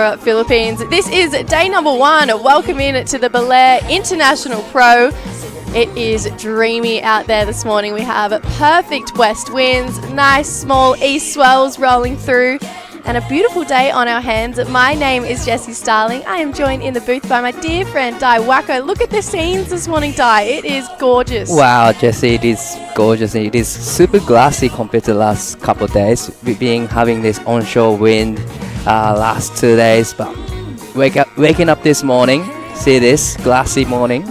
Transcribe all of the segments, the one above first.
for Philippines. This is day number 1. Welcome in to the Baler International Pro. It is dreamy out there this morning. We have perfect west winds, nice small east swells rolling through, and a beautiful day on our hands. My name is Jessie Starling. I am joined in the booth by my dear friend Di Wacko. Look at the scenes this morning, Di. It is gorgeous. Wow, Jessie, it is gorgeous. It is super glassy compared to the last couple of days. We've been having this onshore wind last 2 days, but waking up this morning, see this glassy morning.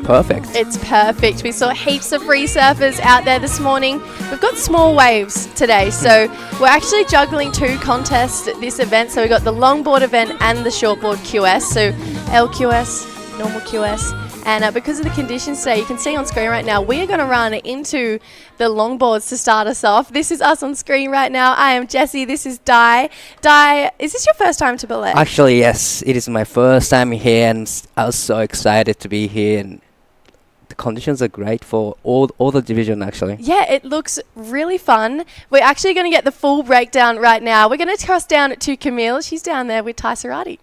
Perfect. It's perfect. We saw heaps of free surfers out there this morning. We've got small waves today, so we're actually juggling 2 contests at this event. So we've got the longboard event and the shortboard QS, so LQS, normal QS. And because of the conditions today, you can see on screen right now, we are going to run into the longboards to start us off. This is us on screen right now. I am Jessie. This is Di. Di, is this your first time to Bolair? Actually, yes. It is my first time here, and I was so excited to be here. And the conditions are great for all the division, actually. Yeah, it looks really fun. We're actually going to get the full breakdown right now. We're going to cross down to Camille. She's down there with Ty Sarati.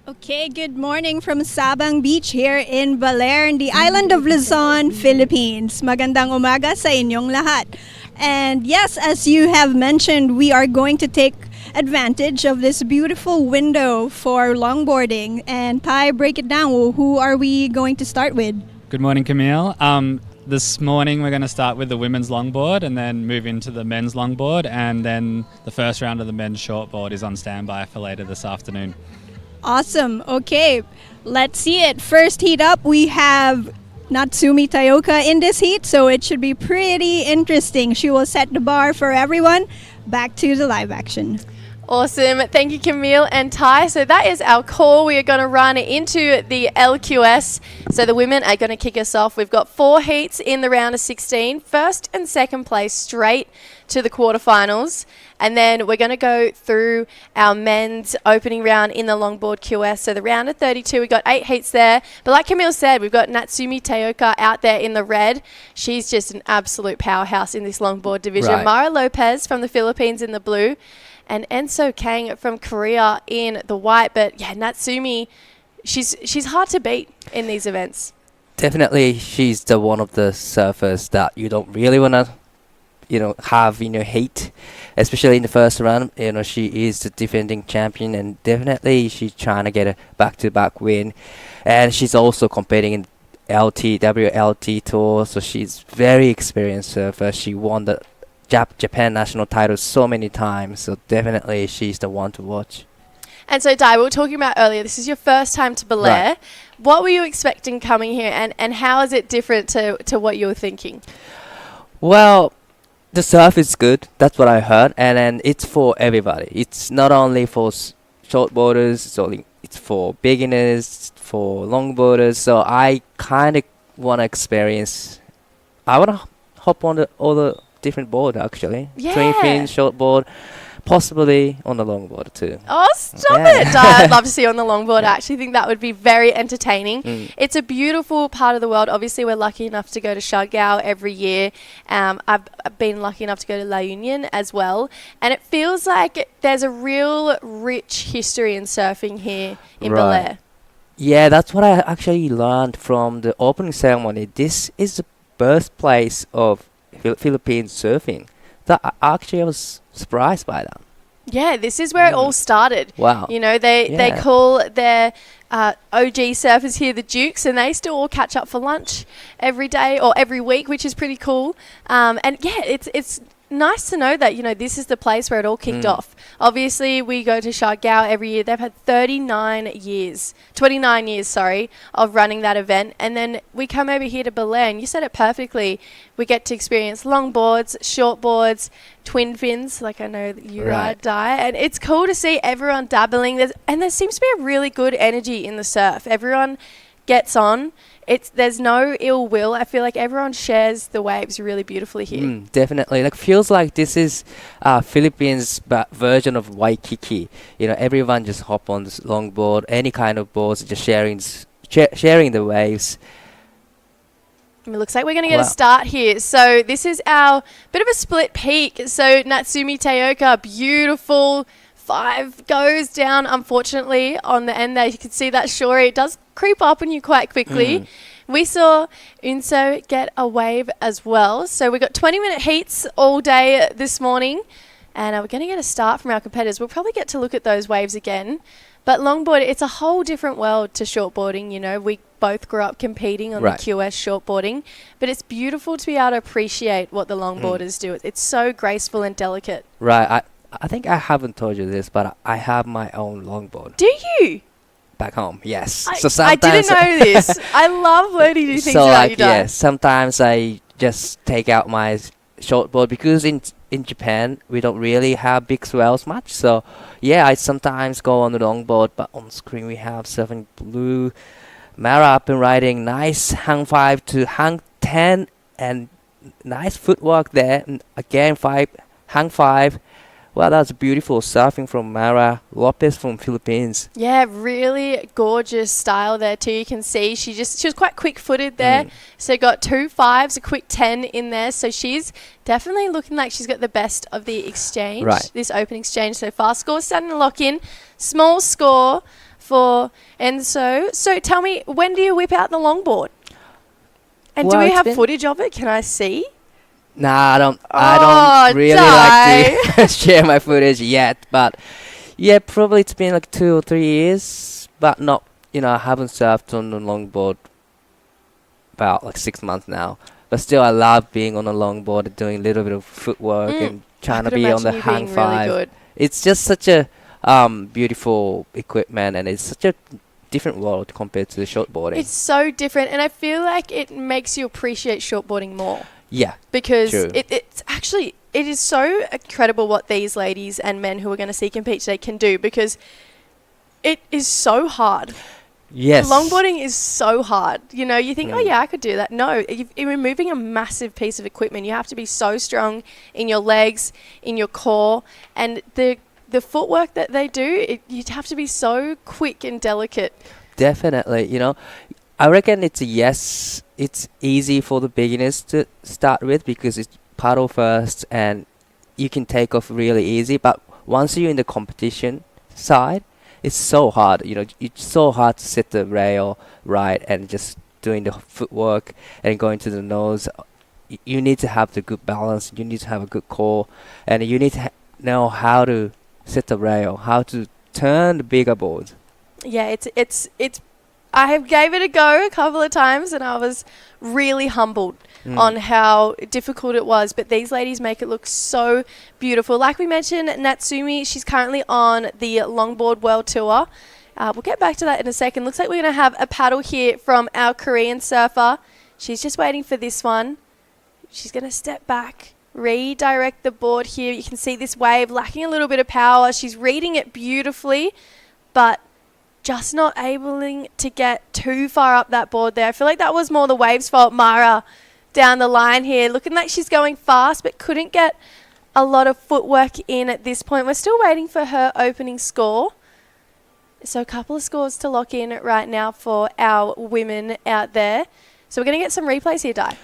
Okay, good morning from Sabang Beach here in Bolair, in the island of Luzon, Philippines. Magandang umaga sa inyong lahat. And yes, as you have mentioned, we are going to take advantage of this beautiful window for longboarding. And Ty, break it down. Who are we going to start with? Good morning, Camille. This morning we're going to start with the women's longboard and then move into the men's longboard, and then the first round of the men's shortboard is on standby for later this afternoon. Awesome. Okay, let's see it. First heat up, we have Natsumi Tayoka in this heat, so it should be pretty interesting. She will set the bar for everyone. Back to the live action. Awesome. Thank you, Camille and Ty. So that is our call. We are going to run into the LQS. So the women are going to kick us off. We've got 4 heats in the round of 16. First and second place straight to the quarterfinals. And then we're going to go through our men's opening round in the longboard QS. So the round of 32, we've got 8 heats there. But like Camille said, we've got Natsumi Tayoka out there in the red. She's just an absolute powerhouse in this longboard division. Right. Mara Lopez from the Philippines in the blue, and Enso Kang from Korea in the white. But yeah, Natsumi, she's hard to beat in these events. Definitely, she's the one of the surfers that you don't really want to, have in your heat, especially in the first round. She is the defending champion, and definitely she's trying to get a back-to-back win. And she's also competing in WLT tour, so she's very experienced surfer. She won the Japan national title so many times, so definitely she's the one to watch. And so, Di, we were talking about earlier, this is your first time to Bolair. Right. What were you expecting coming here, and how is it different to what you were thinking? Well, the surf is good, that's what I heard, and then it's for everybody. It's not only for shortboarders, it's for beginners, for longboarders, so I kind of want to experience. I want to hop on all the different board, actually. Yeah. Twin fin, shortboard, possibly on the longboard too. Oh, stop it, Di. I'd love to see you on the longboard. I actually think that would be very entertaining. It's a beautiful part of the world. Obviously, we're lucky enough to go to Siargao every year. I've been lucky enough to go to La Union as well. And it feels like there's a real rich history in surfing here in Bolair. Yeah, that's what I actually learned from the opening ceremony. This is the birthplace of Philippine surfing. I was surprised by that. Yeah, this is where it all started. Wow. They call their OG surfers here the Dukes, and they still all catch up for lunch every day or every week, which is pretty cool. And yeah, it's nice to know that, this is the place where it all kicked off. Obviously, we go to Siargao every year. They've had 29 years of running that event. And then we come over here to Bolair, and you said it perfectly. We get to experience longboards, shortboards, twin fins, like I know that you ride, Di. And it's cool to see everyone dabbling. There seems to be a really good energy in the surf. Everyone gets on. There's no ill will. I feel like everyone shares the waves really beautifully here. Definitely. Feels like this is Philippines' version of Waikiki. Everyone just hop on this longboard, any kind of boards, just sharing the waves. It looks like we're going to get a start here. So this is our bit of a split peak. So Natsumi Tayoka, beautiful 5 goes down, unfortunately, on the end there. You can see that shore. It does creep up on you quite quickly. We saw Unso get a wave as well. So we got 20-minute heats all day this morning. And we're going to get a start from our competitors. We'll probably get to look at those waves again. But longboard, it's a whole different world to shortboarding. You know, we both grew up competing on the QS shortboarding. But it's beautiful to be able to appreciate what the longboarders do. It's so graceful and delicate. Right. I think I haven't told you this, but I have my own longboard. Do you? Back home, yes. I didn't know this. I love learning new things about you, Dad. Yeah, sometimes I just take out my shortboard because in Japan we don't really have big swells much. So yeah, I sometimes go on the longboard, but on screen we have Surfing Blue, Mara up and riding nice hang 5 to hang 10 and nice footwork there. And again, hang 5. Well, that's beautiful surfing from Mara Lopez from Philippines. Yeah, really gorgeous style there too. You can see she was quite quick-footed there. So got 2 5s, a quick 10 in there. So she's definitely looking like she's got the best of the exchange, this open exchange so far. Score's starting to lock in. Small score for Enzo. So tell me, when do you whip out the longboard? And do we have footage of it? Can I see? Nah, I don't really like to share my footage yet, but yeah, probably it's been like 2 or 3 years, but not, I haven't surfed on a longboard about like 6 months now. But still, I love being on a longboard and doing a little bit of footwork and trying to be on the hang 5. Really, it's just such a beautiful equipment, and it's such a different world compared to the shortboarding. It's so different, and I feel like it makes you appreciate shortboarding more. Yeah, because it's actually, it is so incredible what these ladies and men who are going to see compete today can do, because it is so hard. Yes. Longboarding is so hard. You think, oh yeah, I could do that. No, you're removing a massive piece of equipment. You have to be so strong in your legs, in your core, and the footwork that they do, you'd have to be so quick and delicate. Definitely, I reckon it's easy for the beginners to start with because it's paddle first and you can take off really easy. But once you're in the competition side, it's so hard. It's so hard to set the rail right and just doing the footwork and going to the nose. You need to have the good balance. You need to have a good core, and you need to know how to set the rail, how to turn the bigger board. Yeah, it's. I have gave it a go a couple of times, and I was really humbled on how difficult it was. But these ladies make it look so beautiful. Like we mentioned, Natsumi, she's currently on the Longboard World Tour. We'll get back to that in a second. Looks like we're going to have a paddle here from our Korean surfer. She's just waiting for this one. She's going to step back, redirect the board here. You can see this wave lacking a little bit of power. She's reading it beautifully, but just not able to get too far up that board there. I feel like that was more the wave's fault. Mara down the line here, looking like she's going fast, but couldn't get a lot of footwork in at this point. We're still waiting for her opening score. So a couple of scores to lock in right now for our women out there. So we're going to get some replays here, Di.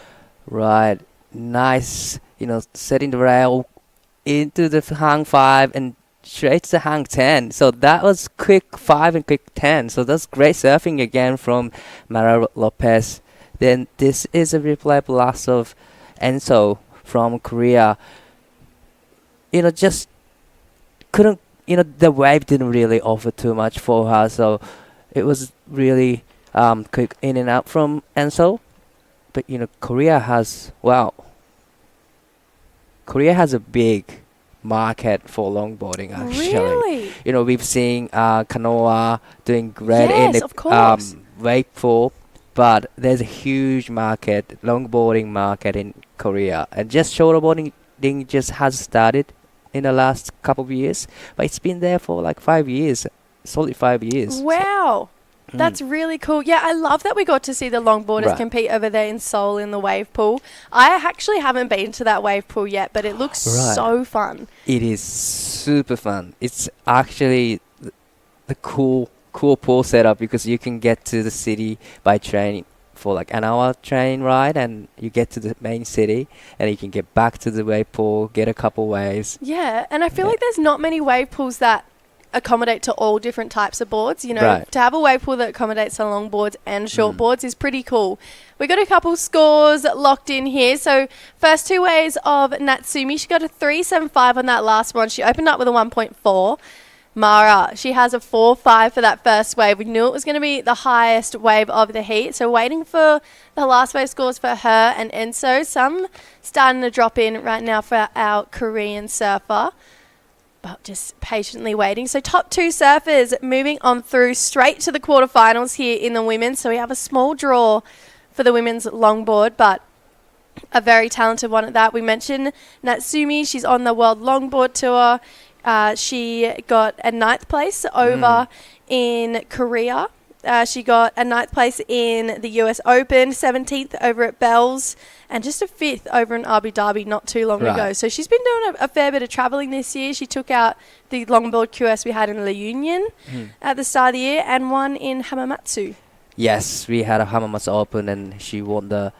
Right. Nice, setting the rail into the hang 5 and straight to hang 10. So that was quick 5 and quick 10. So that's great surfing again from Mara Lopez. Then this is a replay blast of Enzo from Korea. Just couldn't, the wave didn't really offer too much for her. So it was really quick in and out from Enzo. But, Korea has a big market for longboarding, actually. Really? We've seen Kanoa doing great in of course. wave pool, but there's a huge longboarding market in Korea, and just shortboarding just has started in the last couple of years, but it's been there for like 5 years, solid 5 years. Wow. That's really cool. Yeah, I love that we got to see the longboarders compete over there in Seoul in the wave pool. I actually haven't been to that wave pool yet, but it looks so fun. It is super fun. It's actually the cool pool setup because you can get to the city by train for like an hour train ride, and you get to the main city and you can get back to the wave pool, get a couple waves. Yeah, and I feel like there's not many wave pools that accommodate to all different types of boards. You know, Right. to have a wave pool that accommodates to longboards and shortboards is pretty cool. We got a couple scores locked in here. So first two waves of Natsumi, she got a 3.75 on that last one. She opened up with a 1.4. Mara, she has a 4.5 for that first wave. We knew it was going to be the highest wave of the heat. So waiting for the last wave scores for her and Enso. Some starting to drop in right now for our Korean surfer. But just patiently waiting. So top two surfers moving on through straight to the quarterfinals here in the women's. So we have a small draw for the women's longboard, but a very talented one at that. We mentioned Natsumi. She's on the World Longboard Tour. She got a 9th place over in Korea. She got a 9th place in the US Open, 17th over at Bells, and just a 5th over in Abu Dhabi not too long ago. So she's been doing a fair bit of travelling this year. She took out the longboard QS we had in La Union at the start of the year and one in Hamamatsu. Yes, we had a Hamamatsu Open and she won the.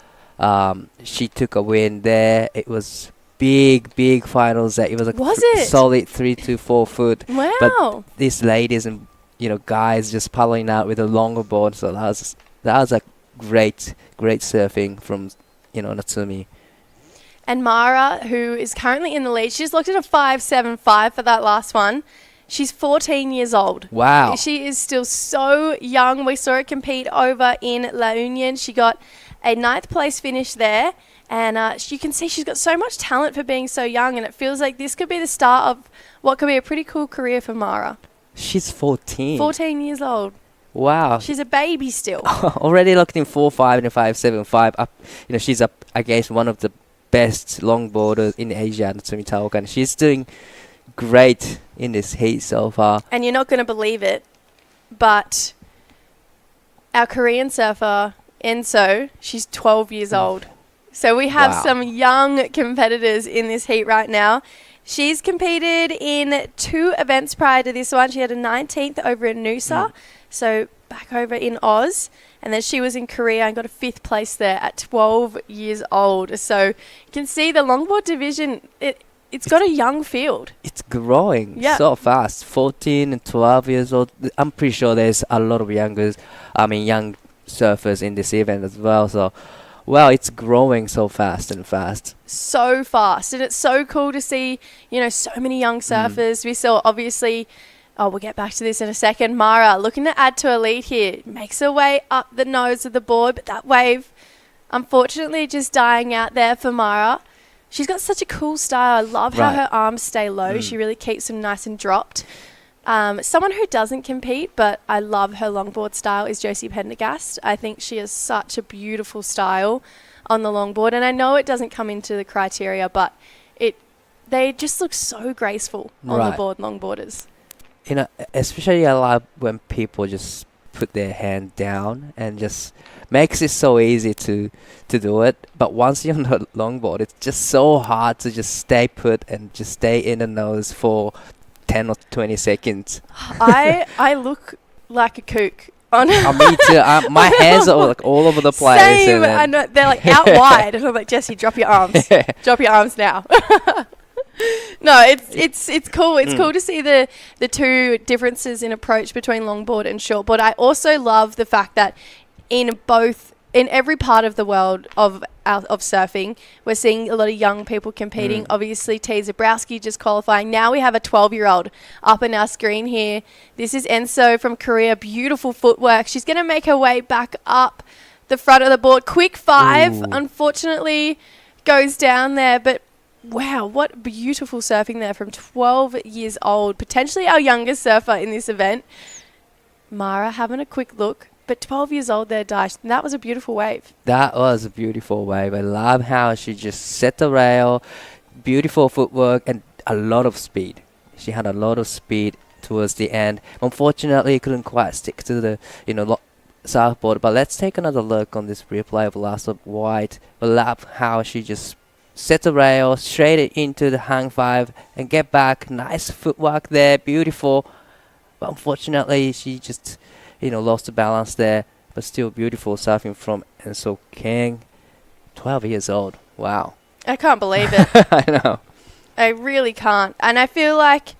She took a win there. It was big finals. It was a solid 3 to 4 foot. Wow! But these ladies and guys just paddling out with a longer board. So that was a great surfing from Natsumi. And Mara, who is currently in the lead, she's looked at a 5.75 for that last one. She's 14 years old. Wow. She is still so young. We saw her compete over in La Union. She got a 9th place finish there. And you can see she's got so much talent for being so young. And it feels like this could be the start of what could be a pretty cool career for Mara. She's 14. 14 years old. Wow. She's a baby still. Already looking 4.5 and 5.75 up. She's up against one of the best longboarders in Asia, Natsumi Taoka, and she's doing great in this heat so far. And you're not going to believe it, but our Korean surfer, Enso, she's 12 years old. So we have some young competitors in this heat right now. She's competed in 2 events prior to this one. She had a 19th over in Noosa, so back over in Oz. And then she was in Korea and got a 5th place there at 12 years old. So you can see the longboard division, it's got a young field. It's growing so fast. 14 and 12 years old. I'm pretty sure there's a lot of young surfers in this event as well. So, it's growing so fast. So fast. And it's so cool to see, so many young surfers. We saw, obviously, we'll get back to this in a second. Mara looking to add to a lead here. Makes her way up the nose of the board. But that wave, unfortunately, just dying out there for Mara. She's got such a cool style. I love how her arms stay low. She really keeps them nice and dropped. Someone who doesn't compete, but I love her longboard style, is Josie Pendergast. I think she has such a beautiful style on the longboard. And I know it doesn't come into the criteria, but they just look so graceful on the board, longboarders. Especially I love when people just put their hand down and just makes it so easy to do it. But once you're on the longboard, it's just so hard to just stay put and just stay in the nose for 10 or 20 seconds. I look like a kook. Me too. My hands are all over the place. Same. I know, they're out wide. And I'm like, Jessie, drop your arms. Drop your arms now. No, it's cool. It's cool to see the 2 differences in approach between longboard and shortboard. I also love the fact that in every part of the world of surfing, we're seeing a lot of young people competing. Obviously, T. Zabrowski just qualifying. Now we have a 12-year-old up on our screen here. This is Enso from Korea. Beautiful footwork. She's going to make her way back up the front of the board. Quick 5, unfortunately, goes down there. But, wow, what beautiful surfing there from 12 years old. Potentially our youngest surfer in this event. Mara having a quick look. But 12 years old there, Dash. That was a beautiful wave. That was a beautiful wave. I love how she just set the rail, beautiful footwork, and a lot of speed. She had a lot of speed towards the end. Unfortunately, couldn't quite stick to the surfboard. But let's take another look on this replay of Last of White. I love how she just set the rail, straight into the hang 5, and get back. Nice footwork there, beautiful. But unfortunately, she just lost the balance there, but still beautiful surfing from Enso King. 12 years old. Wow. I can't believe it. I know. I really can't. And I feel like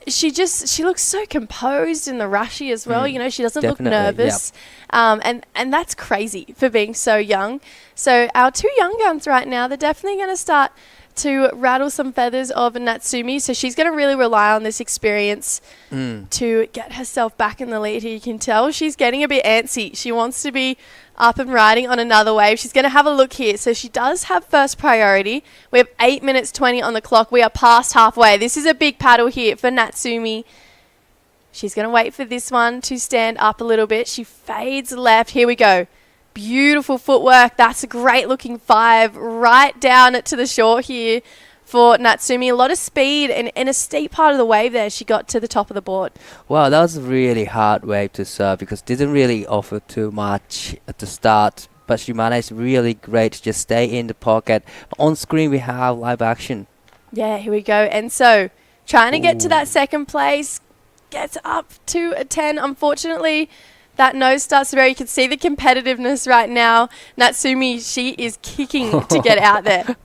she looks so composed in the rushy as well. You know, she doesn't look Definitely, nervous. And that's crazy for being so young. So our two young guns right now, they're definitely going to start to rattle some feathers of Natsumi. So she's going to really rely on this experience to get herself back in the lead here. You can tell she's getting a bit antsy. She wants to be up and riding on another wave. She's going to have a look here. So she does have first priority. We have 8 minutes 20 on the clock. We are past halfway. This is a big paddle here for Natsumi. She's going to wait for this one to stand up a little bit. She fades left. Here we go. Beautiful footwork. That's a great looking 5 right down to the shore here for Natsumi. A lot of speed and in a steep part of the wave there. She got to the top of the board. Wow, that was a really hard wave to serve because didn't really offer too much at the start. But she managed really great to just stay in the pocket. On screen we have live action. Yeah, here we go. And so trying to get to that second place. Gets up to a 10. Unfortunately, that nose starts to vary. You can see the competitiveness right now. Natsumi, she is kicking to get out there.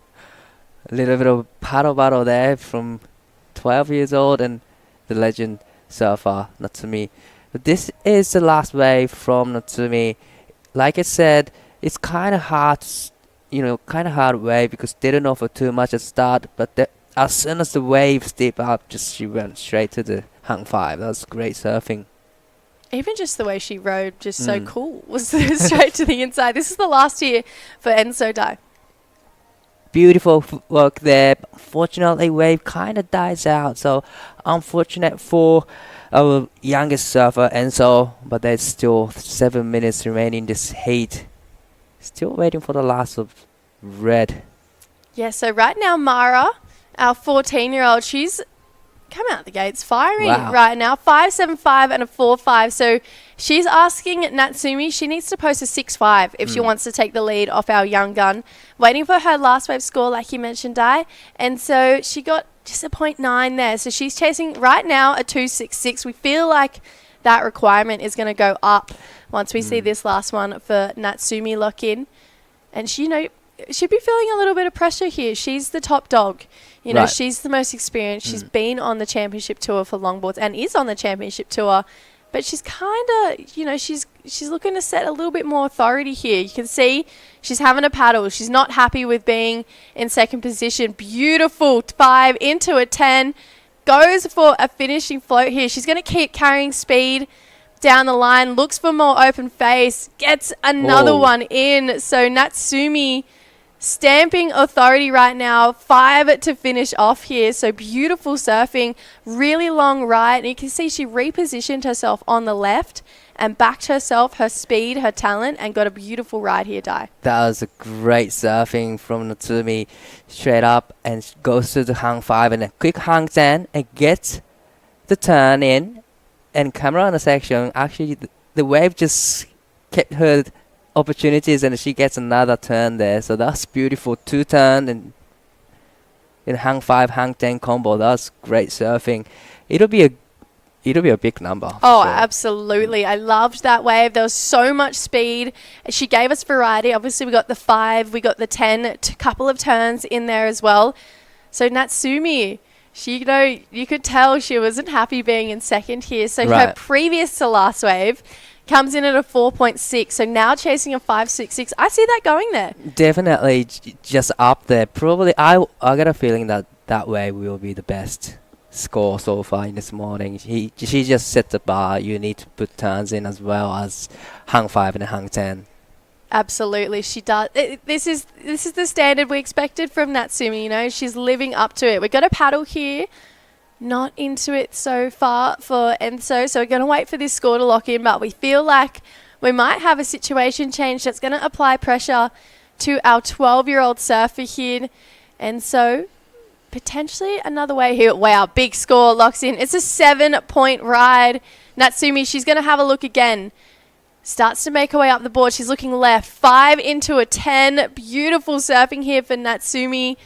A little bit of paddle battle there from 12 years old and the legend surfer Natsumi. But this is the last wave from Natsumi. Like I said, it's kind of hard, kind of hard wave because they didn't offer too much at start. But as soon as the wave stepped up, she went straight to the hang 5. That was great surfing. Even just the way she rode, just so cool, was straight to the inside. This is the last year for Enso Dai. Beautiful footwork there. Fortunately, wave kind of dies out. So unfortunate for our youngest surfer, Enso. But there's still 7 minutes remaining this heat. Still waiting for the last of red. Yeah, so right now, Mara, our 14-year-old, she's come out the gates firing right now. 5.75 and a 4.5. So she's asking Natsumi, she needs to post a 6.5 if she wants to take the lead off our young gun. Waiting for her last wave score, like you mentioned, Di. And so she got just a 0.9 there. So she's chasing right now a 2.66. We feel like that requirement is going to go up once we see this last one for Natsumi lock in. And she, she'd be feeling a little bit of pressure here. She's the top dog. She's the most experienced. She's been on the championship tour for longboards and is on the championship tour. But she's kind of, she's looking to set a little bit more authority here. You can see she's having a paddle. She's not happy with being in second position. Beautiful 5 into a 10. Goes for a finishing float here. She's going to keep carrying speed down the line. Looks for more open face. Gets another one in. So Natsumi stamping authority right now. 5 to finish off here. So beautiful surfing. Really long ride. And you can see she repositioned herself on the left and backed herself, her speed, her talent, and got a beautiful ride here, Dai. That was a great surfing from Natsumi. Straight up and goes to the hang 5 and a quick hang 10 and gets the turn in. And camera on the section, actually the wave just kept her opportunities and she gets another turn there. So that's beautiful. 2 turn and in hang 5, hang 10 combo. That's great surfing. It'll be a big number. Oh, sure. Absolutely. I loved that wave. There was so much speed. She gave us variety. Obviously, we got the 5, we got the 10, a couple of turns in there as well. So Natsumi, she, you could tell she wasn't happy being in second here. So her previous to last wave comes in at a 4.6. So now chasing a 5.66. I see that going there. Definitely just up there. Probably, I got a feeling that wave will be the best score so far in this morning. She just set the bar. You need to put turns in as well as hang 5 and hang 10. Absolutely, she does. This is the standard we expected from Natsumi. She's living up to it. We've got a paddle here, not into it so far for Enso. So we're going to wait for this score to lock in. But we feel like we might have a situation change that's going to apply pressure to our 12-year-old surfer here, Enso. Potentially another way here. Wow, big score locks in. It's a 7-point ride. Natsumi, she's going to have a look again. Starts to make her way up the board. She's looking left. 5 into a 10. Beautiful surfing here for Natsumi.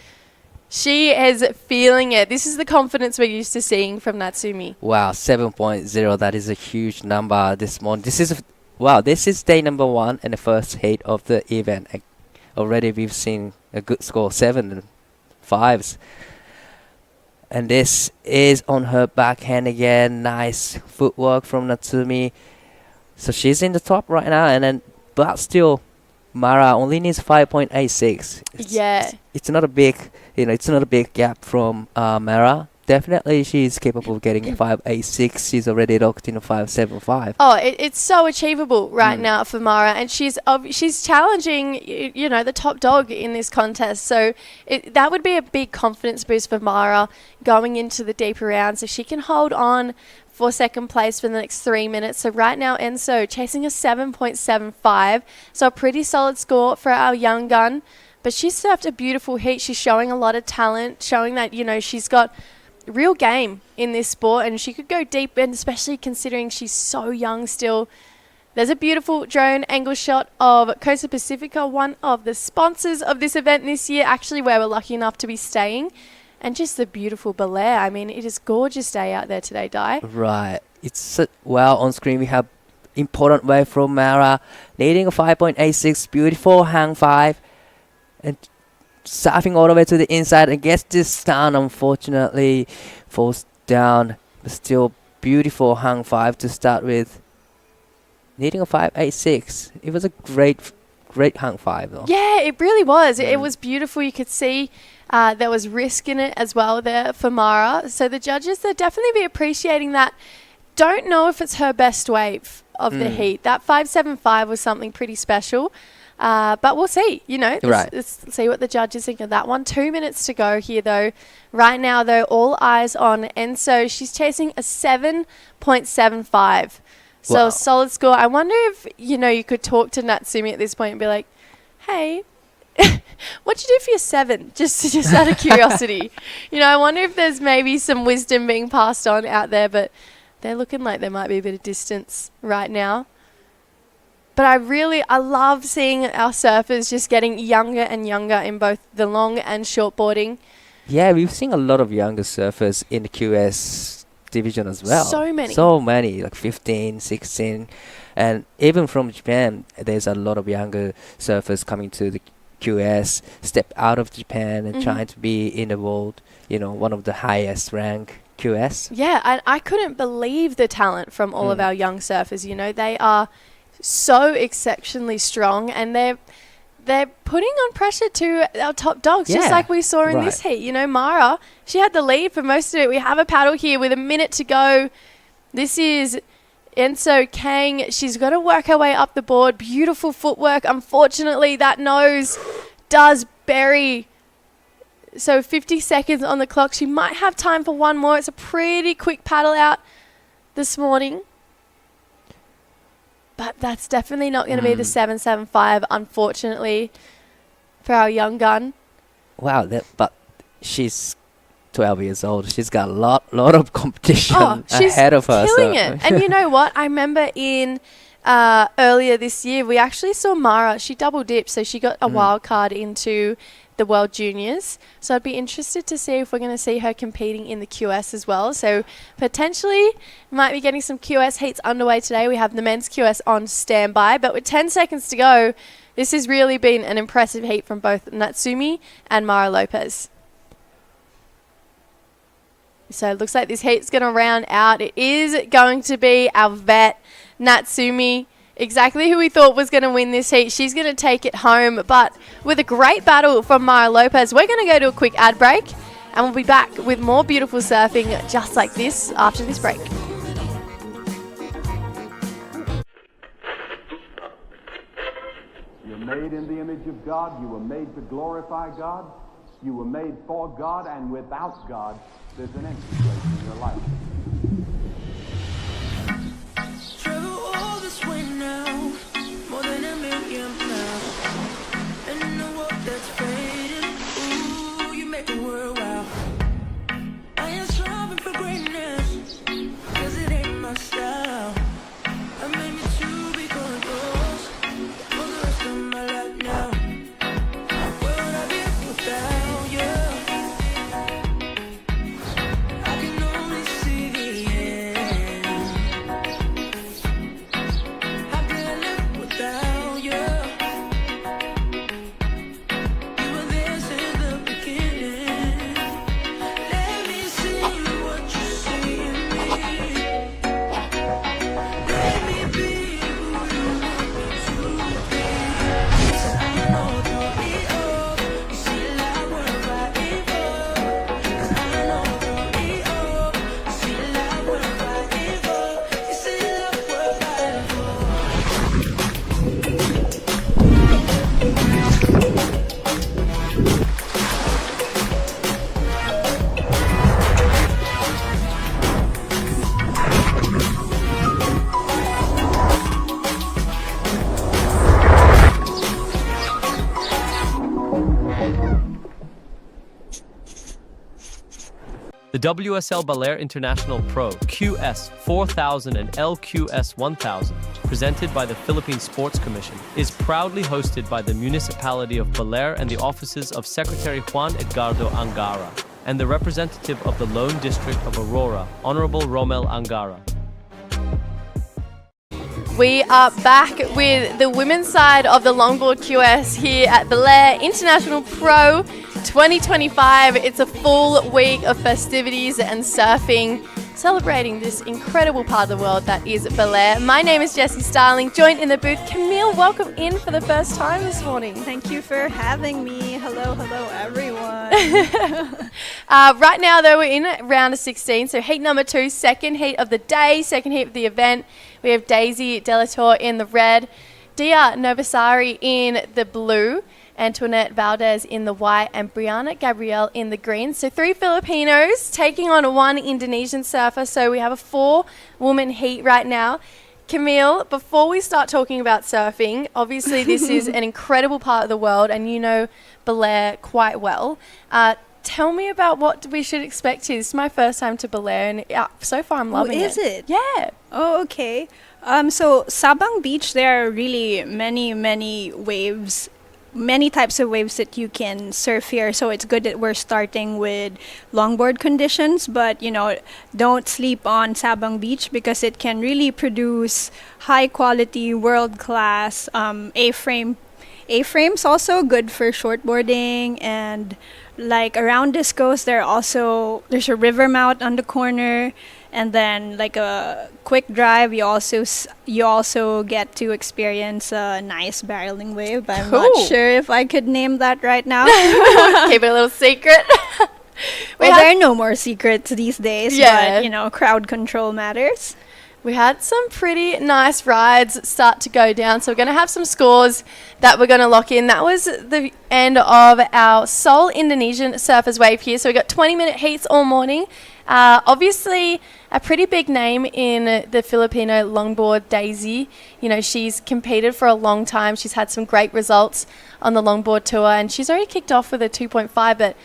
She is feeling it. This is the confidence we're used to seeing from Natsumi. Wow, 7.0. That is a huge number this morning. This is day number 1 and the first heat of the event. Already we've seen a good score, 7 and 5s. And this is on her backhand again. Nice footwork from Natsumi. So she's in the top right now, but still, Mara only needs 5.86. It's not a big, it's not a big gap from Mara. Definitely, she's capable of getting 5.86. She's already locked in a 5.75. Oh, it's so achievable right now for Mara, and she's challenging, the top dog in this contest. So that would be a big confidence boost for Mara going into the deeper rounds. If she can hold on for second place for the next 3 minutes. So right now, Enso chasing a 7.75. So a pretty solid score for our young gun. But she surfed a beautiful heat. She's showing a lot of talent, showing that, she's got real game in this sport, and she could go deep, and especially considering she's so young still. There's a beautiful drone angle shot of Costa Pacifica, one of the sponsors of this event this year, actually where we're lucky enough to be staying. And just the beautiful Bolair. I mean, it is gorgeous day out there today, Di. Right. It's on screen we have important wave from Mara, needing a 5.86, beautiful hang 5, and surfing all the way to the inside and gets this down. Unfortunately, falls down, but still beautiful hang 5 to start with. Needing a 5.86. It was a great hang 5 though. Yeah, it really was. It was beautiful. You could see there was risk in it as well there for Mara. So the judges, they'll definitely be appreciating that. Don't know if it's her best wave of the heat. That 5.75 was something pretty special. But we'll see, let's see what the judges think of that one. 2 minutes to go here, though. Right now, though, all eyes on Enso. She's chasing a 7.75. So Wow. solid score. I wonder if, you could talk to Natsumi at this point and be like, hey, what'd you do for your 7? Just out of curiosity. I wonder if there's maybe some wisdom being passed on out there, but they're looking like there might be a bit of distance right now. But I love seeing our surfers just getting younger and younger in both the long and shortboarding. Yeah, we've seen a lot of younger surfers in the QS division as well. So many, like 15, 16. And even from Japan, there's a lot of younger surfers coming to the QS, step out of Japan and trying to be in the world, one of the highest rank QS. Yeah, I couldn't believe the talent from all of our young surfers. They are so exceptionally strong, and they're putting on pressure to our top dogs, just like we saw in this heat. Mara, she had the lead for most of it. We have a paddle here with a minute to go. This is Enso Kang. She's got to work her way up the board. Beautiful footwork. Unfortunately, that nose does bury. So 50 seconds on the clock. She might have time for one more. It's a pretty quick paddle out this morning. But that's definitely not going to be the 7.75, unfortunately, for our young gun. Wow, but she's 12 years old. She's got a lot of competition ahead of her. She's killing it. And you know what? I remember in earlier this year, we actually saw Mara. She double dipped, so she got a wild card into the World Juniors. So I'd be interested to see if we're going to see her competing in the QS as well. So potentially might be getting some QS heats underway today. We have the men's QS on standby. But with 10 seconds to go, this has really been an impressive heat from both Natsumi and Mara Lopez. So it looks like this heat's going to round out. It is going to be our vet, Natsumi. Exactly who we thought was going to win this heat. She's going to take it home. But with a great battle from Mara Lopez, we're going to go to a quick ad break. And we'll be back with more beautiful surfing just like this after this break. You're made in the image of God. You were made to glorify God. You were made for God, and without God, there's an empty place in your life. Travel all this way now, more than 1,000,000 miles. And in a world that's fading, ooh, you make the world wow. I am striving for greatness, 'cause it ain't my style. I made me to be going close for the rest of my life now. Where would I be without you? I can only see WSL Baler International Pro QS4000 and LQS1000, presented by the Philippine Sports Commission, is proudly hosted by the municipality of Bolair and the offices of Secretary Juan Edgardo Angara and the representative of the Lone District of Aurora, Honorable Romel Angara. We are back with the women's side of the Longboard QS here at Baler International Pro 2025. It's a full week of festivities and surfing, celebrating this incredible part of the world that is Bolair. My name is Jessie Starling, joined in the booth. Camille, welcome in for the first time this morning. Thank you for having me. Hello, everyone. Right now, though, we're in round of 16, so heat number 2, second heat of the day, second heat of the event. We have Daisy Delator in the red, Dia Novasari in the blue, Antoinette Valdez in the white, and Brianna Gabrielle in the green. So 3 Filipinos taking on 1 Indonesian surfer. So we have a 4-woman heat right now. Camille, before we start talking about surfing, obviously this is an incredible part of the world and you know Bolair quite well. Tell me about what we should expect here. This is my first time to Bolair and so far I'm loving it. Is it? Yeah. Oh, okay. So Sabang Beach, there are really many waves, many types of waves that you can surf here. So it's good that we're starting with longboard conditions, but don't sleep on Sabang Beach because it can really produce high quality, world class A-frame. A-frames also good for shortboarding, and like around this coast there's a river mount on the corner, and then like a quick drive you also get to experience a nice barreling wave. But I'm not sure if I could name that right now. Keep it a little secret. Well, there are no more secrets these days, but crowd control matters. We had some pretty nice rides start to go down, so we're going to have some scores that we're going to lock in. That was the end of our sole Indonesian surfers wave here. So we got 20-minute heats all morning. Obviously, a pretty big name in the Filipino longboard, Daisy. She's competed for a long time. She's had some great results on the longboard tour, and she's already kicked off with a 2.5, but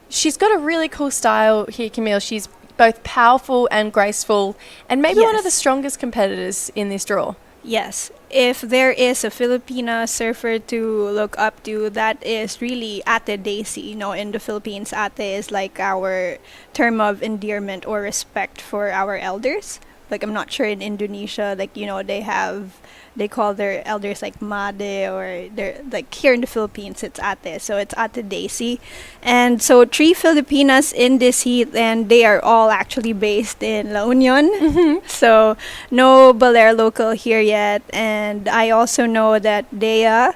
she's got a really cool style here, Camille. She's both powerful and graceful, and maybe one of the strongest competitors in this draw. Yes. If there is a Filipina surfer to look up to, that is really Ate Daisy. In the Philippines, Ate is like our term of endearment or respect for our elders. Like, I'm not sure in Indonesia, they call their elders like Made, or they're like here in the Philippines it's Ate, so it's Ate Daisy. And so 3 Filipinas in this heat, and they are all actually based in La Union. Mm-hmm. So no Bolair local here yet, and I also know that Dea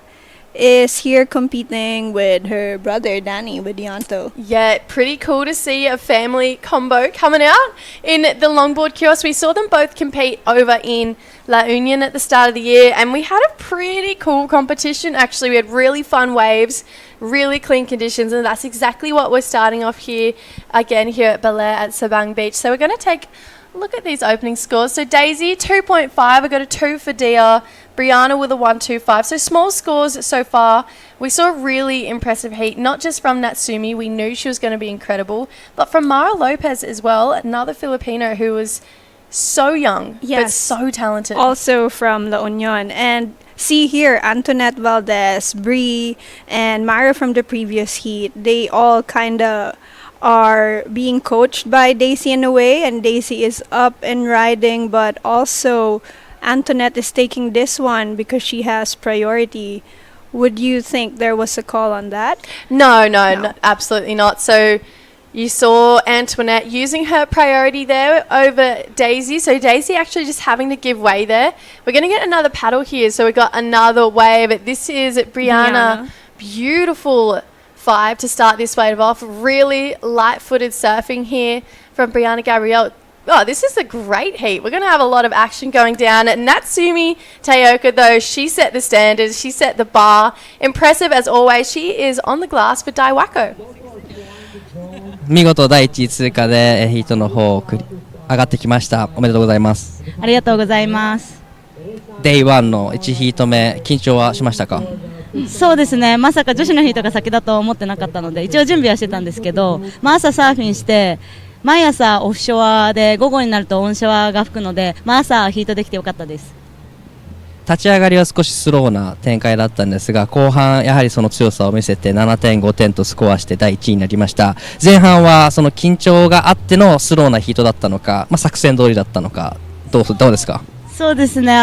is here competing with her brother Danny Widianto. Yeah, pretty cool to see a family combo coming out in the longboard kiosk. We saw them both compete over in La Union at the start of the year, and we had a pretty cool competition actually. We had really fun waves, really clean conditions, and that's exactly what we're starting off here again here at Bolair at Sabang Beach. So we're going to take a look at these opening scores. So Daisy 2.5, I got a 2 for Dia. Brianna with a 1.25. So small scores so far. We saw a really impressive heat, not just from Natsumi. We knew she was going to be incredible, but from Mara Lopez as well, another Filipino who was so young, but so talented. Also from La Union. And see here, Antoinette Valdez, Bree, and Mara from the previous heat, they all kind of are being coached by Daisy in a way, and Daisy is up and riding, but also Antoinette is taking this one because she has priority. Would you think there was a call on that? No, absolutely not. So you saw Antoinette using her priority there over Daisy. So Daisy actually just having to give way there. We're going to get another paddle here. So we got another wave. This is Brianna. Beautiful 5 to start this wave off. Really light-footed surfing here from Brianna Gabrielle. Oh, this is a great heat. We're going to have a lot of action going down. Natsumi Tayoka, though, she set the standards. She set the bar. Impressive as always. She is on the glass for Daiwako. 見事第1位通過でヒートの方を上がってきました。おめでとうございます。ありがとうございます。Day 1の1ヒート目、緊張はしましたか？そうですね、まさか女子のヒートが先だと思ってなかったので一応準備はしてたんですけど、朝サーフィンして毎朝オフショアで午後になるとオンショアが吹くので、朝ヒートできてよかったです。立ち上がりは少しスローな展開だったんですが、後半やはりその強さを見せて7点5点とスコアして第1位になりました。前半はその緊張があってのスローなヒートだったのか、作戦通りだったのか、どうですか？そうですね、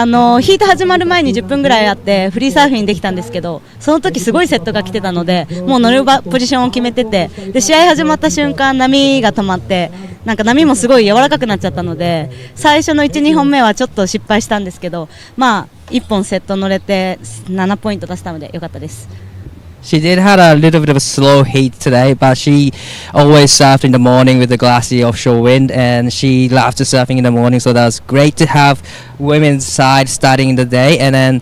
ヒート始まる前に10分ぐらいあってフリーサーフィンできたんですけど、その時すごいセットが来てたので、もう乗るポジションを決めてて、で試合始まった瞬間波が止まって、なんか波もすごい柔らかくなっちゃったので、最初の 1,2 本目はちょっと失敗したんですけど、1本セット乗れて7ポイント出せたのでよかったです。She did have a little bit of a slow heat today, but she always surfed in the morning with the glassy offshore wind, and she loved surfing in the morning, so that was great to have women's side starting in the day. And then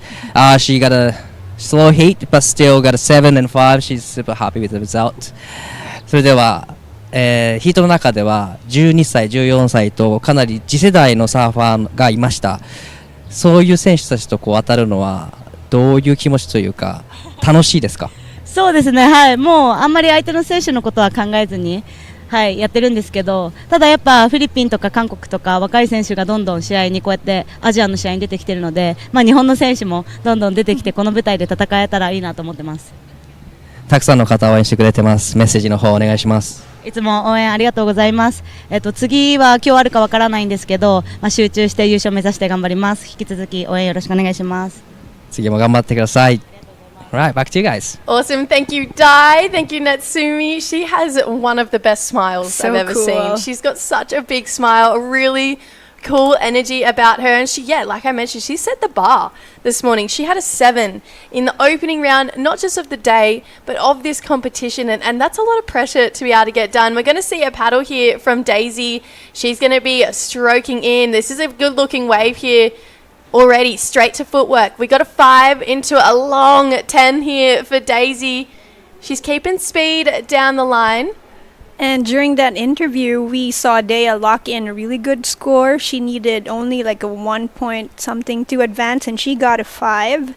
she got a slow heat, but still got a 7 and 5. She's super happy with the result. それでは、ヒートの中では12歳、14歳とかなり次世代のサーファーがいました。そういう選手たちと当たるのはどういう気持ちというか、楽しいですか？そうですね、はい、もうあんまり相手の選手のことは考えずに、やってるんですけど、ただやっぱフィリピンとか韓国とか若い選手がどんどん試合にこうやってアジアの試合に出てきてるので、日本の選手もどんどん出てきてこの舞台で戦えたらいいなと思ってます。たくさんの方応援してくれてます。メッセージの方お願いします。いつも応援ありがとうございます。次は今日あるかわからないんですけど、集中して優勝目指して頑張ります。引き続き応援よろしくお願いします。次も頑張ってください。Right, back to you guys. Awesome. Thank you, Dai. Thank you, Natsumi. She has one of the best smiles I've ever seen. She's got such a big smile, a really cool energy about her. And she, like I mentioned, she set the bar this morning. She had a 7 in the opening round, not just of the day, but of this competition. And that's a lot of pressure to be able to get done. We're going to see a paddle here from Daisy. She's going to be stroking in. This is a good looking wave here. Already straight to footwork. We got a 5 into a long 10 here for Daisy. She's keeping speed down the line. And during that interview, we saw Dea lock in a really good score. She needed only like a 1 point something to advance, and she got a 5.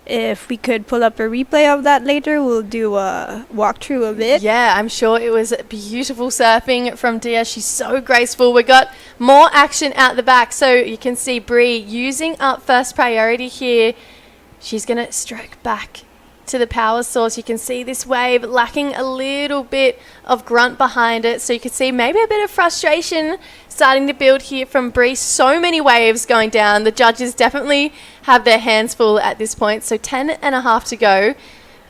If we could pull up a replay of that later, we'll do a walkthrough of it. Yeah, I'm sure it was beautiful surfing from Dea. She's so graceful. We got more action out the back. So you can see Bree using up first priority here. She's going to stroke back to the power source. You can see this wave lacking a little bit of grunt behind it. So you can see maybe a bit of frustration starting to build here from Bree. So many waves going down. The judges definitely have their hands full at this point. So 10.5 to go.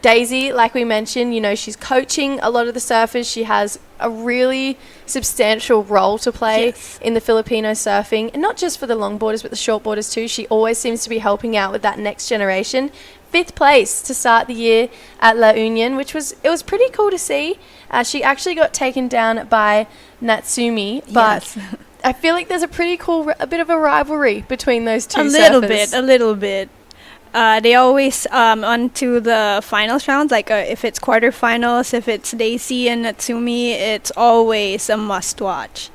Daisy, like we mentioned, she's coaching a lot of the surfers. She has a really substantial role to play in the Filipino surfing, and not just for the longboarders, but the shortboarders too. She always seems to be helping out with that next generation. 5th place to start the year at La Union, which was pretty cool to see. She actually got taken down by Natsumi, but I feel like there's a pretty cool, a bit of a rivalry between those two surfers. A little bit. They always onto the finals rounds, like if it's quarterfinals, if it's Daisy and Natsumi, it's always a must watch.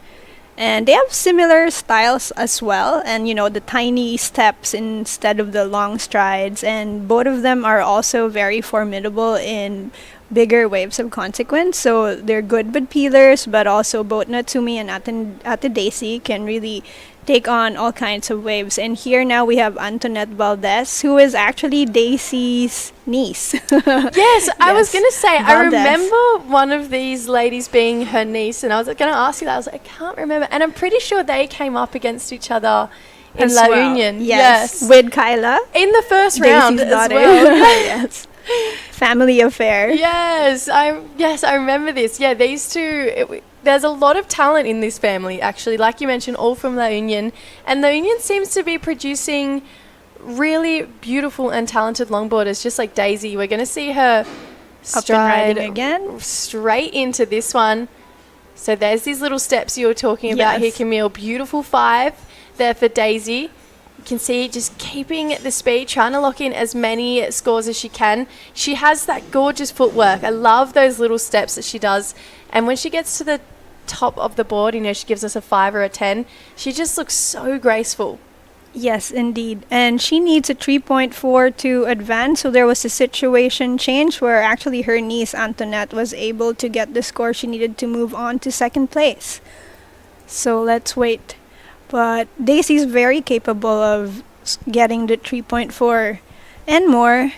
And they have similar styles as well, and the tiny steps instead of the long strides, and both of them are also very formidable in bigger waves of consequence. So they're good with peelers, but also both Natsumi and Ate Daisy can really take on all kinds of waves. And here now we have Antoinette Valdez, who is actually Daisy's niece. Yes, I was going to say, Valdez. I remember one of these ladies being her niece, and I was going to ask you that. I was like, I can't remember. And I'm pretty sure they came up against each other in La Union. Yes, with Kyla. In the first round Daisy's as daughter. well. Yes. Family affair. Yes, I remember this. Yeah, these two, there's a lot of talent in this family, actually. Like you mentioned, all from La Union. And La Union seems to be producing really beautiful and talented longboarders, just like Daisy. We're going to see her stride again straight into this one. So there's these little steps you were talking about here, Camille. Beautiful 5 there for Daisy. You can see just keeping the speed, trying to lock in as many scores as she can. She has that gorgeous footwork. I love those little steps that she does. And when she gets to the top of the board, she gives us a 5 or a 10. She just looks so graceful. Yes, indeed. And she needs a 3.4 to advance. So there was a situation change where actually her niece Antoinette was able to get the score she needed to move on to second place. So let's wait. But Daisy's very capable of getting the 3.4 and more.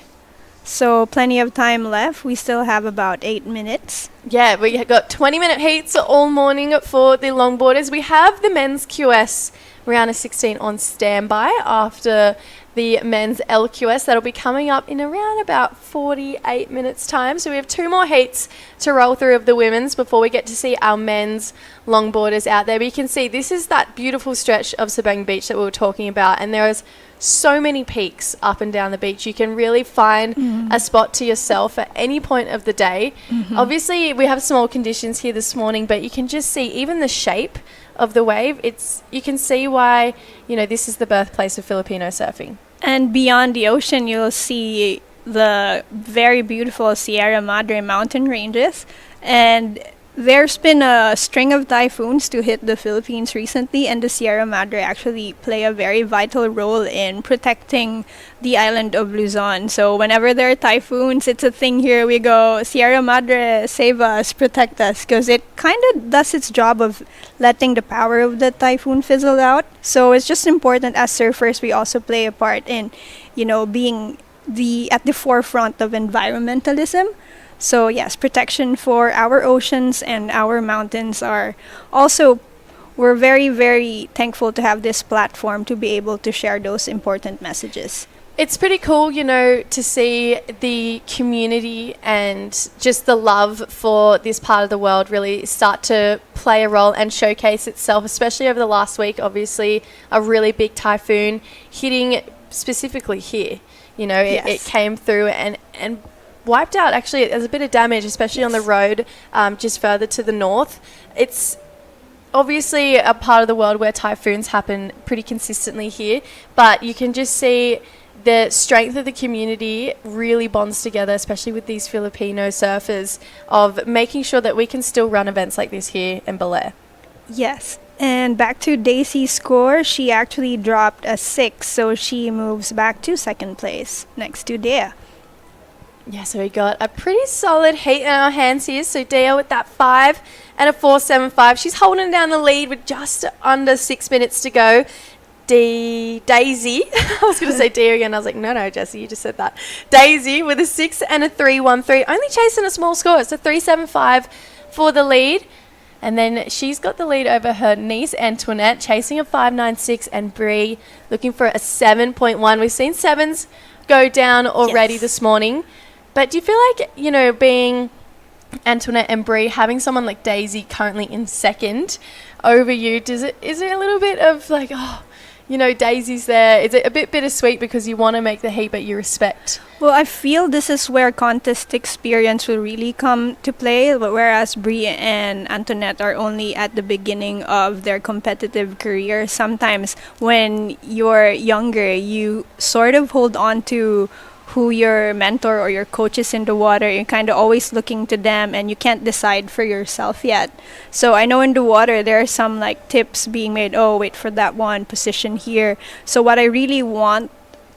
So plenty of time left. We still have about 8 minutes. Yeah, we got 20-minute heats all morning for the longboarders. We have the men's QS round of 16 on standby after the men's LQS. That'll be coming up in around about 48 minutes time. So we have 2 more heats to roll through of the women's before we get to see our men's longboarders out there. But you can see this is that beautiful stretch of Sabang Beach that we were talking about, and there is so many peaks up and down the beach. You can really find a spot to yourself at any point of the day. Obviously, we have small conditions here this morning, but you can just see even the shape of the wave. You can see why, this is the birthplace of Filipino surfing. And beyond the ocean, you'll see the very beautiful Sierra Madre mountain ranges. And there's been a string of typhoons to hit the Philippines recently, and the Sierra Madre actually play a very vital role in protecting the island of Luzon. So whenever there are typhoons, it's a thing here. We go, Sierra Madre, save us, protect us, because it kind of does its job of letting the power of the typhoon fizzle out. So it's just important as surfers, we also play a part in, being at the forefront of environmentalism. So yes, protection for our oceans and our mountains are also, we're very, very thankful to have this platform to be able to share those important messages. It's pretty cool, to see the community and just the love for this part of the world really start to play a role and showcase itself, especially over the last week. Obviously, a really big typhoon hitting specifically here. It came through and wiped out, actually. There's a bit of damage, especially on the road just further to the north. It's obviously a part of the world where typhoons happen pretty consistently here, but you can just see the strength of the community really bonds together, especially with these Filipino surfers, of making sure that we can still run events like this here in Bolair. Yes. And back to Daisy's score, she actually dropped a 6, so she moves back to second place next to Dea. Yeah, so we got a pretty solid heat in our hands here. So Dea with that 5 and a 4.75. She's holding down the lead with just under 6 minutes to go. Daisy, I was going to say Dea again. I was like, no, Jessie, you just said that. Daisy with a 6 and a 3.13. Only chasing a small score. It's a 3.75 for the lead. And then she's got the lead over her niece, Antoinette, chasing a 5.96, and Bree looking for a 7.1. We've seen 7s go down already this morning. But do you feel like, being Antoinette and Bree, having someone like Daisy currently in second over you, is it a little bit of like, Daisy's there? Is it a bit bittersweet because you want to make the heat but you respect? Well, I feel this is where contest experience will really come to play, whereas Bree and Antoinette are only at the beginning of their competitive career. Sometimes when you're younger, you sort of hold on to who your mentor or your coach is in the water. You're kind of always looking to them, and you can't decide for yourself yet. So I know in the water there are some tips being made. Oh, wait for that one, position here. So what I really want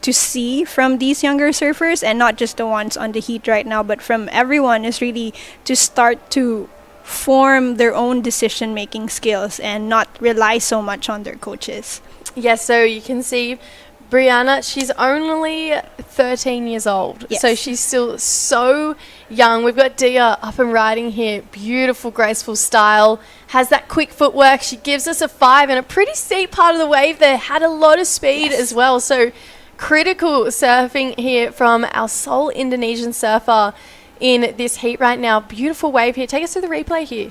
to see from these younger surfers, and not just the ones on the heat right now, but from everyone, is really to start to form their own decision-making skills and not rely so much on their coaches. Yeah, so you can see Brianna, she's only 13 years old, so she's still so young. We've got Dea up and riding here. Beautiful, graceful style. Has that quick footwork. She gives us a 5 and a pretty steep part of the wave there. Had a lot of speed as well. So critical surfing here from our sole Indonesian surfer in this heat right now. Beautiful wave here. Take us to the replay here.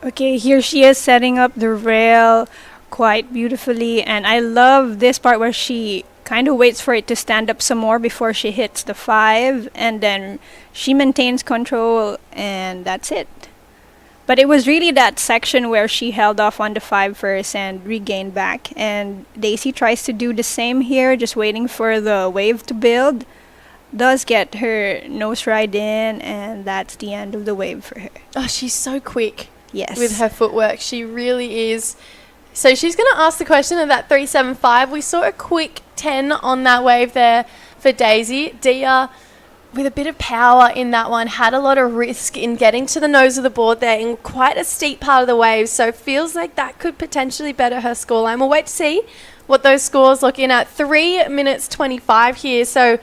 Okay, here she is setting up the rail quite beautifully, and I love this part where she kind of waits for it to stand up some more before she hits the 5, and then she maintains control, and that's it. But it was really that section where she held off on the 5 first and regained back, and Daisy tries to do the same here, just waiting for the wave to build. Does get her nose ride in, and that's the end of the wave for her. Oh, she's so quick. Yes. With her footwork. She really is. So she's going to ask the question of that 3.75. We saw a quick 10 on that wave there for Daisy. Dea with a bit of power in that one, had a lot of risk in getting to the nose of the board there in quite a steep part of the wave, so feels like that could potentially better her scoreline. We'll wait to see what those scores look in at. 3 minutes 25 here, so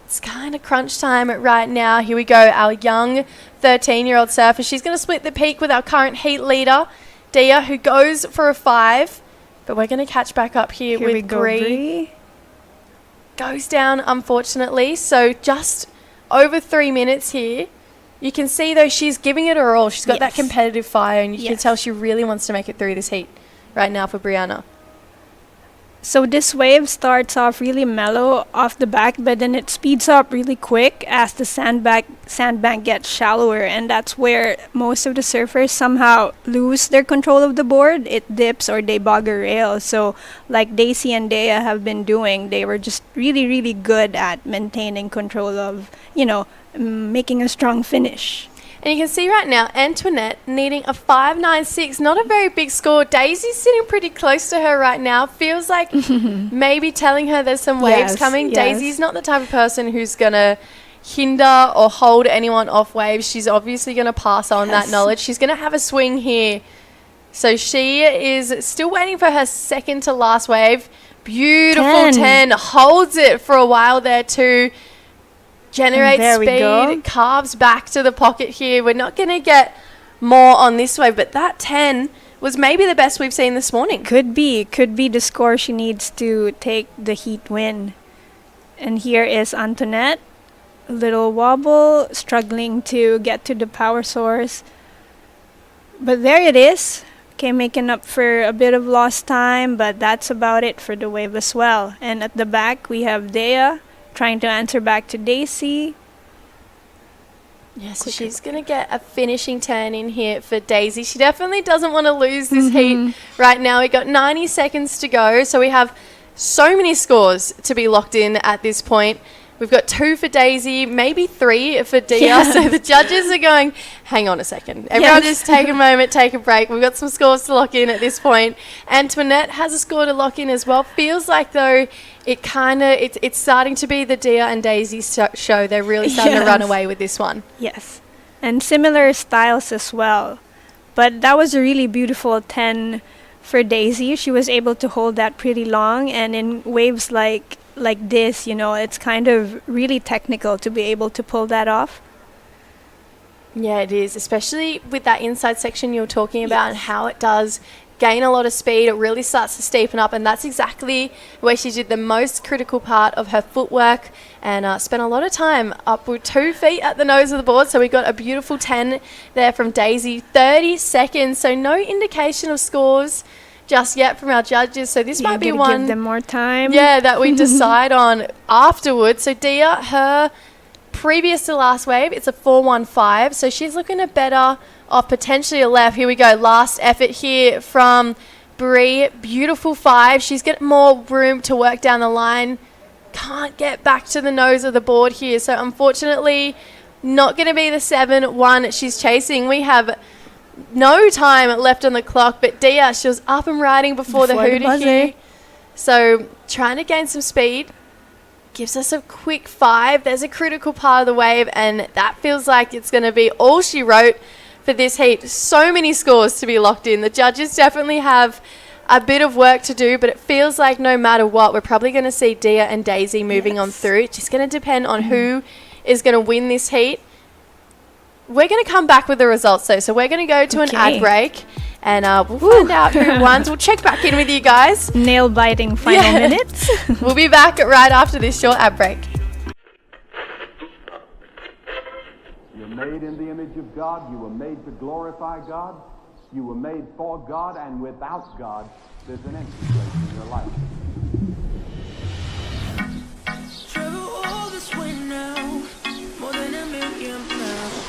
it's kind of crunch time right now. Here we go, our young 13-year-old surfer. She's going to split the peak with our current heat leader, Dia, who goes for a 5, but we're going to catch back up here with Bree. Goes down, unfortunately, so just over 3 minutes here. You can see, though, she's giving it her all. She's got that competitive fire, and you can tell she really wants to make it through this heat right now for Brianna. So this wave starts off really mellow off the back, but then it speeds up really quick as the sandbank gets shallower, and that's where most of the surfers somehow lose their control of the board. It dips or they bog a rail. So like Daisy and Dea have been doing, they were just really, really good at maintaining control of, making a strong finish. And you can see right now, Antoinette needing a 5.96, not a very big score. Daisy's sitting pretty close to her right now. Feels like maybe telling her there's some waves coming. Yes. Daisy's not the type of person who's going to hinder or hold anyone off waves. She's obviously going to pass on that knowledge. She's going to have a swing here. So she is still waiting for her second to last wave. Beautiful 10. Holds it for a while there too. Generates speed, carves back to the pocket here. We're not going to get more on this wave, but that 10 was maybe the best we've seen this morning. Could be the score she needs to take the heat win. And here is Antoinette, a little wobble, struggling to get to the power source. But there it is. Okay, making up for a bit of lost time, but that's about it for the wave as well. And at the back, we have Dea trying to answer back to Daisy. Yes, she's going to get a finishing turn in here for Daisy. She definitely doesn't want to lose this heat right now. We got 90 seconds to go, so we have so many scores to be locked in at this point. We've got 2 for Daisy, maybe 3 for Dia. So the judges are going, hang on a second. Everyone just take a moment, take a break. We've got some scores to lock in at this point. Antoinette has a score to lock in as well. Feels like, though, it's starting to be the Dia and Daisy show. They're really starting to run away with this one. Yes. And similar styles as well. But that was a really beautiful 10 for Daisy. She was able to hold that pretty long, and in waves like this, it's kind of really technical to be able to pull that off. Yeah, it is, especially with that inside section you were talking about and how it does gain a lot of speed. It really starts to steepen up, and that's exactly where she did the most critical part of her footwork and spent a lot of time up with 2 feet at the nose of the board. So we got a beautiful 10 there from Daisy. 30 seconds, so no indication of scores just yet from our judges, so this might be one give them more time. Yeah, that we decide on afterwards. So Dia, her previous to last wave, it's a 4.15, so she's looking at better off potentially a left. Here we go, last effort here from Bree. Beautiful 5. She's got more room to work down the line. Can't get back to the nose of the board here, so unfortunately not going to be the 7.1 she's chasing. We have no time left on the clock, but Dia, she was up and riding before the hooter here. So trying to gain some speed. Gives us a quick 5. There's a critical part of the wave, and that feels like it's going to be all she wrote for this heat. So many scores to be locked in. The judges definitely have a bit of work to do, but it feels like no matter what, we're probably going to see Dia and Daisy moving on through. It's just going to depend on who is going to win this heat. We're going to come back with the results, though. So we're going to go to an ad break, and we'll find out who won. We'll check back in with you guys. Nail-biting final minutes. We'll be back right after this short ad break. You're made in the image of God. You were made to glorify God. You were made for God, and without God, there's an empty place in your life. Travel all this way now, more than a million miles.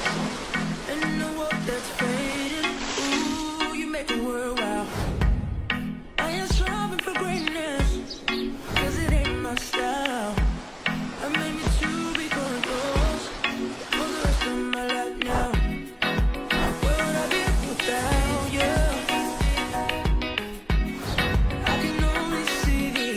And in a world that's fading, ooh, you make the world wow. I am striving for greatness, 'cause it ain't my style. I made me to be going close for the rest of my life now. Where would I be without you? I can only see the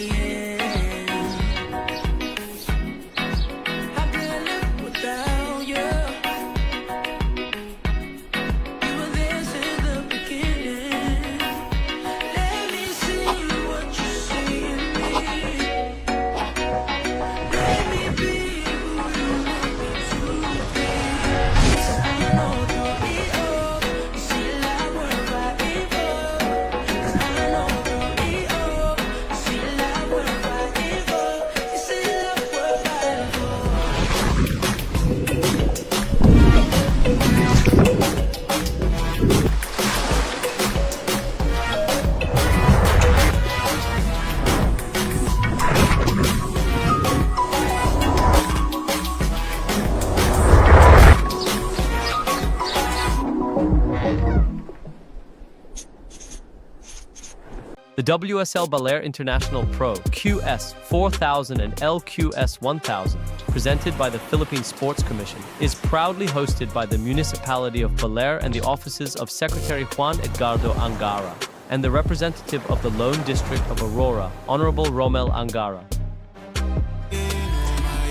WSL Baler International Pro QS4000 and LQS1000, presented by the Philippine Sports Commission, is proudly hosted by the municipality of Bolair and the offices of Secretary Juan Edgardo Angara and the representative of the Lone District of Aurora, Honorable Romel Angara.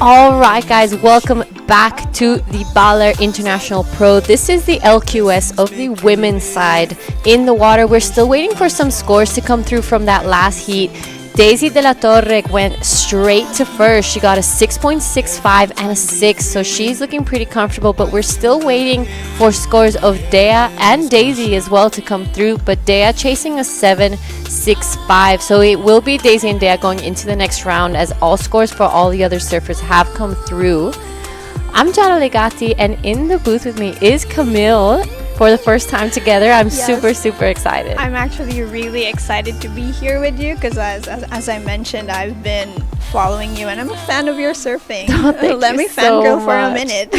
All right, guys, welcome back to the Baler International Pro. This is the LQS of the women's side in the water. We're still waiting for some scores to come through from that last heat. Daisy de la Torre went straight to first. She got a 6.65 and a 6, so she's looking pretty comfortable, but we're still waiting for scores of Dea and Daisy as well to come through, but Dea chasing a 7.65, so it will be Daisy and Dea going into the next round as all scores for all the other surfers have come through. I'm Jana Legati, and in the booth with me is Camille. For the first time together, I'm super excited. I'm actually really excited to be here with you because as I mentioned, I've been following you and I'm a fan of your surfing. Let me fangirl for a minute.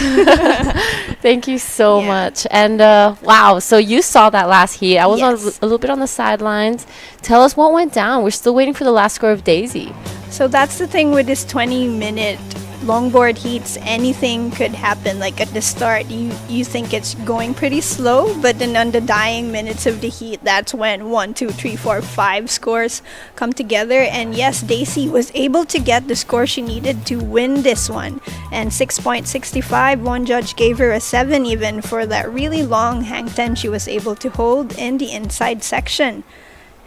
Thank you so much. And wow, so you saw that last heat. I was a little bit on the sidelines. Tell us what went down. We're still waiting for the last score of Daisy. So that's the thing with this 20-minute longboard heats. Anything could happen. Like at the start, you think it's going pretty slow, but then on the dying minutes of the heat, that's when 1, 2, 3, 4, 5 scores come together. And yes, Daisy was able to get the score she needed to win this one. And 6.65, one judge gave her a 7 even for that really long hang 10 she was able to hold in the inside section.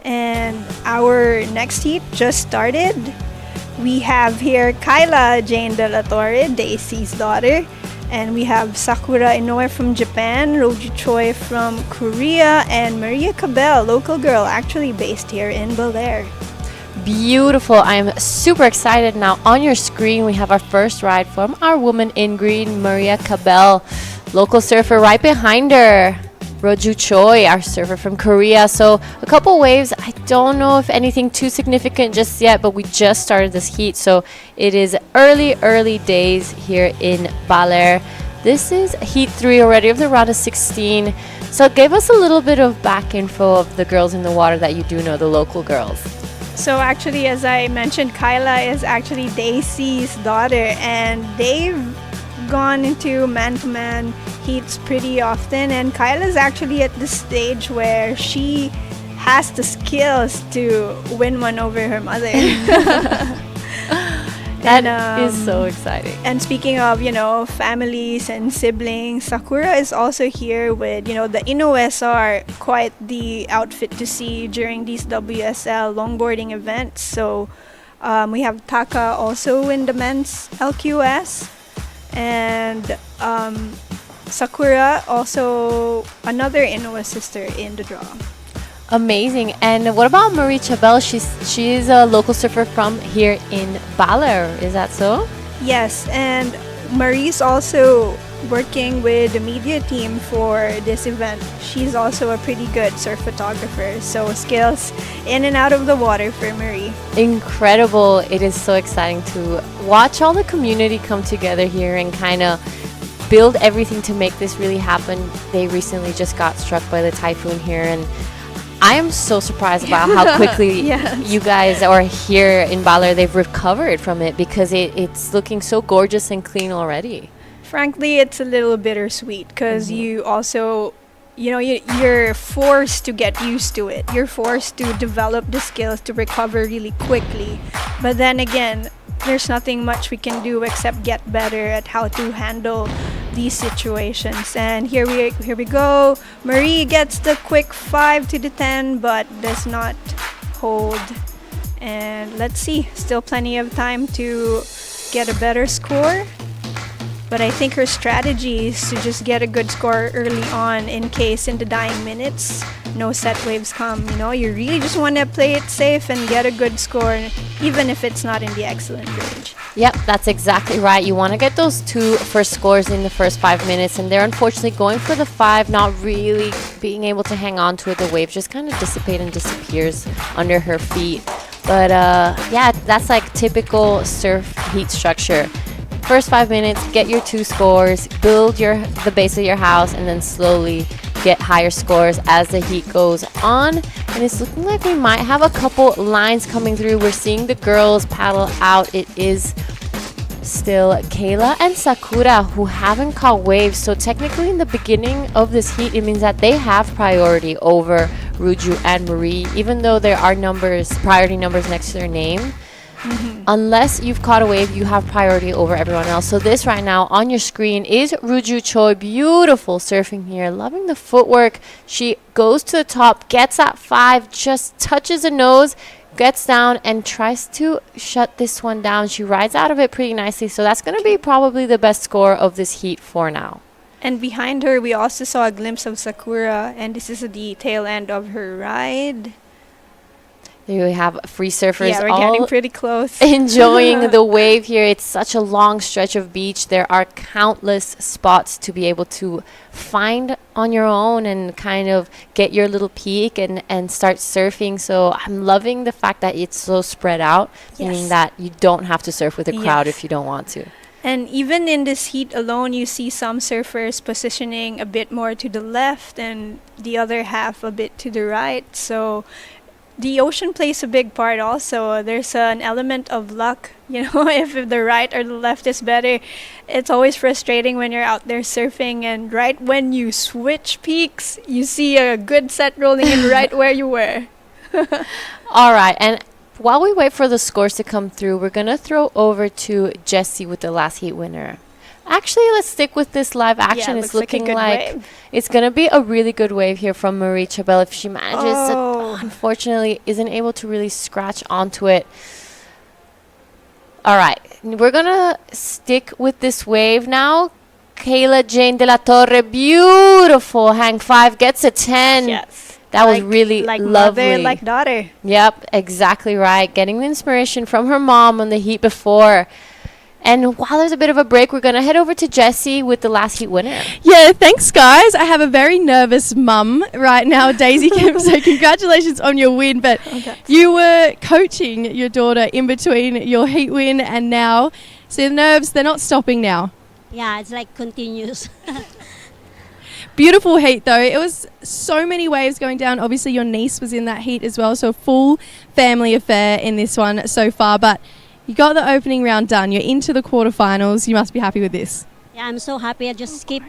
And our next heat just started. We have here Kyla Jane de la Torre, Daisy's daughter. And we have Sakura Inoue from Japan, Roju Choi from Korea, and Maria Cabell, local girl, actually based here in Bolair. Beautiful. I am super excited. Now on your screen, we have our first ride from our woman in green, Maria Cabell, local surfer right behind her. Roju Choi, our surfer from Korea. So a couple waves. I don't know if anything too significant just yet, but we just started this heat, so it is early days here in Baler. This is heat 3 already of the round of 16. So give us a little bit of back info of the girls in the water that you do know, the local girls. So actually, as I mentioned, Kyla is actually Daisy's daughter, and they've gone into man-to-man heats pretty often, and Kyla's actually at the stage where she has the skills to win one over her mother. That is so exciting. And speaking of, families and siblings, Sakura is also here with, the Inoues are quite the outfit to see during these WSL longboarding events. So we have Taka also in the men's LQS. And Sakura, also another Inoue sister in the draw. Amazing. And what about Marie Chabel? She's a local surfer from here in Baler. Is that so? Yes, and Marie's also working with the media team for this event. She's also a pretty good surf photographer, so skills in and out of the water for Marie. Incredible. It is so exciting to watch all the community come together here and kind of build everything to make this really happen. They recently just got struck by the typhoon here, and I am so surprised about how quickly you guys are here in Baler. They've recovered from it because it's looking so gorgeous and clean already. Frankly, it's a little bittersweet because you also, you're forced to get used to it. You're forced to develop the skills to recover really quickly. But then again, there's nothing much we can do except get better at how to handle these situations. And here we go. Marie gets the quick 5 to the 10, but does not hold. And let's see, still plenty of time to get a better score. But I think her strategy is to just get a good score early on in case in the dying minutes no set waves come. You really just want to play it safe and get a good score, even if it's not in the excellent range. Yep, that's exactly right. You want to get those 2 first scores in the first 5 minutes, and they're unfortunately going for the 5, not really being able to hang on to it. The wave just kind of dissipates and disappears under her feet. But yeah, that's like typical surf heat structure. First 5 minutes, get your 2 scores, build the base of your house, and then slowly get higher scores as the heat goes on. And it's looking like we might have a couple lines coming through. We're seeing the girls paddle out. It is still Kyla and Sakura who haven't caught waves. So technically in the beginning of this heat, it means that they have priority over Ruju and Marie, even though there are priority numbers next to their name. Unless you've caught a wave, you have priority over everyone else. So this right now on your screen is Ruju Choi. Beautiful surfing here. Loving the footwork. She goes to the top, gets that 5, just touches the nose, gets down and tries to shut this one down. She rides out of it pretty nicely. So that's going to be probably the best score of this heat for now. And behind her, we also saw a glimpse of Sakura, and this is the tail end of her ride. There we have free surfers. Yeah, we're getting pretty close. Enjoying the wave here. It's such a long stretch of beach. There are countless spots to be able to find on your own and kind of get your little peek and start surfing. So I'm loving the fact that it's so spread out, meaning that you don't have to surf with a crowd if you don't want to. And even in this heat alone, you see some surfers positioning a bit more to the left and the other half a bit to the right. So the ocean plays a big part also. There's an element of luck, if the right or the left is better. It's always frustrating when you're out there surfing and right when you switch peaks, you see a good set rolling in right where you were. All right, and while we wait for the scores to come through, we're going to throw over to Jessie with the last heat winner. Actually, let's stick with this live action. Yeah, it's looking like it's going to be a really good wave here from Marie Chabel if she manages to, unfortunately, isn't able to really scratch onto it. All right, we're going to stick with this wave now. Kyla Jane de la Torre, beautiful hang 5, gets a 10. Yes. That was really like lovely. Mother, like daughter. Yep, exactly right. Getting the inspiration from her mom on the heat before. And while there's a bit of a break, we're going to head over to Jessie with the last heat winner. Yeah, thanks, guys. I have a very nervous mum right now, Daisy Kim, so congratulations on your win. But you were coaching your daughter in between your heat win and now. So the nerves, they're not stopping now. Yeah, it's like continuous. Beautiful heat, though. It was so many waves going down. Obviously, your niece was in that heat as well, so full family affair in this one so far. But you got the opening round done. You're into the quarterfinals. You must be happy with this. Yeah, I'm so happy. I just keep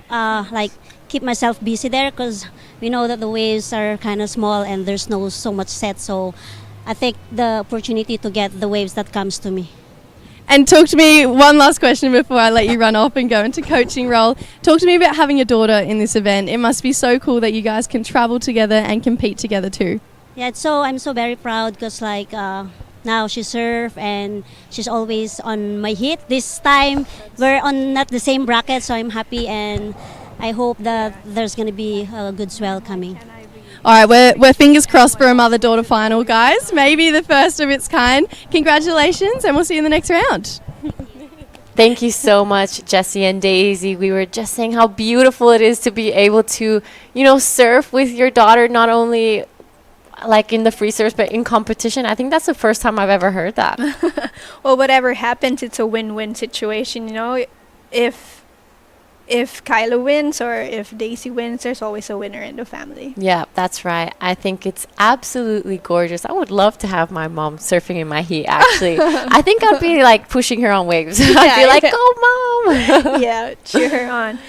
myself busy there because we know that the waves are kind of small and there's no so much set. So I take the opportunity to get the waves that comes to me. And talk to me, one last question before I let you run off and go into coaching role. Talk to me about having a daughter in this event. It must be so cool that you guys can travel together and compete together too. Yeah, I'm so very proud because now she surf and she's always on my heat. This time we're on not the same bracket, so I'm happy and I hope that there's going to be a good swell coming. All right, we're fingers crossed for a mother-daughter final, guys. Maybe the first of its kind. Congratulations, and we'll see you in the next round. Thank you so much, Jessie and Daisy. We were just saying how beautiful it is to be able to, surf with your daughter, not only like in the free surf, but in competition. I think that's the first time I've ever heard that. Well, whatever happens, it's a win-win situation, If Kyla wins or if Daisy wins, there's always a winner in the family. Yeah, that's right. I think it's absolutely gorgeous. I would love to have my mom surfing in my heat, actually. I think I'd be like pushing her on waves. I'd be like, go, Mom! Yeah, cheer her on.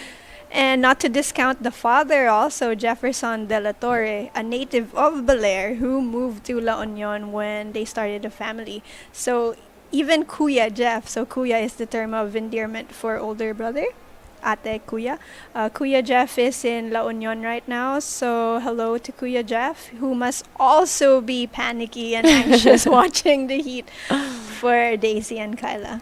And not to discount the father also, Jefferson de la Torre, a native of Bolair who moved to La Union when they started a family. So even Kuya Jeff, so Kuya is the term of endearment for older brother. Ate Kuya. Kuya Jeff is in La Union right now, so hello to Kuya Jeff, who must also be panicky and anxious watching the heat for Daisy and Kyla.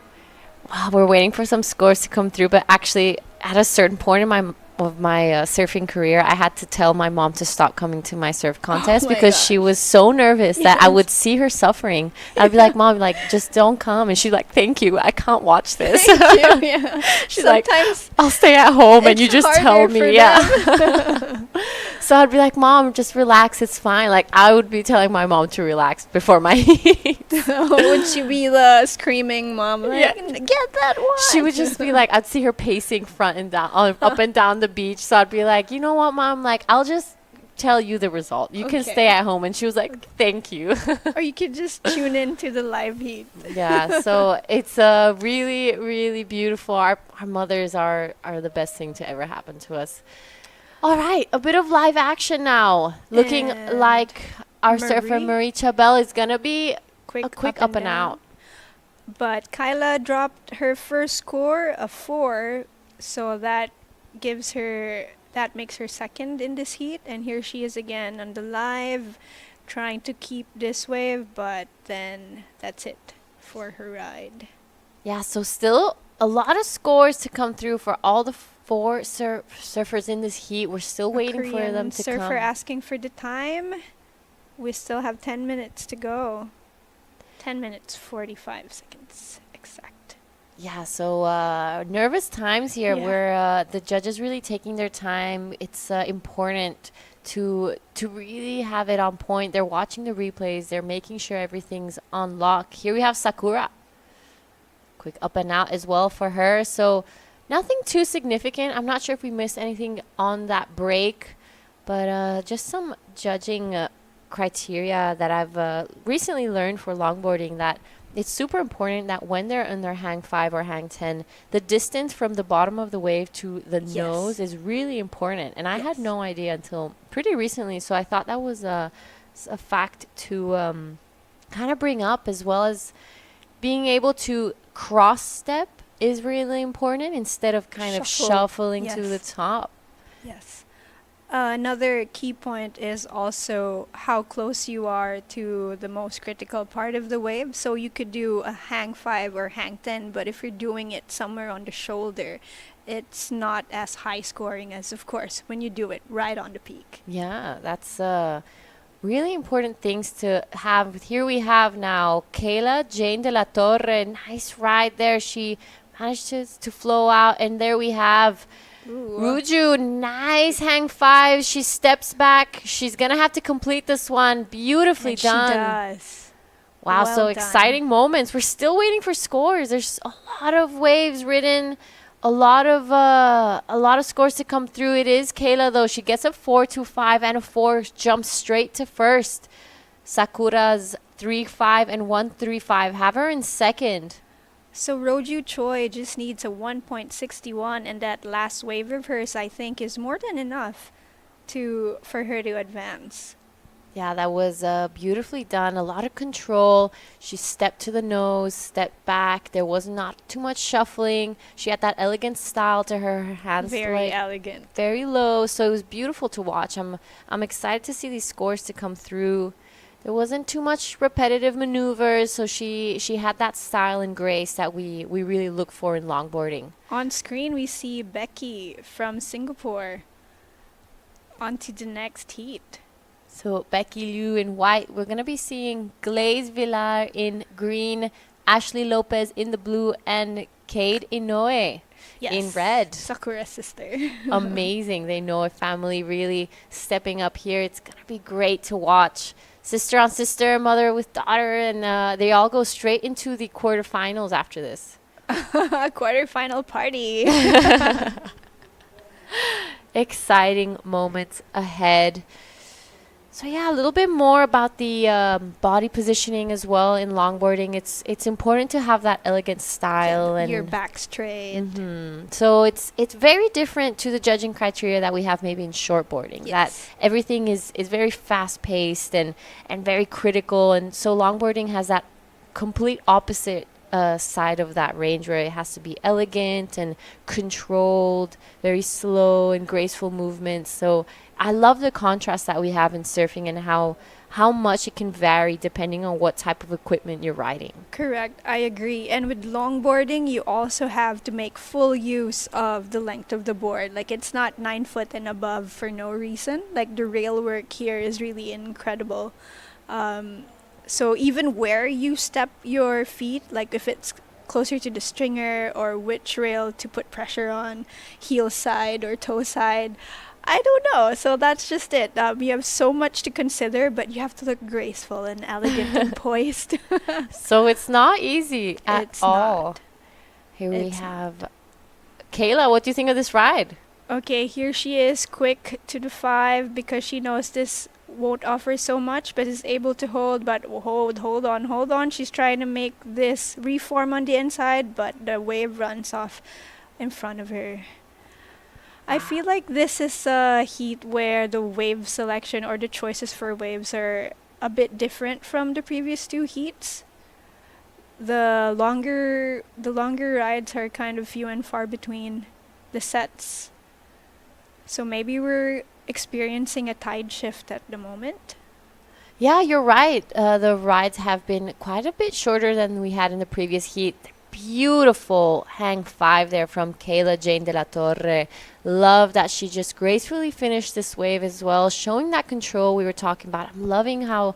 Wow, we're waiting for some scores to come through, but actually at a certain point in my surfing career, I had to tell my mom to stop coming to my surf contest because she was so nervous that I would see her suffering. I'd be like, Mom, just don't come. And she'd be like, thank you, I can't watch this. Thank you, yeah. She's like, I'll stay at home and you just tell me. Yeah. So I'd be like, Mom, just relax, it's fine. Like, I would be telling my mom to relax before my heat. Would she be the screaming mom? Like, get that one. She would just be like, I'd see her pacing front and down, up and down the beach. So I'd be like, you know what, Mom? Like, I'll just tell you the result. You can Okay. stay at home. And she was like, thank you. Or you could just tune in to the live heat. Yeah, so it's really, really beautiful. Our mothers are the best thing to ever happen to us. All right, a bit of live action now. Looking And like our surfer Marie. Marie Chabel is going to be a quick up and down. out. But Kyla dropped her first score, a 4, so that makes her second in this heat. And here she is again on the live, trying to keep this wave, but then that's it for her ride. Yeah, so still a lot of scores to come through for all the 4 surfers in this heat. We're still waiting for Korean them to surfer come. asking for the time. We still have 10 minutes to go. 10 minutes, 45 seconds exact. Yeah, so nervous times here Yeah. where the judges really taking their time. It's important to really have it on point. They're watching the replays. They're making sure everything's on lock. Here we have Sakura. Quick up and out as well for her. So nothing too significant. I'm not sure if we missed anything on that break, but just some judging criteria that I've recently learned for longboarding, that it's super important that when they're in their hang 5 or hang 10, the distance from the bottom of the wave to the Yes. nose is really important. And I had no idea until pretty recently, so I thought that was a fact to kind of bring up, as well as being able to cross step is really important instead of kind of Shuffle. shuffling to the Yes. top. Yes. Another key point is also how close you are to the most critical part of the wave. So you could do a hang 5 or hang 10, but if you're doing it somewhere on the shoulder, it's not as high scoring as, of course, when you do it right on the peak. Yeah, that's really important things to have. Here we have now Kyla Jane de la Torre. Nice ride there. She managed to flow out. And there we have Ruju. Nice hang 5. She steps back. She's going to have to complete this one. Beautifully And done. she does. Wow, Well so done. exciting moments. We're still waiting for scores. There's a lot of waves ridden, a lot of scores to come through. It is Kyla though. She gets a 4.25 and a 4, jumps straight to first. Sakura's 3.5 and 1.35 have her in second. So Roju Choi just needs a 1.61, and that last wave of hers, I think, is more than enough for her to advance. Yeah, that was beautifully done. A lot of control. She stepped to the nose, stepped back. There was not too much shuffling. She had that elegant style to her. Her hands Very elegant. very low, so it was beautiful to watch. I'm excited to see these scores to come through. There wasn't too much repetitive maneuvers, so she had that style and grace that we really look for in longboarding. On screen, we see Becky from Singapore. On to the next heat. So Becky Liu in white. We're going to be seeing Glaze Villar in green, Ashley Lopez in the blue, and Cade Inoue in red. Sakura's sister. Amazing. The Inoue family really stepping up here. It's going to be great to watch. Sister on sister, mother with daughter, and they all go straight into the quarterfinals after this. Quarterfinal party. Exciting moments ahead. So yeah, a little bit more about the body positioning as well in longboarding. It's important to have that elegant style and your back straight. So it's very different to the judging criteria that we have maybe in shortboarding. Yes. That everything is very fast paced and very critical, and so longboarding has that complete opposite side of that range, where it has to be elegant and controlled, very slow and graceful movements. So I love the contrast that we have in surfing and how much it can vary depending on what type of equipment you're riding. Correct, I agree. And with longboarding, you also have to make full use of the length of the board. Like, it's not 9 foot and above for no reason. Like, the rail work here is really incredible. So even where you step your feet, like if it's closer to the stringer or which rail to put pressure on, heel side or toe side, I don't know. So that's just it. You have so much to consider, but you have to look graceful and elegant and poised. So it's not easy at It's all. not. Here we It's have Kyla. What do you think of this ride? Okay, here she is, quick to the 5 because she knows this won't offer so much, but is able to hold. But hold on. She's trying to make this reform on the inside, but the wave runs off in front of her. I feel like this is a heat where the wave selection or the choices for waves are a bit different from the previous 2 heats. The longer rides are kind of few and far between the sets. So maybe we're experiencing a tide shift at the moment. Yeah, you're right. The rides have been quite a bit shorter than we had in the previous heat. Beautiful hang 5 there from Kyla Jane de la Torre. Love that she just gracefully finished this wave as well, showing that control we were talking about. I'm loving how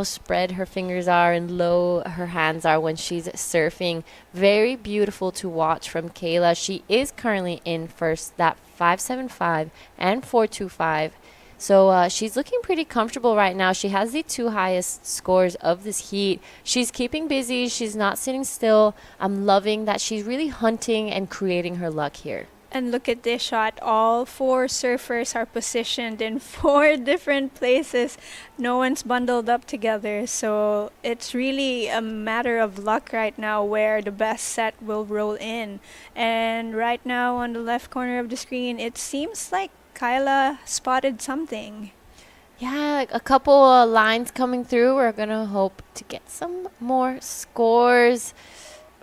spread her fingers are and low her hands are when she's surfing. Very beautiful to watch from Kyla. She is currently in first, that 5.75 and 4.25. So she's looking pretty comfortable right now. She has the 2 highest scores of this heat. She's keeping busy. She's not sitting still. I'm loving that she's really hunting and creating her luck here. And look at this shot. All 4 surfers are positioned in 4 different places. No one's bundled up together. So it's really a matter of luck right now where the best set will roll in. And right now on the left corner of the screen, it seems like Kyla spotted something. Yeah, like a couple lines coming through. We're going to hope to get some more scores.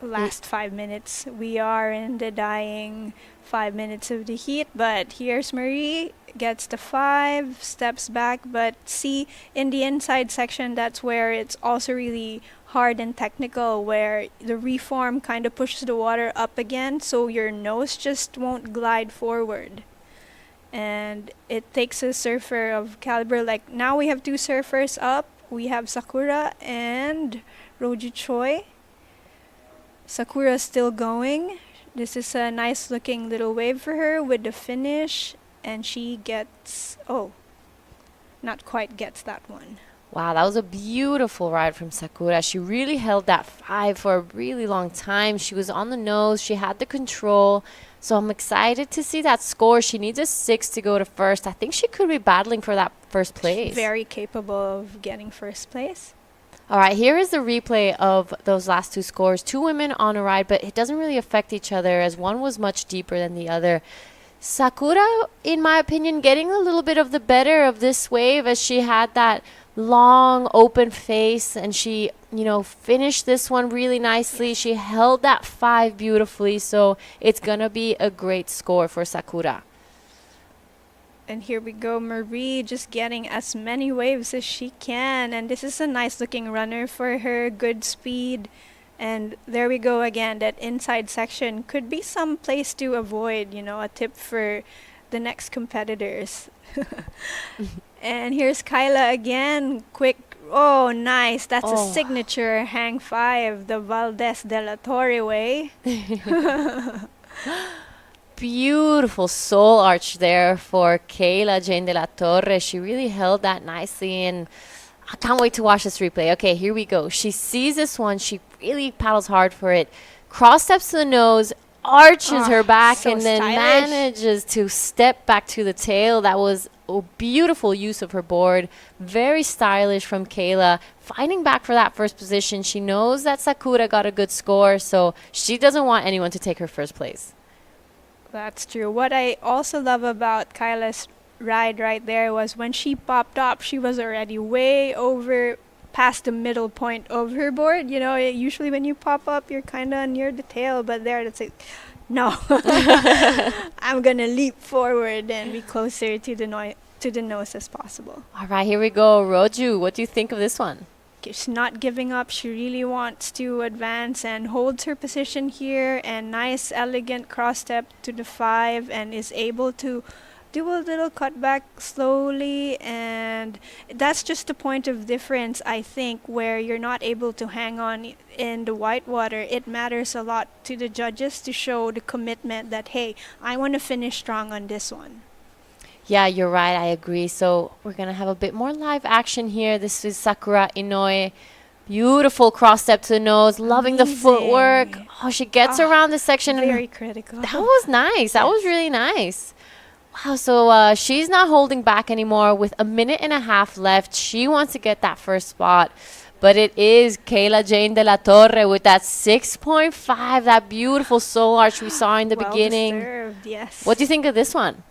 Last 5 minutes. We are in the dying 5 minutes of the heat, but here's Marie, gets the 5, steps back, but see, in the inside section, that's where it's also really hard and technical, where the reform kind of pushes the water up again, so your nose just won't glide forward. And it takes a surfer of caliber, like now we have 2 surfers up. We have Sakura and Roju Choi. Sakura's still going. This is a nice looking little wave for her with the finish. And she gets, not quite gets that one. Wow, that was a beautiful ride from Sakura. She really held that 5 for a really long time. She was on the nose. She had the control. So I'm excited to see that score. She needs a 6 to go to first. I think she could be battling for that first place. She's very capable of getting first place. All right, here is the replay of those last 2 scores. 2 women on a ride, but it doesn't really affect each other as one was much deeper than the other. Sakura, in my opinion, getting a little bit of the better of this wave as she had that long open face and she, finished this one really nicely. She held that 5 beautifully, so it's going to be a great score for Sakura. And here we go, Marie just getting as many waves as she can. And this is a nice looking runner for her, good speed. And there we go again, that inside section could be some place to avoid, a tip for the next competitors. And here's Kyla again, quick. Oh, nice. That's a signature hang 5, the Valdez de la Torre way. Beautiful soul arch there for Kyla Jane de la Torre. She really held that nicely, and I can't wait to watch this replay. Okay, here we go. She sees this one. She really paddles hard for it. Cross steps to the nose, arches her back, so and then stylish. manages to step back to the tail. That was a beautiful use of her board. Very stylish from Kyla. Fighting back for that first position. She knows that Sakura got a good score, so she doesn't want anyone to take her first place. That's true. What I also love about Kyla's ride right there was when she popped up, she was already way over past the middle point of her board. Usually when you pop up, you're kind of near the tail, but there it's like, no. I'm going to leap forward and be closer to the nose as possible. All right, here we go. Roju, what do you think of this one? She's not giving up. She really wants to advance and holds her position here, and nice elegant cross step to the 5 and is able to do a little cutback slowly, and that's just the point of difference, I think, where you're not able to hang on in the whitewater. It matters a lot to the judges to show the commitment that, hey, I want to finish strong on this one. Yeah, you're right. I agree. So we're going to have a bit more live action here. This is Sakura Inoue. Beautiful cross step to the nose. Loving the footwork. Oh, she gets around the section. Very critical. That was nice. That was really nice. Wow, so she's not holding back anymore. With a minute and a half left, she wants to get that first spot. But it is Kyla Jane de la Torre with that 6.5, that beautiful soul arch we saw in the beginning. Deserved, yes. What do you think of this one?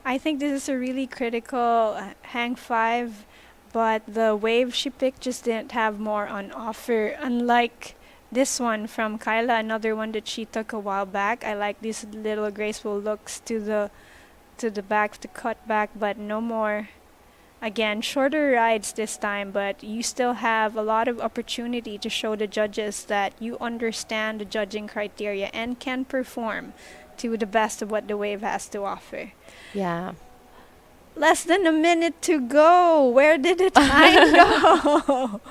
I think this is a really critical hang 5, but the wave she picked just didn't have more on offer. Unlike this one from Kyla, another one that she took a while back. I like these little graceful looks to the back, to cut back, but no more. Again, shorter rides this time, but you still have a lot of opportunity to show the judges that you understand the judging criteria and can perform to the best of what the wave has to offer. Yeah. Less than a minute to go. Where did the time go?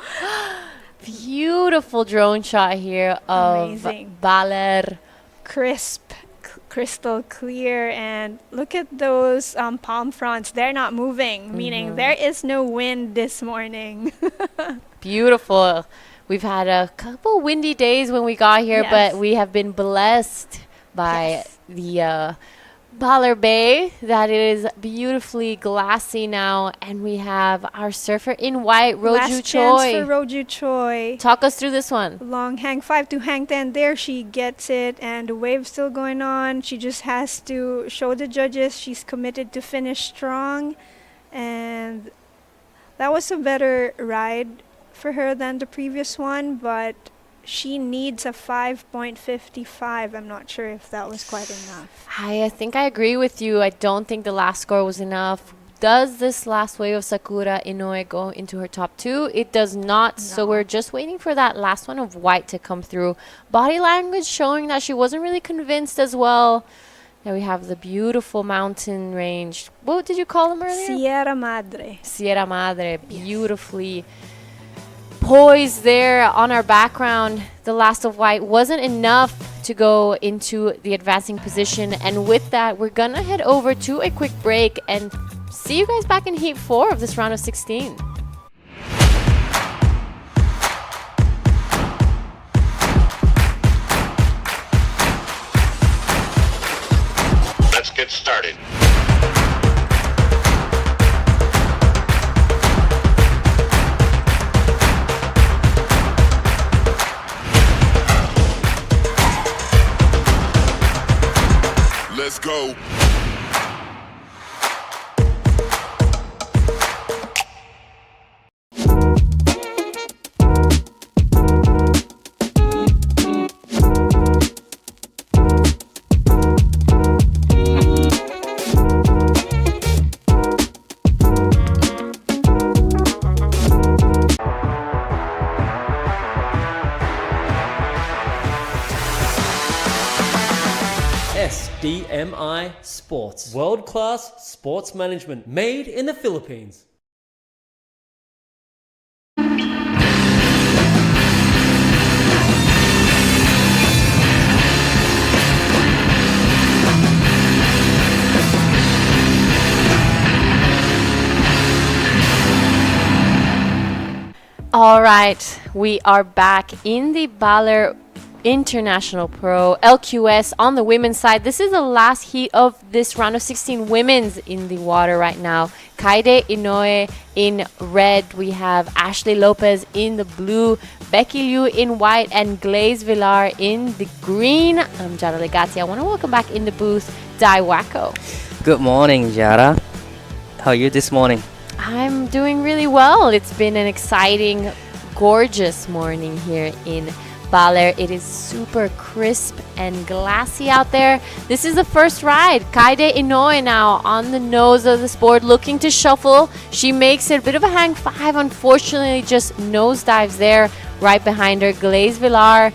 Beautiful drone shot here of Amazing. Baler. Crisp, crystal clear, and look at those palm fronds. They're not moving, meaning there is no wind this morning. Beautiful. We've had a couple windy days when we got here, but we have been blessed by the Baler Bay that is beautifully glassy now, and we have our surfer in white, Roju Last Choi. chance for Roju Choi. Talk us through this one. Long hang 5 to hang 10. There she gets it, and the wave's still going on. She just has to show the judges she's committed to finish strong, and that was a better ride for her than the previous one, but she needs a 5.55. I'm not sure if that was quite enough. I think I agree with you. I don't think the last score was enough. Does this last wave of Sakura Inoue go into her top 2? It does not. So we're just waiting for that last one of white to come through. Body language showing that she wasn't really convinced as well. Now we have the beautiful mountain range. What did you call them earlier? Sierra Madre. Sierra Madre. Beautifully poised there on our background. The last of white wasn't enough to go into the advancing position, and with that we're gonna head over to a quick break and see you guys back in heat 4 of this round of 16. Let's get started. Let's go. SDMI Sports. World-class sports management made in the Philippines. All right, we are back in the Baler International Pro LQS on the women's side. This is the last heat of this round of 16 women's in the water right now. Kaide Inoue in red. We have Ashley Lopez in the blue, Becky Liu in white, and Glaze Villar in the green. I'm Jara Legati. I want to welcome back in the booth Dai Wacko. Good morning, Jara. How are you this morning? I'm doing really well. It's been an exciting, gorgeous morning here in Baler. It is super crisp and glassy out there. This is the first ride. Kaide Inoue now on the nose of this board, looking to shuffle. She makes it a bit of a hang 5. Unfortunately, just nosedives there. Right behind her, Glaze Villar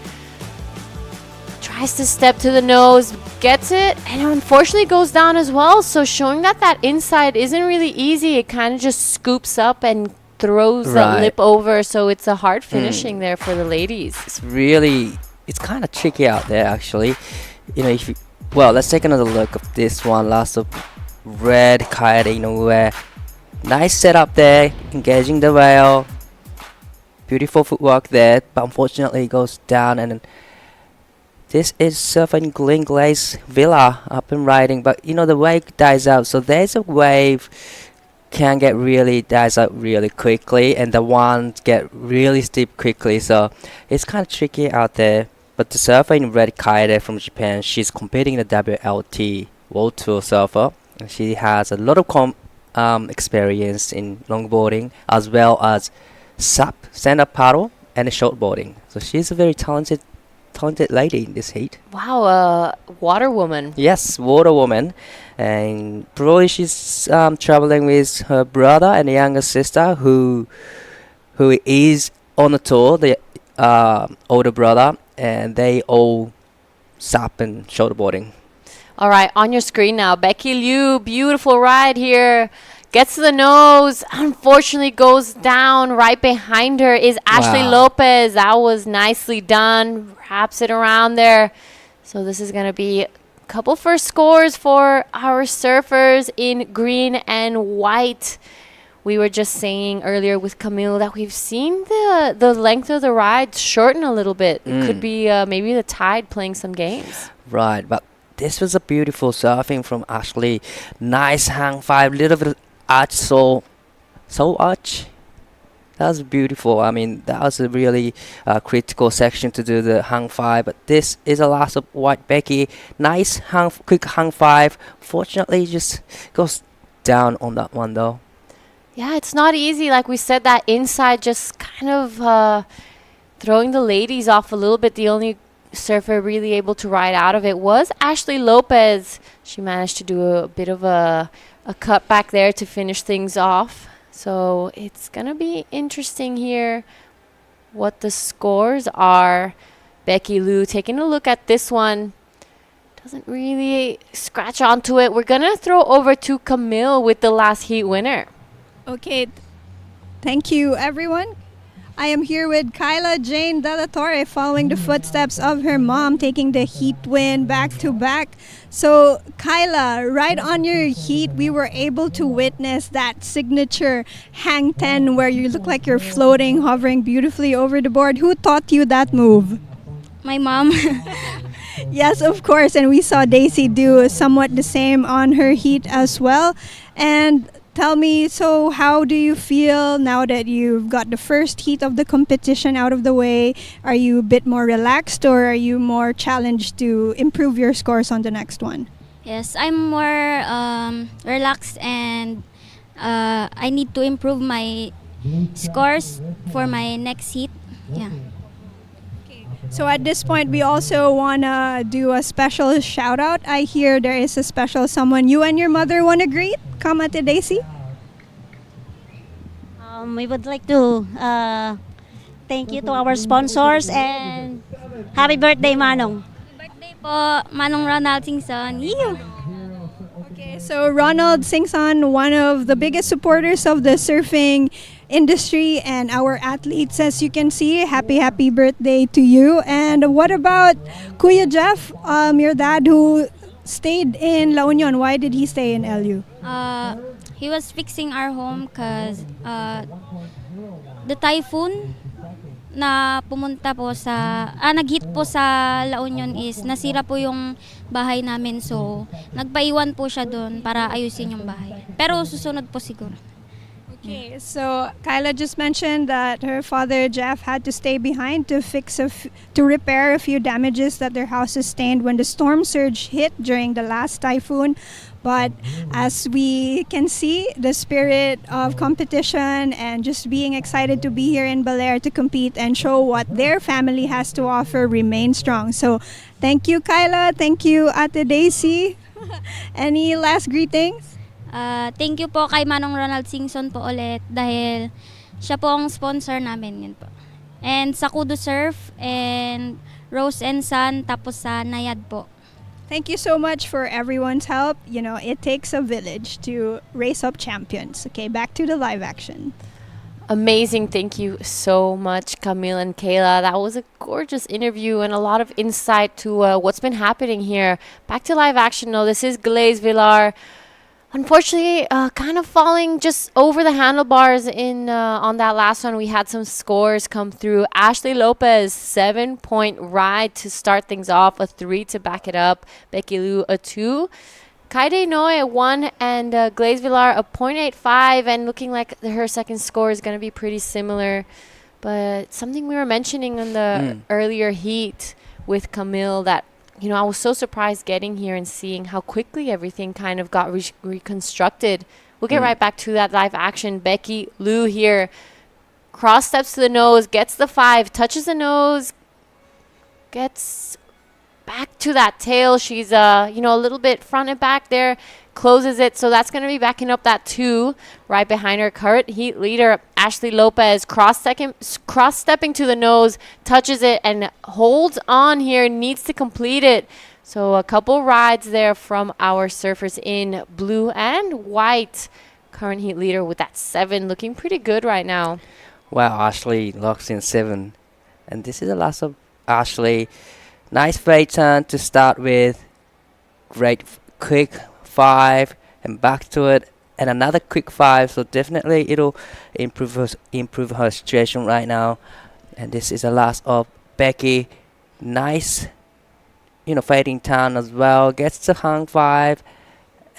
tries to step to the nose, gets it, and unfortunately goes down as well. So showing that inside isn't really easy. It kind of just scoops up and throws the lip over, so it's a hard finishing there for the ladies. It's kind of tricky out there actually. You know, let's take another look of this one. Last of red, Kaide Inoue. Nice setup there, engaging the rail. Beautiful footwork there, but unfortunately it goes down, and This is surfing Green Glaze Villa up and riding, but the wave dies out. So there's a wave can get really dies out really quickly, and the ones get really steep quickly. So it's kind of tricky out there. But the surfer in red Kyla from Japan, she's competing in the WLT World Tour surfer. And she has a lot of experience in longboarding as well as SUP, stand-up paddle, and shortboarding. So she's a very talented lady in this heat. Wow, water woman. Yes, water woman. And probably she's traveling with her brother and a younger sister who is on the tour, the older brother, and they all SUP and shortboarding. All right, on your screen now, Becky Liu, beautiful ride here. Gets to the nose, unfortunately goes down. Right behind her is Ashley Lopez. That was nicely done. Wraps it around there. So this is going to be a couple first scores for our surfers in green and white. We were just saying earlier with Camille that we've seen the length of the ride shorten a little bit. It could be maybe the tide playing some games. Right, but this was a beautiful surfing from Ashley. Nice hang five, little bit arch, so arch. That was beautiful. I mean, that was a really critical section to do the hang five. But this is a last of white Becky. Nice quick hang five. Fortunately, just goes down on that one though. Yeah, it's not easy. Like we said, that inside just kind of throwing the ladies off a little bit. The only surfer really able to ride out of it was Ashley Lopez. She managed to do a bit of a cut back there to finish things off. So it's going to be interesting here what the scores are. Becky Liu taking a look at this one. Doesn't really scratch onto it. We're going to throw over to Camille with the last heat winner. Okay, thank you everyone. I am here with Kyla Jane Della Torre, following the footsteps of her mom, taking the heat win back to back. So Kyla, right on your heat, we were able to witness that signature hang 10 where you look like you're floating, hovering beautifully over the board. Who taught you that move? My mom. Yes, of course, and we saw Daisy do somewhat the same on her heat as well. And tell me, so how do you feel now that you've got the first heat of the competition out of the way? Are you a bit more relaxed, or are you more challenged to improve your scores on the next one? Yes, I'm more relaxed, and I need to improve my scores for my next heat. Yeah. So at this point, we also want to do a special shout out. I hear there is a special someone you and your mother want to greet. Come, Ate Daisy. We would like to thank you to our sponsors, and happy birthday, Manong. Happy birthday po, Manong Ronald Singson. Ew. Okay, so Ronald Singson, one of the biggest supporters of the surfing industry and our athletes, as you can see. Happy birthday to you. And what about Kuya Jeff, your dad who stayed in La Union? Why did he stay in LU? He was fixing our home because the typhoon na pumunta po sa nag-hit po sa La Union is nasira po yung bahay namin, so nagpaiwan po siya doon para ayusin yung bahay. Pero susunod po siguro. Okay, so Kyla just mentioned that her father Jeff had to stay behind to repair a few damages that their house sustained when the storm surge hit during the last typhoon. But as we can see, the spirit of competition and just being excited to be here in Bolair to compete and show what their family has to offer remains strong. So thank you, Kyla. Thank you, Ate Daisy. Any last greetings? Thank you po kay Manong Ronald Singson po ulit, dahil siya po ang sponsor namin, yun po. And sa Kudo Surf and Rose and Sun, tapos sa Nayad po. Thank you so much for everyone's help. You know, it takes a village to raise up champions. Okay, back to the live action. Amazing. Thank you so much, Camille and Kyla. That was a gorgeous interview and a lot of insight to what's been happening here. Back to live action. No, this is Glaze Villar Unfortunately, kind of falling just over the handlebars in on that last one. We had some scores come through. Ashley Lopez, 7-point ride to start things off, a 3 to back it up. Becky Liu, a 2. Kaide Noe, a 1, and Glaze Villar, a .85, and looking like her second score is going to be pretty similar. But something we were mentioning in the earlier heat with Camille that, you know, I was so surprised getting here and seeing how quickly everything kind of got reconstructed. We'll get right back to that live action. Becky Liu here, cross steps to the nose, gets the 5, touches the nose, gets back to that tail. She's, you know, a little bit front and back there, closes it. So that's going to be backing up that 2 right behind her current heat leader, Ashley Lopez, cross-stepping to the nose, touches it and holds on here, needs to complete it. So a couple rides there from our surfers in blue and white. Current heat leader with that 7, looking pretty good right now. Wow, Ashley locks in 7. And this is the last of Ashley. Nice fade turn to start with. Great quick 5 and back to it. And another quick 5. So definitely it'll improve her situation right now. And this is the last of Becky. Nice, you know, fading turn as well. Gets the hung 5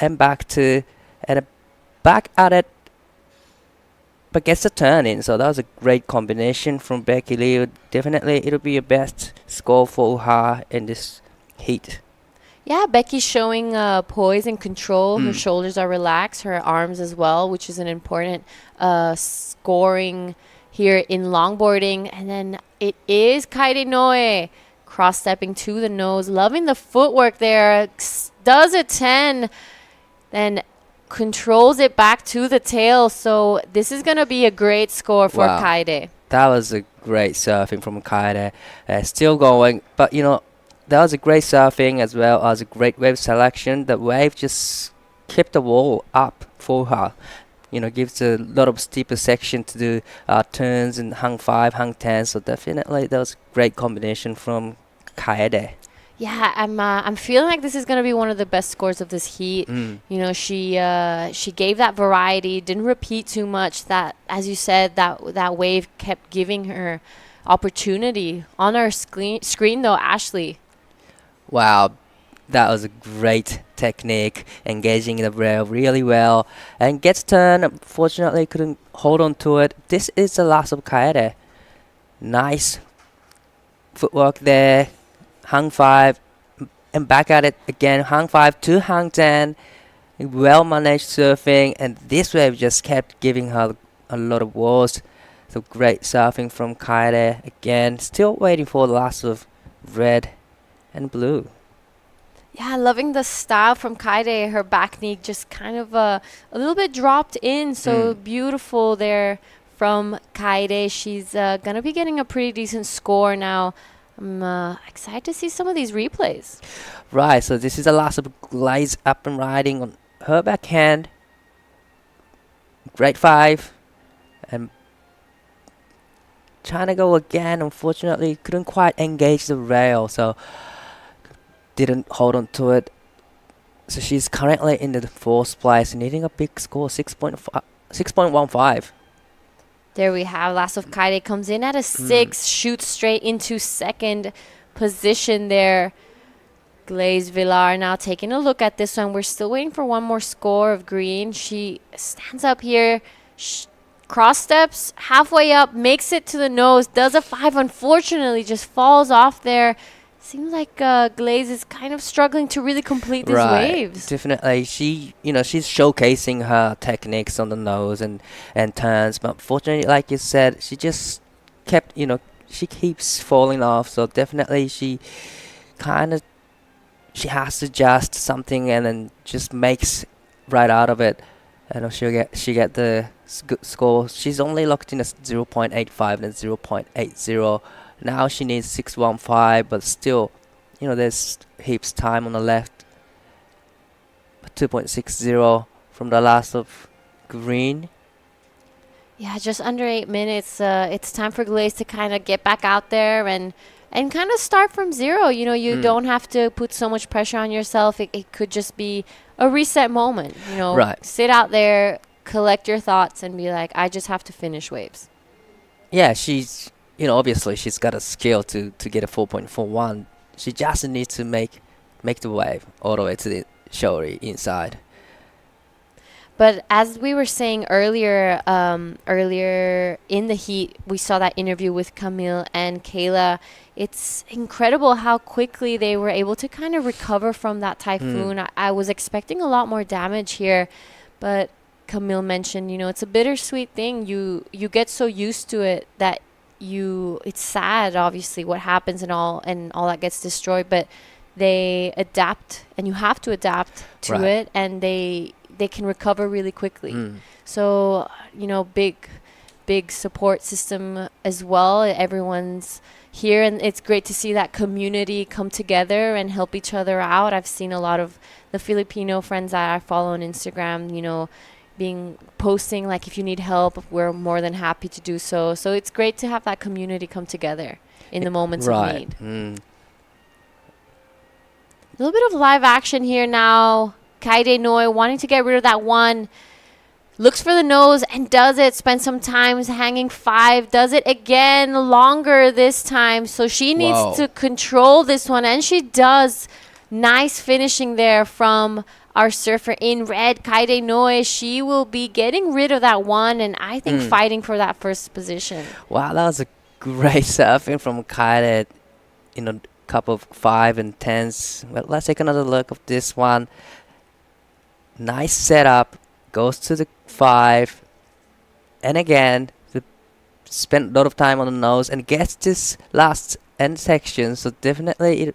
and back to, and back at it, but gets a turn in. So that was a great combination from Becky Liu. Definitely it'll be a best score for her in this heat. Yeah, Becky's showing poise and control. Her shoulders are relaxed, her arms as well, which is an important scoring here in longboarding. And then it is Kaide Noe cross-stepping to the nose, loving the footwork there, does a 10, then controls it back to the tail. So this is going to be a great score for Kaide. That was a great surfing from Kyla. Still going, but you know, that was a great surfing as well as a great wave selection. The wave just kept the wall up for her. You know, gives a lot of steeper section to do turns and hung 5, hung 10. So definitely that was a great combination from Kaede. Yeah, I'm feeling like this is gonna be one of the best scores of this heat. You know, she gave that variety, didn't repeat too much. That, as you said, that wave kept giving her opportunity on our screen though. Ashley. Wow, that was a great technique, engaging the rail really well, and gets turned. Unfortunately, couldn't hold on to it. This is the last of Kaede. Nice footwork there. Hung 5 and back at it again. Hung 5 to hung 10. Well managed surfing, and this wave just kept giving her a lot of walls. So great surfing from Kaede again. Still waiting for the last of red and blue. Yeah, loving the style from Kaede. Her back knee just kind of a little bit dropped in. So beautiful there from Kaede. She's going to be getting a pretty decent score now. I'm excited to see some of these replays. Right, so this is the last of Glaze up and riding on her backhand. Great 5. And trying to go again. Unfortunately, couldn't quite engage the rail. So didn't hold on to it. So she's currently in the 4th place, needing a big score, 6.15. There we have last of Kaede comes in at a 6, shoots straight into second position there. Glaze Villar now taking a look at this one. We're still waiting for one more score of green. She stands up here, cross steps halfway up, makes it to the nose, does a 5, unfortunately just falls off there. Seems like Glaze is kind of struggling to really complete these waves. Definitely. She's showcasing her techniques on the nose and turns, but unfortunately, like you said, she just kept, she keeps falling off. So definitely she has to adjust something and then just makes right out of it. And she get the score. She's only locked in a 0.85 and 0.80. Now she needs 6.15, but still, there's heaps time on the left. 2.60 from the last of green. Yeah, just under 8 minutes. It's time for Glaze to kind of get back out there and and kind of start from zero. You know, you don't have to put so much pressure on yourself. It could just be a reset moment. You know, sit out there, collect your thoughts, and be like, I just have to finish waves. Yeah, she's, you know, obviously she's got a skill to get a 4.41. She just needs to make the wave all the way to the shoulder inside. But as we were saying earlier in the heat, we saw that interview with Camille and Kyla. It's incredible how quickly they were able to kind of recover from that typhoon. I was expecting a lot more damage here, but Camille mentioned, you know, it's a bittersweet thing. You get so used to it that it's sad, obviously, what happens and all that gets destroyed, but they adapt, and you have to adapt to it, and they can recover really quickly. So, you know, big support system as well. Everyone's here, and it's great to see that community come together and help each other out. I've seen a lot of the Filipino friends that I follow on Instagram, you know, posting like, if you need help, we're more than happy to do so. So it's great to have that community come together in the moments of need. A little bit of live action here now. Kaide Noi wanting to get rid of that one. Looks for the nose and does it. Spends some time hanging 5. Does it again. Longer this time. So she needs to control this one. And she does. Nice finishing there from our surfer in red, Kaide Noi. She will be getting rid of that one. And I think fighting for that first position. Wow, that was a great surfing from Kaide. You know, couple of 5 and 10s. Well, let's take another look of this one. Nice setup, goes to the 5, and again spent a lot of time on the nose and gets this last end section. So definitely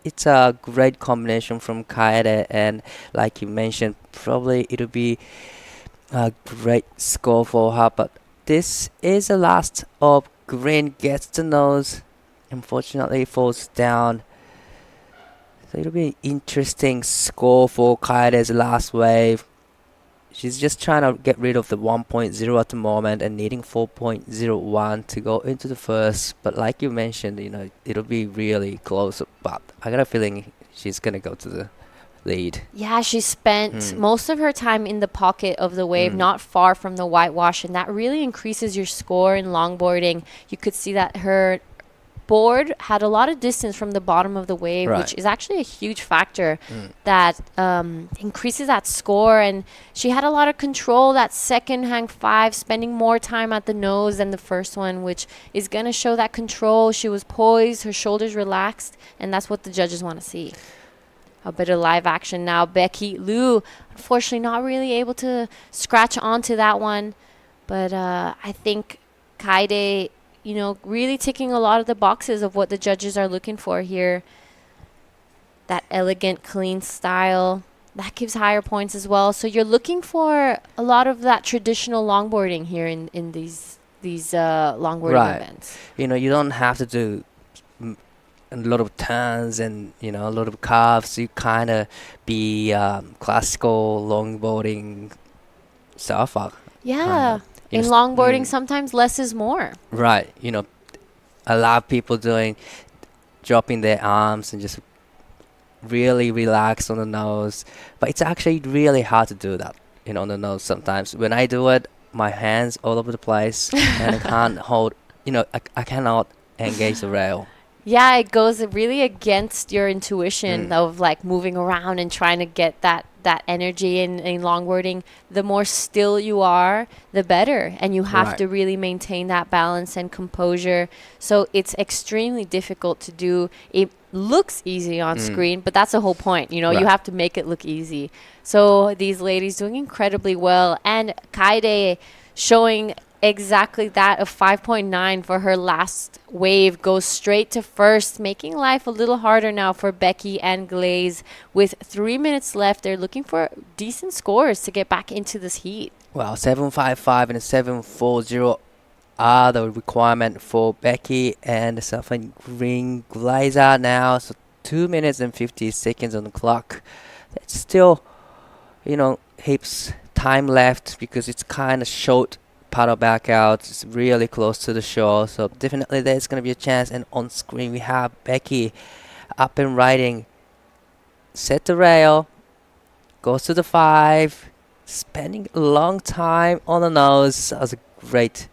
it's a great combination from Kaede, and like you mentioned, probably it'll be a great score for her. But this is the last of green, gets the nose, unfortunately falls down. So it'll be an interesting score for Kaede's last wave. She's just trying to get rid of the 1.0 at the moment and needing 4.01 to go into the first. But like you mentioned, you know, it'll be really close. But I got a feeling she's going to go to the lead. Yeah, she spent most of her time in the pocket of the wave, not far from the whitewash. And that really increases your score in longboarding. You could see that her board had a lot of distance from the bottom of the wave, which is actually a huge factor that increases that score. And she had a lot of control that second hang 5, spending more time at the nose than the first one, which is going to show that control. She was poised, her shoulders relaxed, and that's what the judges want to see. A bit of live action now. Becky Liu, unfortunately not really able to scratch onto that one, but I think Kaede, you know, really ticking a lot of the boxes of what the judges are looking for here. That elegant, clean style, that gives higher points as well. So you're looking for a lot of that traditional longboarding here in these longboarding events. You know, you don't have to do a lot of turns and, you know, a lot of carves. You kind of be classical longboarding surfer. Yeah. In longboarding, sometimes less is more. Right. You know, a lot of people dropping their arms and just really relax on the nose. But it's actually really hard to do that, you know, on the nose sometimes. When I do it, my hands all over the place and I can't hold, you know, I cannot engage the rail. Yeah, it goes really against your intuition of like moving around and trying to get that energy in longboarding. The more still you are, the better. And you have to really maintain that balance and composure. So it's extremely difficult to do. It looks easy on screen, but that's the whole point. You know, you have to make it look easy. So these ladies doing incredibly well. And Kaede showing exactly that, of 5.9 for her last wave, goes straight to first, making life a little harder now for Becky and Glaze. With 3 minutes left, they're looking for decent scores to get back into this heat. Well, 7.55 and 7.40 are the requirement for Becky and surfing green Glazer now. So 2 minutes and 50 seconds on the clock. That's still, you know, heaps time left because it's kind of short paddle back out. It's really close to the shore, so definitely there's going to be a chance. And on screen we have Becky up and riding. Set the rail, goes to the 5, spending a long time on the nose. That was a great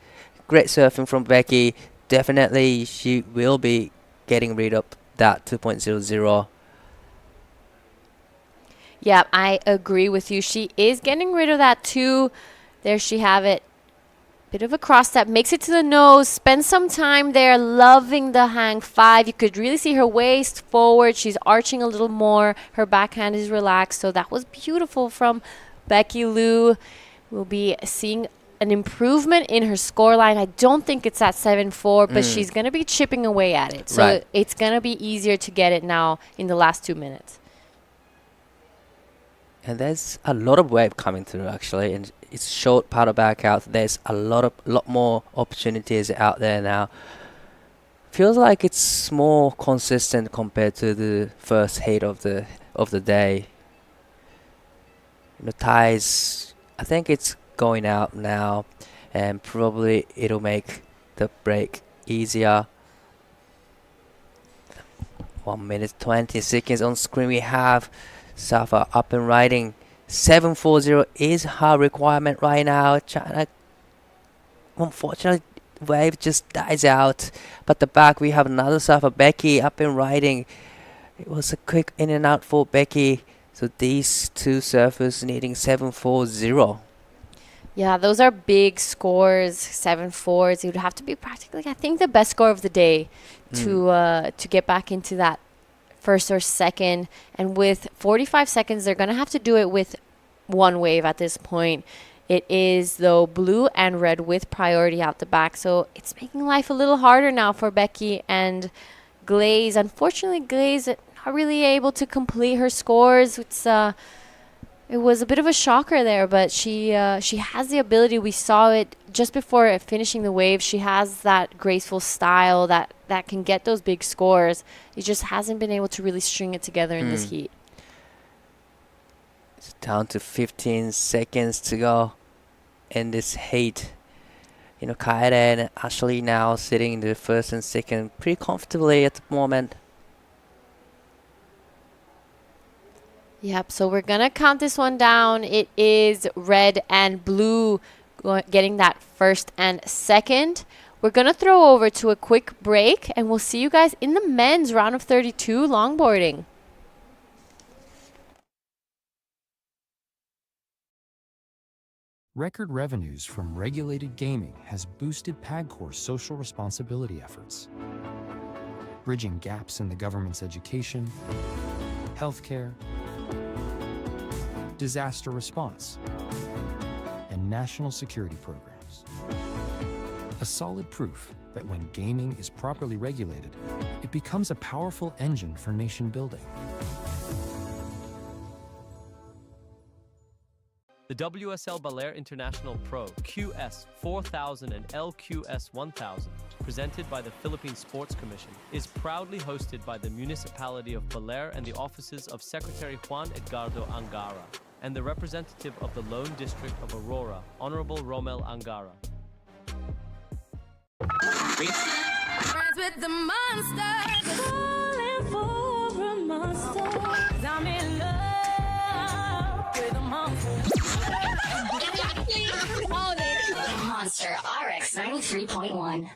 surfing from Becky. Definitely she will be getting rid of that 2.00. Yeah, I agree with you. She is getting rid of that too. There she have it. Bit of a cross step, makes it to the nose, spends some time there, loving the hang 5. You could really see her waist forward. She's arching a little more. Her backhand is relaxed. So that was beautiful from Becky Liu. We'll be seeing an improvement in her scoreline. I don't think it's at 7-4, but she's going to be chipping away at it. So it's going to be easier to get it now in the last 2 minutes. And there's a lot of wave coming through actually, and it's short paddle back out. There's a lot more opportunities out there now. Feels like it's more consistent compared to the first heat of the day. The tides, I think it's going out now, and probably it'll make the break easier. 1 minute 20 seconds on screen. We have Safa up and riding. 740 is her requirement right now. China, unfortunately, wave just dies out. But the back we have another Safa, Becky up and riding. It was a quick in and out for Becky. So these two surfers needing 740. Yeah, those are big scores. 7-4s. It would have to be practically, I think, the best score of the day to get back into that first or second. And with 45 seconds, they're going to have to do it with one wave at this point. It is, though, blue and red with priority out the back. So it's making life a little harder now for Becky and Glaze. Unfortunately, Glaze not really able to complete her scores. It was a bit of a shocker there, but she has the ability. We saw it just before finishing the wave. She has that graceful style that can get those big scores. He just hasn't been able to really string it together in this heat. It's down to 15 seconds to go in this heat. You know, Kyla and Ashley now sitting in the first and second pretty comfortably at the moment. Yep, so we're going to count this one down. It is red and blue getting that first and second. We're going to throw over to a quick break, and we'll see you guys in the men's round of 32 longboarding. Record revenues from regulated gaming has boosted PAGCOR's social responsibility efforts, bridging gaps in the government's education, healthcare, disaster response, and national security programs. A solid proof that when gaming is properly regulated, it becomes a powerful engine for nation building. The WSL Baler International Pro QS4000 and LQS1000, presented by the Philippine Sports Commission, is proudly hosted by the municipality of Bolair and the offices of Secretary Juan Edgardo Angara and the representative of the Lone District of Aurora, Honorable Romel Angara. Friends with the monster, calling for a monster. I'm in love with a monster. Monster RX 93.1.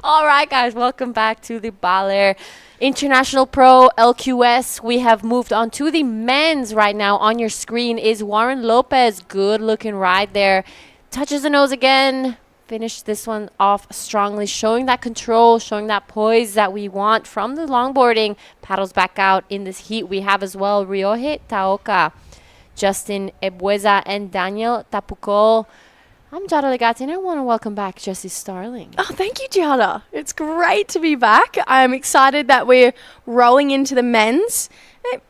All right, guys, welcome back to the Baler International Pro LQS. We have moved on to the men's right now. On your screen is Warren Lopez. Good looking ride there. Touches the nose again. Finished this one off strongly, showing that control, showing that poise that we want from the longboarding. Paddles back out in this heat. We have as well Ryohei Taoka, Justin Ebueza, and Daniel Tapuko. I'm Jada Legati, and I want to welcome back Jessie Starling. Oh, thank you, Jada. It's great to be back. I'm excited that we're rolling into the men's.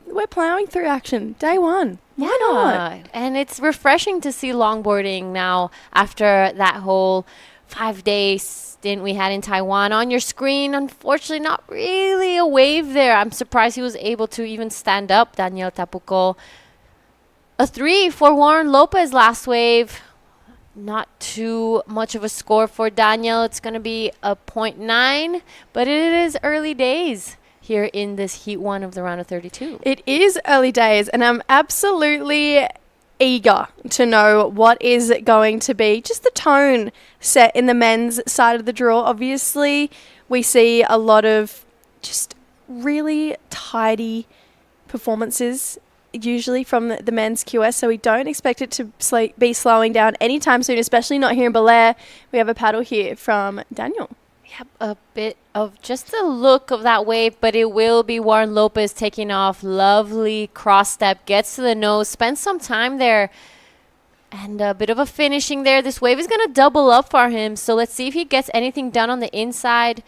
We're plowing through action. Day one. Why not? And it's refreshing to see longboarding now after that whole 5-day stint we had in Taiwan. On your screen, unfortunately, not really a wave there. I'm surprised he was able to even stand up, Daniel Tapuco. A 3 for Warren Lopez last wave. Not too much of a score for Daniel. It's going to be a 0.9, but it is early days here in this Heat 1 of the round of 32. It is early days, and I'm absolutely eager to know what is going to be just the tone set in the men's side of the draw. Obviously, we see a lot of just really tidy performances usually from the men's QS, so we don't expect it to be slowing down anytime soon, especially not here in Bolair. We have a paddle here from Daniel. Yep, a bit of just the look of that wave, but it will be Warren Lopez taking off. Lovely cross step, gets to the nose, spends some time there, and a bit of a finishing there. This wave is going to double up for him, so let's see if he gets anything done on the inside.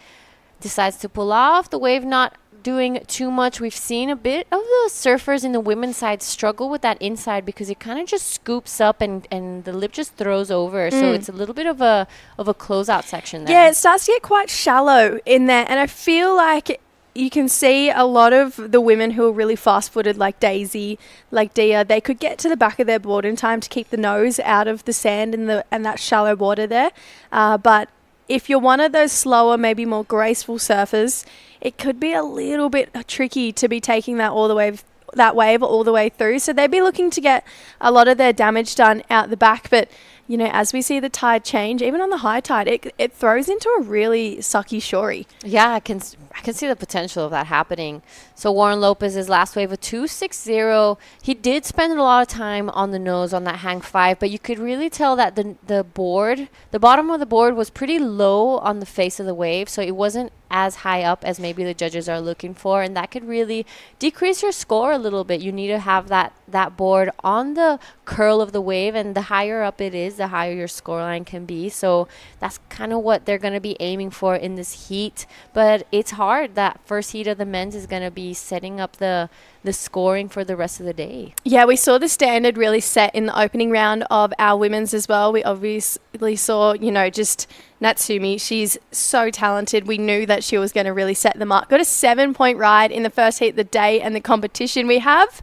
Decides to pull off. The wave not doing too much. We've seen a bit of the surfers in the women's side struggle with that inside because it kind of just scoops up and the lip just throws over. So it's a little bit of a closeout section there. Yeah, it starts to get quite shallow in there, and I feel like you can see a lot of the women who are really fast-footed, like Daisy, like Dia, they could get to the back of their board in time to keep the nose out of the sand and that shallow water there. But if you're one of those slower, maybe more graceful surfers, it could be a little bit tricky to be taking that wave all the way through. So they'd be looking to get a lot of their damage done out the back. But, you know, as we see the tide change, even on the high tide, it throws into a really sucky shorey. Yeah, I can see the potential of that happening. So Warren Lopez's last wave, a 2.60. He did spend a lot of time on the nose on that hang 5, but you could really tell that the bottom of the board was pretty low on the face of the wave, so it wasn't as high up as maybe the judges are looking for, and that could really decrease your score a little bit. You need to have that board on the curl of the wave, and the higher up it is, the higher your scoreline can be. So that's kind of what they're going to be aiming for in this heat. But it's hard. That first heat of the men's is going to be setting up the scoring for the rest of the day. Yeah, we saw the standard really set in the opening round of our women's as well. We obviously saw, just Natsumi. She's so talented. We knew that she was going to really set them up. Got a 7-point ride in the first heat of the day and the competition. We have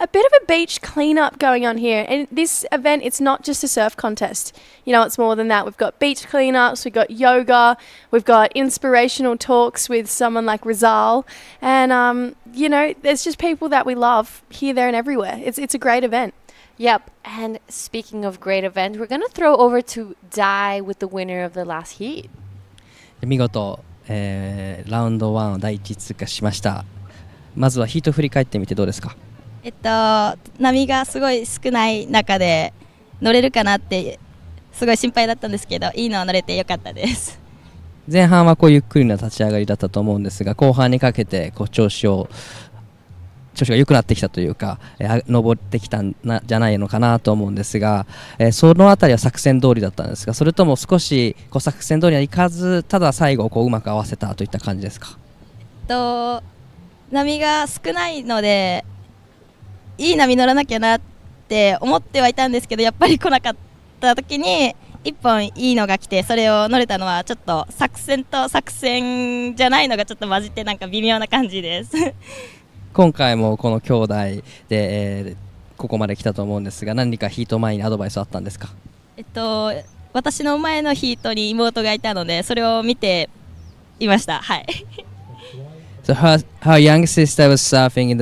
a bit of a beach cleanup going on here. And this event, it's not just a surf contest. It's more than that. We've got beach cleanups, we've got yoga, we've got inspirational talks with someone like Rizal. And, there's just people that we love here, there, and everywhere. It's a great event. Yep, and speaking of great event, we're going to throw over to Dai with the winner of the last heat. 見事、ラウンド1を第1通過しました。まずはヒート振り返ってみてどうですか？波がすごい少ない中で乗れるかなってすごい心配だったんですけど、いいのは乗れてよかったです。前半はゆっくりな立ち上がりだったと思うんですが、後半にかけて調子が良くなってきたというか、登ってきたんじゃないのかなと思うんですが、そのあたりは作戦通りだったんですが、それとも少し作戦通りにはいかず、ただ最後うまく合わせたといった感じですか？波が少ないのでいい波乗らなきゃなって思ってはいたんですけど、やっぱり来なかった時に1本いいのが来て、それを乗れたのはちょっと作戦と作戦じゃないのがちょっと混じってなんか微妙な感じです。今回もこの兄弟で、ここまで来たと思うんですが、何かヒート前にアドバイスあったんですか？私の前のヒートに妹がいたので、それを見ていました。はい。So her young sister was surfing in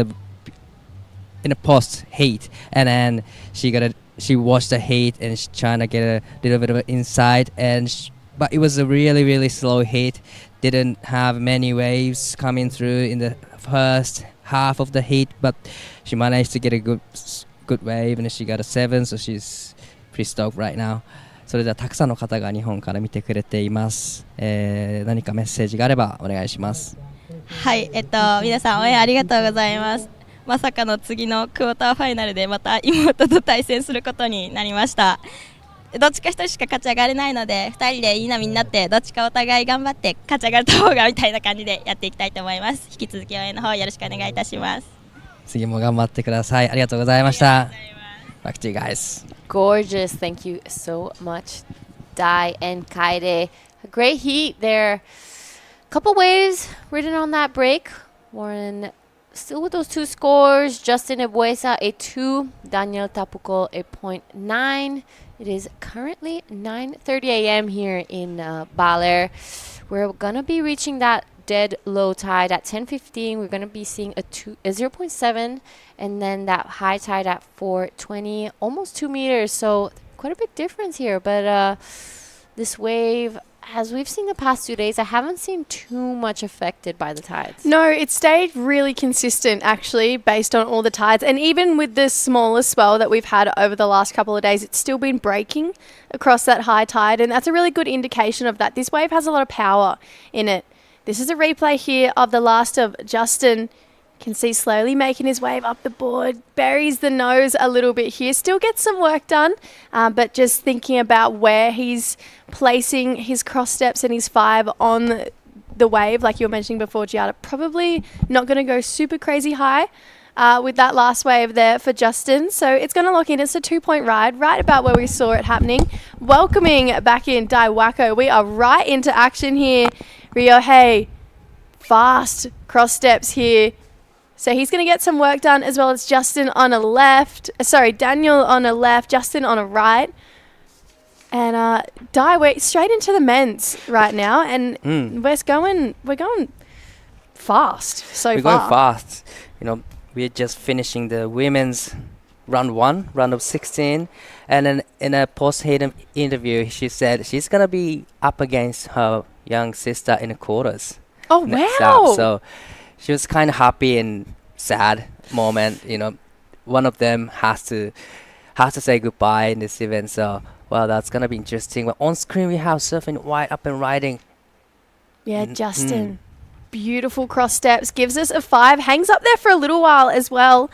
a post heat, and then she watched the heat and she's trying to get a little bit of inside, but it was a really, really slow heat. Didn't have many waves coming through in the first half of the heat, but she managed to get a good wave and she got a 7, so she's pretty stoked right now. それではたくさんの方が日本から見てくれています。何かメッセージがあればお願いします。はい、皆さん応援ありがとうございます。まさかの次のクォーターファイナルでまた妹と対戦することになりました。どっちか一人しか勝ち上がれないので、2人でいい波になってどっちかお互い頑張って勝ち上がれた方がみたいな感じでやっていきたいと思います。引き続き応援の方よろしくお願いいたします。次も頑張ってください。ありがとうございました。Back to you guys. Gorgeous. Thank you so much. Dai and Kaide. A great heat there. Couple waves ridden on that break. Warren still with those 2 scores. Justin Ebuesa a 2. Daniel Tapuco a 0.9. It is currently 9:30 a.m. here in Baler. We're going to be reaching that dead low tide at 10:15. We're going to be seeing a 0.7 and then that high tide at 4:20, almost 2 meters. So quite a big difference here. But this wave, as we've seen the past 2 days, I haven't seen too much affected by the tides. No, it stayed really consistent actually based on all the tides. And even with the smaller swell that we've had over the last couple of days, it's still been breaking across that high tide. And that's a really good indication of that. This wave has a lot of power in it. This is a replay here of the last of Justin. You can see slowly making his wave up the board, buries the nose a little bit here, still gets some work done, but just thinking about where he's placing his cross steps and his 5 on the wave, like you were mentioning before, Giada, probably not going to go super crazy high with that last wave there for Justin. So it's going to lock in. It's a 2-point ride, right about where we saw it happening. Welcoming back in Dai Wacko. We are right into action here. Ryohei, fast cross steps here. So he's going to get some work done, as well as Justin on a left. Daniel on a left, Justin on a right. And Dai, we're straight into the men's right now. And we're going fast so We're far. going fast. We're just finishing the women's round 1, round of 16. And then in a post-heat interview, she said she's going to be up against her young sister in the quarters. Oh, next wow. up. So she was kind of happy and sad moment. One of them has to say goodbye in this event. So, well, that's going to be interesting. But on screen, we have Surfing White up and riding. Yeah, Justin. Beautiful cross steps. Gives us a 5. Hangs up there for a little while as well.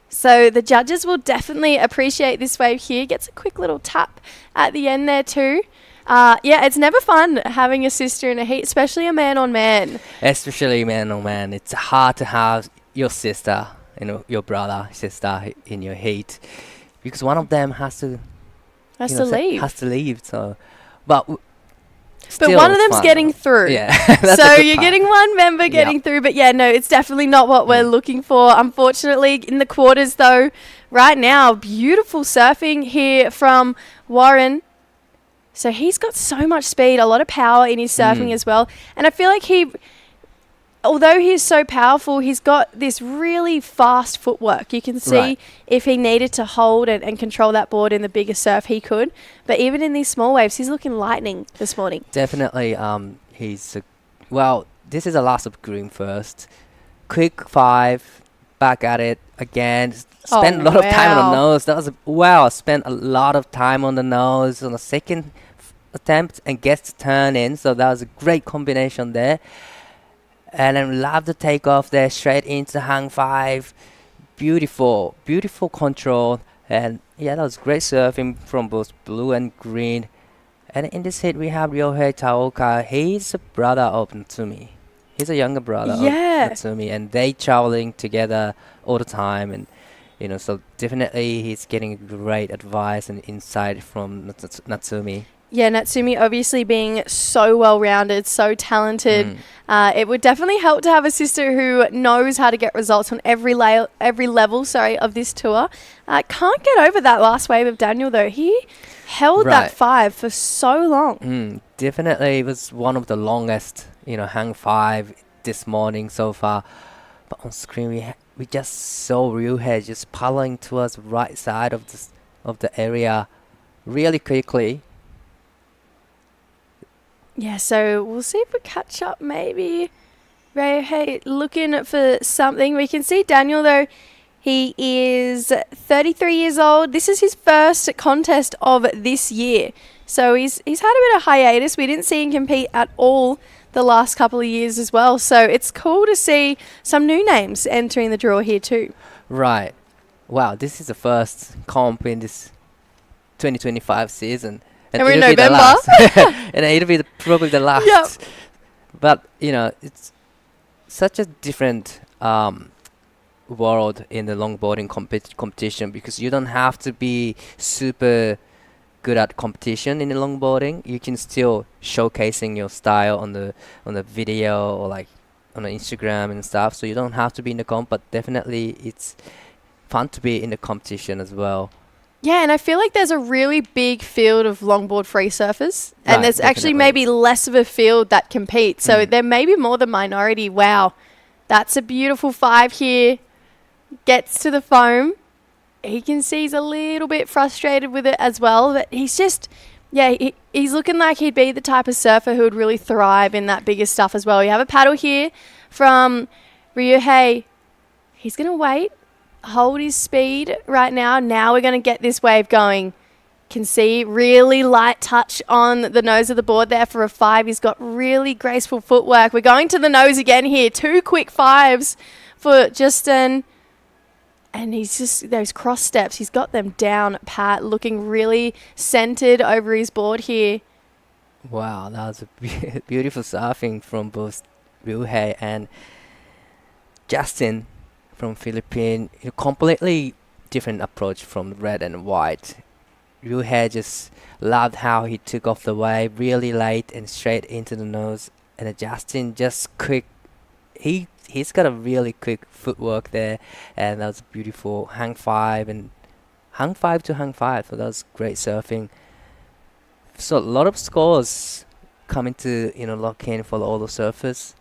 So the judges will definitely appreciate this wave here. Gets a quick little tap at the end there too. It's never fun having a sister in a heat, especially a man on man. Especially man on man. It's hard to have your sister, your brother, sister in your heat, because one of them has to leave. So, but one of them's getting through. Yeah. So you're getting one member getting through. But yeah, no, it's definitely not what we're looking for. Unfortunately, in the quarters though, right now, beautiful surfing here from Warren. So he's got so much speed, a lot of power in his surfing as well. And I feel like although he's so powerful, he's got this really fast footwork. You can see if he needed to hold and control that board in the bigger surf, he could. But even in these small waves, he's looking lightning this morning. Definitely. This is the last of green first. Quick 5, back at it again. Spent a lot of time on the nose. Spent a lot of time on the nose on the second attempt and gets to turn in. So that was a great combination there. And then love the takeoff there, straight into hang 5. Beautiful control. And yeah, that was great surfing from both blue and green. And in this hit, we have Ryohei Taoka. He's a brother of Natsumi. He's a younger brother of Natsumi. And they traveling together all the time. And, so definitely he's getting great advice and insight from Natsumi. Yeah, Natsumi obviously being so well-rounded, so talented. It would definitely help to have a sister who knows how to get results on every level of this tour. Can't get over that last wave of Daniel, though. He held that 5 for so long. Definitely, it was one of the longest, hang 5 this morning so far. But on screen, we just saw Ryohei just paddling towards the right side of the area really quickly. Yeah, so we'll see if we catch up maybe. Ryohei looking for something. We can see Daniel, though. He is 33 years old. This is his first contest of this year. So he's had a bit of hiatus. We didn't see him compete at all the last couple of years as well. So it's cool to see some new names entering the draw here too. Right. Wow, this is the first comp in this 2025 season. And we're in November. And it'll be probably the last. Yep. But, it's such a different world in the longboarding competition, because you don't have to be super good at competition in the longboarding, you can still showcasing your style on the video or like on the Instagram and stuff. So you don't have to be in the comp, but definitely it's fun to be in the competition as well. Yeah, and I feel like there's a really big field of longboard free surfers, and Right, there's actually definitely. maybe less of a field that compete. So there may be more the minority. Wow, that's a beautiful 5 here. Gets to the foam. He can see he's a little bit frustrated with it as well, but he's just, he's looking like he'd be the type of surfer who would really thrive in that bigger stuff as well. You have a paddle here from Ryuhei. He's going to wait, hold his speed right now. Now we're going to get this wave going. Can see really light touch on the nose of the board there for a 5. He's got really graceful footwork. We're going to the nose again here. 2 quick 5s for Justin. And he's just, those cross steps, he's got them down pat, looking really centered over his board here. Wow, that was a beautiful surfing from both Ryuhei and Justin from Philippines. A completely different approach from red and white. Ryuhei just loved how he took off the wave really late and straight into the nose. And Justin just quick. He's got a really quick footwork there, and that was beautiful hang 5 and hang 5 to hang 5. So that was great surfing. So a lot of scores coming to lock in for all the surfers.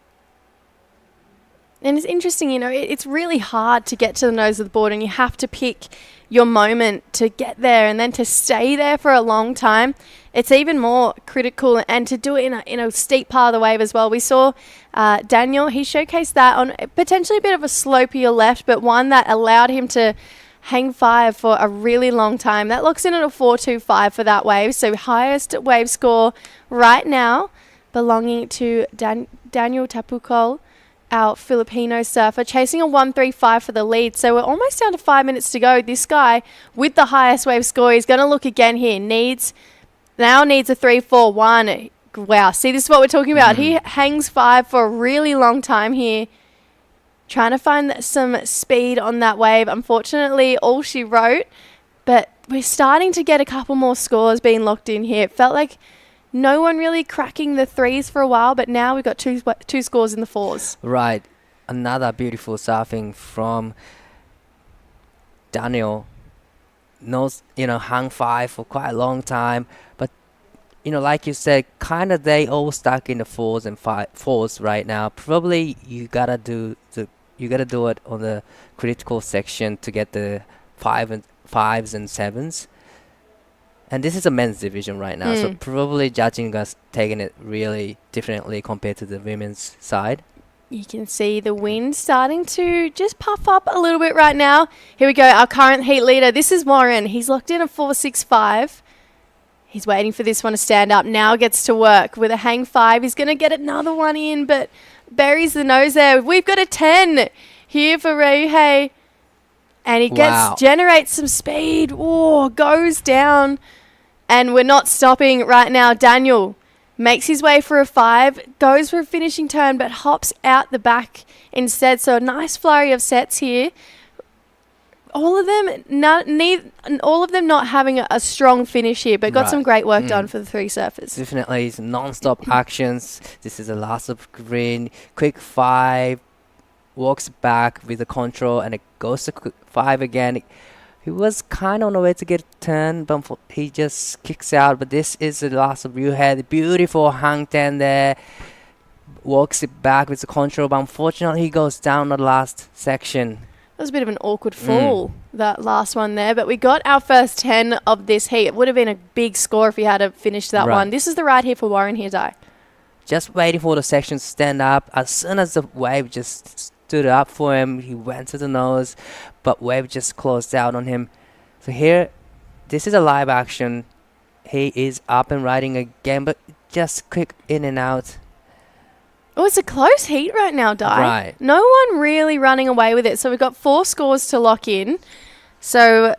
And it's interesting, it's really hard to get to the nose of the board, and you have to pick your moment to get there and then to stay there for a long time. It's even more critical, and to do it in a steep part of the wave as well. We saw Daniel, he showcased that on potentially a bit of a slopier left, but one that allowed him to hang 5 for a really long time. That locks in at a 4.25 for that wave. So highest wave score right now belonging to Daniel Tapukol, our Filipino surfer, chasing a 1.35 for the lead. So we're almost down to 5 minutes to go. This guy with the highest wave score, he's going to look again here. Needs a 3.41. Wow, see, this is what we're talking about. He hangs 5 for a really long time here, trying to find some speed on that wave. Unfortunately, all she wrote, but we're starting to get a couple more scores being locked in here. It felt like no one really cracking the 3s for a while, but now we've got two scores in the 4s. Right. Another beautiful surfing from Daniel. Hung 5 for quite a long time, but like you said, kind of they all stuck in the 4s and 4s right now. Probably you gotta do it on the critical section to get the 5s and 7s. And this is a men's division right now, so probably judging us taking it really differently compared to the women's side. You can see the wind starting to just puff up a little bit right now. Here we go, our current heat leader. This is Warren. He's locked in a 4.65. He's waiting for this one to stand up. Now gets to work with a hang 5. He's going to get another one in, but buries the nose there. We've got a 10 here for Ryuhei. And he generates some speed. Oh, goes down. And we're not stopping right now. Daniel makes his way for a 5, goes for a finishing turn, but hops out the back instead. So a nice flurry of sets here. All of them not having a strong finish here, but got some great work done for the 3 surfers. Definitely non-stop actions. This is the last of green. Quick 5, walks back with the control, and it goes to quick 5 again. He was kind of on the way to get a turn, but he just kicks out. But this is the last of Ryuhei. The beautiful hang 10 there. Walks it back with the control, but unfortunately he goes down the last section. That was a bit of an awkward fall, that last one there. But we got our first 10 of this heat. It would have been a big score if he had finished that one. This is the ride here for Warren here, Di. Just waiting for the section to stand up. As soon as the wave just stood up for him, he went to the nose, but wave just closed out on him. So here, this is a live action. He is up and riding again, but just quick in and out. Oh, it's a close heat right now, Di. Right. No one really running away with it. So we've got 4 scores to lock in. So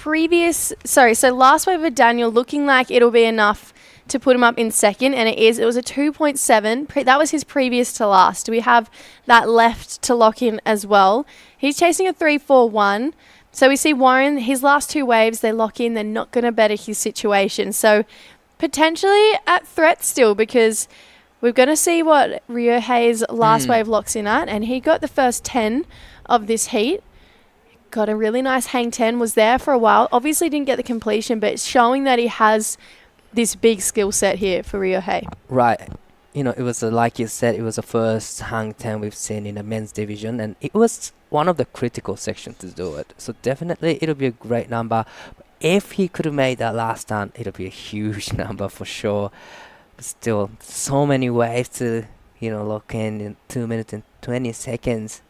last wave of Daniel looking like it'll be enough to put him up in second, and it is. It was a 2.7. That was his previous to last. We have that left to lock in as well. He's chasing a 3.41. So we see Warren, his last two waves, they lock in. They're not going to better his situation. So potentially at threat still, because we're going to see what Ryohei's last wave locks in at. And he got the first 10 of this heat. Got a really nice hang 10, was there for a while. Obviously didn't get the completion, but it's showing that he has this big skill set here for Ryohei. Right. You know, it was like you said, it was the first hang 10 we've seen in the men's division, and it was one of the critical sections to do it. So definitely it'll be a great number. If he could have made that last time, it'll be a huge number for sure. But still, so many waves to, lock in 2 minutes and 20 seconds.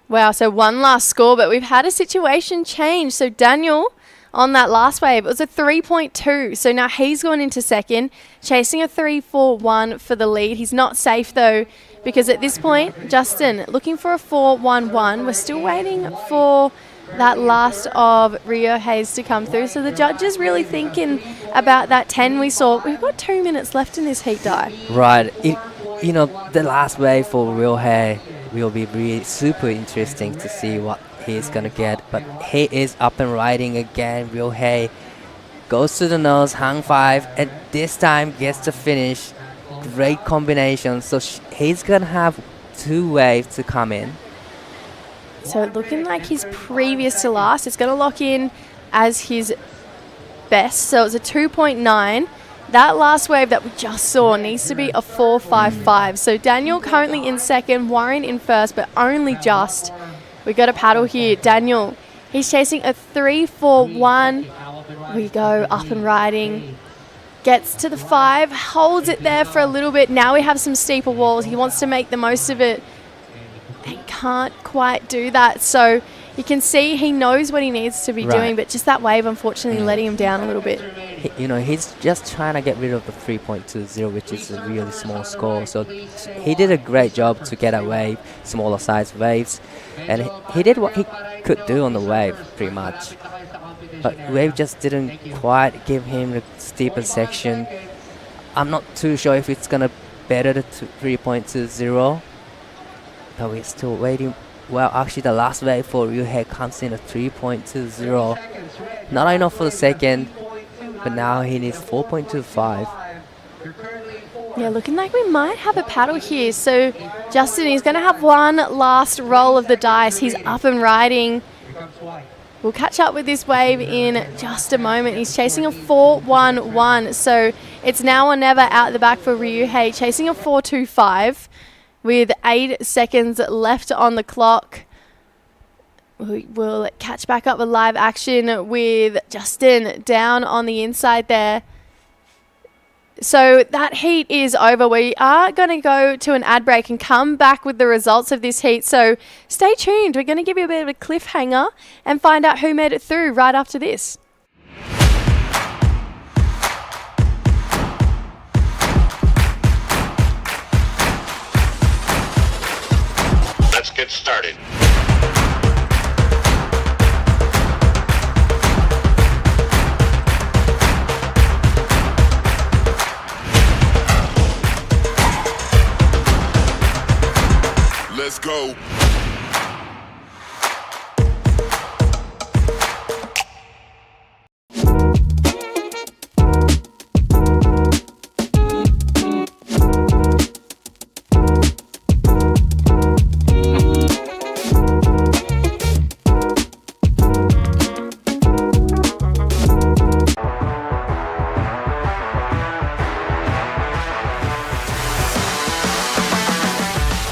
Wow, so one last score, but we've had a situation change. So Daniel, on that last wave, it was a 3.2. So now he's gone into second, chasing a 3.41 for the lead. He's not safe, though, because at this point, Justin, looking for a 4.11. We're still waiting for that last of Ryohei's to come through. So the judges really thinking about that 10 we saw. We've got 2 minutes left in this heat die. Right. The last wave for Ryohei will be really super interesting to see what he's gonna get. But he is up and riding again. Ryohei goes to the nose, hang 5, and this time gets the finish. Great combination. So he's gonna have 2 waves to come in. So looking like he's previous to last. It's going to lock in as his best. So it's a 2.9. That last wave that we just saw needs to be a 4.55. So Daniel currently in second, Warren in first, but only just. We got a paddle here. Daniel, he's chasing a 3.41. We go up and riding. Gets to the 5, holds it there for a little bit. Now we have some steeper walls. He wants to make the most of it. And can't quite do that. So you can see he knows what he needs to be doing, but just that wave, unfortunately, letting him down a little bit. He's just trying to get rid of the 3.20, which is a really small score. So he did a great job to get a wave, smaller size waves. And he did what he could do on the wave, pretty much. But wave just didn't quite give him the steeper section. I'm not too sure if it's going to better the 3.20. But we're still waiting. Well, actually, the last wave for Ryohei comes in at 3.20. Not enough for the second, but now he needs 4.25. Yeah, looking like we might have a paddle here. So Justin, he's going to have one last roll of the dice. He's up and riding. We'll catch up with this wave in just a moment. He's chasing a 4.11. So it's now or never out the back for Ryohei, chasing a 4.25. With 8 seconds left on the clock. We'll catch back up with live action with Justin down on the inside there. So that heat is over. We are going to go to an ad break and come back with the results of this heat. So stay tuned. We're going to give you a bit of a cliffhanger and find out who made it through right after this. Let's get started. Let's go.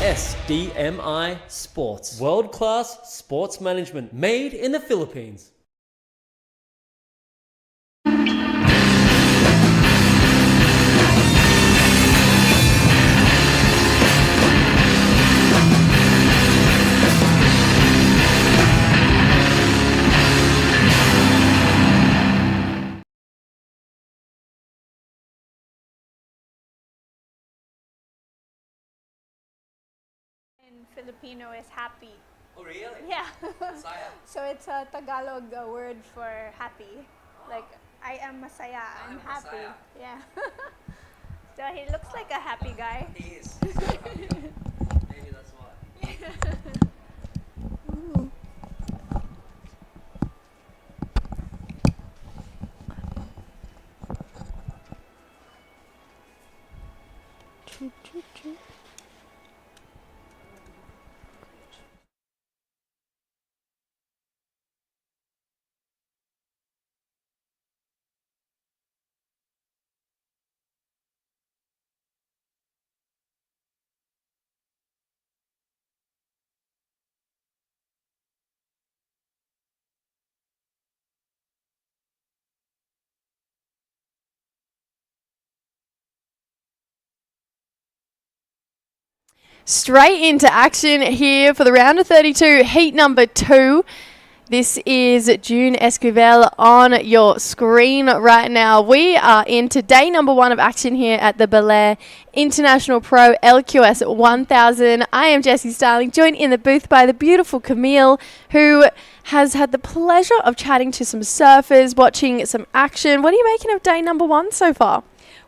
SDMI Sports. World-class sports management made in the Philippines. Filipino is happy. Oh, really? Yeah. So it's a Tagalog word for happy. Like, I am masaya. I'm happy. Masaya. Yeah. So he looks like a happy guy. He is. Maybe that's why. Ooh. Straight into action here for the round of 32, heat number 2. This is June Esquivel on your screen right now. We are into day number 1 of action here at the Baler International Pro LQS1000. I am Jessie Starling, joined in the booth by the beautiful Camille, who has had the pleasure of chatting to some surfers, watching some action. What are you making of day number 1 so far?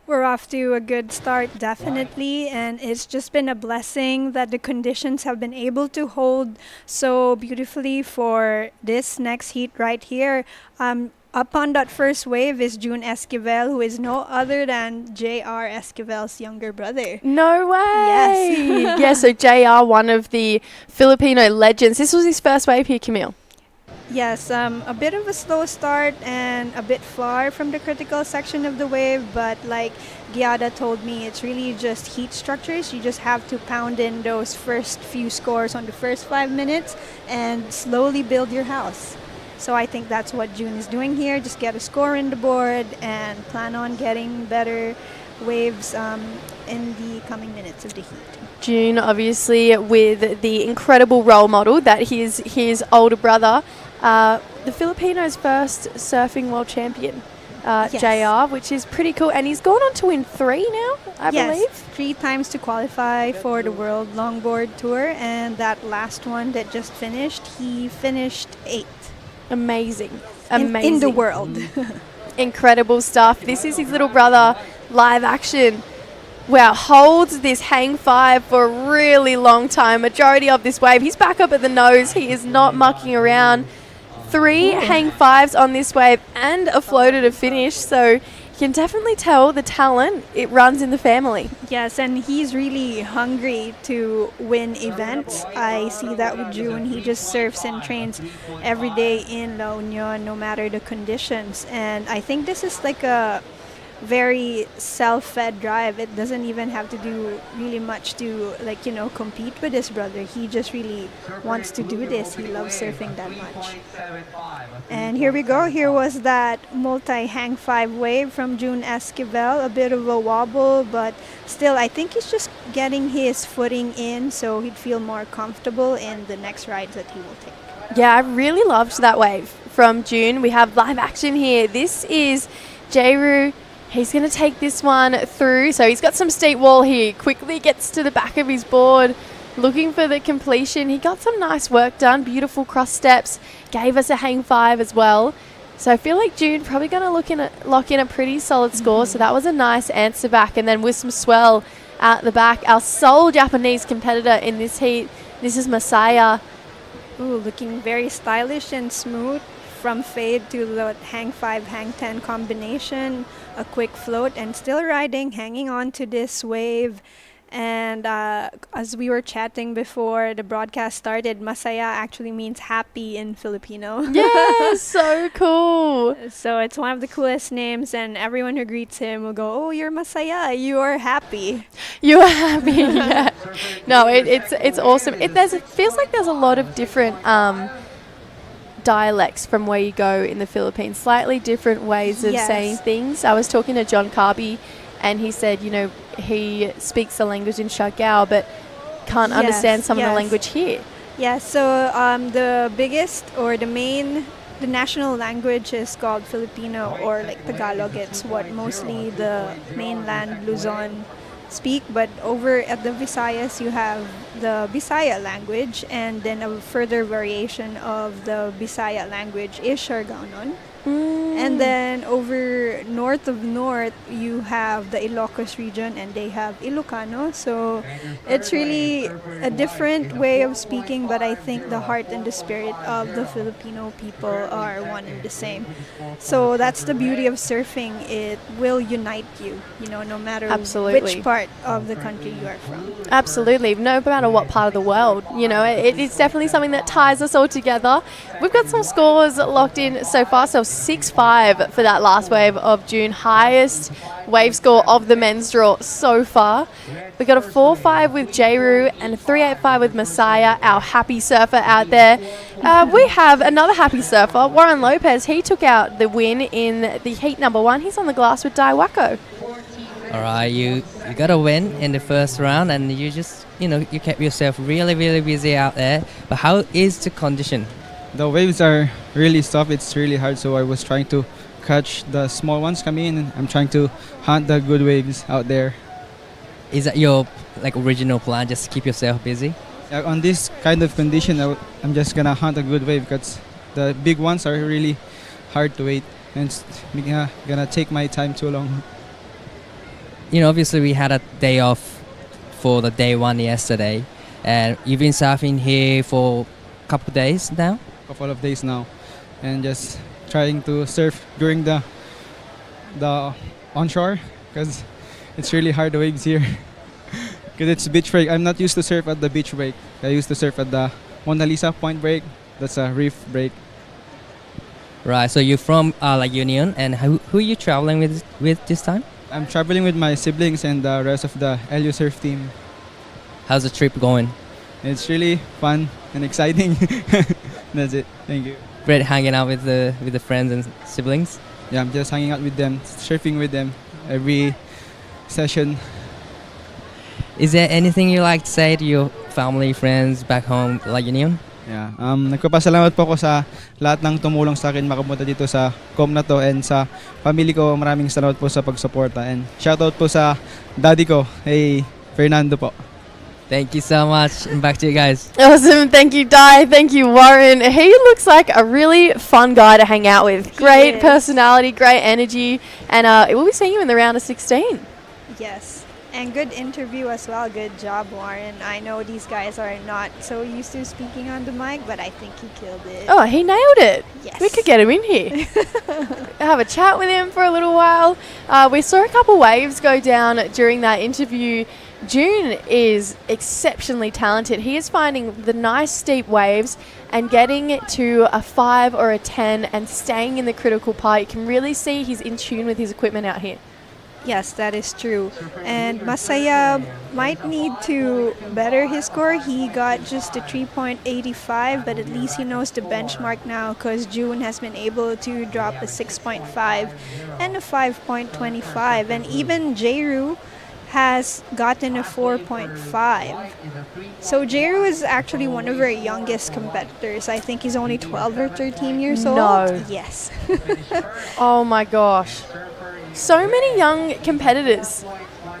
We're off to a good start, definitely, and it's just been a blessing that the conditions have been able to hold so beautifully for this next heat right here. Up on that first wave is June Esquivel, who is no other than JR Esquivel's younger brother. No way! Yes. Yeah, so JR, one of the Filipino legends. This was his first wave here, Camille. Yes, a bit of a slow start and a bit far from the critical section of the wave, but like Giada told me, it's really just heat structures. You just have to pound in those first few scores on the first 5 minutes and slowly build your house. So I think that's what June is doing here. Just get a score in the board and plan on getting better waves in the coming minutes of the heat. June, obviously, with the incredible role model that his older brother, the Filipinos' first surfing world champion, Yes. JR, which is pretty cool. And he's gone on to win 3 now, I believe. 3 times to qualify for the World Longboard Tour, and that last one that just finished, he finished 8th. Amazing. In the world. Incredible stuff. This is his little brother, live action. Wow, holds this hang 5 for a really long time. Majority of this wave. He's back up at the nose. He is not mucking around. 3 hang 5s on this wave and a floater to finish. So you can definitely tell the talent. It runs in the family. Yes, and he's really hungry to win events. I see that with June. He just surfs and trains every day in La Union, no matter the conditions. And I think this is like a very self-fed drive. It doesn't even have to do really much to compete with his brother. He just really wants to do this. He loves surfing that much. And here we go. Here was that multi-hang 5 wave from June Esquivel. A bit of a wobble, but still I think he's just getting his footing in so he'd feel more comfortable in the next rides that he will take. Yeah, I really loved that wave from June. We have live action here. This is Jairu. He's going to take this one through. So he's got some steep wall here. Quickly gets to the back of his board, looking for the completion. He got some nice work done. Beautiful cross steps. Gave us a hang 5 as well. So I feel like June probably going to lock in a pretty solid score. So that was a nice answer back. And then with some swell at the back, our sole Japanese competitor in this heat, this is Masaya. Ooh, looking very stylish and smooth. From fade to the hang 5, hang 10 combination, a quick float, and still riding, hanging on to this wave. And as we were chatting before the broadcast started, Masaya actually means happy in Filipino. Yeah, so cool. So it's one of the coolest names, and everyone who greets him will go, "Oh, you're Masaya. You are happy." You are happy. Yeah. No, it's awesome. It feels like there's a lot of different dialects from where you go in the Philippines, slightly different ways of saying things. I was talking to John Carby, and he said, he speaks the language in Siargao, but can't understand some of the language here. Yeah, so the biggest or the national language is called Filipino, or like Tagalog. It's what mostly the mainland Luzon speak, but over at the Visayas you have the Bisaya language, and then a further variation of the Bisaya language is Siargao. And then over north of north you have the Ilocos region, and they have Ilocano. So it's really a different way of speaking, but I think the heart and the spirit of the Filipino people are one and the same. So that's the beauty of surfing. It will unite you, no matter which part of the country you are from. Absolutely, no matter what part of the world. It's definitely something that ties us all together. We've got some scores locked in so far. So 6-5 for that last wave of June, highest wave score of the men's draw so far. We got a 4-5 with Jairu and a 3-8-5 with Masaya, our happy surfer out there. We have another happy surfer, Warren Lopez. He took out the win in the heat number 1. He's on the glass with Daiwako. All right, you got a win in the first round, and you just you kept yourself really, really busy out there. But how is the condition? The waves are really soft. It's really hard. So I was trying to catch the small ones coming in, and I'm trying to hunt the good waves out there. Is that your original plan? Just keep yourself busy? On this kind of condition, I'm just gonna hunt a good wave because the big ones are really hard to wait, and it's gonna take my time too long. Obviously we had a day off for the day one yesterday, and you've been surfing here for a couple of days now? Couple of days now, and just trying to surf during the onshore because it's really hard, the waves here. Because it's beach break. I'm not used to surf at the beach break. I used to surf at the Mona Lisa point break. That's a reef break. Right, so you're from Union, and who are you traveling with this time? I'm traveling with my siblings and the rest of the LU surf team. How's the trip going? It's really fun and exciting. That's it. Thank you. Great hanging out with the friends and siblings? Yeah, I'm just hanging out with them, surfing with them every session. Is there anything you like to say to your family, friends back home, Union? Yeah. Nagpapasalamat po ako sa lahat ng tumulong sa akin makapunta dito sa com na to, and sa family ko, maraming salamat po sa pagsuporta, and shoutout po sa daddy ko, hey Fernando po. Thank you so much, and back to you guys. Awesome. Thank you, Di. Thank you, Warren. He looks like a really fun guy to hang out with. Great personality, great energy, and we'll be seeing you in the round of 16. Yes. And good interview as well. Good job, Warren. I know these guys are not so used to speaking on the mic, but I think he killed it. Oh, he nailed it. Yes. We could get him in here. Have a chat with him for a little while. We saw a couple waves go down during that interview. June is exceptionally talented. He is finding the nice steep waves and getting to a 5 or a 10 and staying in the critical part. You can really see he's in tune with his equipment out here. Yes, that is true. And Masaya might need to better his score. He got just a 3.85, but at least he knows the benchmark now because June has been able to drop a 6.5 and a 5.25. And even Jairu has gotten a 4.5. So Jairu is actually one of our youngest competitors. I think he's only 12 or 13 years old. No. Yes. Oh my gosh. So many young competitors.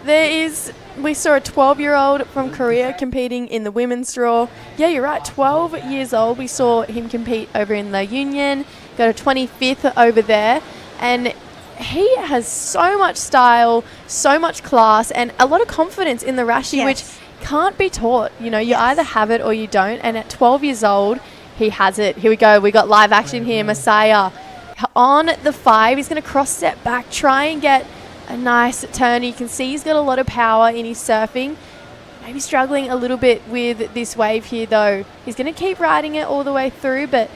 We saw a 12-year-old from Korea competing in the women's draw. Yeah, you're right, 12 years old. We saw him compete over in the Union, got a 25th over there. And he has so much style, so much class, and a lot of confidence in the Rashi, which can't be taught. You either have it or you don't. And at 12 years old, he has it. Here we go. We got live action here. Masaya on the 5. He's going to cross step back, try and get a nice turn. You can see he's got a lot of power in his surfing. Maybe struggling a little bit with this wave here, though. He's going to keep riding it all the way through, but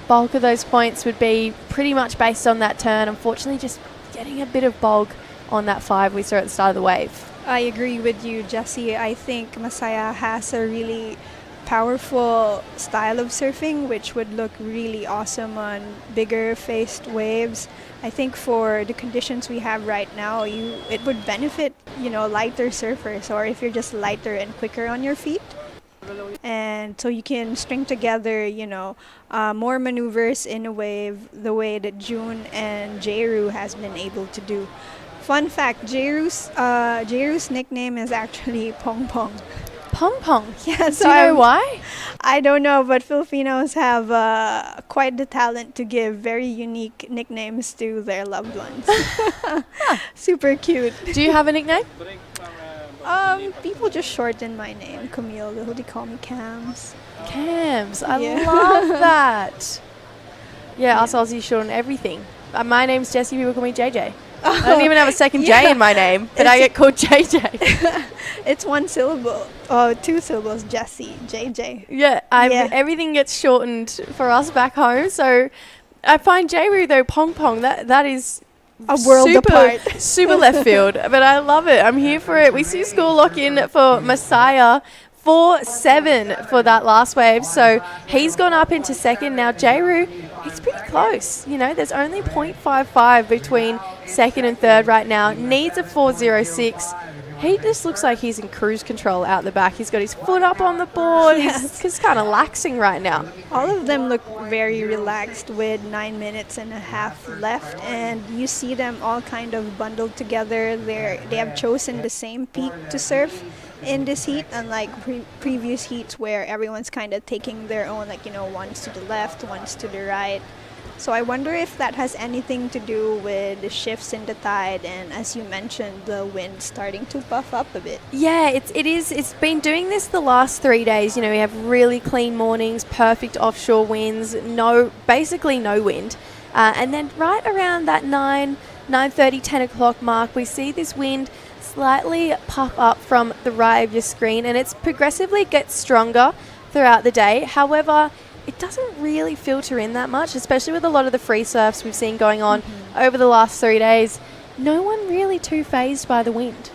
bulk of those points would be pretty much based on that turn. Unfortunately, just getting a bit of bulk on that 5 we saw at the start of the wave. I agree with you, Jessie. I think Masaya has a really powerful style of surfing, which would look really awesome on bigger faced waves. I think for the conditions we have right now, it would benefit, lighter surfers, or if you're just lighter and quicker on your feet. And so you can string together, more maneuvers in a wave the way that June and Jairu has been able to do. Fun fact, Jairu's nickname is actually Pong Pong. Pong Pong? Yeah, so do you know why? I don't know, but Filipinos have quite the talent to give very unique nicknames to their loved ones. Super cute. Do you have a nickname? People just shorten my name, Camille. They call me Cams. Cams, I love that. Yeah, us Aussies shorten everything. My name's Jessie, people call me JJ. I don't even have a second J in my name, but I get called JJ. It's one syllable. Oh, 2 syllables, Jessie, JJ. Yeah, everything gets shortened for us back home. So I find Jairu, though, Pong Pong, that is a world apart. Super left field, but I love it. I'm here for it. We see score lock in for Masaya. 4-7 for that last wave. So he's gone up into second. Now Jairu, he's pretty close. There's only 0.55 between second and third right now. Needs a 4.06. He just looks like he's in cruise control out the back. He's got his foot up on the board. He's kind of laxing right now. All of them look very relaxed with 9 minutes and a half left, and you see them all kind of bundled together. They have chosen the same peak to surf in this heat, unlike previous heats where everyone's kind of taking their own, like, one's to the left, one's to the right. So I wonder if that has anything to do with the shifts in the tide and, as you mentioned, the wind starting to buff up a bit. Yeah, it is. It's been doing this the last 3 days. We have really clean mornings, perfect offshore winds, basically no wind. And then right around that 9:30, 10 o'clock mark, we see this wind slightly pop up from the right of your screen, and it's progressively gets stronger throughout the day. However, it doesn't really filter in that much, especially with a lot of the free surfs we've seen going on over the last 3 days. No one really too phased by the wind.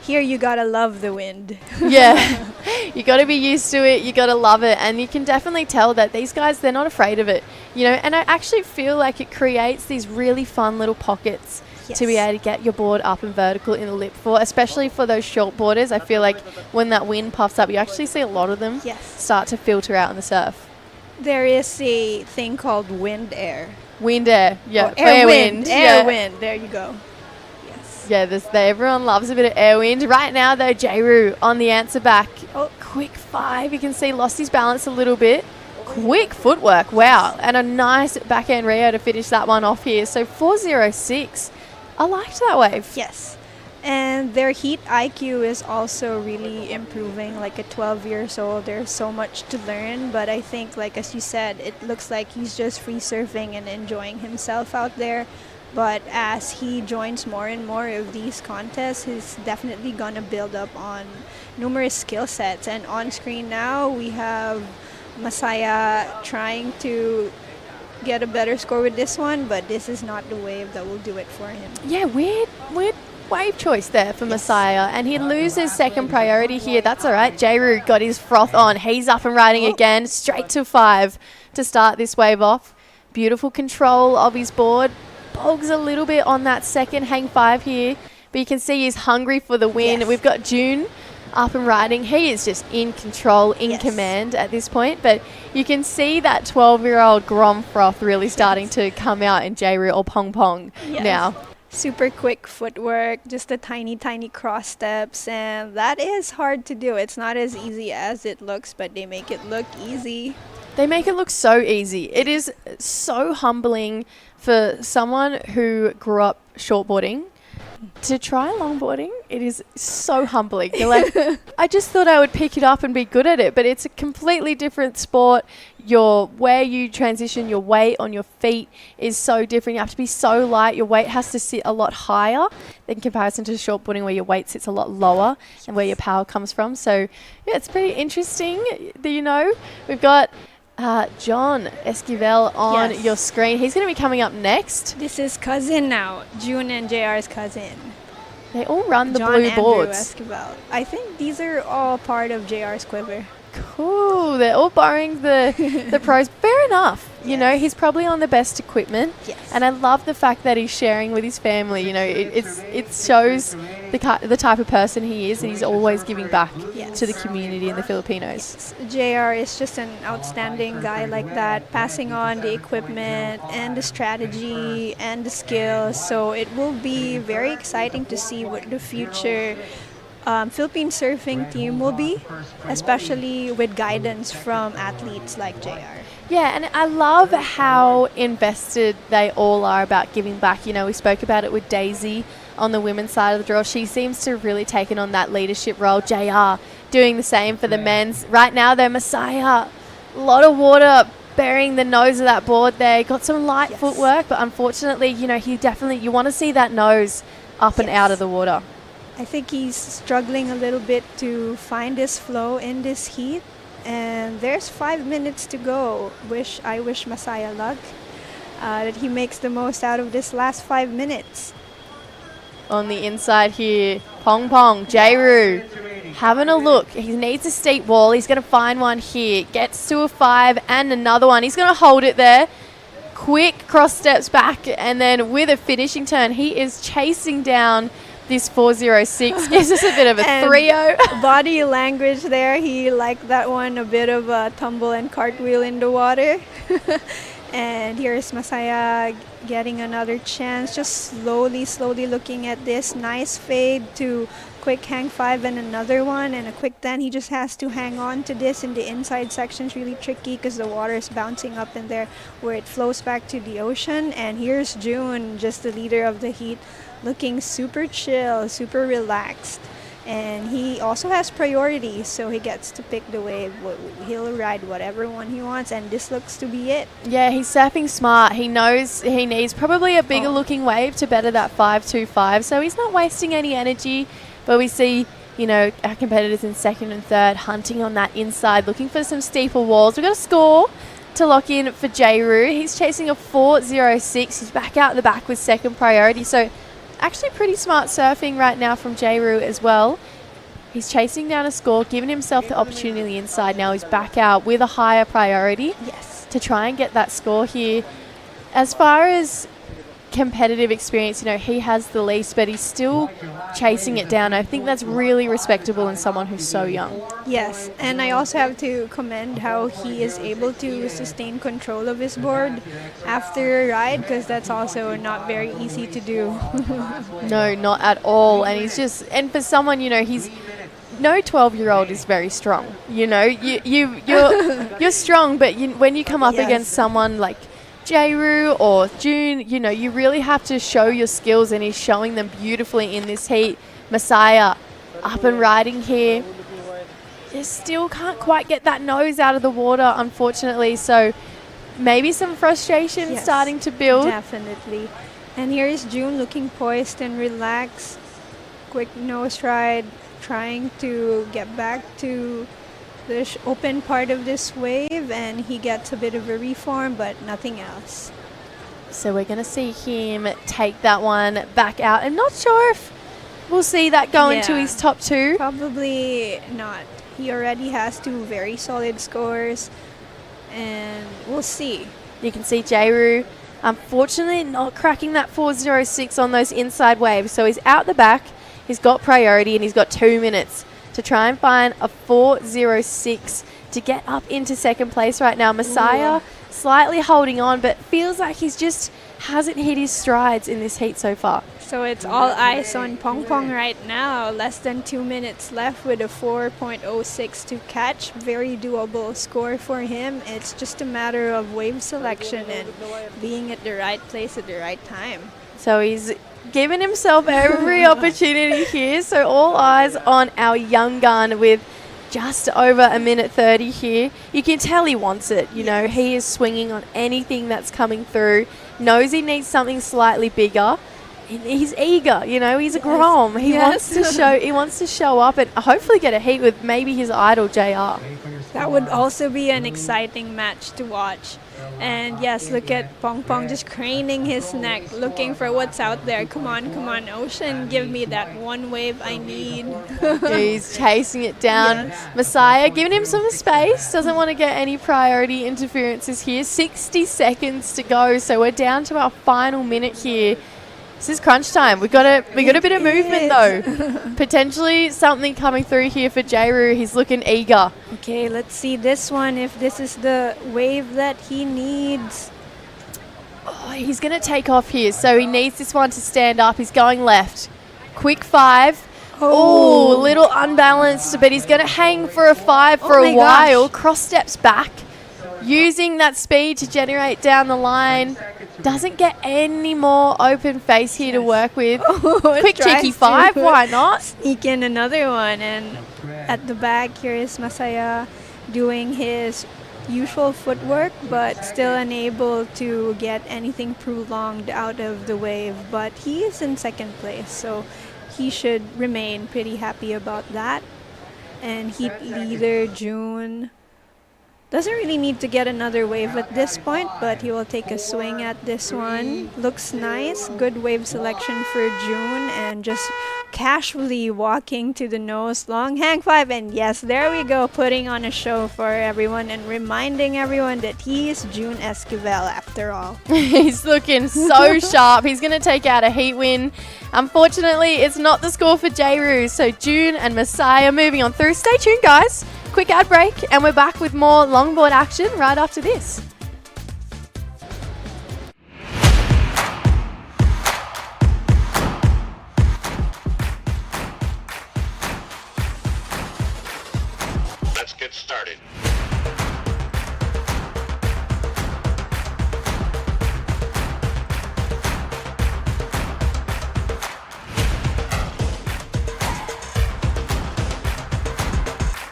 Here you gotta love the wind. Yeah, you gotta be used to it, you gotta love it, and you can definitely tell that these guys, they're not afraid of it. And I actually feel like it creates these really fun little pockets to be able to get your board up and vertical in the lip for, especially for those shortboarders. I feel like when that wind puffs up, you actually see a lot of them start to filter out in the surf. There is a thing called wind air. Wind air, yeah. Air wind. Air wind, there you go. Yeah, everyone loves a bit of air wind. Right now, though, Jairu on the answer back. Quick 5. You can see lost his balance a little bit. Quick footwork, wow. And a nice backhand Rio to finish that one off here. So 4.06. I liked that wave. Yes. And their heat IQ is also really improving. Like at 12 years old, there's so much to learn. But I think, like as you said, it looks like he's just free surfing and enjoying himself out there. But as he joins more and more of these contests, he's definitely going to build up on numerous skill sets. And on screen now, we have Masaya trying to get a better score with this one, but this is not the wave that will do it for him. Yeah, weird wave choice there for Masaya, and he loses second priority here. That's all right. Jairu got his froth on. He's up and riding again, straight to 5 to start this wave off. Beautiful control of his board. Bogs a little bit on that second hang 5 here, but you can see he's hungry for the win. We've got June up and riding. He is just in control, in command at this point, but you can see that 12-year-old Grom froth really starting to come out in Jairu or Pong Pong now. Super quick footwork, just the tiny cross steps, and that is hard to do. It's not as easy as it looks, but they make it look easy. They make it look so easy. It is so humbling for someone who grew up shortboarding to try longboarding. It is so humbling. You're like, I just thought I would pick it up and be good at it, but it's a completely different sport. Where you transition your weight on your feet is so different. You have to be so light. Your weight has to sit a lot higher in comparison to shortboarding, where your weight sits a lot lower and where your power comes from. So yeah, it's pretty interesting. We've got John Esquivel on your screen. He's going to be coming up next. This is cousin now. June and JR's cousin. They all run the John blue Andrew boards. Esquivel. I think these are all part of JR's quiver. Cool. They're all borrowing the pros. Fair enough. He's probably on the best equipment. Yes. And I love the fact that he's sharing with his family. It shows the type of person he is, and he's always giving back to the community and the Filipinos. Yes. JR is just an outstanding guy like that, passing on the equipment and the strategy and the skills. So it will be very exciting to see what the future Philippine surfing team will be, especially with guidance from athletes like JR. Yeah, and I love how invested they all are about giving back. We spoke about it with Daisy on the women's side of the draw. She seems to have really taken on that leadership role. JR doing the same for the men's. Right now, they're Messiah. A lot of water burying the nose of that board there. Got some light footwork, but unfortunately, you want to see that nose up and out of the water. I think he's struggling a little bit to find his flow in this heat, and there's 5 minutes to go. I wish Masaya luck, that he makes the most out of this last 5 minutes. On the inside here, Pong Pong, Jairu, having a look. He needs a steep wall. He's going to find one here. Gets to a 5 and another one. He's going to hold it there. Quick cross steps back, and then with a finishing turn, he is chasing down This 406 gives us a bit of a And 3-0. body language there. He liked that one, a bit of a tumble and cartwheel in the water. And here's Masaya getting another chance, just slowly looking at this. Nice fade to quick hang 5 and another one and a quick 10. He just has to hang on to this in the inside section. It's really tricky because the water is bouncing up in there where it flows back to the ocean. And here's June, just the leader of the heat, looking super chill, super relaxed. And he also has priority, so he gets to pick the wave. He'll ride whatever one he wants, and this looks to be it. Yeah, he's surfing smart. He knows he needs probably a bigger looking wave to better that 525, so he's not wasting any energy. But we see, you know, our competitors in second and third hunting on that inside, looking for some steeper walls. We've got a score to lock in for Jairu. He's chasing a 406. He's back out the back with second priority, so actually pretty smart surfing right now from Jairu as well. He's chasing down a score, giving himself the opportunity on the inside. Now he's back out with a higher priority to try and get that score here. As far as competitive experience, you know, he has the least, but he's still chasing it down. I think that's really respectable in someone who's so young. Yes, and I also have to commend how he is able to sustain control of his board after a ride, because that's also not very easy to do. No, not at all. And he's just, and for someone, you know, he's no 12-year-old is very strong. You know, you're strong, but when you come up against someone like Jairu or June, you know, you really have to show your skills, and he's showing them beautifully in this heat. Masaya up and riding here. Just still can't quite get that nose out of the water, unfortunately. So maybe some frustration starting to build. Definitely. And here is June looking poised and relaxed. Quick nose ride, trying to get back to the open part of this wave, and he gets a bit of a reform, but nothing else. So we're going to see him take that one back out. I'm not sure if we'll see that go into his top two. Probably not. He already has 2 very solid scores, and we'll see. You can see Jairu, unfortunately, not cracking that 406 on those inside waves. So he's out the back, he's got priority, and he's got 2 minutes to try and find a 406 to get up into second place right now. Masaya slightly holding on, but feels like he's just hasn't hit his strides in this heat so far. So it's all eyes on Pong Pong right now. Less than 2 minutes left with a 4.06 to catch. Very doable score for him. It's just a matter of wave selection and being at the right place at the right time. So he's given himself every opportunity here. So all eyes on our young gun with just over a minute 30 here. You can tell he wants it. You know, he is swinging on anything that's coming through. Knows he needs something slightly bigger. He's eager. You know, he's a Grom. He wants to show. He wants to show up and hopefully get a heat with maybe his idol JR. That would also be an exciting match to watch. And yes, look at Pong Pong just craning his neck, looking for what's out there. Come on, ocean, give me that one wave I need. He's chasing it down. Masaya giving him some space, doesn't want to get any priority interferences here. 60 seconds to go, so we're down to our final minute here. This is crunch time. We got a bit of movement though. Potentially something coming through here for Jairu. He's looking eager. Okay, let's see this one, if this is the wave that he needs. Oh, he's going to take off here, so he needs this one to stand up. He's going left. Quick 5. Oh, a little unbalanced, but he's going to hang for a 5 for a while. Cross steps back, using that speed to generate down the line. Doesn't get any more open face here to work with. Quick cheeky 5, why not? Sneak in another one, and at the back here is Masaya doing his usual footwork, but still unable to get anything prolonged out of the wave. But he is in second place, so he should remain pretty happy about that. And heat leader June Doesn't really need to get another wave at this point, but he will take a swing at this one. Looks nice. Good wave selection for June, and just casually walking to the nose. Long hang five, and yes, there we go. Putting on a show for everyone and reminding everyone that he's June Esquivel after all. He's looking so sharp. He's going to take out a heat win. Unfortunately, it's not the score for J-Roo. So June and Messiah moving on through. Stay tuned, guys. Quick ad break, and we're back with more longboard action right after this. Let's get started.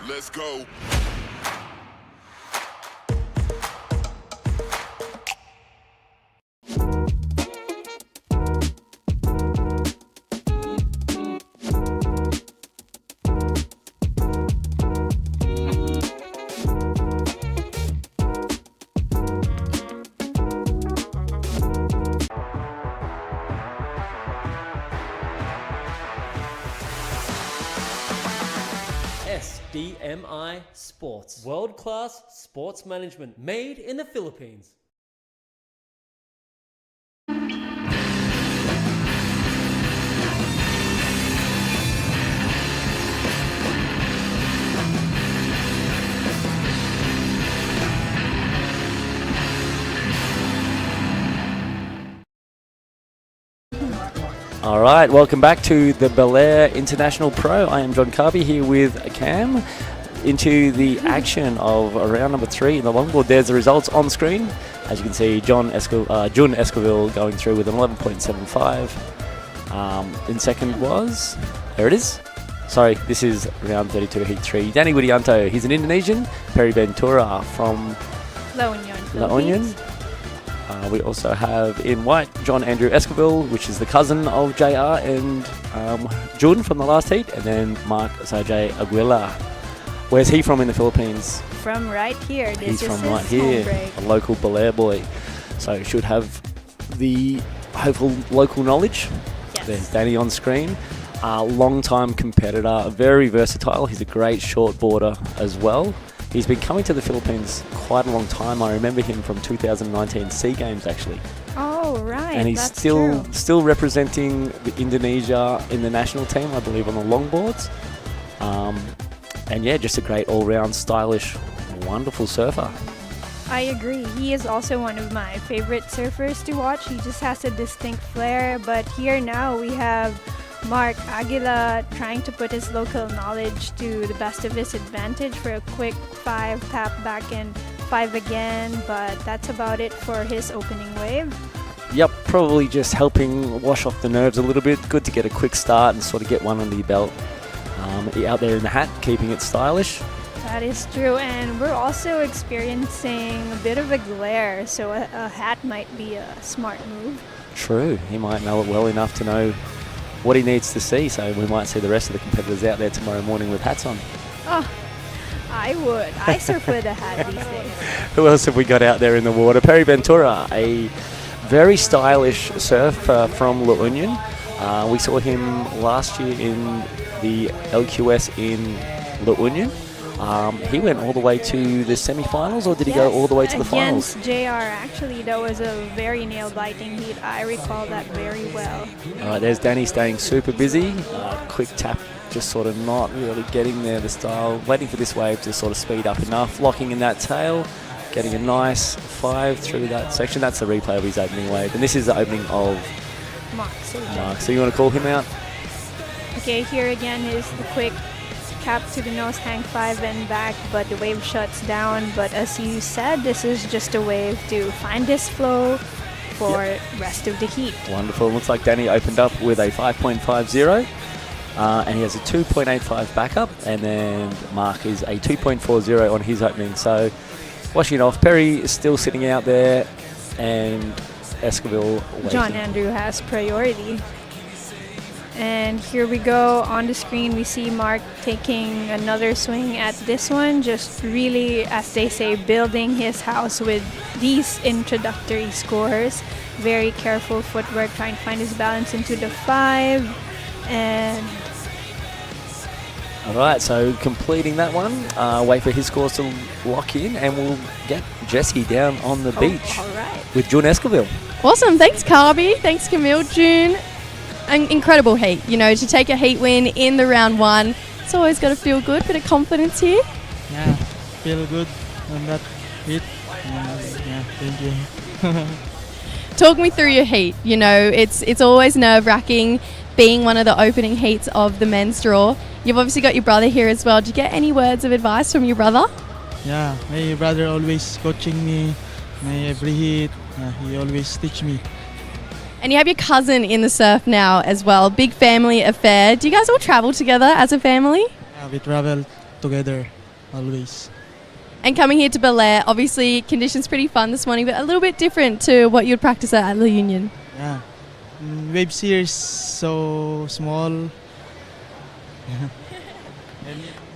Let's go. SDMI Sports. World-class sports management made in the Philippines. All right, welcome back to the Baler International Pro. I am John Carby here with Cam into the action of round number 3 in the longboard. There's the results on screen. As you can see, June Esquivel going through with an 11.75. In second was, there it is. Sorry, this is round 32, heat 3. Danny Widianto, he's an Indonesian. Perry Ventura from La Union. We also have in white John Andrew Esquivel, which is the cousin of JR and June from the last heat, and then Mark Sajay Aguila. Where's he from in the Philippines? From right here. He's from right here, a local Bolair boy. So should have the hopeful local knowledge. Yes. There's Danny on screen. Long-time competitor, very versatile. He's a great shortboarder as well. He's been coming to the Philippines quite a long time. I remember him from 2019 SEA Games actually. Oh, right. And he's that's still representing Indonesia in the national team, I believe, on the longboards. And yeah, just a great all-round, stylish, wonderful surfer. I agree. He is also one of my favorite surfers to watch. He just has a distinct flair. But here now we have Mark Aguila trying to put his local knowledge to the best of his advantage for a quick 5 tap back and 5 again, but that's about it for his opening wave. Yep, probably just helping wash off the nerves a little bit. Good to get a quick start and sort of get one under your belt. Out there in the hat, keeping it stylish. That is true, and we're also experiencing a bit of a glare, so a hat might be a smart move. True, he might know it well enough to know what he needs to see, so we might see the rest of the competitors out there tomorrow morning with hats on. Oh, I would. I surf with a hat these days. Who else have we got out there in the water? Perry Ventura, a very stylish surfer from La Union. We saw him last year in the LQS in La Union. He went all the way to the semi-finals, or did he go all the way to the finals? Against JR, actually. That was a very nail-biting heat. I recall that very well. All right, there's Danny staying super busy. Quick tap, just sort of not really getting there, the style. Waiting for this wave to sort of speed up enough. Locking in that tail, getting a nice 5 through that section. That's the replay of his opening wave. And this is the opening of Mark. So you want to call him out? Okay, here again is the quick cap to the nose, hang 5 and back, but the wave shuts down. But as you said, this is just a wave to find this flow for rest of the heat. Wonderful. Looks like Danny opened up with a 5.50 and he has a 2.85 backup, and then Mark is a 2.40 on his opening. So washing it off. Perry is still sitting out there, and Esquivel waiting. John Andrew has priority. And here we go. On the screen, we see Mark taking another swing at this one. Just really, as they say, building his house with these introductory scores. Very careful footwork, trying to find his balance into the 5. And all right, so completing that one. Wait for his scores to lock in, and we'll get Jesse down on the beach with June Esquivel. Awesome. Thanks, Carby. Thanks, Camille. June, an incredible heat. You know, to take a heat win in the round 1, it's always got to feel good. Bit of confidence here. Yeah, feel good on that heat. Yeah, thank you. Talk me through your heat. You know, it's always nerve-wracking being one of the opening heats of the men's draw. You've obviously got your brother here as well. Did you get any words of advice from your brother? Yeah, my brother always coaching me. My every heat, he always teach me. And you have your cousin in the surf now as well. Big family affair. Do you guys all travel together as a family? Yeah, we travel together always. And coming here to Bolair, obviously conditions pretty fun this morning, but a little bit different to what you'd practice at La Union. Yeah, waves here is so small. And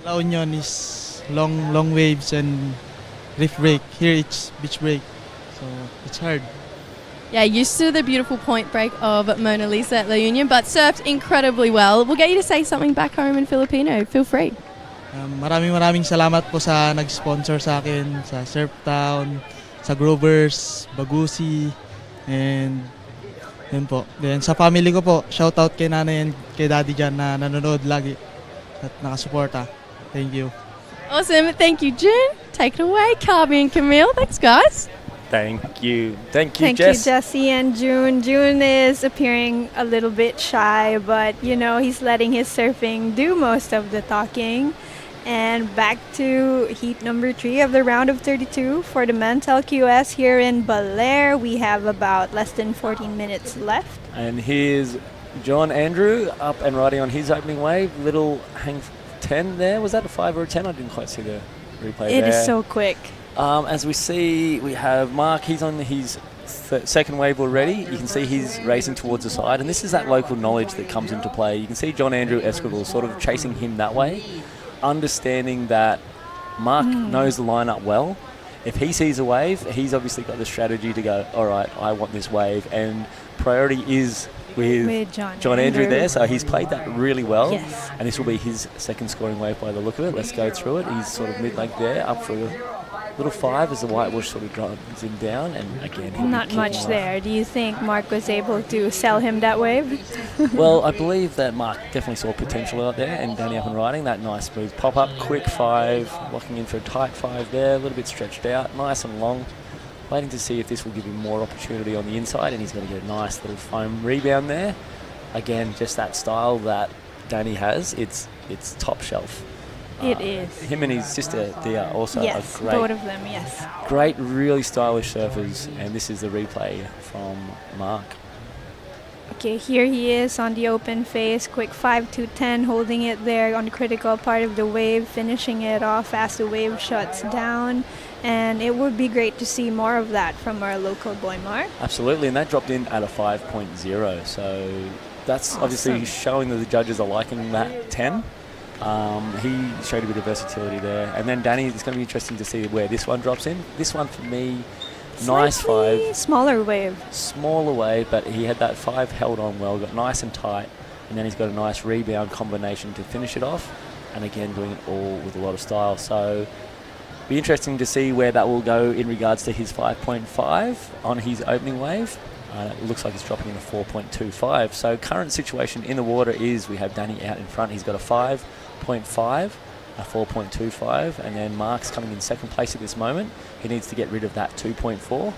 La Union is long waves and reef break. Here it's beach break, so it's hard. Yeah, used to the beautiful point break of Mona Lisa at La Union, but surfed incredibly well. We'll get you to say something back home in Filipino. Feel free. Maraming salamat po sa nag-sponsor sa akin, sa Surf Town, sa Grovers, Bagusi, and yun po. Then sa family ko po, shout out kay nanay and kay daddy dyan na nanonood lagi at nakasuporta. Thank you. Awesome. Thank you, June. Take it away, Carby and Camille. Thanks, guys. Thank you. Thank you, thank Jess. you, Jesse and June. June is appearing a little bit shy, but you know, he's letting his surfing do most of the talking. And back to heat number 3 of the round of 32 for the men's LQS here in Bolair. We have about less than 14 minutes left. And here's John Andrew up and riding on his opening wave. Little hang 10 there. Was that a 5 or a 10? I didn't quite see the replay there. It is so quick. As we see, we have Mark. He's on his second wave already. You can see he's racing towards the side. And this is that local knowledge that comes into play. You can see John Andrew Esquivel sort of chasing him that way, understanding that Mark knows the lineup well. If he sees a wave, he's obviously got the strategy to go, all right, I want this wave. And priority is with John Andrew there, so he's played that really well. Yes. And this will be his second scoring wave by the look of it. Let's go through it. He's sort of mid-leg there, up for a little 5 as the whitewash sort of drives him down. And again, he'll Not be much kicking there. Do you think Mark was able to sell him that wave? Well, I believe that Mark definitely saw potential out there, and Danny up and riding that nice smooth pop-up, quick 5, locking in for a tight 5 there, a little bit stretched out, nice and long. Waiting to see if this will give him more opportunity on the inside, and he's going to get a nice little foam rebound there. Again, just that style that Danny has, it's top shelf. It is. Him and his sister, they are also yes, a great, both of them, yes. great, really stylish surfers, and this is the replay from Mark. Okay, here he is on the open face, quick 5 to 10, holding it there on the critical part of the wave, finishing it off as the wave shuts down. And it would be great to see more of that from our local boy Mark. Absolutely, and that dropped in at a 5.0, so that's awesome. Obviously showing that the judges are liking that 10. He showed a bit of versatility there. And then Danny, it's going to be interesting to see where this one drops in. This one for me, nice 5. Smaller wave. Smaller wave, but he had that 5 held on well, got nice and tight, and then he's got a nice rebound combination to finish it off. And again, doing it all with a lot of style. So be interesting to see where that will go in regards to his 5.5 on his opening wave. It looks like it's dropping in a 4.25. So current situation in the water is we have Danny out in front. He's got a 5.5, a 4.25, and then Mark's coming in second place at this moment. He needs to get rid of that 2.4.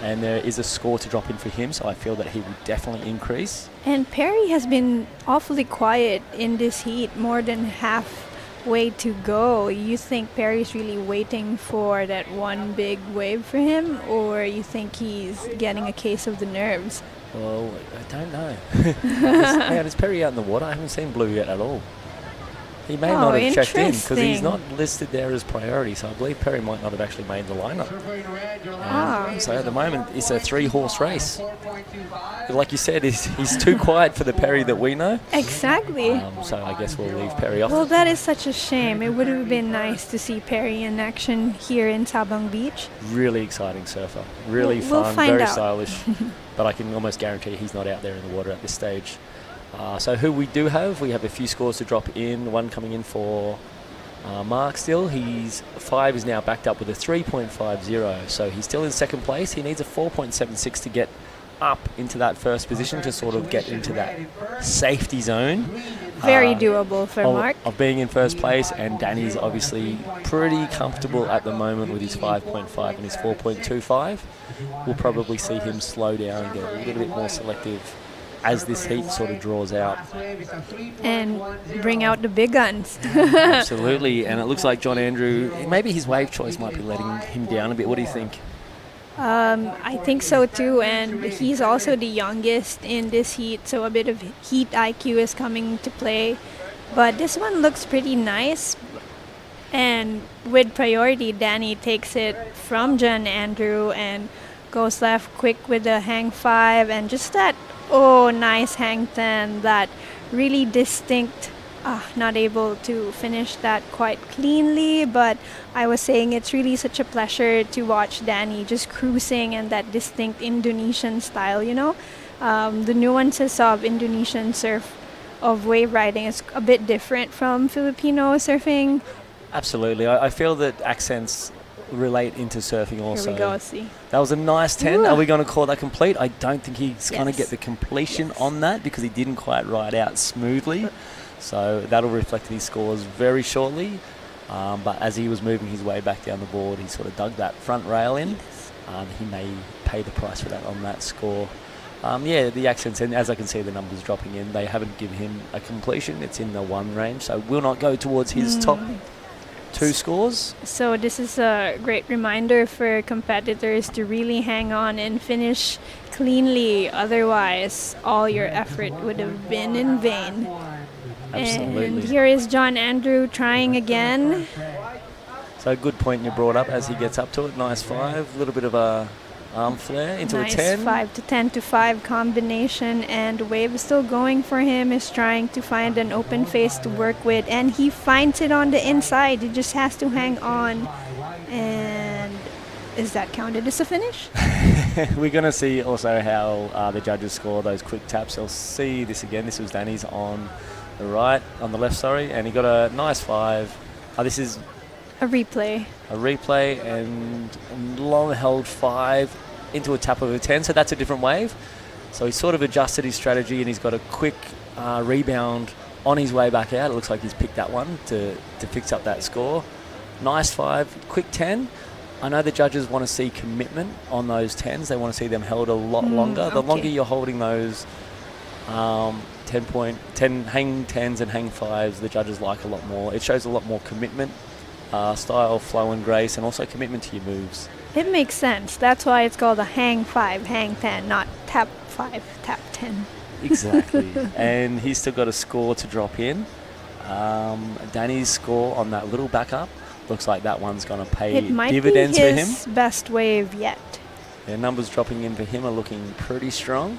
And there is a score to drop in for him, so I feel that he will definitely increase. And Perry has been awfully quiet in this heat, more than halfway to go. You think Perry's really waiting for that one big wave for him, or you think he's getting a case of the nerves? Well, I don't know. Is Perry out in the water? I haven't seen blue yet at all. He may not have checked in because he's not listed there as priority, so I believe Perry might not have actually made the lineup. So at the moment, it's a 3-horse race. Like you said, he's too quiet for the Perry that we know. Exactly. So I guess we'll leave Perry off. Well, that is such a shame. It would have been nice to see Perry in action here in Sabang Beach. Really exciting surfer. Really We'll fun, find very out. stylish. But I can almost guarantee he's not out there in the water at this stage. So who we do have, we have a few scores to drop in. One coming in for Mark still. His 5 is now backed up with a 3.50. So he's still in second place. He needs a 4.76 to get up into that first position to sort of get into that safety zone. Very doable for Mark. Of being in first place, and Danny's obviously pretty comfortable at the moment with his 5.5 and his 4.25. We'll probably see him slow down and get a little bit more selective as this heat sort of draws out. And bring out the big guns. Absolutely, and it looks like John Andrew, maybe his wave choice might be letting him down a bit. What do you think? I think so too, and he's also the youngest in this heat, so a bit of heat IQ is coming to play. But this one looks pretty nice, and with priority, Danny takes it from John Andrew and goes left quick with the hang 5, and just that nice hang 10, that really distinct. Not able to finish that quite cleanly, but I was saying it's really such a pleasure to watch Danny just cruising and that distinct Indonesian style, you know. The nuances of Indonesian surf, of wave riding, is a bit different from Filipino surfing. Absolutely. I feel that accents relate into surfing also. Here we go, see. That was a nice 10. Ooh. Are we going to call that complete? I don't think he's going to Yes. get the completion on that because he didn't quite ride out smoothly. So that'll reflect in his scores very shortly. But as he was moving his way back down the board, he sort of dug that front rail in. He may pay the price for that on that score. The accents, and as I can see the numbers dropping in, they haven't given him a completion. It's in the 1 range, so will not go towards his top 2 scores. So this is a great reminder for competitors to really hang on and finish cleanly. Otherwise, all your effort would have been in vain. Absolutely. And here is John Andrew trying again. So good point you brought up as he gets up to it. Nice 5, a little bit of a arm flare into Nice a 10. 5 to 10 to 5 combination, and wave is still going for him. Is trying to find an open face to work with, and he finds it on the inside. He just has to hang on. And is that counted as a finish? We're going to see also how the judges score those quick taps. They'll see this again. This was Danny's on the right, on the left, sorry, and he got a nice 5. This is A replay. a replay and long held 5 into a tap of a 10, so that's a different wave. So he sort of adjusted his strategy and he's got a quick rebound on his way back out. It looks like he's picked that one to fix up that score. Nice 5, quick 10. I know the judges want to see commitment on those 10s. They want to see them held a lot longer. The longer you're holding those 10 hang 10s and hang 5s, the judges like a lot more. It shows a lot more commitment, style, flow and grace, and also commitment to your moves. It makes sense. That's why it's called a hang 5, hang 10, not tap 5, tap 10. Exactly. And he's still got a score to drop in. Danny's score on that little backup looks like that one's going to pay It might dividends be for him. his best wave yet. The numbers dropping in for him are looking pretty strong.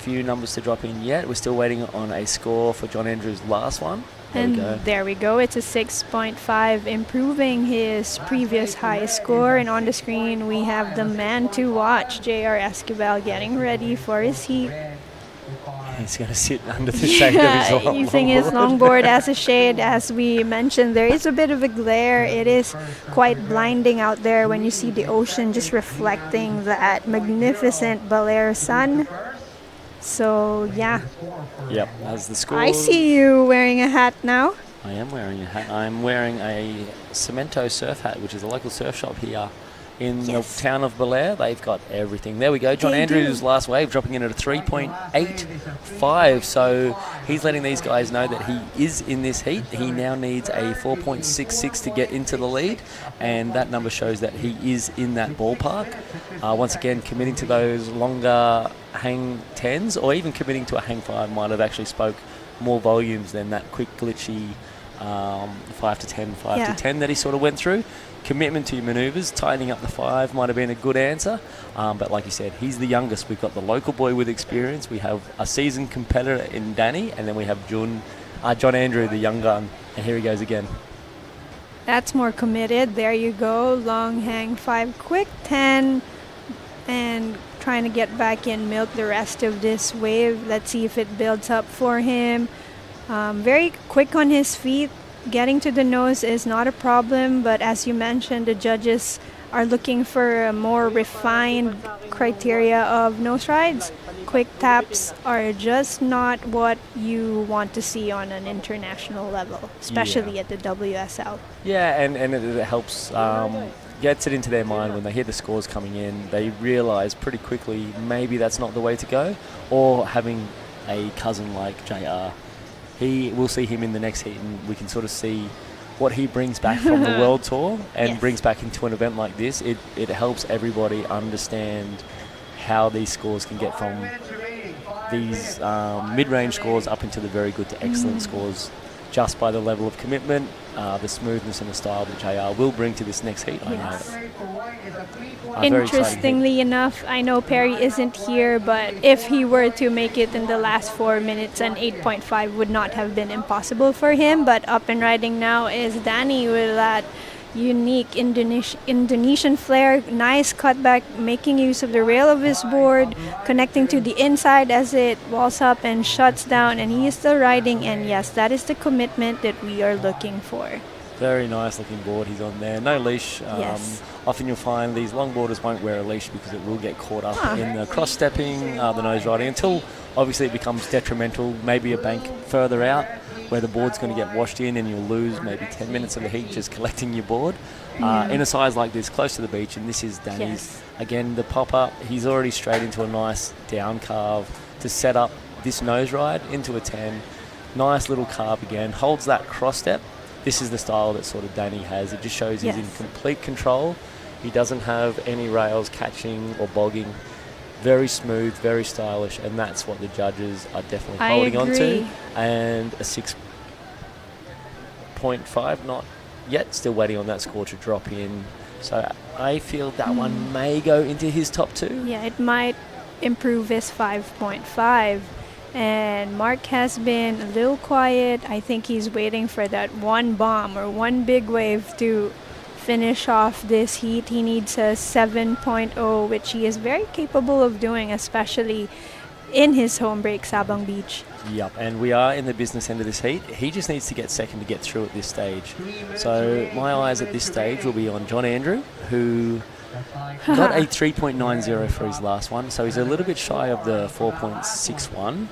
Few numbers to drop in yet. We're still waiting on a score for John Andrews' last one. There we go. It's a 6.5, improving his previous high score. And on the screen, we have the man to watch, J.R. Esquivel, getting ready for his heat. He's going to sit under the shade of his longboard. Using his longboard as a shade. As we mentioned, there is a bit of a glare. It is quite blinding out there when you see the ocean just reflecting that magnificent Baler sun. So, yeah. Yep, as the score. I see you wearing a hat now. I am wearing a hat. I'm wearing a Cemento surf hat, which is a local surf shop here in the town of Bolair. They've got everything. There we go. John Andrews' last wave dropping in at a 3.85. So he's letting these guys know that he is in this heat. He now needs a 4.66 to get into the lead. And that number shows that he is in that ballpark. Once again, committing to those longer hang 10s, or even committing to a hang 5 might have actually spoke more volumes than that quick glitchy 5 to 10, 5 Yeah. to 10 that he sort of went through. Commitment to your manoeuvres, tightening up the 5 might have been a good answer. But like you said, he's the youngest. We've got the local boy with experience. We have a seasoned competitor in Danny, and then we have John Andrew, the young gun. And here he goes again. That's more committed. There you go. Long hang 5, quick 10, and trying to get back in, milk the rest of this wave. Let's see if it builds up for him. Very quick on his feet. Getting to the nose is not a problem, but as you mentioned, the judges are looking for a more refined criteria of nose rides. Quick taps are just not what you want to see on an international level, especially at the WSL. Yeah, and it helps, gets it into their mind when they hear the scores coming in. They realise pretty quickly maybe that's not the way to go. Or having a cousin like JR, we'll see him in the next heat, and we can sort of see what he brings back from the World Tour and brings back into an event like this. It helps everybody understand how these scores can get from these mid-range scores up into the very good to excellent scores, just by the level of commitment, the smoothness and the style that JR will bring to this next heat. I know it. Interestingly enough, I know Perry isn't here, but if he were to make it in the last 4 minutes, an 8.5 would not have been impossible for him. But up and riding now is Danny with that unique Indonesian flair, nice cutback, making use of the rail of his board, connecting to the inside as it walls up and shuts down, and he is still riding, and yes, that is the commitment that we are looking for. Very nice looking board he's on there. No leash. Yes. Often you'll find these longboarders won't wear a leash because it will get caught up in the cross-stepping, the nose riding, until obviously it becomes detrimental, maybe a bank further out where the board's going to get washed in and you'll lose maybe 10 minutes of the heat just collecting your board. In a size like this, close to the beach, and this is Danny's. Yes. Again, the pop-up, he's already straight into a nice down carve to set up this nose ride into a 10. Nice little carve again, holds that cross step. This is the style that sort of Danny has. It just shows he's in complete control. He doesn't have any rails catching or bogging. Very smooth, very stylish, and that's what the judges are definitely holding on to. And a 6.5, not yet, still waiting on that score to drop in. So I feel that one may go into his top 2. Yeah, it might improve his 5.5. And Mark has been a little quiet. I think he's waiting for that one bomb or one big wave to finish off this heat. He needs a 7.0, which he is very capable of doing, especially in his home break, Sabang Beach. Yep, and we are in the business end of this heat. He just needs to get second to get through at this stage. So my eyes at this stage will be on John Andrew, who got a 3.90 for his last one, so he's a little bit shy of the 4.61.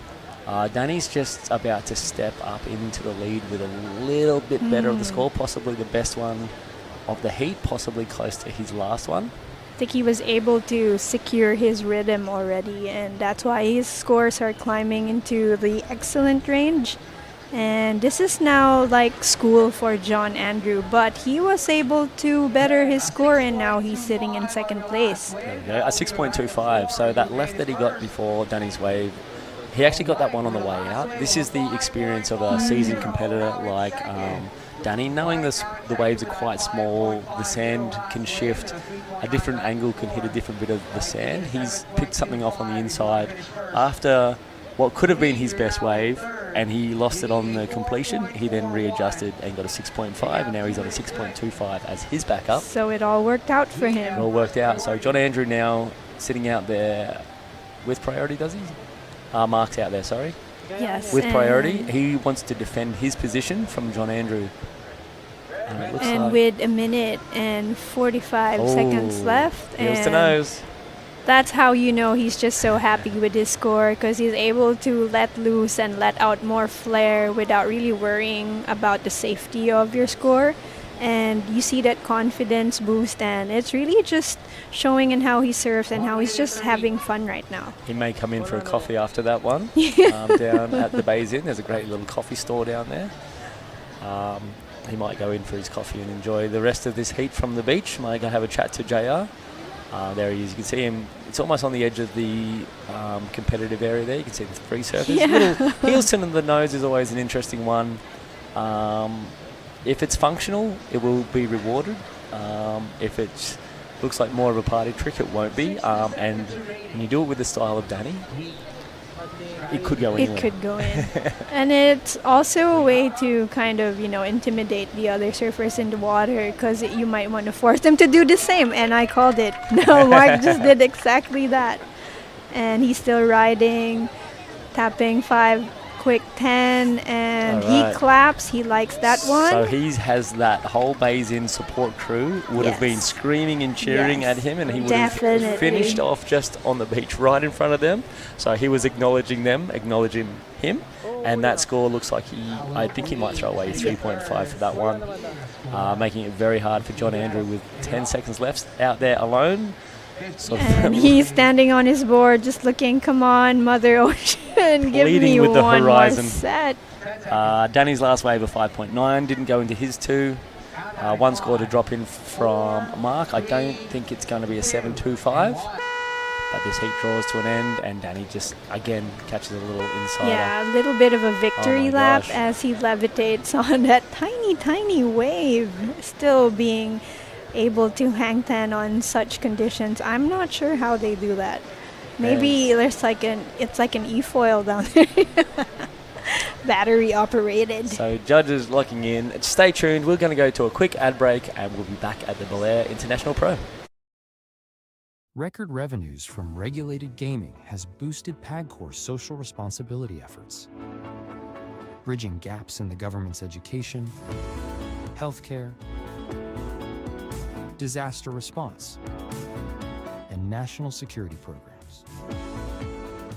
Danny's just about to step up into the lead with a little bit better of the score, possibly the best one of the heat, possibly close to his last one. I think he was able to secure his rhythm already, and that's why his scores are climbing into the excellent range. And this is now like school for John Andrew, but he was able to better his score, and now he's sitting in second place. There we go, a 6.25. So that left that he got before Danny's wave, he actually got that one on the way out. This is the experience of a seasoned competitor like Danny, knowing the waves are quite small, the sand can shift, a different angle can hit a different bit of the sand. He's picked something off on the inside after what could have been his best wave, and he lost it on the completion. He then readjusted and got a 6.5, and now he's on a 6.25 as his backup. So it all worked out for him. It all worked out. So John Andrew now sitting out there with priority, does he? Mark's out there, sorry. Yes. With priority. He wants to defend his position from John Andrew. And it looks like with a minute and 45 seconds left. Heels to nose. That's how you know he's just so happy with his score, because he's able to let loose and let out more flair without really worrying about the safety of your score. And you see that confidence boost, and it's really just showing in how he serves and how he's just having fun right now. He may come in for a coffee after that one. Down at the Bays Inn, there's a great little coffee store down there. He might go in for his coffee and enjoy the rest of this heat from the beach. Might go have a chat to JR. There he is. You can see him. It's almost on the edge of the competitive area there. You can see the free surfers. Yeah. Little heel in the nose is always an interesting one. If it's functional, it will be rewarded. If it looks like more of a party trick, it won't be. And when you do it with the style of Danny, it could go anywhere. It could go in. And it's also a way to kind of, intimidate the other surfers in the water, because you might want to force them to do the same. And I called it. No, Mark just did exactly that. And he's still riding, tapping 5, quick 10, and Alright. he claps. He likes that one. So he has that whole Basin support crew would have been Yes. screaming and cheering Yes. at him, and he would Definitely. have finished off just on the beach right in front of them. So he was acknowledging them, acknowledging him, and that score looks like I think he might throw away 3.5 for that one, making it very hard for John Andrew with 10 seconds left out there alone. Sort of And he's standing on his board just looking, come on, Mother Ocean, give Leading me with the one horizon. more set. Danny's last wave of 5.9 didn't go into his 2. One score to drop in from Mark. I don't think it's going to be a 7.25, but this heat draws to an end, and Danny just, again, catches a little insider. Yeah, a little bit of a victory Oh my lap gosh. as he levitates on that tiny, tiny wave, still being able to hang 10 on such conditions. I'm not sure how they do that. Maybe it's like an e-foil down there. Battery operated. So judges locking in. Stay tuned. We're going to go to a quick ad break, and we'll be back at the Baler International Pro. Record revenues from regulated gaming has boosted PAGCOR's social responsibility efforts, bridging gaps in the government's education, healthcare, disaster response, and national security programs.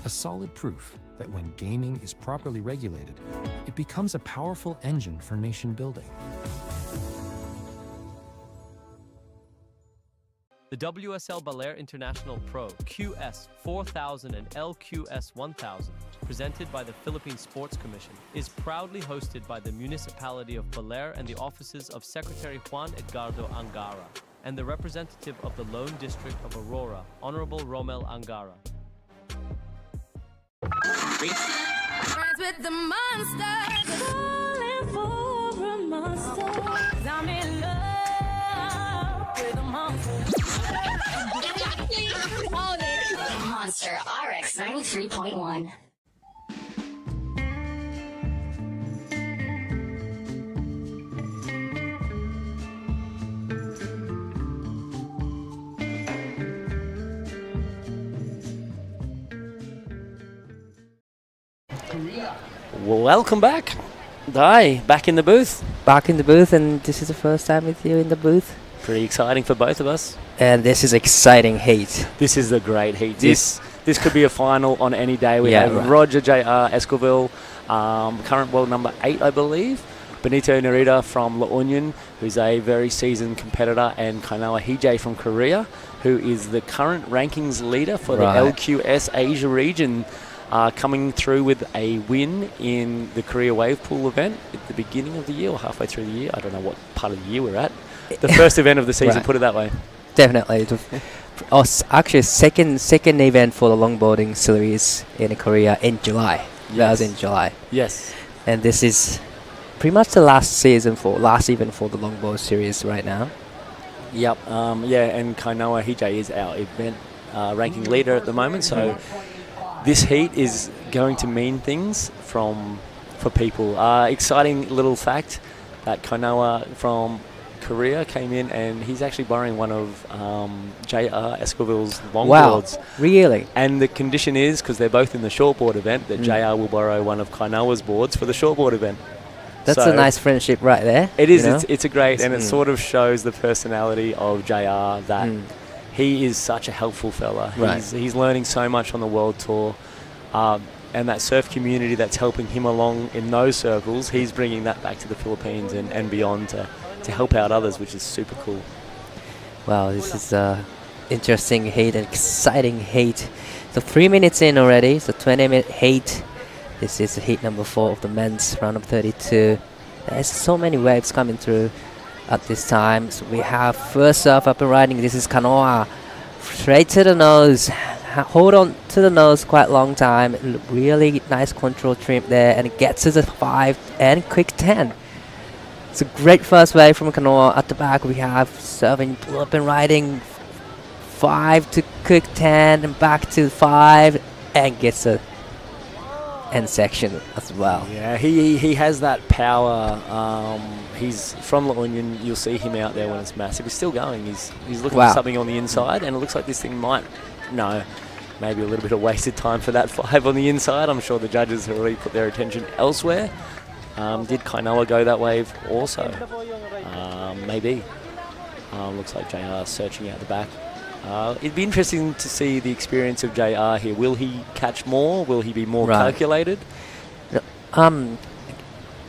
A solid proof that when gaming is properly regulated, it becomes a powerful engine for nation building. The WSL Baler International Pro QS4000 and LQS1000, presented by the Philippine Sports Commission, is proudly hosted by the municipality of Bolair and the offices of Secretary Juan Edgardo Angara and the representative of the Lone District of Aurora, Honorable Romel Angara. Friends with the monster, falling for a monster. 'Cause I'm in love with a monster. Monster RX 93.1. Welcome back. Di, back in the booth. Back in the booth, and this is the first time with you in the booth. Pretty exciting for both of us. And this is exciting heat. This is a great heat. This could be a final on any day. We Yeah, have right. Roger J.R. Escoville, current world number 8, I believe. Benito Narita from La Union, who's a very seasoned competitor, and Kainoa Hijay from Korea, who is the current rankings leader for the Right. LQS Asia region, coming through with a win in the Korea Wave Pool event at the beginning of the year or halfway through the year. I don't know what part of the year we're at. The first event of the season, Right. put it that way. Definitely. Actually, second event for the longboarding series in Korea in July. That was in July. Yes. And this is pretty much the last event for the longboard series right now. Yep. And Kainoa Hijay is our event ranking leader at the moment. So this heat is going to mean things for people. Exciting little fact that Kainoa from Korea came in, and he's actually borrowing one of J.R. Escoville's longboards. Wow, really? And the condition is, because they're both in the shortboard event, that J.R. will borrow one of Kainoa's boards for the shortboard event. That's So a nice friendship right there. It is. you know? It's a great, and it sort of shows the personality of JR, that he is such a helpful fella. Right. He's learning so much on the world tour, and that surf community that's helping him along in those circles, he's bringing that back to the Philippines and beyond to help out others, which is super cool. Wow, this is interesting heat and exciting heat. So 3 minutes in already, so 20-minute heat. This is heat number 4 of the men's round of 32. There's so many waves coming through at this time. So we have first surf up and riding. This is Kanoa straight to the nose. Hold on to the nose quite a long time. Really nice control trim there, and it gets to the 5 and quick 10. It's a great first wave from Kanoa. At the back we have serving up and riding 5 to quick 10 and back to 5 and gets a end section as well. Yeah, he has that power. He's from La Union. You'll see him out there when it's massive. He's still going. He's looking for something on the inside, and it looks like this thing might. No, maybe a little bit of wasted time for that 5 on the inside. I'm sure the judges have already put their attention elsewhere. Did Kainoa go that wave also? Maybe. Looks like JR searching out the back. It'd be interesting to see the experience of JR here. Will he catch more? Will he be more calculated? You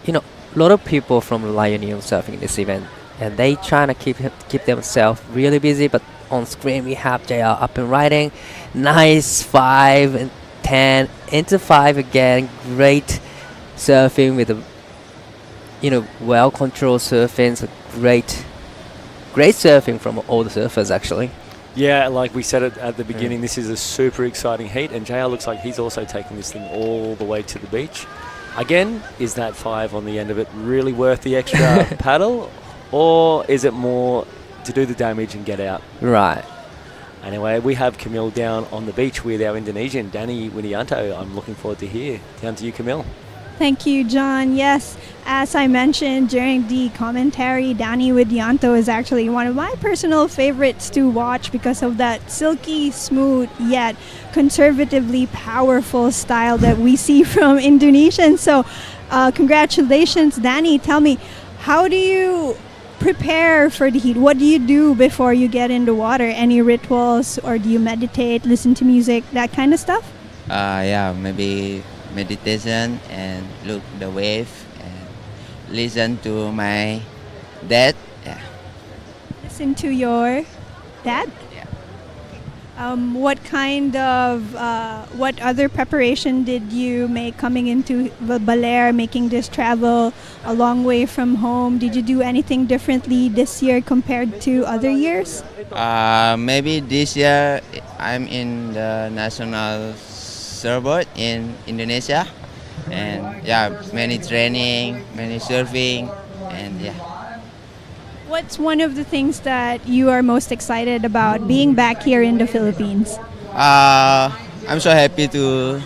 know, a lot of people from Lion surfing this event, and they trying to keep themselves really busy, but on screen we have JR up and riding. Nice 5 and 10 into 5 again. Great surfing with a well controlled surfing. So great surfing from all the surfers actually. Yeah, like we said at the beginning, this is a super exciting heat, and JR looks like he's also taking this thing all the way to the beach. Again, is that 5 on the end of it really worth the extra paddle, or is it more to do the damage and get out? Right. Anyway, we have Camille down on the beach with our Indonesian, Danny Winianto. I'm looking forward to hear. Down to you, Camille. Thank you, John. Yes, as I mentioned during the commentary, Danny Widianto is actually one of my personal favorites to watch because of that silky, smooth, yet conservatively powerful style that we see from Indonesians. So, congratulations, Danny. Tell me, how do you prepare for the heat? What do you do before you get in the water? Any rituals, or do you meditate, listen to music, that kind of stuff? Yeah, maybe meditation and look the wave and listen to my dad. Yeah. Listen to your dad? Yeah. What kind of what other preparation did you make coming into Bolair, making this travel a long way from home? Did you do anything differently this year compared to other years? Maybe this year I'm in the national surfboard in Indonesia, and yeah, many training, many surfing, and yeah. What's one of the things that you are most excited about being back here in the Philippines? I'm so happy to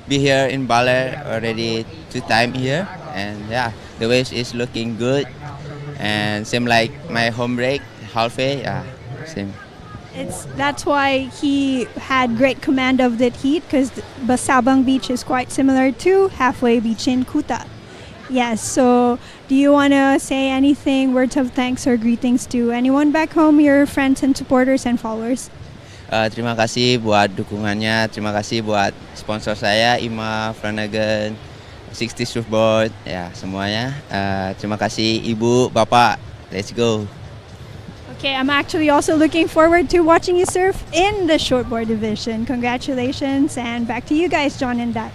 be here in Baler, already 2 times here, and yeah, the waves is looking good, and same like my home break, halfway, yeah, same. That's why he had great command of that heat, because Sabang Beach is quite similar to Halfway Beach in Kuta. Yes, so do you want to say anything, words of thanks or greetings to anyone back home, your friends and supporters and followers? Terima kasih buat dukungannya, terima kasih buat sponsor saya, Ima, Flanagan, 60 Surfboard, ya semuanya. Terima kasih Ibu, Bapak, let's go. Okay, I'm actually also looking forward to watching you surf in the shortboard division. Congratulations, and back to you guys, John and Dad.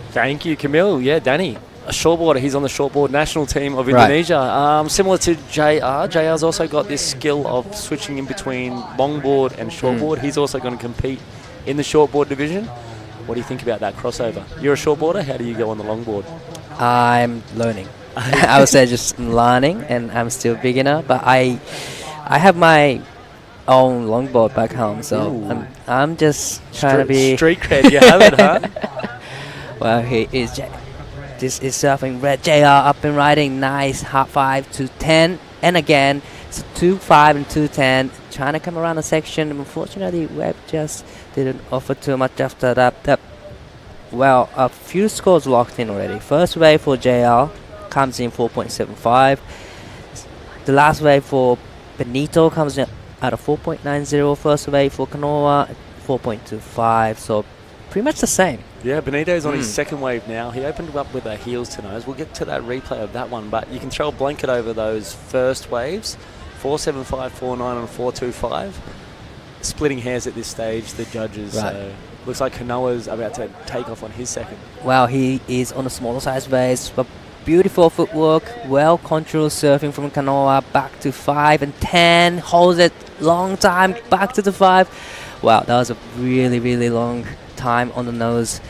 Thank you, Camille. Yeah, Danny, a shortboarder. He's on the shortboard national team of Indonesia. Similar to JR. JR's also got this skill of switching in between longboard and shortboard. He's also going to compete in the shortboard division. What do you think about that crossover? You're a shortboarder. How do you go on the longboard? I'm learning. I would say just learning, and I'm still beginner, but I have my own longboard back home, so I'm just trying to be street cred. You have it, huh? Well, this is surfing red JR up and riding, nice hot 5 to 10, and again it's 2-5 and 2-10, trying to come around the section. Unfortunately, web just didn't offer too much after that. Well, a few scores locked in already. First wave for JR comes in 4.75. The last wave for Benito comes in at a 4.90. First wave for Kanoa, 4.25. So pretty much the same. Yeah, Benito's on his second wave now. He opened up with a heels to nose. We'll get to that replay of that one, but you can throw a blanket over those first waves. 4.75, 4.9 and 4.25. Splitting hairs at this stage, the judges. Right. So looks like Kanoa's about to take off on his second. Well, he is on a smaller size base, but beautiful footwork, well controlled surfing from Kanoa back to 5 and 10. Holds it long time back to the 5. Wow, that was a really, really long time on the nose.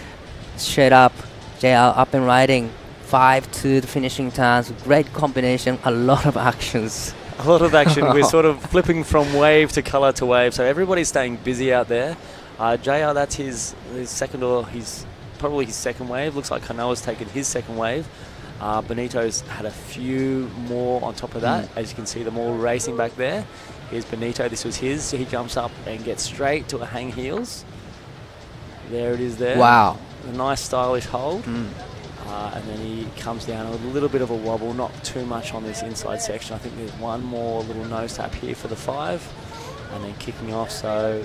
Straight up, JR up and riding. 5 to the finishing times. Great combination, a lot of actions. A lot of action. We're sort of flipping from wave to colour to wave, so everybody's staying busy out there. JR, that's his second, or probably his second wave. Looks like Kanoa's taken his second wave. Benito's had a few more on top of that. As you can see, them all racing back there. Here's Benito, this was his. He jumps up and gets straight to a hang heels. There it is there. Wow. A nice stylish hold. And then he comes down a little bit of a wobble, not too much on this inside section. I think there's one more little nose tap here for the 5. And then kicking off, so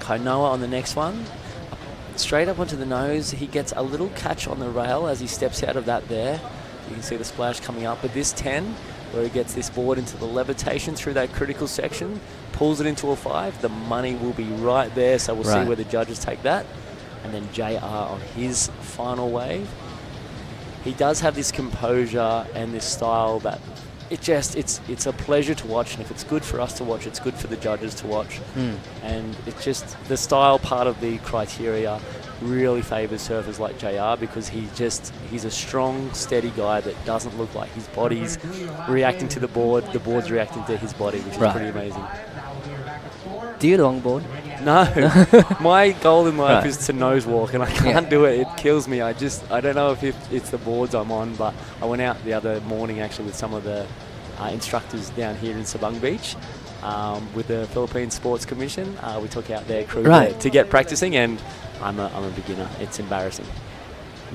Kanoa on the next one. Straight up onto the nose, he gets a little catch on the rail as he steps out of that there. You can see the splash coming up, but this 10, where he gets this board into the levitation through that critical section, pulls it into a 5, the money will be right there, so we'll see where the judges take that. And then JR on his final wave. He does have this composure and this style that it's a pleasure to watch, and if it's good for us to watch, it's good for the judges to watch. And it's just the style part of the criteria really favours surfers like JR, because he's a strong, steady guy that doesn't look like his body's reacting to the board's reacting to his body, which is pretty amazing. Do you longboard? No. My goal in life is to nose walk, and I can't do it. It kills me. I don't know if it's the boards I'm on, but I went out the other morning actually with some of the instructors down here in Sabang Beach with the Philippine Sports Commission. We took out their crew to get practicing, and I'm a beginner. It's embarrassing.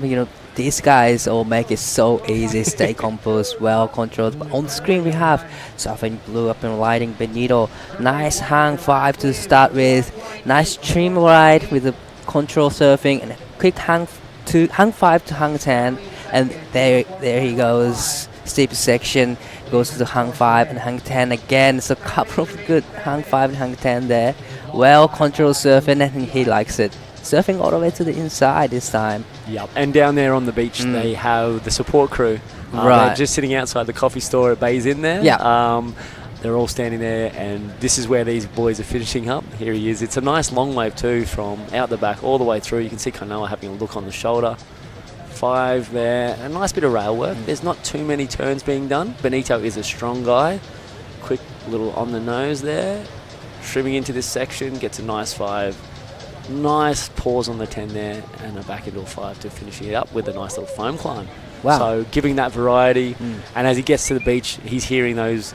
You know, these guys all make it so easy. Stay composed, well controlled. But on the screen we have Surfing Blue up and riding Benito. Nice hang 5 to start with. Nice trim ride with the control surfing, and a quick hang 5 to hang 10. And there he goes. Steep section goes to the hang 5 and hang 10 again. So a couple of good hang 5 and hang 10 there. Well controlled surfing, and he likes it. Surfing all the way to the inside this time. Yep, and down there on the beach they have the support crew. They're just sitting outside the coffee store at Bay's Inn there. They're all standing there, and this is where these boys are finishing up. Here he is. It's a nice long wave too, from out the back all the way through. You can see Kanoa having a look on the shoulder. 5 there, a nice bit of rail work. There's not too many turns being done. Benito is a strong guy. Quick little on the nose there. Trimming into this section, gets a nice 5. Nice pause on the 10 there, and a back into a 5 to finishing it up with a nice little foam climb. Wow. So giving that variety, and as he gets to the beach, he's hearing those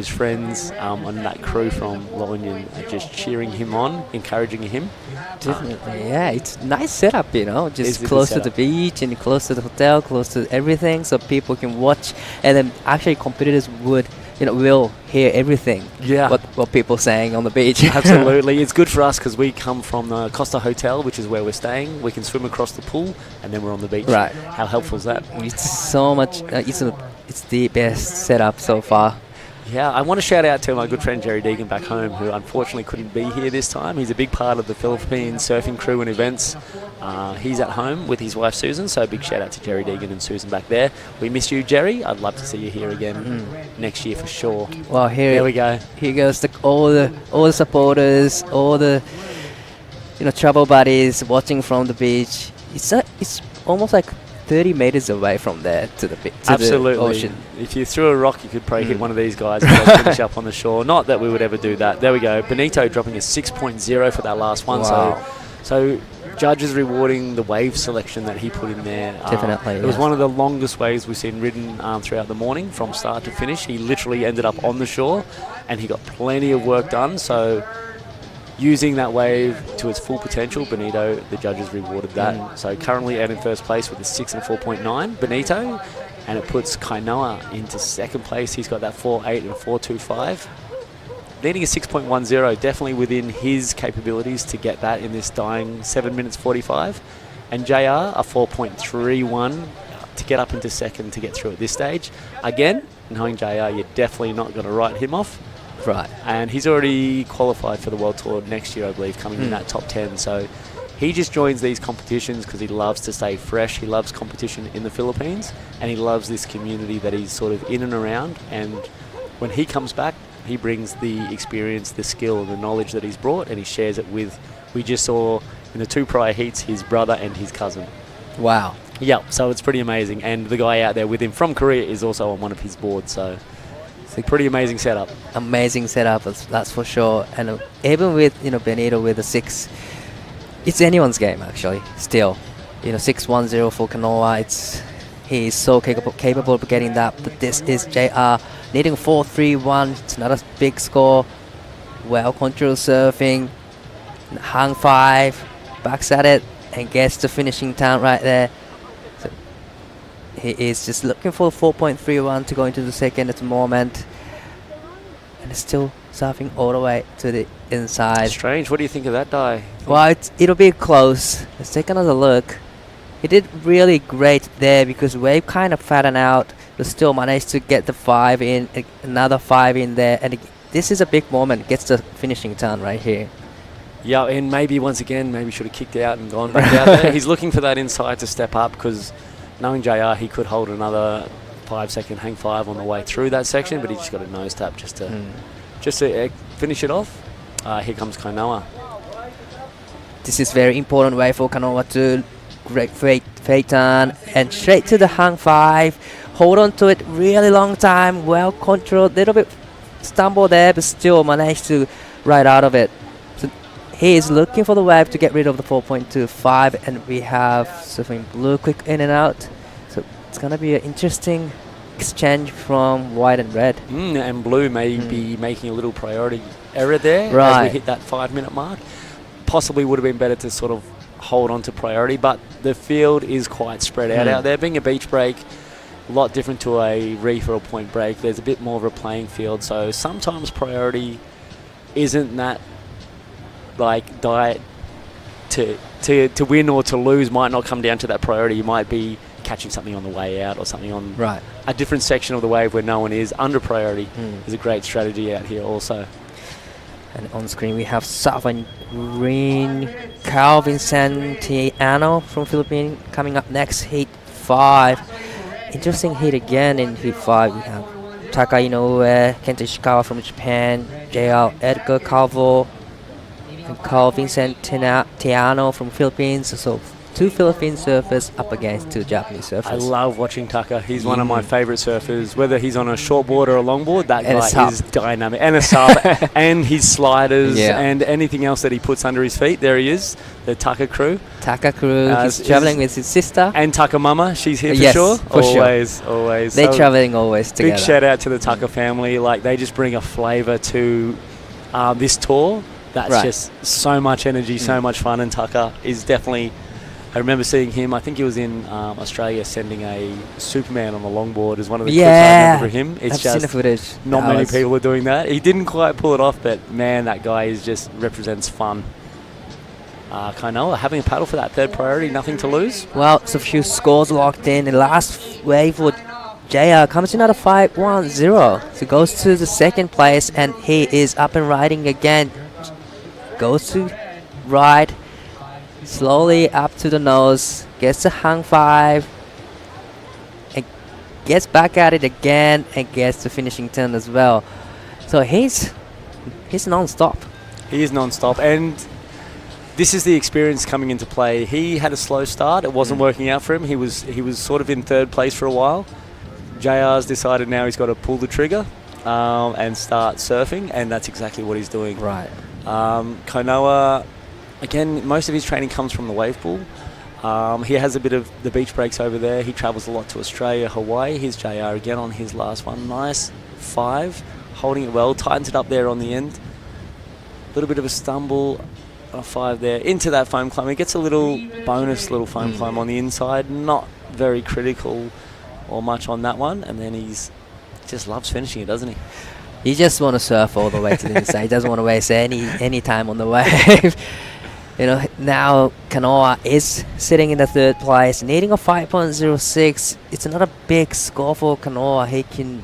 friends on that crew from La Union just cheering him on, encouraging him. Definitely, yeah. It's a nice setup, you know, just It's close to the beach and close to the hotel, close to everything, so people can watch, and then actually competitors will hear everything. What people saying on the beach. Absolutely, it's good for us because we come from the Costa Hotel, which is where we're staying. We can swim across the pool, and then we're on the beach. Right. How helpful is that? It's so much. It's the best setup so far. Yeah, I want to shout out to my good friend Jerry Deegan back home, who unfortunately couldn't be here this time. He's a big part of the Philippine surfing crew and events. He's at home with his wife Susan, so a big shout out to Jerry Deegan and Susan back there. We miss you, Jerry. I'd love to see you here again next year for sure. Well, there we go. Here goes all the supporters, all the travel buddies watching from the beach. It's almost like 30 meters away from there to the ocean. If you threw a rock, you could probably hit one of these guys and they'd finish up on the shore. Not that we would ever do that. There we go. Benito dropping a 6.0 for that last one. Wow. So judges rewarding the wave selection that he put in there. Definitely. It was one of the longest waves we've seen ridden throughout the morning from start to finish. He literally ended up on the shore, and he got plenty of work done. So using that wave to its full potential, Benito, the judges rewarded that. So currently out in first place with a 6 and 4.9, Benito, and it puts Kanoa into second place. He's got that 4.8 and 4.25. Needing a 6.10, definitely within his capabilities to get that in this dying 7 minutes 45. And JR, a 4.31 to get up into second to get through at this stage. Again, knowing JR, you're definitely not going to write him off. Right. And he's already qualified for the World Tour next year, I believe, coming in that top 10. So He just joins these competitions because he loves to stay fresh. He loves competition in the Philippines, and he loves this community that he's sort of in and around. And when he comes back, he brings the experience, the skill, and the knowledge that he's brought, and he shares it with, we just saw in the 2 prior heats, his brother and his cousin. Wow. Yeah, so it's pretty amazing. And the guy out there with him from Korea is also on one of his boards, so it's a pretty amazing setup. Amazing setup, that's for sure. And even with, Benito with a 6, it's anyone's game actually, still. 6-1-0 for Kanoa, he is so capable of getting that, but this is JR needing 4-3-1. It's not a big score. Well controlled surfing, hang 5, backs at it and gets the finishing turn right there. So he is just looking for 4.31 to go into the second at the moment, and still surfing all the way to the inside. Strange. What do you think of that, Dai? Well, it'll be close. Let's take another look. He did really great there because wave kind of flattened out, but still managed to get the 5 in, another 5 in there, and this is a big moment. Gets the finishing turn right here. Yeah, and maybe once again, maybe should have kicked out and gone back out there. He's looking for that inside to step up because knowing JR, he could hold another 5-second hang 5 on the way through that section, but he just got a nose tap just to finish it off. Here comes Kanoa. This is very important way for Kanoa to great fade turn and straight to the hang 5. Hold on to it really long time. Well controlled. Little bit stumble there, but still managed to ride out of it. So he is looking for the wave to get rid of the 4.25, and we have surfing blue quick in and out. So it's gonna be an interesting exchange from white and red. And blue may be making a little priority error there as we hit that 5-minute mark. Possibly would have been better to sort of hold on to priority, but the field is quite spread out there. Being a beach break, a lot different to a reef or a point break. There's a bit more of a playing field, so sometimes priority isn't that like diet to win or to lose might not come down to that priority. You might be catching something on the way out or something on a different section of the wave where no one is under priority. Is a great strategy out here also. And on screen we have Southern Green, Calvin Santiano from Philippines coming up next, heat 5. Interesting heat again in heat 5. We have Taka Inoue, Kenta Ishikawa from Japan, JL Edgar Calvo, and Calvin Santiano from Philippines. So 2 Philippine surfers up against 2 Japanese surfers. I love watching Taka. He's one of my favourite surfers. Whether he's on a shortboard or a longboard, that guy is dynamic. And a sub, and his sliders, and anything else that he puts under his feet. There he is, the Taka crew. Taka crew. He's travelling with his sister. And Taka Mama, she's here for sure. For always. They're travelling always together. Big shout out to the Taka family. Like, they just bring a flavour to this tour. That's just so much energy, so much fun. And Taka is definitely... I remember seeing him, I think he was in Australia, sending a Superman on the longboard as one of the clips I remember for him. It's I've seen the footage. Not many people are doing that. He didn't quite pull it off, but man, that guy represents fun. Kanoa having a paddle for that third priority, nothing to lose. Well, it's a few scores locked in. The last wave for JR comes in at a 5-1-0. So goes to the second place, and he is up and riding again. Goes to ride. Slowly up to the nose, gets a hang 5, and gets back at it again, and gets the finishing turn as well. So he's non-stop. He is non-stop, and this is the experience coming into play. He had a slow start; it wasn't working out for him. He was sort of in third place for a while. JR's decided now he's got to pull the trigger and start surfing, and that's exactly what he's doing. Right. Kanoa. Again, most of his training comes from the wave pool. He has a bit of the beach breaks over there. He travels a lot to Australia, Hawaii. Here's JR again on his last one. Nice 5, holding it well, tightens it up there on the end. A little bit of a stumble on a 5 there. Into that foam climb. He gets a little bonus little foam climb on the inside. Not very critical or much on that one. And then he's just loves finishing it, doesn't he? He just want to surf all the way to the inside. He doesn't want to waste any time on the wave. Now Kanoa is sitting in the third place, needing a 5.06. It's not a big score for Kanoa. He can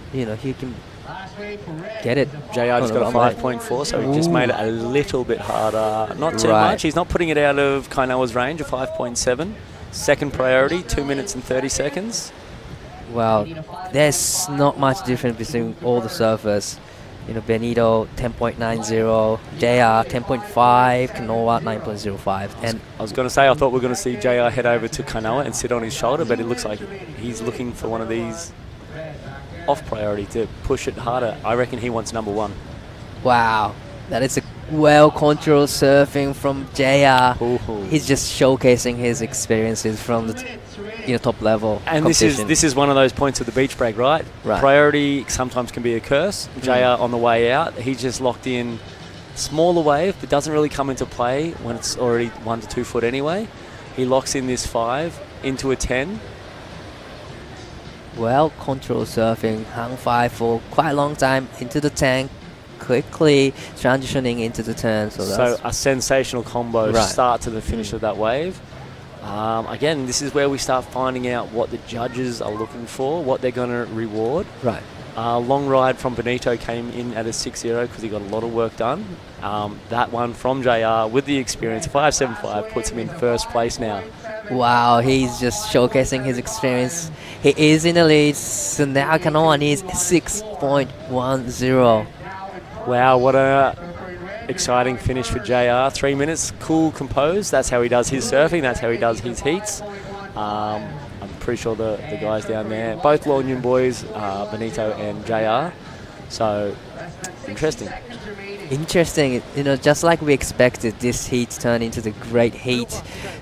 get it. JR just got a 5.4, so he just made it a little bit harder. Not too much. He's not putting it out of Kainoa's range of 5.7. Second priority, 2 minutes and 30 seconds. Well, there's not much difference between all the surfers. You know, Benito 10.90, JR 10.5, Kanoa 9.05. And I was going to say, I thought we were going to see JR head over to Kainoa and sit on his shoulder, but it looks like he's looking for one of these off priority to push it harder. I reckon he wants number one. wow, that is a well-controlled surfing from JR. He's just showcasing his experiences from the top level. And this is one of those points of the beach break, right? Priority sometimes can be a curse. JR on the way out, he just locked in smaller wave, but doesn't really come into play when it's already 1 to 2 foot anyway. He locks in this 5 into a 10. Well-controlled surfing, hung 5 for quite a long time into the tank, quickly transitioning into the turn. So a sensational combo start to the finish of that wave. Again, this is where we start finding out what the judges are looking for, what they're going to reward. Right. Long ride from Benito came in at a 6.0 because he got a lot of work done. That one from JR with the experience, 5.75, puts him in first place now. Wow, he's just showcasing his experience. He is in the lead, so now Kanoa needs 6.10. Wow, what a exciting finish for JR. 3 minutes, cool, composed. That's how he does his surfing. That's how he does his heats. I'm pretty sure the guys down there, both La Union boys, Benito and JR. So, interesting. Interesting, just like we expected, this heat turned into the great heat.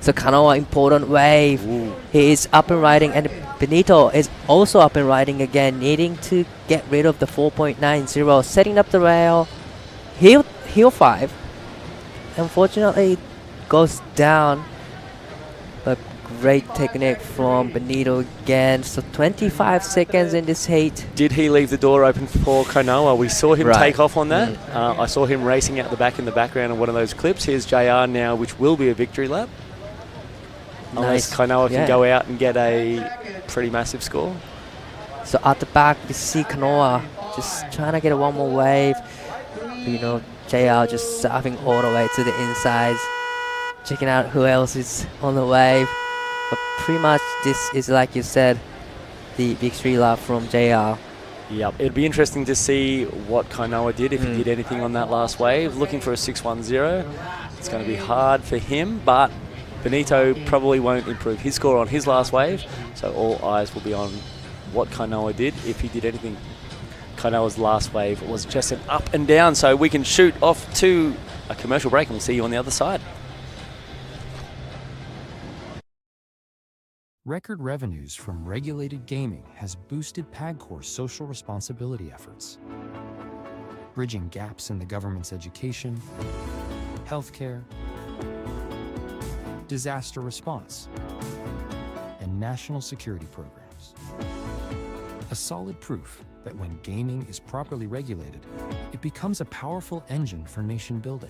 So Kanoa, important wave. He is up and riding, and Benito is also up and riding again, needing to get rid of the 4.90, setting up the rail. Heel 5. Unfortunately, goes down. But great technique from Benito again. So 25 seconds in this heat. Did he leave the door open for Kainoa? We saw him take off on that. I saw him racing out the back in the background of one of those clips. Here's JR now, which will be a victory lap. Unless Kainoa can go out and get a pretty massive score. So at the back, we see Kanoa just trying to get one more wave. JR just surfing all the way to the insides, checking out who else is on the wave. But pretty much this is, like you said, the victory lap from JR. Yep, it'd be interesting to see what Kainoa did, if he did anything on that last wave. Looking for a 6.10. It's going to be hard for him, but Benito probably won't improve his score on his last wave, so all eyes will be on what Kainoa did, if he did anything. Kainoa's last wave was just an up and down, so we can shoot off to a commercial break and we'll see you on the other side. Record revenues from regulated gaming has boosted PAGCOR's social responsibility efforts, bridging gaps in the government's education, healthcare, disaster response, and national security programs. A solid proof that when gaming is properly regulated, it becomes a powerful engine for nation building.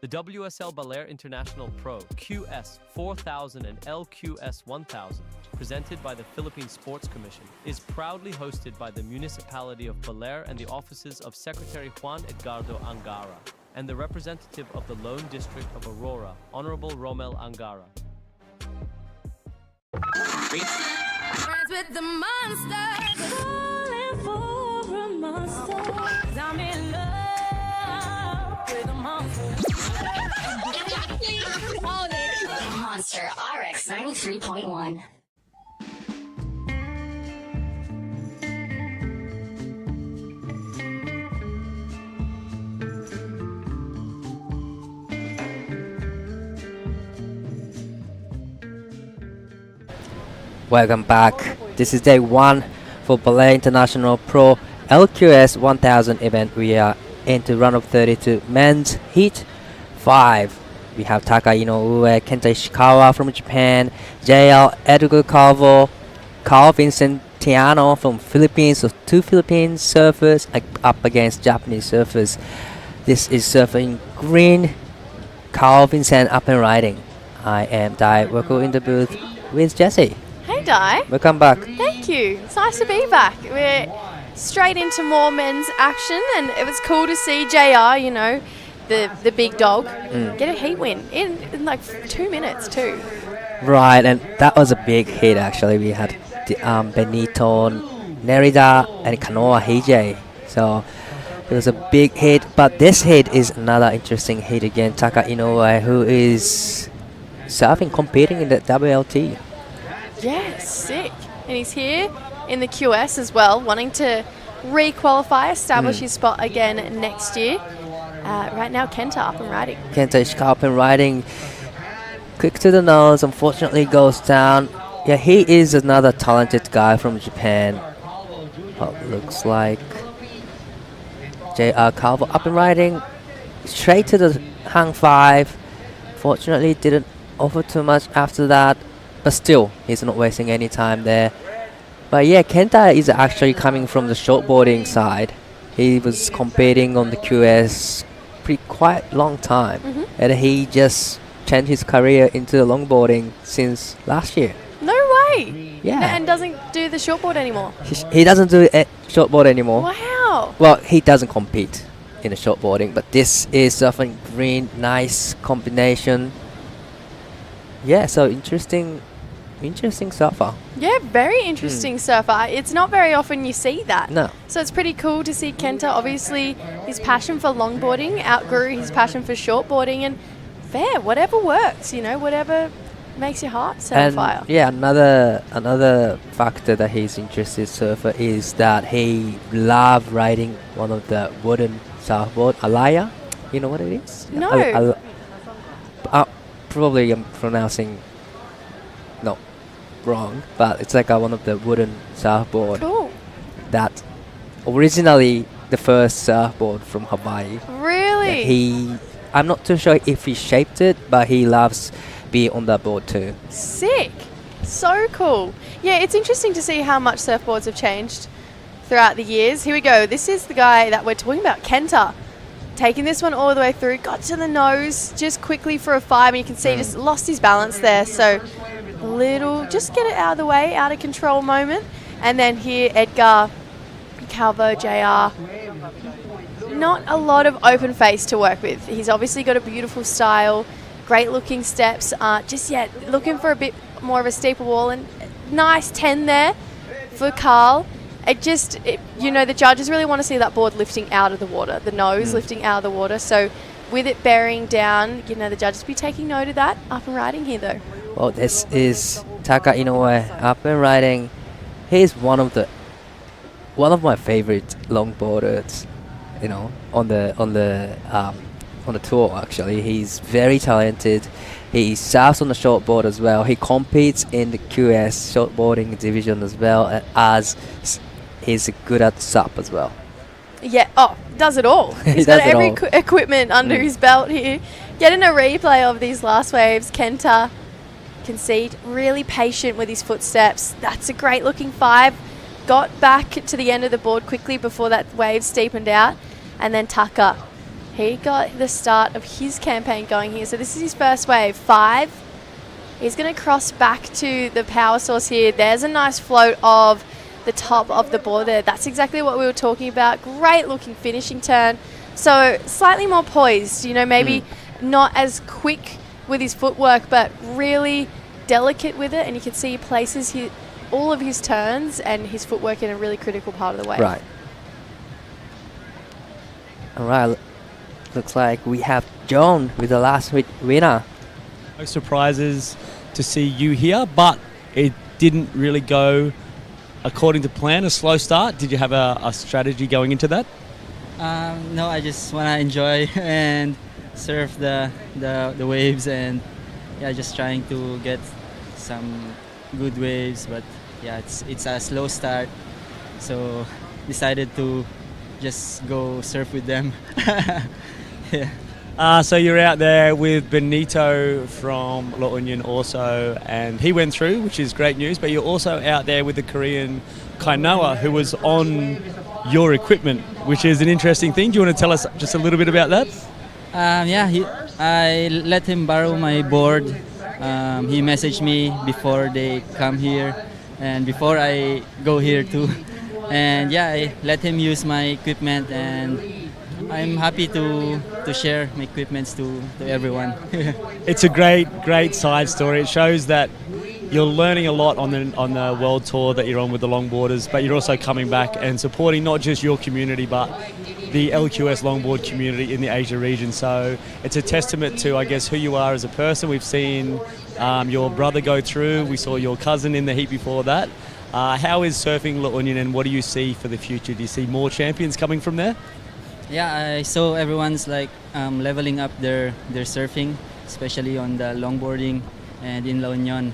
The WSL Baler International Pro QS4000 and LQS1000, presented by the Philippine Sports Commission, is proudly hosted by the municipality of Bolair and the offices of Secretary Juan Edgardo Angara and the representative of the Lone District of Aurora, Honorable Romel Angara. Friends with the monster, falling for a monster. 'Cause I'm in love with a monster. Monster RX 93.1. Welcome back. This is day 1 for Baler International Pro LQS1000 event. We are into round of 32 men's heat 5. We have Taka Inoue, Kenta Ishikawa from Japan, JL Edgar Calvo, Carl Vincentiano from Philippines. So 2 Philippine surfers up against Japanese surfers. This is surfing green. Carl Vincent up and riding. I am Dai, working in the booth with Jesse. Hey, Di. Welcome back. Thank Thank you. It's nice to be back. We're straight into more men's action, and it was cool to see JR, you know, the big dog, get a heat win in like 2 minutes too. Right, and that was a big hit actually. We had the, Benito, Nerida, and Kanoa Hije. So it was a big hit, but this hit is another interesting hit again. Taka Inoue, who is surfing, competing in the WLT. Yeah, sick. And he's here in the QS as well, wanting to re-qualify, establish his spot again next year. Right now, Kenta up and riding. Kenta is up and riding. Quick to the nose, unfortunately goes down. Yeah, he is another talented guy from Japan. But looks like JR Calvo up and riding straight to the hang 5. Fortunately, didn't offer too much after that, but still, he's not wasting any time there. But yeah, Kenta is actually coming from the shortboarding side. He was competing on the QS quite long time, and he just changed his career into the longboarding since last year. No way! Yeah. And doesn't do the shortboard anymore. He doesn't do shortboard anymore. Wow! Well, he doesn't compete in the shortboarding, but this is surfing green, nice combination. Yeah, so interesting surfer. Yeah, very interesting surfer. It's not very often you see that. No. So it's pretty cool to see Kenta. Obviously, his passion for longboarding outgrew his passion for shortboarding, and fair, whatever works, you know, whatever makes your heart set on And fire. yeah, another factor that he's interested surfer is that he loved riding one of the wooden surfboard, Alaya. You know what it is? No. Probably I'm pronouncing wrong, but it's like one of the wooden surfboard. Cool. That originally the first surfboard from Hawaii. Really? I'm not too sure if he shaped it, but he loves being on that board too. Sick. So cool. Yeah, it's interesting to see how much surfboards have changed throughout the years. Here we go. This is the guy that we're talking about, Kenta. Taking this one all the way through, got to the nose just quickly for a 5, and you can see just lost his balance there. So just get it out of the way, out of control moment. And then here, Edgar, Calvo, JR. Not a lot of open face to work with. He's obviously got a beautiful style, great looking steps. Looking for a bit more of a steeper wall, and nice 10 there for Carl. The judges really want to see that board lifting out of the water, the nose lifting out of the water. So with it bearing down, the judges will be taking note of that. Up and riding here though. Well, this is Taka Inoue up and riding. He's one of my favorite longboarders, on the tour actually. He's very talented. He surfs on the shortboard as well. He competes in the QS shortboarding division as well, as he's good at SUP as well. Yeah, does it all. He's got every equipment under his belt here. Getting a replay of these last waves. Kenta concede, really patient with his footsteps. That's a great looking 5. Got back to the end of the board quickly before that wave steepened out. And then Taka, he got the start of his campaign going here. So this is his first wave, 5. He's going to cross back to the power source here. There's a nice float of the top of the board there. That's exactly what we were talking about. Great looking finishing turn. So slightly more poised, maybe not as quick with his footwork, but really delicate with it. And you can see he places all of his turns and his footwork in a really critical part of the wave. Right. All right. Looks like we have John with the last winner. No surprises to see you here, but it didn't really go according to plan. A slow start. Did you have a strategy going into that? No, I just want to enjoy and surf the waves, and just trying to get some good waves. But it's a slow start, so decided to just go surf with them. So you're out there with Benito from La Union also, and he went through, which is great news, but you're also out there with the Korean Kainoa, who was on your equipment, which is an interesting thing. Do you want to tell us just a little bit about that? I let him borrow my board. He messaged me before they come here, and before I go here too. And yeah, I let him use my equipment, and I'm happy to share my equipments to everyone. It's a great side story. It shows that you're learning a lot on the world tour that you're on with the longboarders, but you're also coming back and supporting not just your community but the LQS longboard community in the Asia region. So it's a testament to, I guess, who you are as a person. We've seen your brother go through. We saw your cousin in the heat before that. How is surfing La Union, and what do you see for the future? Do you see more champions coming from there? Yeah, I saw everyone's like leveling up their surfing, especially on the longboarding and in La Union.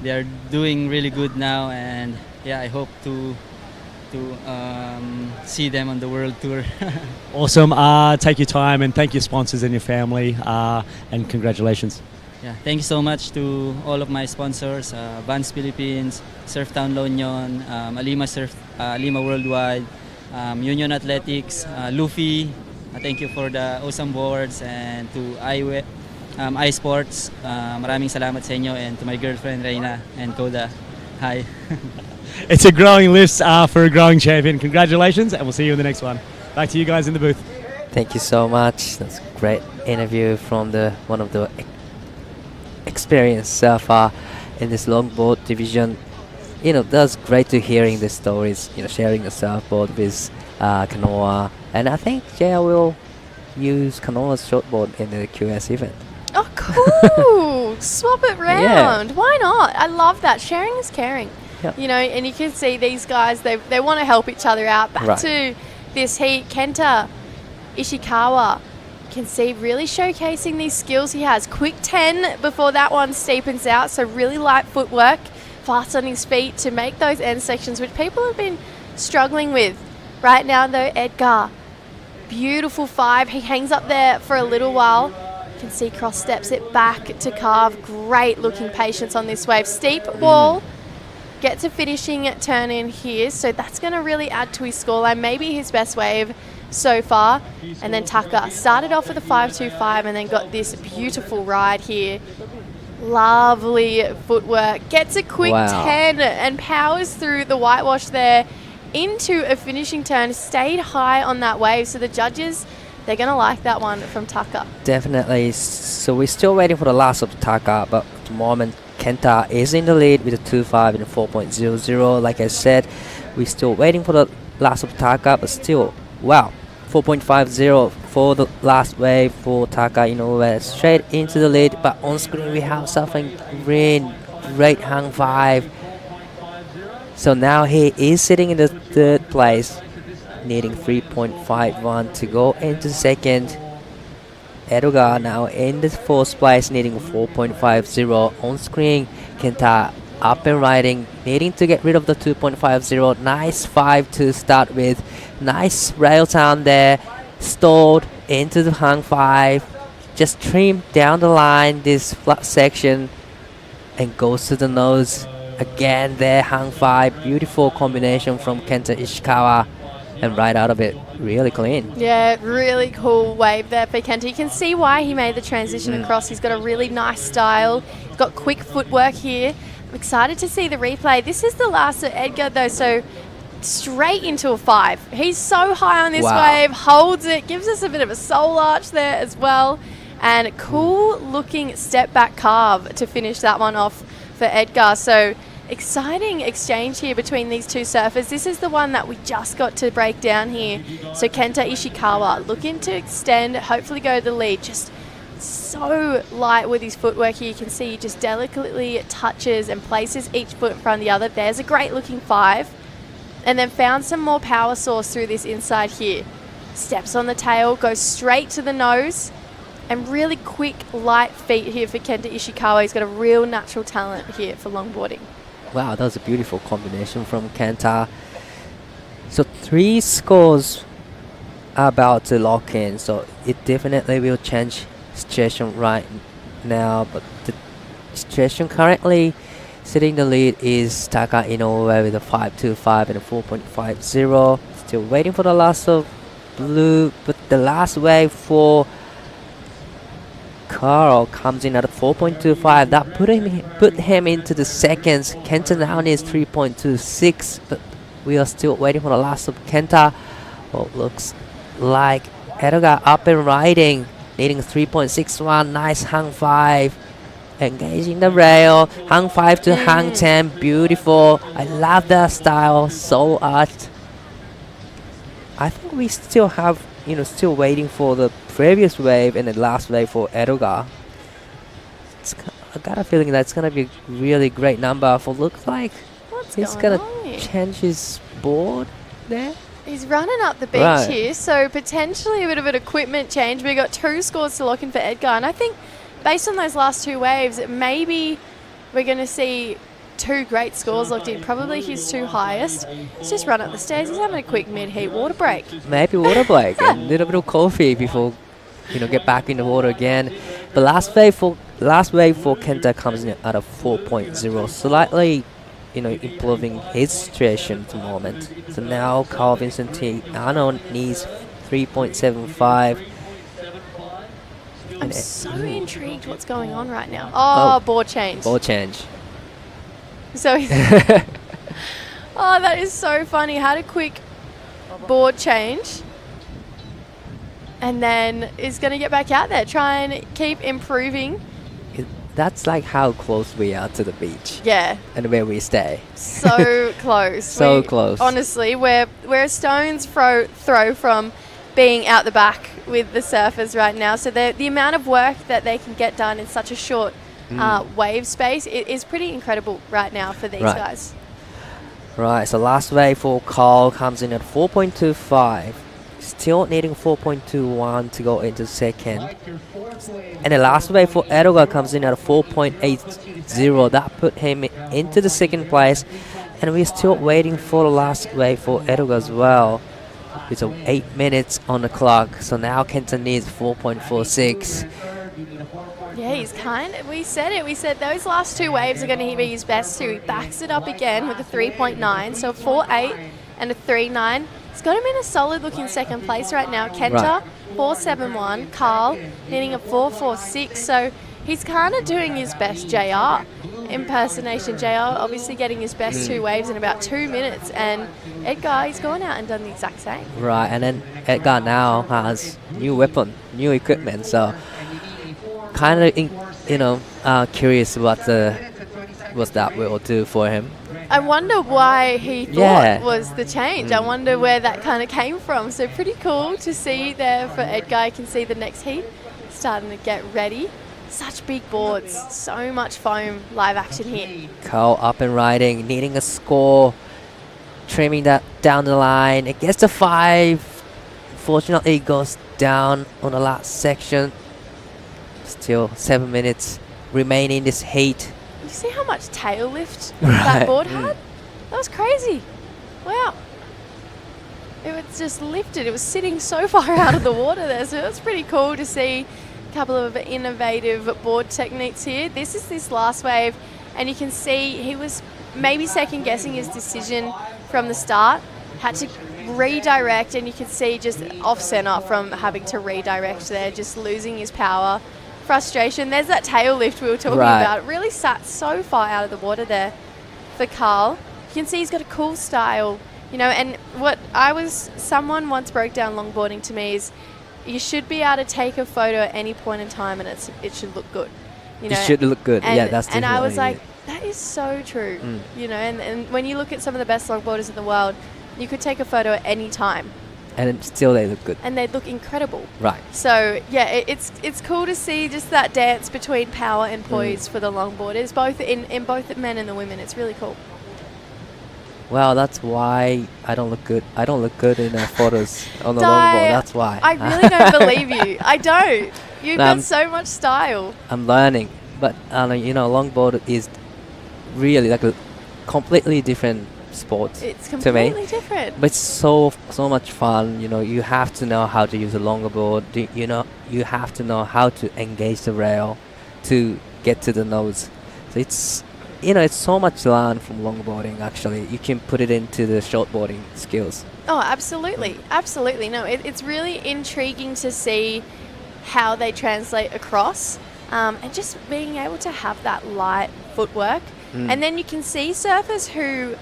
They are doing really good now, and yeah, I hope to see them on the world tour. Awesome. Take your time, and thank your sponsors and your family, and congratulations. Yeah, thank you so much to all of my sponsors, Vans Philippines, Surftown La Union, Alima Worldwide, Union Athletics, Luffy. Thank you for the awesome boards, and to iSports. Maraming salamat sa inyo, and to my girlfriend Reina and Koda. Hi. It's a growing list for a growing champion. Congratulations, and we'll see you in the next one. Back to you guys in the booth. Thank you so much. That's a great interview from one of the experienced surfer in this longboard division. You know, that's great to hearing the stories. You know, sharing the surfboard with Kanoa, and I think Jaya will use Kanoa's shortboard in the QS event. Oh, cool! Swap it round. Yeah. Why not? I love that. Sharing is caring. Yep. You know, and you can see these guys, they want to help each other out. Back Right. to this heat, Kenta Ishikawa, you can see really showcasing these skills he has. Quick 10 before that one steepens out, so really light footwork, fast on his feet to make those end sections, which people have been struggling with. Right now, though, Edgar, beautiful 5. He hangs up there for a little while. You can see cross steps it back to carve. Great looking patience on this wave. Steep wall. Gets a finishing turn in here, so that's going to really add to his scoreline. Maybe his best wave so far. And then Tucker started off with a 5.25 and then got this beautiful ride here. Lovely footwork. Gets a quick 10 and powers through the whitewash there into a finishing turn. Stayed high on that wave, so the judges, they're going to like that one from Tucker. Definitely. So we're still waiting for the last of Tucker, but at the moment Kenta is in the lead with a 2.5 and a 4.00. Like I said, we're still waiting for the last of Taka, but still, wow, 4.50 for the last wave for Taka. You know, we're straight into the lead, but on screen we have something green, great hang 5. So now he is sitting in the 3rd place, needing 3.51 to go into second. Edgar now in the 4th place, needing 4.50 on screen. Kenta up and riding, needing to get rid of the 2.50. Nice 5 to start with. Nice rail turn there. Stalled into the hang 5. Just trim down the line, this flat section, and goes to the nose. Again there, hang 5. Beautiful combination from Kenta Ishikawa. And right out of it, really clean. Yeah, really cool wave there for Kenta. You can see why he made the transition across. He's got a really nice style. He's got quick footwork here. I'm excited to see the replay. This is the last of Edgar though, so straight into a 5. He's so high on this wave, holds it, gives us a bit of a soul arch there as well. And cool looking step back carve to finish that one off for Edgar. So exciting exchange here between these two surfers. This is the one that we just got to break down here. So Kenta Ishikawa looking to extend, hopefully go to the lead. Just so light with his footwork here. You can see he just delicately touches and places each foot in front of the other. There's a great looking 5. And then found some more power source through this inside here. Steps on the tail, goes straight to the nose. And really quick, light feet here for Kenta Ishikawa. He's got a real natural talent here for longboarding. Wow, that was a beautiful combination from Kenta. So 3 scores are about to lock in, so it definitely will change situation right now. But the situation currently sitting in the lead is Taka Inoue with a 5.25 and a 4.50. Still waiting for the last of blue, but the last wave for Carl comes in at a 4.25. That put him into the seconds. Kenta now needs 3.26, but we are still waiting for the last of Kenta. Well, looks like Edgar up and riding, needing 3.61. Nice hang 5. Engaging the rail. Hang 5 to hang 10. Beautiful. I love that style so much. I think we still have, still waiting for the previous wave and the last wave for Edgar. I got a feeling that's going to be a really great number. For looks like he's going to change his board there. He's running up the beach here, so potentially a bit of an equipment change. We got 2 scores to lock in for Edgar, and I think based on those last 2 waves, maybe we're going to see 2 great scores locked in. Probably his 2 highest. He's just run up the stairs. He's having a quick mid-heat water break. Maybe water break and a little bit of coffee before, get back in the water again. The last wave for Kenta comes in at a 4.0, slightly, improving his situation at the moment. So now Carl Vincentiano needs 3.75. I'm so intrigued what's going on right now. Oh, board change. Board change. So, that is so funny. Had a quick board change, and then is going to get back out there, try and keep improving. That's like how close we are to the beach. Yeah. And where we stay. So close. So close. Honestly, we're a stone's throw from being out the back with the surfers right now. So the amount of work that they can get done in such a short wave space is pretty incredible right now for these guys. Right, so last wave for Carl comes in at 4.25. Still needing 4.21 to go into second. And the last wave for Edgar comes in at a 4.80. That put him into the second place. And we're still waiting for the last wave for Edgar as well. It's 8 minutes on the clock. So now Kenta needs 4.46. Yeah, we said it. We said those last 2 waves are going to be his best 2. He backs it up again with a 3.9. So 4.8 and a 3.9. He's got him in a solid looking second place right now. Kenta, 4.71. Carl needing a 4.46. So he's kind of doing his best JR impersonation. JR obviously getting his best 2 waves in about 2 minutes. And Edgar, he's gone out and done the exact same. Right, and then Edgar now has new weapon, new equipment. So kind of, curious what that will do for him. I wonder why he thought was the change. I wonder where that kind of came from. So pretty cool to see there for Edgar. You can see the next heat starting to get ready. Such big boards, so much foam, live action here. Carl up and riding, needing a score, trimming that down the line. It gets to 5. Fortunately, it goes down on the last section. Still 7 minutes remaining in this heat. You see how much tail lift that board had? That was crazy. Wow. It was just lifted. It was sitting so far out of the water there. So it was pretty cool to see a couple of innovative board techniques here. This is this last wave, and you can see he was maybe second guessing his decision from the start. Had to redirect, and you can see just off center from having to redirect there, just losing his power. Frustration. There's that tail lift we were talking about. It really sat so far out of the water there for Carl. You can see he's got a cool style, and someone once broke down longboarding to me is you should be able to take a photo at any point in time and it should look good. It should look good. And, that's and I was like, that is so true. And when you look at some of the best longboarders in the world, you could take a photo at any time. And still they look good. And they look incredible. Right. So, yeah, it's cool to see just that dance between power and poise for the longboarders, both in both the men and the women. It's really cool. Well, that's why I don't look good. I don't look good in photos on the longboard. That's why. I really don't believe you. I don't. You've got so much style. I'm learning. But, longboard is really like a completely different sport. It's completely to me. Different. But it's so much fun. You have to know how to use a longboard. You have to know how to engage the rail to get to the nose. So it's so much learned from longboarding. Actually, you can put it into the shortboarding skills. Oh, absolutely, absolutely. No, it's really intriguing to see how they translate across. and just being able to have that light footwork. And then you can see surfers who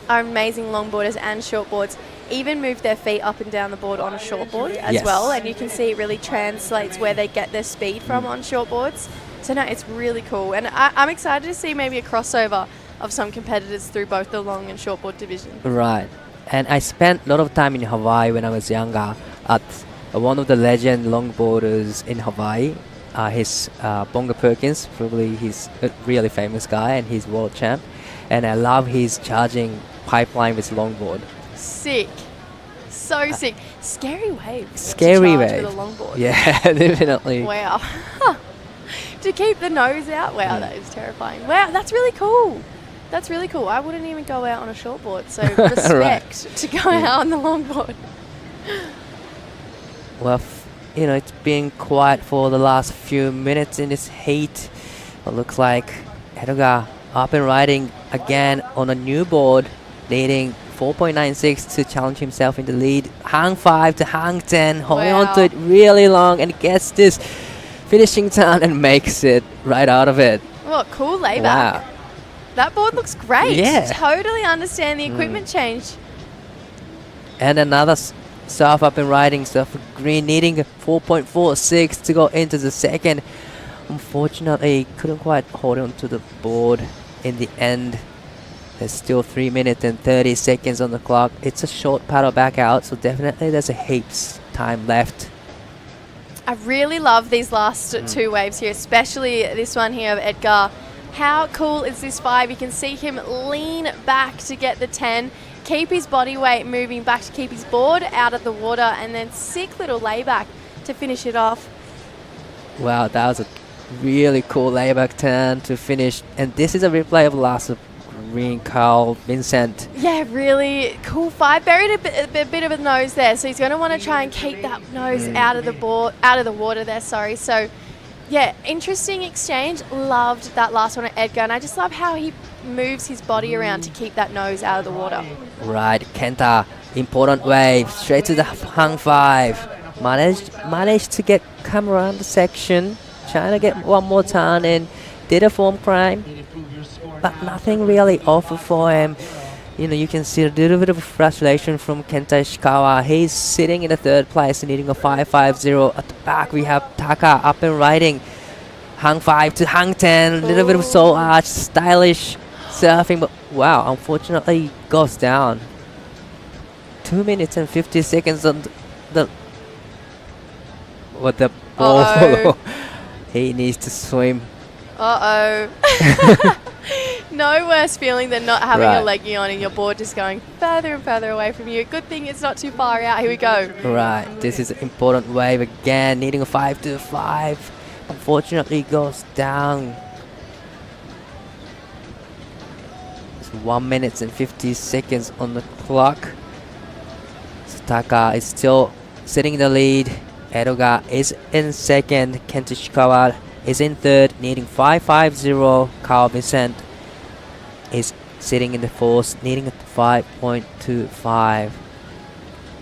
are amazing longboarders and shortboards even move their feet up and down the board on a shortboard as well, and you can see it really translates where they get their speed from on shortboards. So no, it's really cool, and I'm excited to see maybe a crossover of some competitors through both the long and shortboard division. Right. And I spent a lot of time in Hawaii when I was younger at one of the legend longboarders in Hawaii. He's Bonga Perkins, probably he's a really famous guy and he's world champ. And I love his charging pipeline with longboard. Sick. So sick. Scary wave. Scary with wave. a longboard. Yeah, definitely. Wow. To keep the nose out. Wow, that is terrifying. Wow, that's really cool. That's really cool. I wouldn't even go out on a shortboard, so respect to go out on the longboard. Well, it's been quiet for the last few minutes in this heat. It looks like Edgar up and riding again on a new board, leading 4.96 to challenge himself in the lead. Hang 5 to hang 10, holding on to it really long and gets this finishing turn and makes it right out of it. What cool layback. Wow. That board looks great. Yeah. Totally understand the equipment change. And another surf up and riding, surf green, needing 4.46 to go into the second. Unfortunately, couldn't quite hold on to the board in the end. There's still 3 minutes and 30 seconds on the clock. It's a short paddle back out, so definitely there's a heaps time left. I really love these last two waves here, especially this one here of Edgar. How cool is this 5? You can see him lean back to get the 10, keep his body weight moving back to keep his board out of the water, and then sick little layback to finish it off. Wow, that was a really cool layback turn to finish. And this is a replay of last green Carl Vincent. Yeah, really cool 5. Buried a bit of a nose there, so he's going to want to try and keep that nose out of the water there. Sorry. So, yeah, interesting exchange. Loved that last one at Edgar, and I just love how he moves his body around to keep that nose out of the water. Right, Kenta, important wave, straight to the hang 5. Managed to come around the section, trying to get one more turn and did a form climb, but nothing really offered for him. You can see a little bit of frustration from Kenta Ishikawa. He's sitting in the third place, needing a 5.50. At the back, we have Taka up and riding. Hang 5 to hang 10. A little bit of soul arch, stylish surfing, but wow, unfortunately goes down. 2 minutes and 50 seconds on the ball. He needs to swim. No worse feeling than not having a leggy on and your board just going further and further away from you. Good thing it's not too far out. Here we go. Right, this is an important wave again, needing a 5 to 5. Unfortunately goes down. It's 1 minute and 50 seconds on the clock. Taka is still sitting in the lead. Edoga is in second. Kenta Ishikawa is in third, needing 5.50. Carl Vincent is sitting in the fourth, needing a 5.25.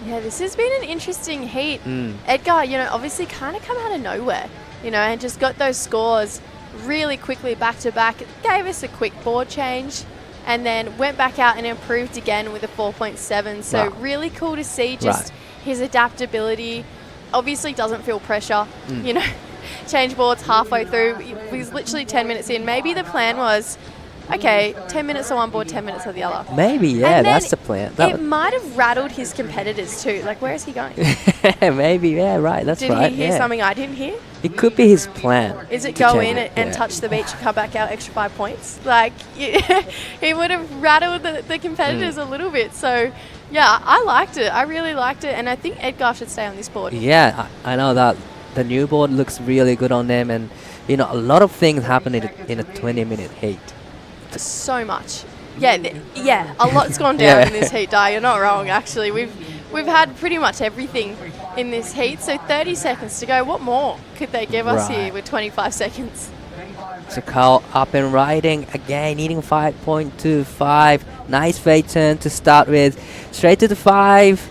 Yeah, this has been an interesting heat. Edgar, obviously kind of come out of nowhere, and just got those scores really quickly back to back. Gave us a quick board change and then went back out and improved again with a 4.7. So really cool to see just his adaptability. Obviously doesn't feel pressure, change boards halfway through. He was literally 10 minutes in. Maybe the plan was, okay, 10 minutes on one board, 10 minutes on the other. Maybe, yeah, that's the plan. It might have rattled his competitors too. Like, where is he going? Maybe, yeah, right, that's right. Did he hear something I didn't hear? It could be his plan. Is it go in and touch the beach and come back out extra 5 points? Like, he would have rattled the competitors a little bit. So, yeah, I liked it. I really liked it. And I think Edgar should stay on this board. Yeah, I know that the new board looks really good on them. And, a lot of things happen in a 20-minute heat. So much. Yeah, a lot's gone down in this heat, Di. You're not wrong, actually. We've had pretty much everything in this heat. So 30 seconds to go. What more could they give us here with 25 seconds? So Carl up and riding again, needing 5.25. Nice fade turn to start with. Straight to the 5.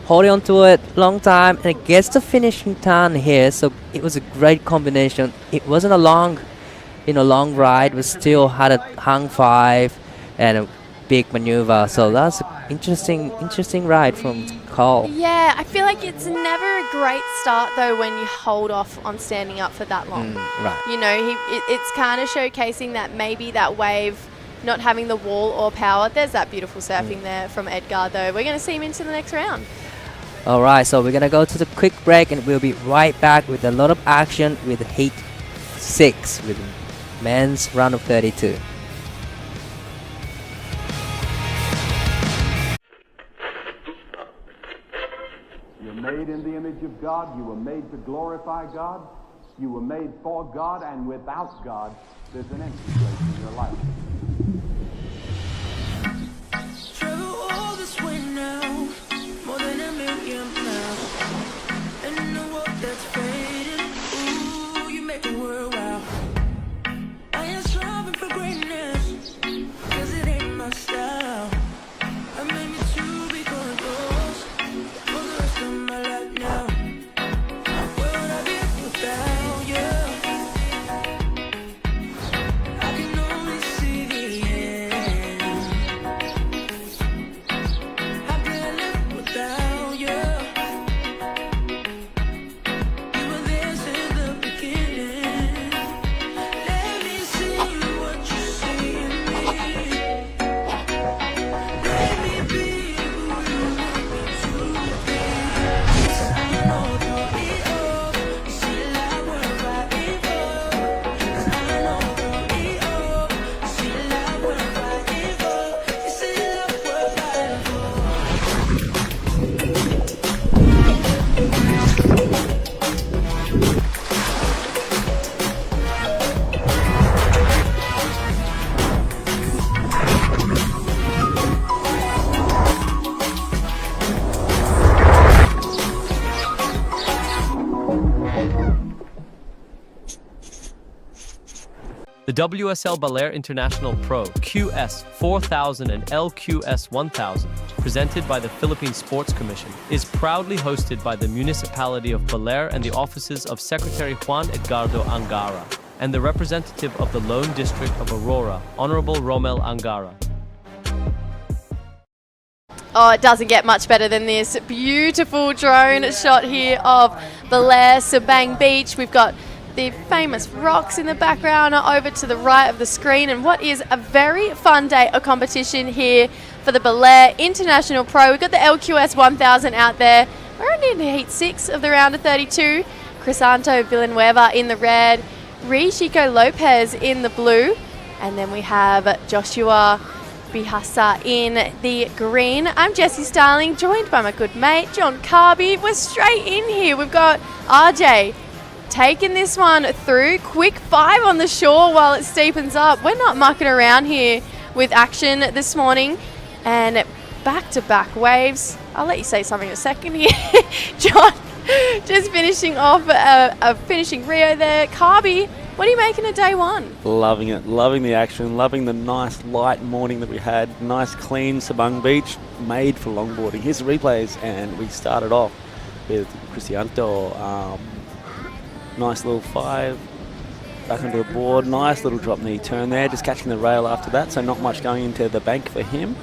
holding on to it long time, and it gets the finishing turn here. So it was a great combination. It wasn't a long ride, but still had a hung 5 and a big maneuver. So that's an interesting ride from Cole. Yeah, I feel like it's never a great start though when you hold off on standing up for that long. Right. You know, it's kind of showcasing that maybe that wave not having the wall or power. There's that beautiful surfing there from Edgar though. We're going to see him into the next round. All right, so we're going to go to the quick break and we'll be right back with a lot of action with Heat 6 with men's round of 32. You're made in the image of God. You were made to glorify God. You were made for God, and without God, there's an empty place in your life. Travel all this way now, more than a million miles. And in a world that's fading, ooh, you make the world wow. I am striving for greatness, cause it ain't my style. I made me to be going close for the rest of my life now. Where would I be without you? I can only see the end. How can I live without you? You were there since the beginning. Let me see what you see in me. Let me be who you want me to be. I know through it all, you see like what I'm fighting for. I know through it all, you see like what I'm fighting for. You see like what I'm fighting for. The WSL Baler International Pro QS4000 and LQS1000, presented by the Philippine Sports Commission, is proudly hosted by the municipality of Bolair and the offices of Secretary Juan Edgardo Angara and the representative of the Lone District of Aurora, Honorable Romel Angara. Oh, it doesn't get much better than this. Beautiful drone shot here of Bolair, Sabang Beach. We've got the famous rocks in the background over to the right of the screen, and what is a very fun day of competition here for the Baler International Pro. We've got the LQS1000 out there. We're only in Heat 6 of the round of 32. Crisanto Villanueva in the red, Chico Lopez in the blue, and then we have Joshua Bihasa in the green. I'm Jessie Starling, joined by my good mate John Carby. We're straight in here. We've got RJ taking this one through. Quick 5 on the shore while it steepens up. We're not mucking around here with action this morning. And back-to-back waves. I'll let you say something in a second here. John, just finishing off a finishing Rio there. Carby, what are you making of day one? Loving it, loving the action, loving the nice light morning that we had. Nice clean Sabang Beach, made for longboarding. Here's the replays, and we started off with Crisanto. Nice little 5 back onto the board. Nice little drop knee turn there, just catching the rail after that, so not much going into the bank for him.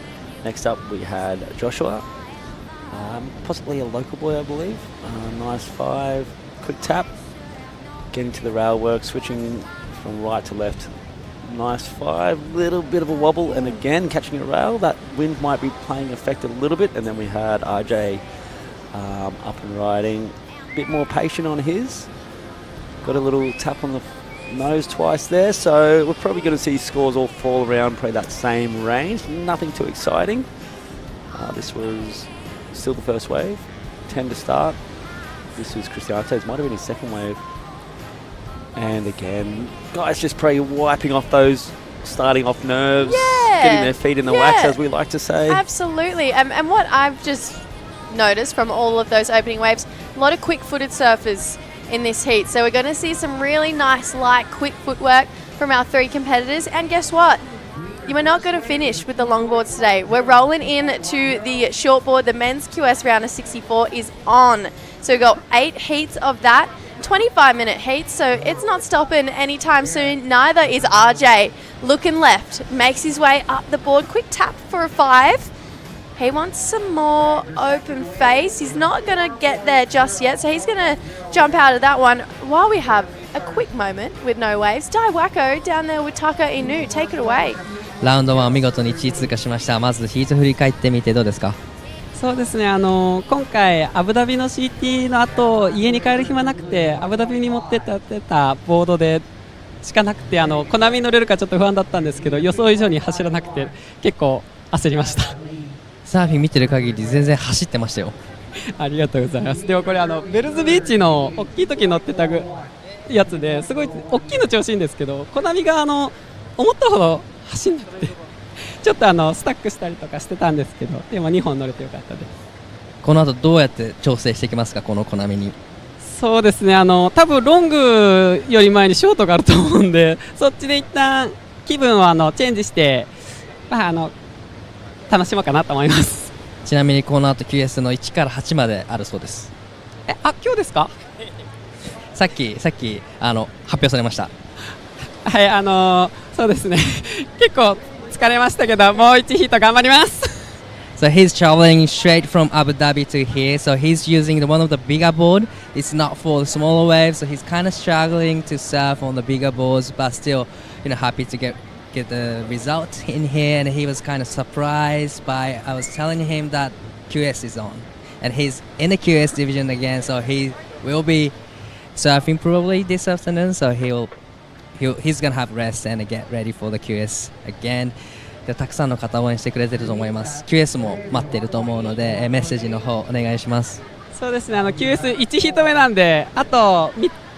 Next up we had Joshua, possibly a local boy I believe. Nice 5, quick tap, getting to the rail work, switching from right to left. Nice 5, little bit of a wobble, and again catching a rail. That wind might be playing effect a little bit, and then we had RJ up and riding, a bit more patient on his. Got a little tap on the nose twice there, so we're probably going to see scores all fall around probably that same range. Nothing too exciting. This was still the first wave, 10 to start. This was Crisanto's, might have been his second wave. And again, guys just probably wiping off those starting off nerves, getting their feet in the wax, as we like to say. Absolutely. And what I've just noticed from all of those opening waves, a lot of quick-footed surfers in this heat. So we're going to see some really nice, light, quick footwork from our 3 competitors. And guess what? you are not going to finish with the longboards today. We're rolling in to the shortboard. The men's QS round of 64 is on. So we've got 8 heats of that, 25-minute heats, so it's not stopping anytime soon. Neither is RJ. Looking left, makes his way up the board. Quick tap for a 5. He wants some more open face. He's not going to get there just yet, so he's going to jump out of that one while we have a quick moment with no waves. Dai Wacko down there with Taka Inu. Take it away. ラウンド1見事に1位通過しました。まずヒート振り返ってみてどうですか？そうですね、今回アブダビの CT の後家に帰る暇なくてアブダビに持ってったボードでしかなくてコナミに乗れるかちょっと不安だったんですけど予想以上に走らなくて結構焦りました。サーフィン見てる限り全然走ってましたよ。ありがとうございます。でもこれベルズビーチの大きい時乗ってたやつですごい大きいの調子いいんですけどコナミが思ったほど走んなくてちょっとスタックしたりとかしてたんですけどでも2本乗れてよかったです。この後どうやって調整していきますかこのコナミに？そうですね多分ロングより前にショートがあると思うんでそっちで一旦気分をチェンジして、楽しもうかなと思います。ちなみにこの後 QS の1から8まであるそうです。今日ですか？さっき発表されました。はい、そうですね結構疲れましたけどもう1ヒート頑張ります。So he's traveling straight from Abu Dhabi to here. So he's using one of the bigger board. It's not for the smaller waves. So he's kind of struggling to surf on the bigger boards, but still, happy to get the result in here. And he was kind of surprised by I was telling him that QS is on, and he's in the QS division again. So he will be surfing probably this afternoon. So he's gonna have rest and get ready for the QS again. たくさんの方応援してくれてると思います。QS も待ってると思うのでメッセージの方お願いします。そうですねQS1 ヒート目なんであと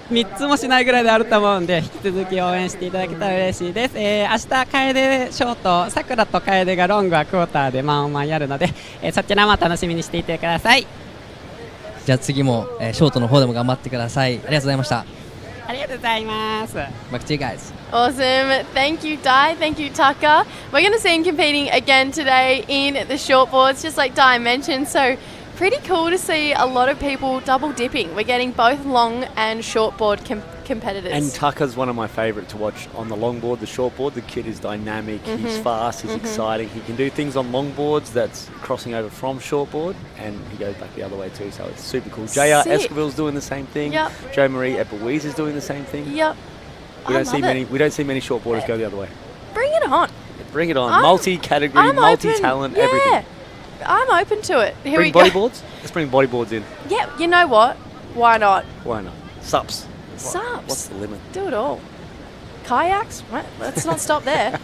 3つもしないぐらいであると思うんで引き続き応援していただけたら嬉しいです。明日楓ショートさくらと楓がロングはクォーターでマンオンマンやるので、そちらも楽しみにしていてください。じゃあ次も、ショートの方でも頑張ってください。ありがとうございました。ありがとうございます。 Back to you guys. Awesome. Thank you, Dai. Thank you, Taka. We're going to see him competing again today in the shortboards, just like Dai mentioned. So pretty cool to see a lot of people double dipping. We're getting both long and shortboard competitors. And Tucker's one of my favourite to watch on the longboard, the shortboard. The kid is dynamic, he's fast, he's exciting. He can do things on longboards that's crossing over from shortboard, and he goes back the other way too, so it's super cool. JR Esquivel's doing the same thing. Yep. Jo Marie Ebewies is doing the same thing. Yep. We don't see many shortboarders go the other way. Bring it on. Bring it on. Multi-category, multi-talent, everything. I'm open to it. Here bring we go. bodyboards? Let's bring bodyboards in. Yeah, you know what? Why not? Why not? Sups. Subs. What's the limit? Do it all. Kayaks? Right, let's not stop there.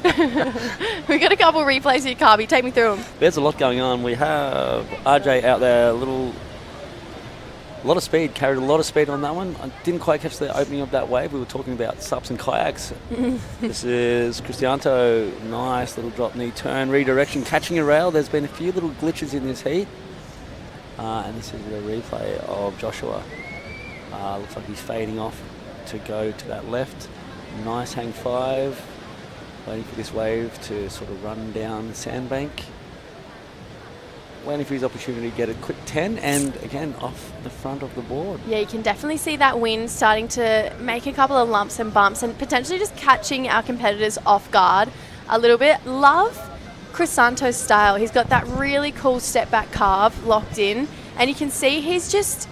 We've got a couple replays here, Carby. Take me through them. There's a lot going on. We have RJ out there, a lot of speed, carried a lot of speed on that one. I didn't quite catch the opening of that wave. We were talking about sups and kayaks. This is Cristianto, nice little drop knee turn, redirection, catching a rail. There's been a few little glitches in this heat. And this is the replay of Joshua. Looks like he's fading off to go to that left. Nice hang 5. Waiting for this wave to sort of run down the sandbank. Waiting for his opportunity to get a quick 10 and again off the front of the board. Yeah, you can definitely see that wind starting to make a couple of lumps and bumps and potentially just catching our competitors off guard a little bit. Love Crisanto's style. He's got that really cool step back carve locked in and you can see he's just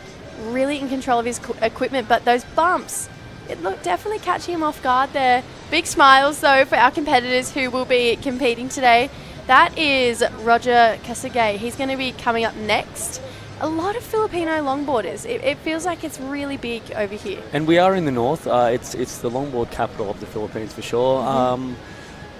really in control of his equipment, but those bumps, it looked definitely catching him off guard there. Big smiles though for our competitors who will be competing today. That is Roger Casagay. He's going to be coming up next. A lot of Filipino longboarders. It feels like it's really big over here. And we are in the north. It's the longboard capital of the Philippines for sure.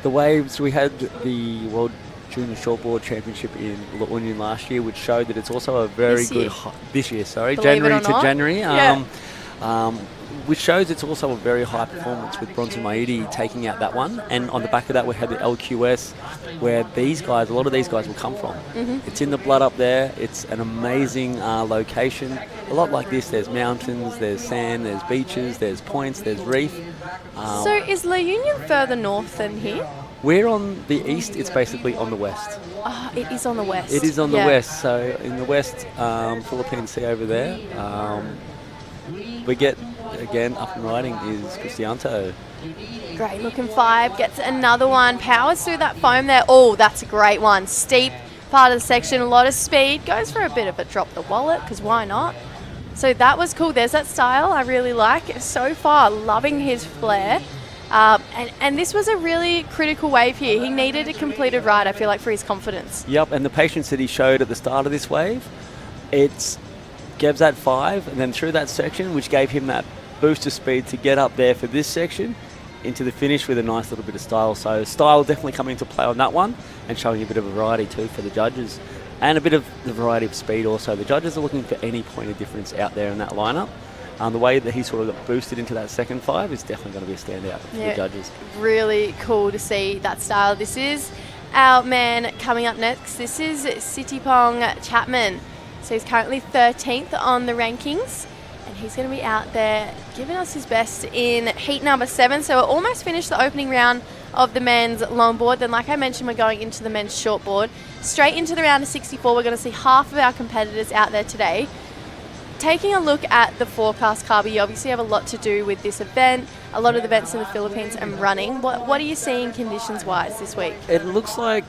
The waves, we had the World Junior Shortboard Championship in La Union last year, which showed that it's also a very good... This year, sorry. January to January. Which shows it's also a very high performance with Bronson Maidi taking out that one. And on the back of that, we had the LQS, where a lot of these guys will come from. It's in the blood up there. It's an amazing location. A lot like this, there's mountains, there's sand, there's beaches, there's points, there's reef. So is La Union further north than here? We're on the east, it's basically on the west. Oh, it is on the west. It is on the west, so in the west, Philippine Sea over there. We get, again, up and riding is Cristianto. Great looking 5, gets another one, powers through that foam there. Oh, that's a great one. Steep part of the section, a lot of speed. Goes for a bit of a drop the wallet, because why not? So that was cool. There's that style I really like. So far, loving his flair. And this was a really critical wave here. He needed a completed ride, I feel like, for his confidence. Yep, and the patience that he showed at the start of this wave, it's Geb's at 5, and then through that section, which gave him that boost of speed to get up there for this section into the finish with a nice little bit of style. So style definitely coming into play on that one and showing a bit of variety too for the judges. And a bit of the variety of speed also. The judges are looking for any point of difference out there in that lineup. The way that he sort of got boosted into that second 5 is definitely going to be a standout for the judges. Really cool to see that style. This is our man coming up next. This is Sitipong Chapman. So he's currently 13th on the rankings, and he's going to be out there giving us his best in heat number 7. So we're almost finished the opening round of the men's longboard. Then, like I mentioned, we're going into the men's shortboard. Straight into the round of 64, we're going to see half of our competitors out there today. Taking a look at the forecast, Carby, you obviously have a lot to do with this event. A lot of the events in the Philippines and running. What are you seeing conditions-wise this week? It looks like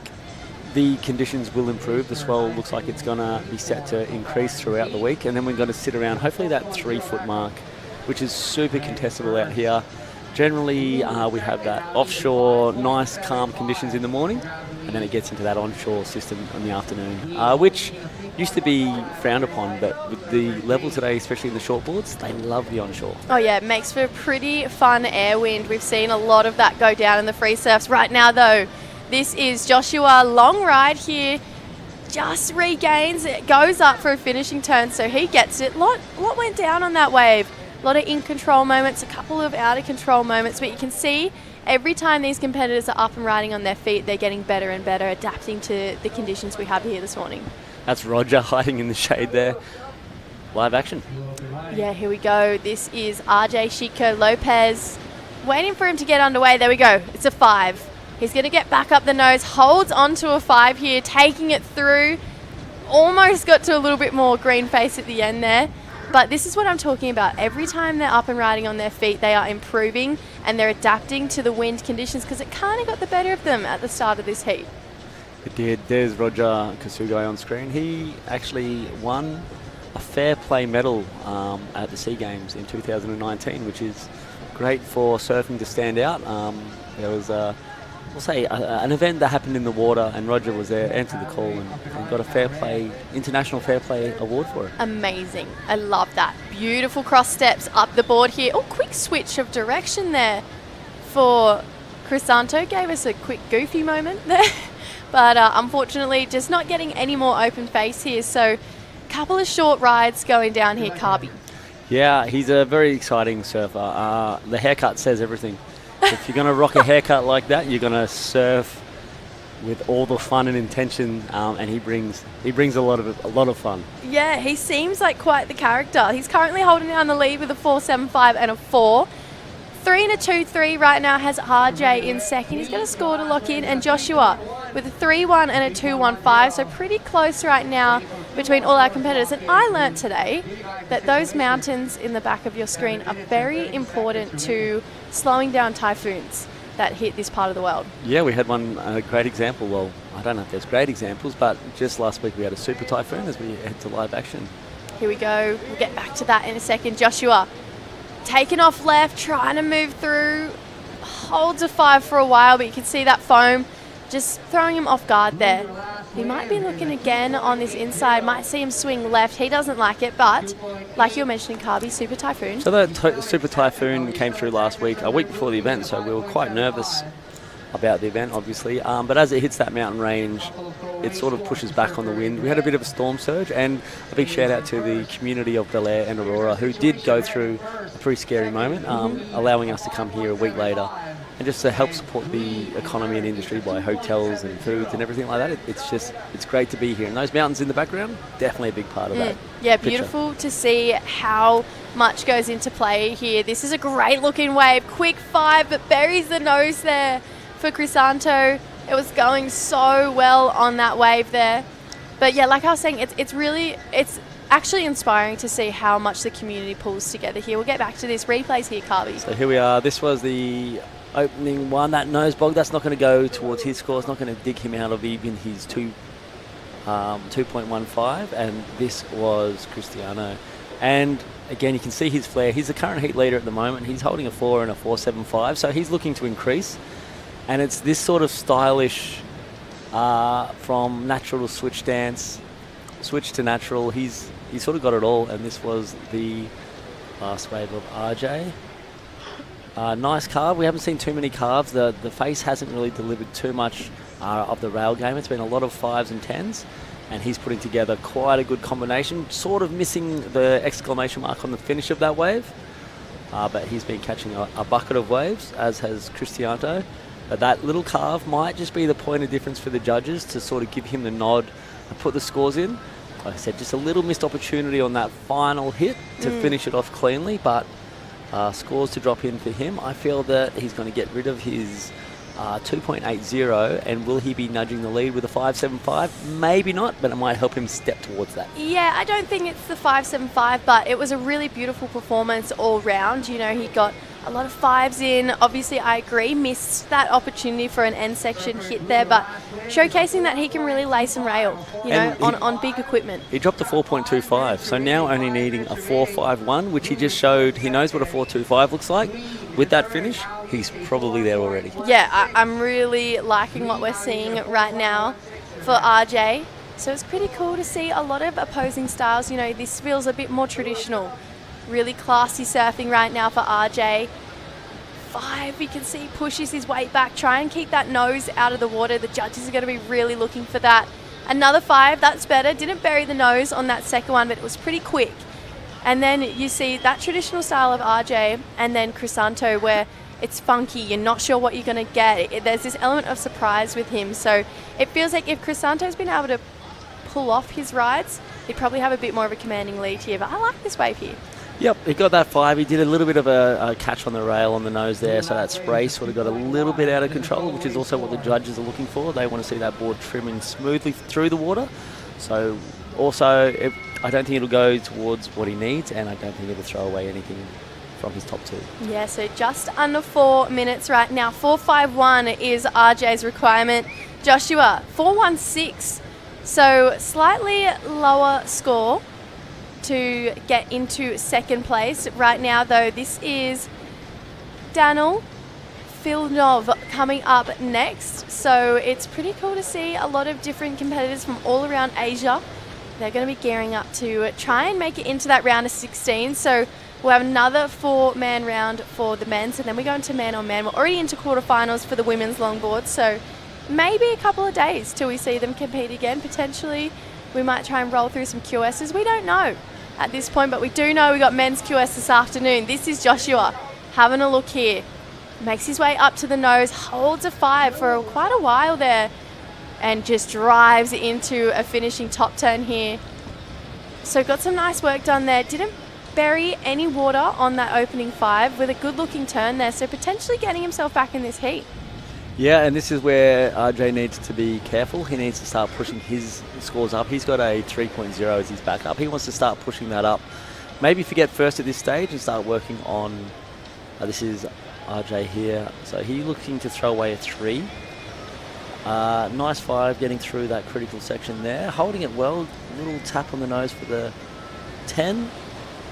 the conditions will improve. The swell looks like it's going to be set to increase throughout the week, and then we're going to sit around hopefully that 3-foot mark, which is super contestable out here. Generally, we have that offshore, nice, calm conditions in the morning, and then it gets into that onshore system in the afternoon, which used to be frowned upon, but with the level today, especially in the shortboards, they love the onshore. Oh yeah, it makes for a pretty fun air wind. We've seen a lot of that go down in the free surfs. Right now though, this is Joshua, long ride here, just regains, it goes up for a finishing turn, so he gets it. Lot went down on that wave. A lot of in-control moments, a couple of out-of-control moments, but you can see every time these competitors are up and riding on their feet, they're getting better and better, adapting to the conditions we have here this morning. That's Roger hiding in the shade there. Live action. Yeah, here we go. This is RJ Chico Lopez. Waiting for him to get underway. There we go. It's a 5. He's going to get back up the nose, holds onto a 5 here, taking it through. Almost got to a little bit more green face at the end there. But this is what I'm talking about. Every time they're up and riding on their feet, they are improving and they're adapting to the wind conditions, because it kind of got the better of them at the start of this heat. It did. There's Roger Kasugai on screen. He actually won a fair play medal at the SEA Games in 2019, which is great for surfing to stand out. There was an event that happened in the water, and Roger was there, answered the call, and got a fair play, international fair play award for it. Amazing. I love that. Beautiful cross steps up the board here. Oh, quick switch of direction there for Crisanto. Gave us a quick goofy moment there. But unfortunately, just not getting any more open face here. So a couple of short rides going down here, Carby. Yeah, he's a very exciting surfer. The haircut says everything. If you're going to rock a haircut like that, you're going to surf with all the fun and intention, and he brings a lot of fun. Yeah, he seems like quite the character. He's currently holding down the lead with a 4.75 and a 4. 3 and a 2.3 right now has RJ in second. He's got a score to lock in, and Joshua with a 3.1 and a 2.15, so pretty close right now between all our competitors. And I learnt today that those mountains in the back of your screen are very important to slowing down typhoons that hit this part of the world. Yeah, we had one great example. Well, I don't know if there's great examples, but just last week we had a super typhoon as we head to live action. Here we go. We'll get back to that in a second. Joshua taking off left, trying to move through, holds a 5 for a while, but you can see that foam just throwing him off guard there. He might be looking again on this inside, might see him swing left. He doesn't like it, but like you were mentioning, Carby, super typhoon. So that super typhoon came through last week, a week before the event, so we were quite nervous about the event, obviously. But as it hits that mountain range, it sort of pushes back on the wind. We had a bit of a storm surge, and a big shout out to the community of Bolair and Aurora, who did go through a pretty scary moment, allowing us to come here a week later and just to help support the economy and industry by hotels and foods and everything like that. It's great to be here. And those mountains in the background, definitely a big part of that. Yeah, picture. beautiful to see how much goes into play here. This is a great looking wave. Quick 5, but buries the nose there for Crisanto. It was going so well on that wave there. But yeah, like I was saying, it's actually inspiring to see how much the community pulls together here. We'll get back to this. Replays here, Carby. So here we are. This was the opening one. That nose bog, that's not going to go towards his score. It's not going to dig him out of even his 2.15. And this was Cristiano. And again, you can see his flair. He's the current heat leader at the moment. He's holding a 4 and a 4.75. So he's looking to increase. And it's this sort of stylish from natural to switch dance, switch to natural. He's sort of got it all. And this was the last wave of RJ. Nice carve. We haven't seen too many carves. The face hasn't really delivered too much of the rail game. It's been a lot of 5s and 10s. And he's putting together quite a good combination. Sort of missing the exclamation mark on the finish of that wave. But he's been catching a bucket of waves, as has Cristiano. But that little carve might just be the point of difference for the judges to sort of give him the nod and put the scores in. Like I said, just a little missed opportunity on that final hit to finish it off cleanly. But scores to drop in for him. I feel that he's going to get rid of his 2.80, and will he be nudging the lead with a 5.75? Maybe not, but it might help him step towards that. Yeah, I don't think it's the 5.75, but it was a really beautiful performance all round. You know, he got a lot of 5s in. Obviously, I agree, missed that opportunity for an end section hit there, but showcasing that he can really lay some rail, you know, on big equipment. He dropped a 4.25, so now only needing a 4.51, which he just showed he knows what a 4.25 looks like. With that finish, he's probably there already. Yeah, I'm really liking what we're seeing right now for RJ. So it's pretty cool to see a lot of opposing styles. You know, this feels a bit more traditional. Really classy surfing right now for RJ. 5, you can see pushes his weight back. Try and keep that nose out of the water. The judges are going to be really looking for that. Another 5, that's better. Didn't bury the nose on that second one, but it was pretty quick. And then you see that traditional style of RJ, and then Crisanto, where it's funky, you're not sure what you're going to get. There's this element of surprise with him. So it feels like if Crisanto's been able to pull off his rides, he'd probably have a bit more of a commanding lead here. But I like this wave here. Yep, he got that 5. He did a little bit of a catch on the rail on the nose there, so that spray sort of got a little bit out of control, which is also what the judges are looking for. They want to see that board trimming smoothly through the water. So also, I don't think it'll go towards what he needs, and I don't think it'll throw away anything from his top 2. Yeah, so just under 4 minutes right now. 4.51 is RJ's requirement. Joshua, 4.16. So slightly lower score to get into second place. Right now, though, this is Daniel Villeneuve coming up next. So it's pretty cool to see a lot of different competitors from all around Asia. They're going to be gearing up to try and make it into that round of 16. So we'll have another 4-man round for the men's, and then we go into man-on-man. We're already into quarterfinals for the women's longboard, so maybe a couple of days till we see them compete again. Potentially, we might try and roll through some QSs. We don't know at this point, but we do know we got men's QS this afternoon. This is Joshua having a look here. Makes his way up to the nose, holds a 5 for quite a while there, and just drives into a finishing top turn here. So got some nice work done there. Didn't bury any water on that opening 5 with a good looking turn there, so potentially getting himself back in this heat. Yeah, and this is where RJ needs to be careful. He needs to start pushing his scores up. He's got a 3.0 as his backup. He wants to start pushing that up. Maybe forget first at this stage and start working on, this is RJ here. So he's looking to throw away a 3. Nice 5 getting through that critical section there. Holding it well, little tap on the nose for the 10.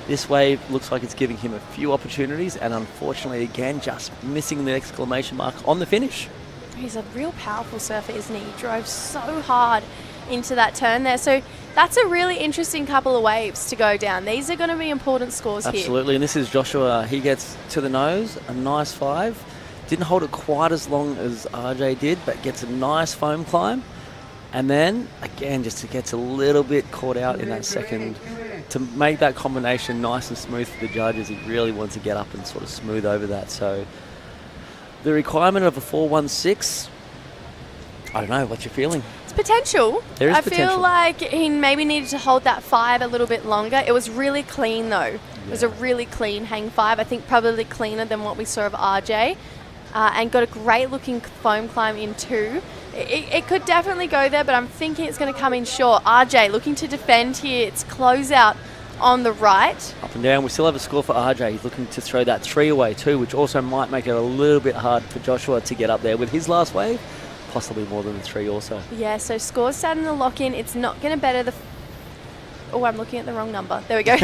This wave looks like it's giving him a few opportunities, and unfortunately, again, just missing the exclamation mark on the finish. He's a real powerful surfer, isn't he? He drove so hard into that turn there. So that's a really interesting couple of waves to go down. These are going to be important scores here. Absolutely, and this is Joshua. He gets to the nose, a nice 5. Didn't hold it quite as long as RJ did, but gets a nice foam climb. And then, again, just gets a little bit caught out in that second. To make that combination nice and smooth for the judges, he really wants to get up and sort of smooth over that. So the requirement of a 4.16, I don't know, what's your feeling? It's potential. There is I potential. feel like he maybe needed to hold that 5 a little bit longer. It was really clean, though. It was a really clean hang 5. I think probably cleaner than what we saw of RJ. and got a great looking foam climb in too. It could definitely go there, but I'm thinking it's going to come in short. RJ looking to defend here. It's closeout on the right. Up and down. We still have a score for RJ. He's looking to throw that 3 away too, which also might make it a little bit hard for Joshua to get up there with his last wave. Possibly more than the 3 also. Yeah, so scores sat in the lock-in. It's not going to better the... Oh, I'm looking at the wrong number. There we go.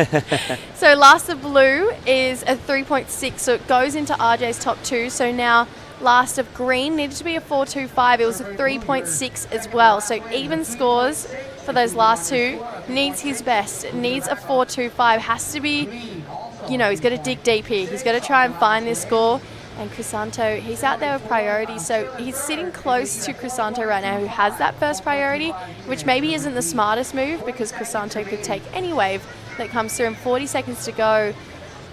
So last of blue is a 3.6, so it goes into RJ's top 2. So now last of green needed to be a 4.25. It was a 3.6 as well. So even scores for those last 2. Needs his best. It needs a 4.25. Has to be, you know, he's got to dig deep here. He's got to try and find this score. And Crisanto, he's out there with priority, so he's sitting close to Crisanto right now, who has that first priority, which maybe isn't the smartest move because Crisanto could take any wave that comes through. And 40 seconds to go.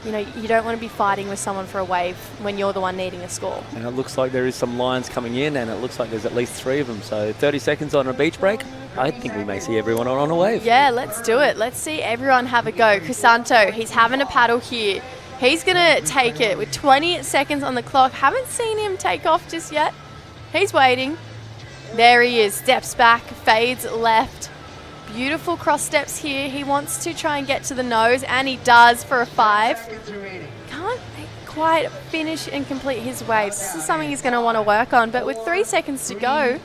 You know, you don't want to be fighting with someone for a wave when you're the one needing a score. And it looks like there is some lines coming in, and it looks like there's at least 3 of them. So 30 seconds on a beach break. I think we may see everyone on a wave. Yeah, let's do it. Let's see everyone have a go. Crisanto, he's having a paddle here. He's going to take it with 20 seconds on the clock. Haven't seen him take off just yet. He's waiting. There he is. Steps back, fades left. Beautiful cross steps here. He wants to try and get to the nose, and he does for a 5. Can't quite finish and complete his waves. This is something he's going to want to work on. But with 3 seconds to go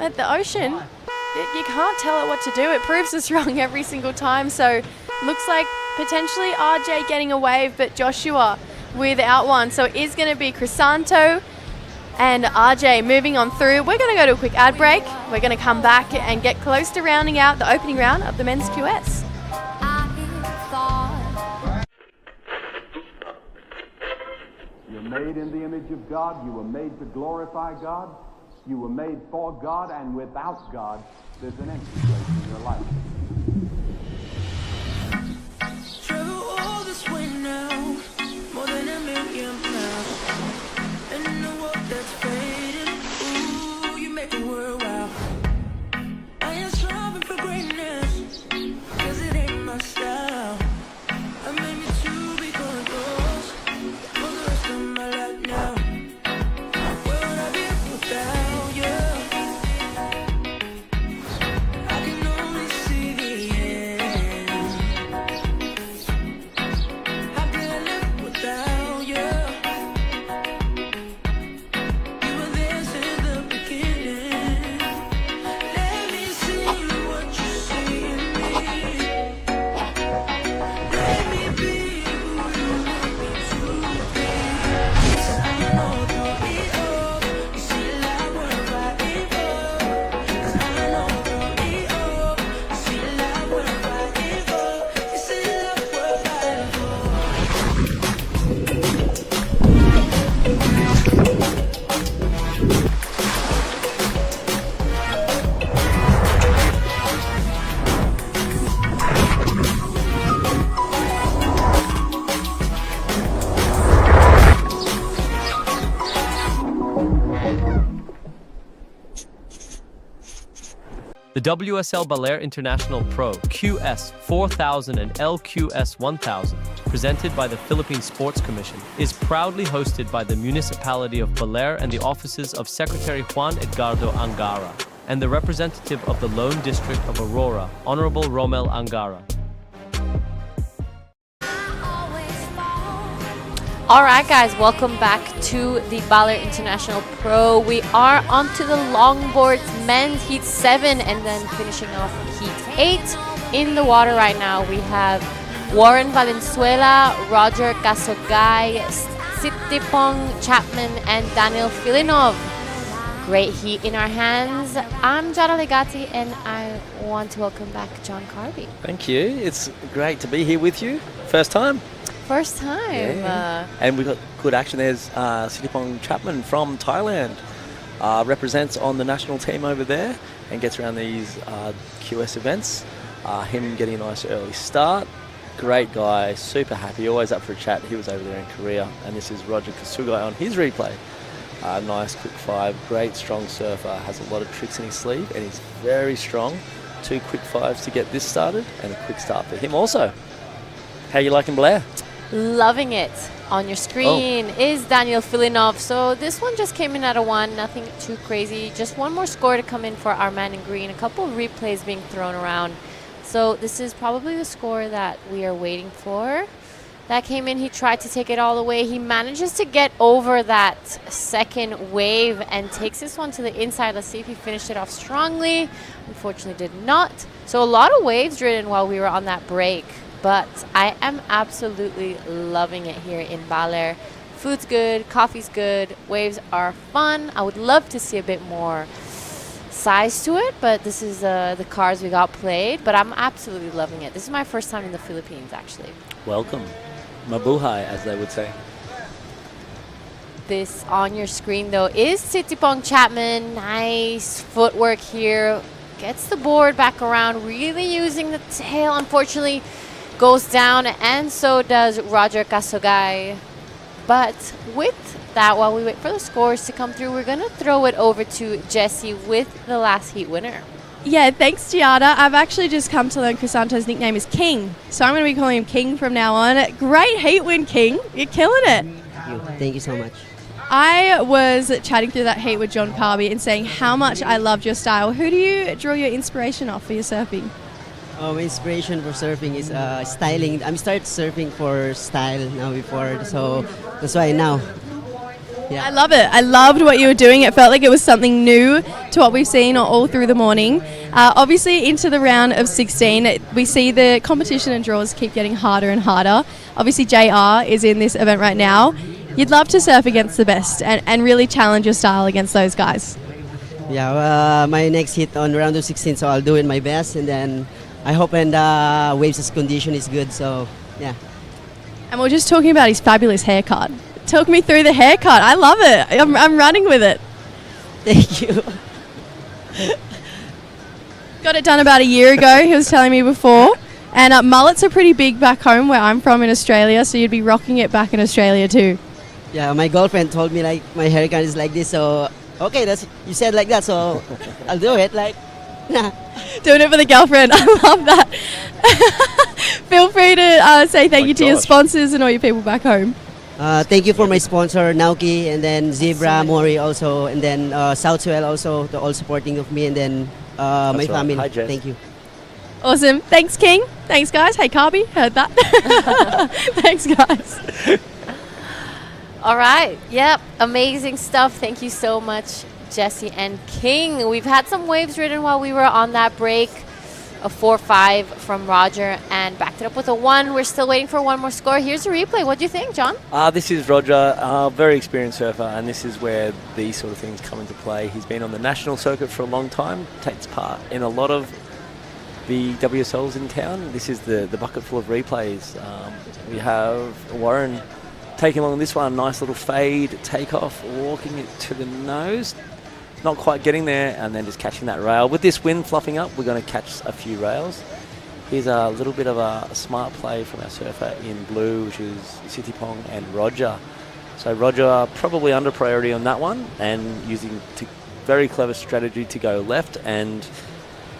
at the ocean, you can't tell it what to do. It proves us wrong every single time. So looks like potentially RJ getting a wave, but Joshua without one. So it is going to be Crisanto and RJ moving on through. We're going to go to a quick ad break. We're going to come back and get close to rounding out the opening round of the men's QS. You're made in the image of God. You were made to glorify God. You were made for God, and without God, there's an empty place in your life. Travel all this way now, more than a million miles. And in a world that's fading, ooh, you make the world wow. I am striving for greatness, cause it ain't my style. I made me to be going close for the rest of my life now. Where would I be without you? I can only see the end. How could I live without you? You were there since the beginning. Let me see what you see in me. Let me be who you want me to be. I know through it all, you see like what I'm fighting for. 'Cause I know through it all, you see like what I'm fighting for. You see like what I'm fighting for. The WSL Baler International Pro QS4000 and LQS1000, presented by the Philippine Sports Commission, is proudly hosted by the municipality of Bolair and the offices of Secretary Juan Edgardo Angara and the representative of the Lone District of Aurora, Honorable Romel Angara. All right, guys, welcome back to the Baler International Pro. We are onto the longboards, men's heat 7, and then finishing off heat 8. In the water right now, we have Warren Valenzuela, Roger Casogay, Sitipong Chapman, and Daniel Filinov. Great heat in our hands. I'm Jana Legati, and I want to welcome back John Carby. Thank you. It's great to be here with you. First time. First time. Yeah. And we've got good action. There's Sitipong Chapman from Thailand. Represents on the national team over there and gets around these QS events. Him getting a nice early start. Great guy, super happy, always up for a chat. He was over there in Korea. And this is Roger Kasugay on his replay. Nice quick 5, great strong surfer, has a lot of tricks in his sleeve, and he's very strong. 2 quick 5s to get this started, and a quick start for him also. How you liking Bolair? Loving it. On your screen is Daniel Filinov. So this one just came in at a 1, nothing too crazy. Just one more score to come in for our man in green. A couple of replays being thrown around. So this is probably the score that we are waiting for. That came in, he tried to take it all the way. He manages to get over that second wave and takes this one to the inside. Let's see if he finished it off strongly. Unfortunately did not. So a lot of waves ridden while we were on that break. But I am absolutely loving it here in Baler. Food's good, coffee's good, waves are fun. I would love to see a bit more size to it, but this is the cards we got played. But I'm absolutely loving it. This is my first time in the Philippines, actually. Welcome. Mabuhay, as they would say. This on your screen, though, is Sitipong Chapman. Nice footwork here. Gets the board back around, really using the tail. Unfortunately, goes down, and so does Roger Kasogay. But with that, while we wait for the scores to come through, we're going to throw it over to Jessie with the last heat winner. Yeah, thanks, Giada. I've actually just come to learn Crisanto's nickname is King, so I'm going to be calling him King from now on. Great heat win, King. You're killing it. Thank you so much. I was chatting through that heat with John Carby and saying how much I loved your style. Who do you draw your inspiration off for your surfing? My inspiration for surfing is styling. I'm started surfing for style now before, so that's why now. Yeah. I love it. I loved what you were doing. It felt like it was something new to what we've seen all through the morning. Obviously, into the round of 16, we see the competition and draws keep getting harder and harder. Obviously, JR is in this event right now. You'd love to surf against the best and really challenge your style against those guys. Yeah, my next hit on round of 16, so I'll do it my best, and then I hope and waves' condition is good, so yeah. And we're just talking about his fabulous haircut. Talk me through the haircut. I love it. I'm running with it. Thank you. Got it done about a year ago, he was telling me before. And mullets are pretty big back home where I'm from in Australia, so you'd be rocking it back in Australia too. Yeah, my girlfriend told me like my haircut is like this, so okay, that's you said like that, so I'll do it. Like, nah. Doing it for the girlfriend. I love that. Feel free to say thank you to your sponsors and all your people back home. Thank you for my sponsor Naoki, and then Zebra, Mori also, and then Southwell also, they're all supporting of me, and then my family. Hi, Jess. Thank you. Awesome. Thanks, King. Thanks, guys. Hey, Carby. Heard that. Thanks, guys. All right. Yep. Amazing stuff. Thank you so much, Jessie and King. We've had some waves ridden while we were on that break. A 4-5 from Roger and backed it up with a 1. We're still waiting for one more score. Here's a replay. What do you think, John? This is Roger, very experienced surfer, and this is where these sort of things come into play. He's been on the national circuit for a long time, takes part in a lot of the WSLs in town. This is the bucket full of replays. We have Warren taking along this one, nice little fade, take off, walking it to the nose. Not quite getting there, and then just catching that rail. With this wind fluffing up, we're going to catch a few rails. Here's a little bit of a smart play from our surfer in blue, which is Sitipong and Roger. So Roger probably under priority on that one, and using very clever strategy to go left, and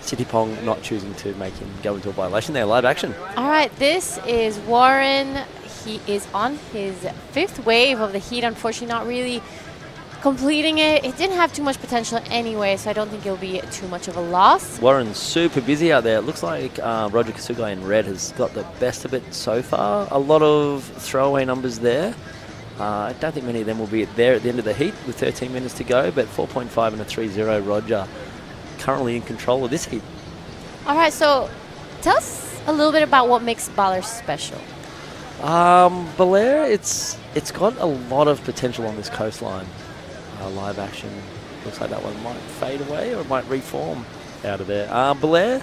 Sitipong not choosing to make him go into a violation there. Live action. All right, this is Warren. He is on his 5th wave of the heat. Unfortunately, not really completing it. It didn't have too much potential anyway, so I don't think it'll be too much of a loss. Warren's super busy out there. It looks like Roger Kasugay in red has got the best of it so far. A lot of throwaway numbers there. I don't think many of them will be there at the end of the heat with 13 minutes to go, but 4.5 and a 3.0 Roger currently in control of this heat. All right, so tell us a little bit about what makes Baler special. Bolair, it's got a lot of potential on this coastline. Live action, looks like that one might fade away or it might reform out of there. Bolair,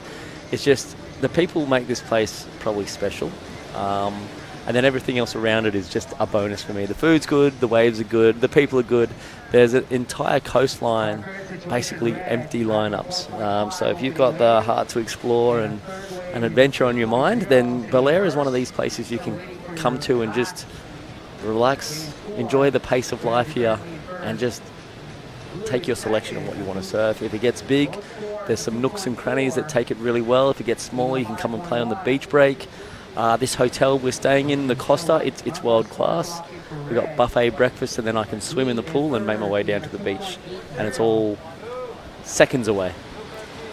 it's just the people make this place probably special, and then everything else around it is just a bonus for me. The food's good, the waves are good, the people are good. There's an entire coastline, basically empty lineups. So if you've got the heart to explore and an adventure on your mind, then Bolair is one of these places you can come to and just relax, enjoy the pace of life here, and just take your selection of what you want to surf. If it gets big, there's some nooks and crannies that take it really well. If it gets smaller, you can come and play on the beach break. This hotel we're staying in, the Costa, it's world class. We've got buffet breakfast, and then I can swim in the pool and make my way down to the beach. And it's all seconds away.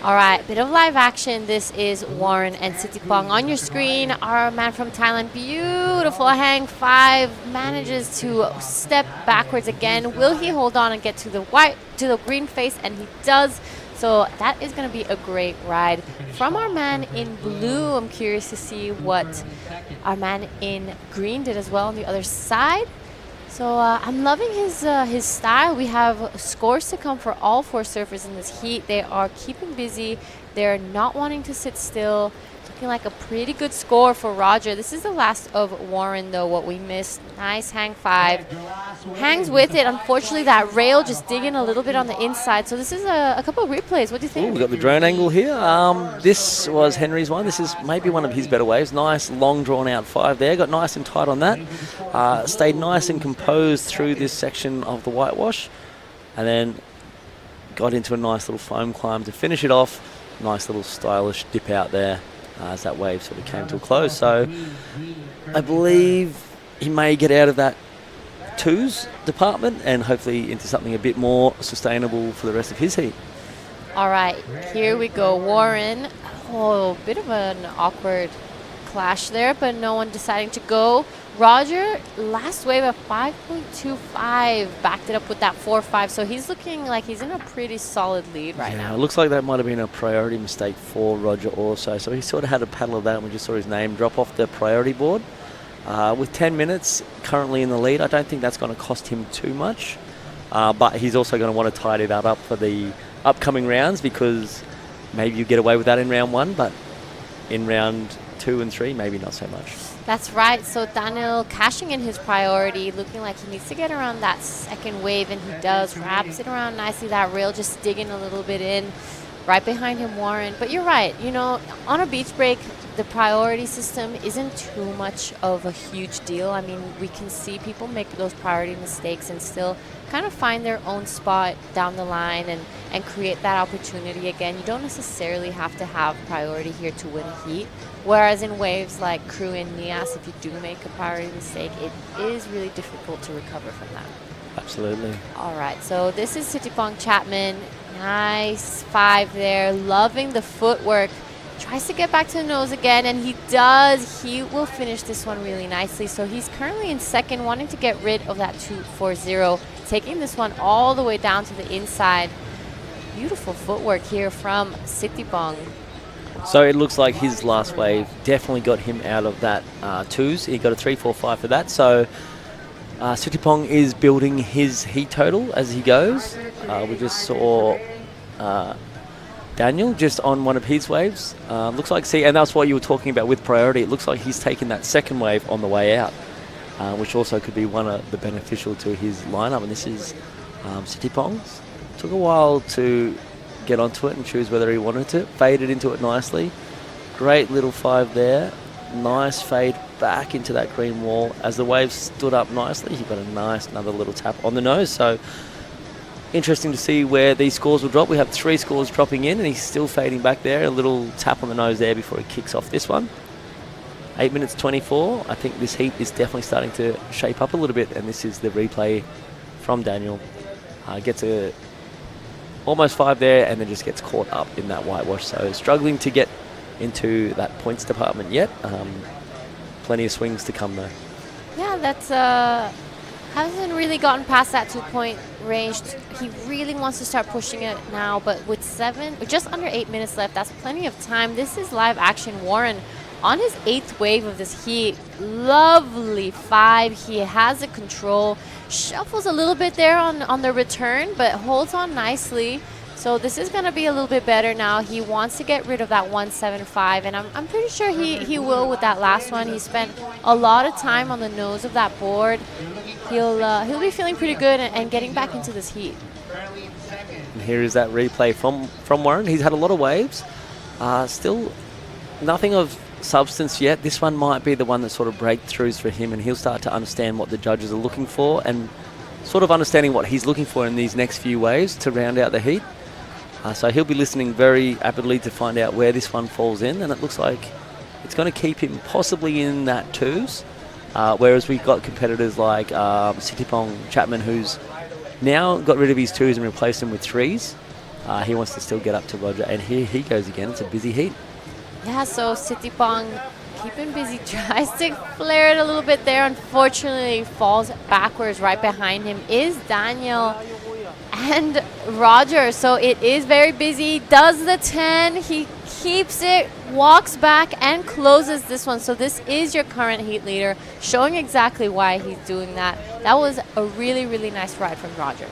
All right, bit of live action. This is Warren and Sitipong on your screen. Our man from Thailand, beautiful hang 5, manages to step backwards again. Will he hold on and get to the green face? And he does. So that is going to be a great ride. From our man in blue, I'm curious to see what our man in green did as well on the other side. So I'm loving his style. We have scores to come for all 4 surfers in this heat. They are keeping busy. They're not wanting to sit still. Looking like a pretty good score for Roger. This is the last of Warren, though, what we missed. Nice hang 5. Hangs with it. Unfortunately, that rail just digging a little bit on the inside. So this is a couple of replays. What do you think? We've got the drone angle here. This was Henry's one. This is maybe one of his better waves. Nice, long, drawn-out 5 there. Got nice and tight on that. Stayed nice and composed through this section of the whitewash. And then got into a nice little foam climb to finish it off. Nice little stylish dip out there. As that wave sort of came to a close. So I believe he may get out of that 2s department and hopefully into something a bit more sustainable for the rest of his heat. All right, here we go. Warren, bit of an awkward clash there, but no one deciding to go. Roger, last wave of 5.25, backed it up with that 4.5, so he's looking like he's in a pretty solid lead right now. It looks like that might have been a priority mistake for Roger also, so he sort of had a paddle of that and we just saw his name drop off the priority board. With 10 minutes currently in the lead, I don't think that's going to cost him too much, but he's also going to want to tidy that up for the upcoming rounds, because maybe you get away with that in round 1, but in round 2 and 3, maybe not so much. That's right. So Daniel cashing in his priority, looking like he needs to get around that second wave, and he does. Wraps it around nicely. That rail just digging a little bit in. Right behind him, Warren. But you're right. You know, on a beach break, the priority system isn't too much of a huge deal. I mean, we can see people make those priority mistakes and still kind of find their own spot down the line and create that opportunity again. You don't necessarily have to have priority here to win a heat. Whereas in waves like Crew and Nias, if you do make a priority mistake, it is really difficult to recover from that. Absolutely. All right, so this is Sitipong Chapman. Nice 5 there. Loving the footwork. Tries to get back to the nose again, and he does. He will finish this one really nicely. So he's currently in second, wanting to get rid of that 2.40, taking this one all the way down to the inside. Beautiful footwork here from Sitipong. So it looks like his last wave definitely got him out of that 2s. He got a 3.45 for that. So Sitipong is building his heat total as he goes. We just saw Daniel just on one of his waves. Looks like, and that's what you were talking about with priority. It looks like he's taken that second wave on the way out, which also could be one of the beneficial to his lineup. And this is Sitipong's. Took a while to get onto it and choose whether he wanted to. Faded into it nicely. Great little 5 there. Nice fade back into that green wall. As the wave stood up nicely, he got a nice another little tap on the nose. So interesting to see where these scores will drop. We have 3 scores dropping in, and he's still fading back there. A little tap on the nose there before he kicks off this one. 8 minutes 24. I think this heat is definitely starting to shape up a little bit, and this is the replay from Daniel. Gets a almost 5 there, and then just gets caught up in that whitewash. So struggling to get into that points department yet. Plenty of swings to come though. Yeah, that's hasn't really gotten past that 2-point range. He really wants to start pushing it now, but with just under 8 minutes left, that's plenty of time. This is live action. Warren on his 8th wave of this heat. Lovely 5. He has the control. Shuffles a little bit there on the return, but holds on nicely. So this is going to be a little bit better now. He wants to get rid of that 1.75, and I'm pretty sure he will with that last one. He spent a lot of time on the nose of that board. He'll be feeling pretty good and getting back into this heat. And here is that replay from Warren. He's had a lot of waves. Still nothing of substance yet. This one might be the one that sort of breakthroughs for him, and he'll start to understand what the judges are looking for and sort of understanding what he's looking for in these next few waves to round out the heat. So he'll be listening very avidly to find out where this one falls in, and it looks like it's going to keep him possibly in that 2s, Whereas we've got competitors like Sitipong Chapman, who's now got rid of his 2s and replaced them with 3s. He wants to still get up to Roger, and here he goes again. It's a busy heat. Yeah, so Sitipong keeping busy, tries to flare it a little bit there. Unfortunately, falls backwards. Right behind him is Daniel and Roger. So it is very busy. Does the 10. He keeps it, walks back, and closes this one. So this is your current heat leader, showing exactly why he's doing that. That was a really, really nice ride from Roger.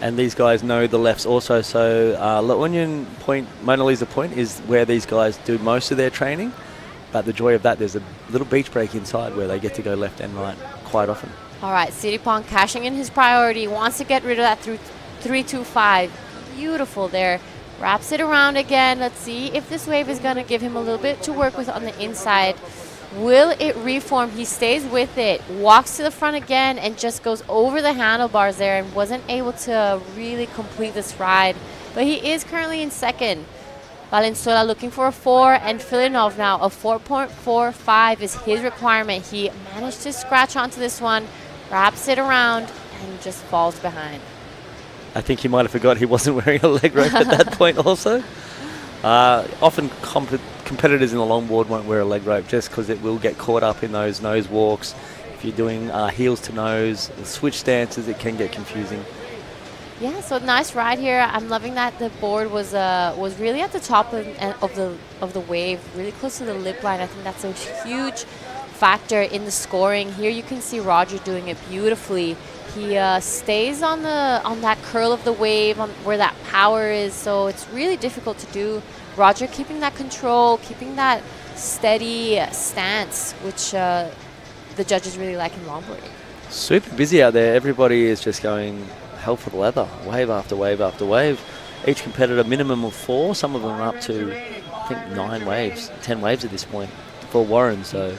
And these guys know the lefts also. So La Union Point, Mona Lisa Point is where these guys do most of their training. But the joy of that, there's a little beach break inside where they get to go left and right quite often. All right, Sitipong cashing in his priority, wants to get rid of that through 3-2-5. Beautiful there. Wraps it around again. Let's see if this wave is going to give him a little bit to work with on the inside. Will it reform? He stays with it, walks to the front again, and just goes over the handlebars there and wasn't able to really complete this ride. But he is currently in second. Valenzuela looking for a 4, and Filinov now a 4.45 is his requirement. He managed to scratch onto this one, wraps it around, and just falls behind. I think he might have forgot he wasn't wearing a leg rope at that point also. Often competitors in the longboard won't wear a leg rope just because it will get caught up in those nose walks. If you're doing heels to nose, switch stances, it can get confusing. Yeah, so nice ride here. I'm loving that the board was really at the top of the wave, really close to the lip line. I think that's a huge factor in the scoring. Here you can see Roger doing it beautifully. He stays on that curl of the wave, on where that power is, so it's really difficult to do. Roger keeping that control, keeping that steady stance, which the judges really like in longboarding. Super busy out there. Everybody is just going hell for the leather, wave after wave after wave. Each competitor minimum of 4. Some of them are up to, I think, 9 waves, 10 waves at this point for Warren. So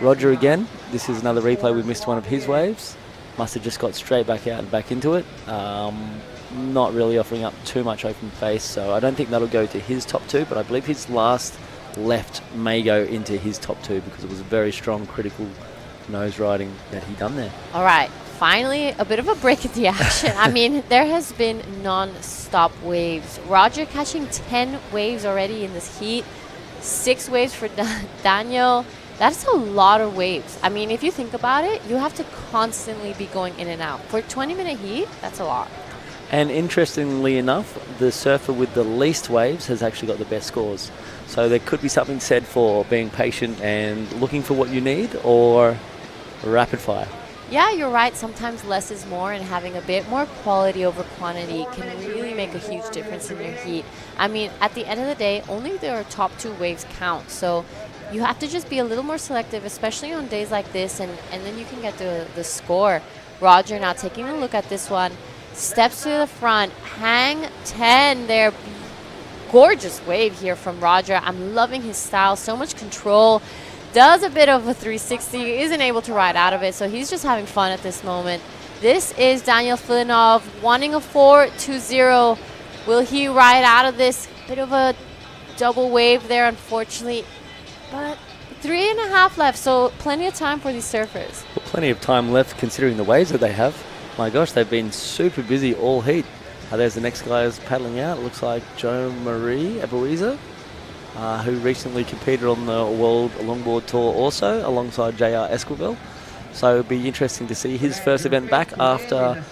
Roger again. This is another replay. We missed one of his waves. Must have just got straight back out and back into it. Not really offering up too much open face, so I don't think that'll go to his top 2, but I believe his last left may go into his top 2 because it was a very strong critical nose riding that he done there. All right, finally a bit of a break in the action. I mean, there has been non-stop waves. Roger catching 10 waves already in this heat, 6 waves for Daniel. That's a lot of waves. I mean, if you think about it, you have to constantly be going in and out. For a 20-minute heat, that's a lot. And interestingly enough, the surfer with the least waves has actually got the best scores. So there could be something said for being patient and looking for what you need, or rapid fire. Yeah, you're right. Sometimes less is more, and having a bit more quality over quantity can really make a huge difference in your heat. I mean, at the end of the day, only their top 2 waves count. So you have to just be a little more selective, especially on days like this, and then you can get the score. Roger now taking a look at this one. Steps to the front, hang 10 there. Gorgeous wave here from Roger. I'm loving his style, so much control. Does a bit of a 360, isn't able to ride out of it, so he's just having fun at this moment. This is Daniel Filinov wanting a 4.20. Will he ride out of this? Bit of a double wave there, unfortunately. But 3.5 left, so plenty of time for these surfers. Well, plenty of time left considering the waves that they have. My gosh, they've been super busy all heat. There's the next guy who's paddling out. It looks like Joe Marie Ebenezer, who recently competed on the World Longboard Tour also, alongside JR Esquivel. So it'll be interesting to see his first event back after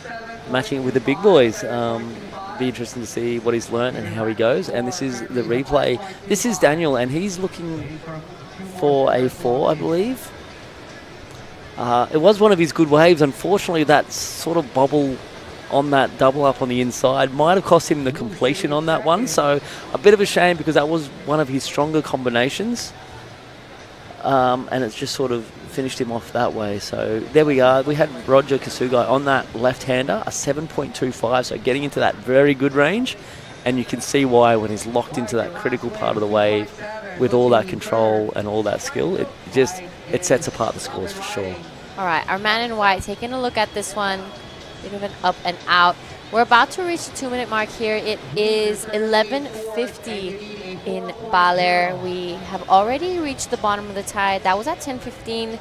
matching with the big boys. Be interesting to see what he's learned and how he goes. And this is the replay. This is Daniel, and he's looking for a 4, I believe. It was one of his good waves. Unfortunately, that sort of bobble on that double up on the inside might have cost him the completion on that one. So a bit of a shame because that was one of his stronger combinations. And it's just sort of finished him off that way. So there we are. We had Roger Kasugai on that left-hander, a 7.25, so getting into that very good range. And you can see why when he's locked into that critical part of the wave with all that control and all that skill, it sets apart the scores for sure. All right, our man in white taking a look at this one. Bit of an up and out. We're about to reach the 2-minute mark here. It is 11:50 in Baler. We have already reached the bottom of the tide. That was at 10:15.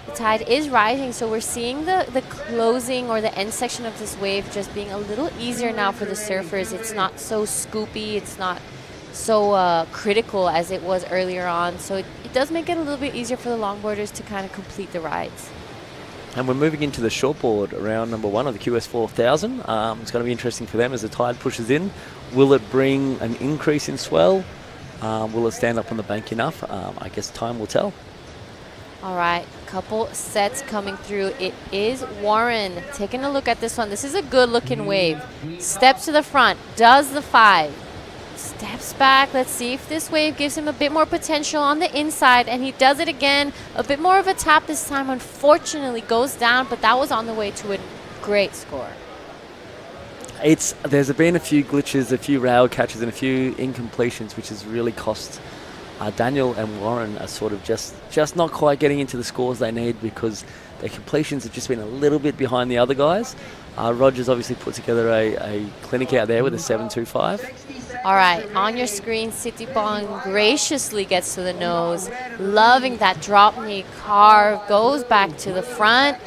the tide is rising, so we're seeing the closing or the end section of this wave just being a little easier now for the surfers. It's not so scoopy, it's not so critical as it was earlier on, so it does make it a little bit easier for the longboarders to kind of complete the rides. And we're moving into the shortboard round number 1 of the QS4000. It's going to be interesting for them as the tide pushes in. Will it bring an increase in swell? Will it stand up on the bank enough? I guess time will tell. All right, couple sets coming through. It is Warren taking a look at this one. This is a good looking wave. Steps to the front, does the 5. Steps back. Let's see if this wave gives him a bit more potential on the inside, and he does it again. A bit more of a tap this time. Unfortunately goes down, but that was on the way to a great score. There's been a few glitches, a few rail catches, and a few incompletions, which has really cost Daniel and Warren are sort of just not quite getting into the scores they need because their completions have just been a little bit behind the other guys. Roger's obviously put together a clinic out there with a 7.25. All right, on your screen, Sitipong graciously gets to the nose, loving that drop knee carve, goes back to the front.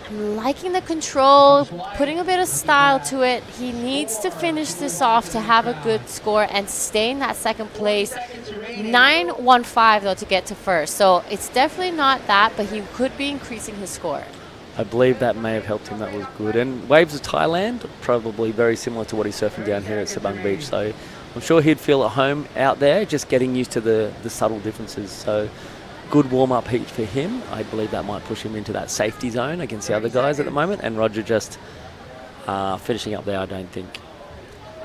I'm liking the control, putting a bit of style to it. He needs to finish this off to have a good score and stay in that second place. 9.15 though to get to first, so it's definitely not that, but he could be increasing his score. I believe that may have helped him. That was good. And waves of Thailand, probably very similar to what he's surfing down here at Sabang Beach. So I'm sure he'd feel at home out there, just getting used to the subtle differences. So good warm-up heat for him. I believe that might push him into that safety zone against the other guys at the moment. And Roger just finishing up there, I don't think.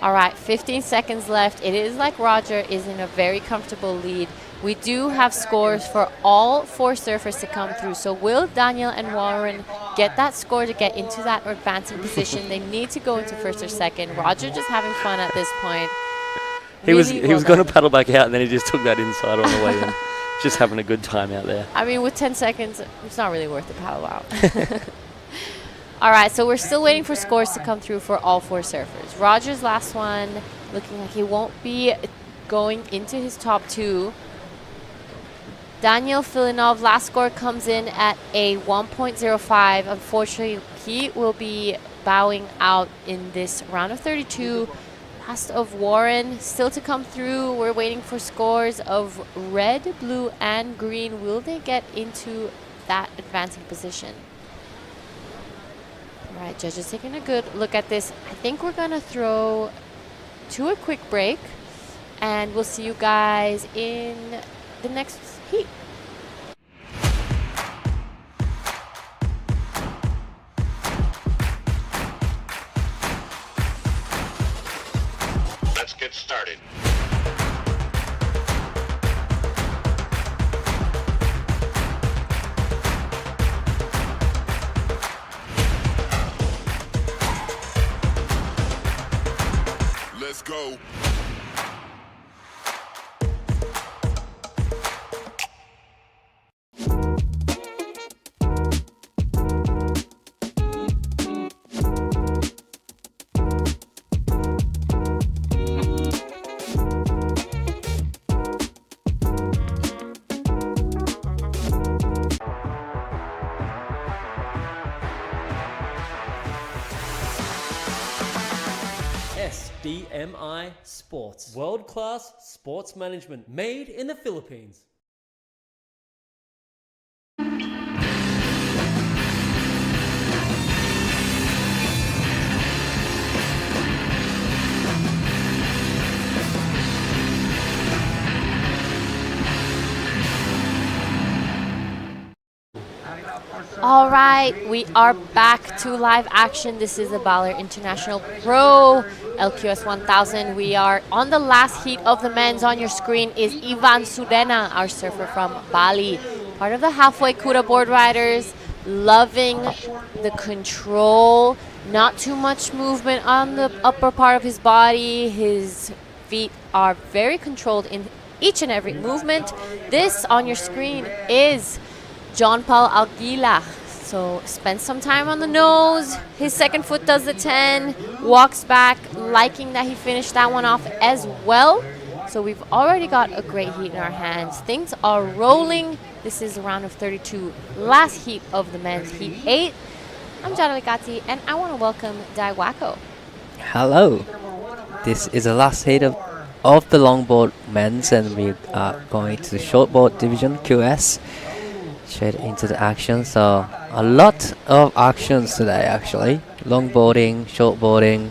All right, 15 seconds left. It is like Roger is in a very comfortable lead. We do have scores for all 4 surfers to come through. So will Daniel and Warren get that score to get into that advancing position? They need to go into first or second. Roger just having fun at this point. He was going to paddle back out, and then he just took that inside on the way in. Just having a good time out there. I mean, with 10 seconds, it's not really worth the paddle out. All right, so we're still waiting for scores to come through for all 4 surfers. Roger's last one, looking like he won't be going into his top 2. Daniel Filinov, last score comes in at a 1.05. Unfortunately, he will be bowing out in this round of 32. Last of Warren still to come through. We're waiting for scores of red, blue, and green. Will they get into that advancing position? All right, judges taking a good look at this. I think we're going to throw to a quick break, and we'll see you guys in the next heat. Let's get started. Let's go. SDMI Sports. World-class sports management made in the Philippines. All right, we are back to live action. This is the Baler International Pro LQS1000. We are on the last heat of the men's. On your screen is Ivan Sudena, our surfer from Bali, part of the halfway Kuda board riders. Loving the control, not too much movement on the upper part of his body. His feet are very controlled in each and every movement. This on your screen is John Paul Aguila. So spends some time on the nose. His second foot does the 10, walks back, liking that he finished that one off as well. So we've already got a great heat in our hands. Things are rolling. This is a round of 32, last heat of the men's heat 8. I'm Jana Likati, and I want to welcome Dai Wacko. Hello. This is the last heat of the longboard men's, and we are going to the shortboard division, QS. Straight into the action. So a lot of actions today, actually. Longboarding, shortboarding.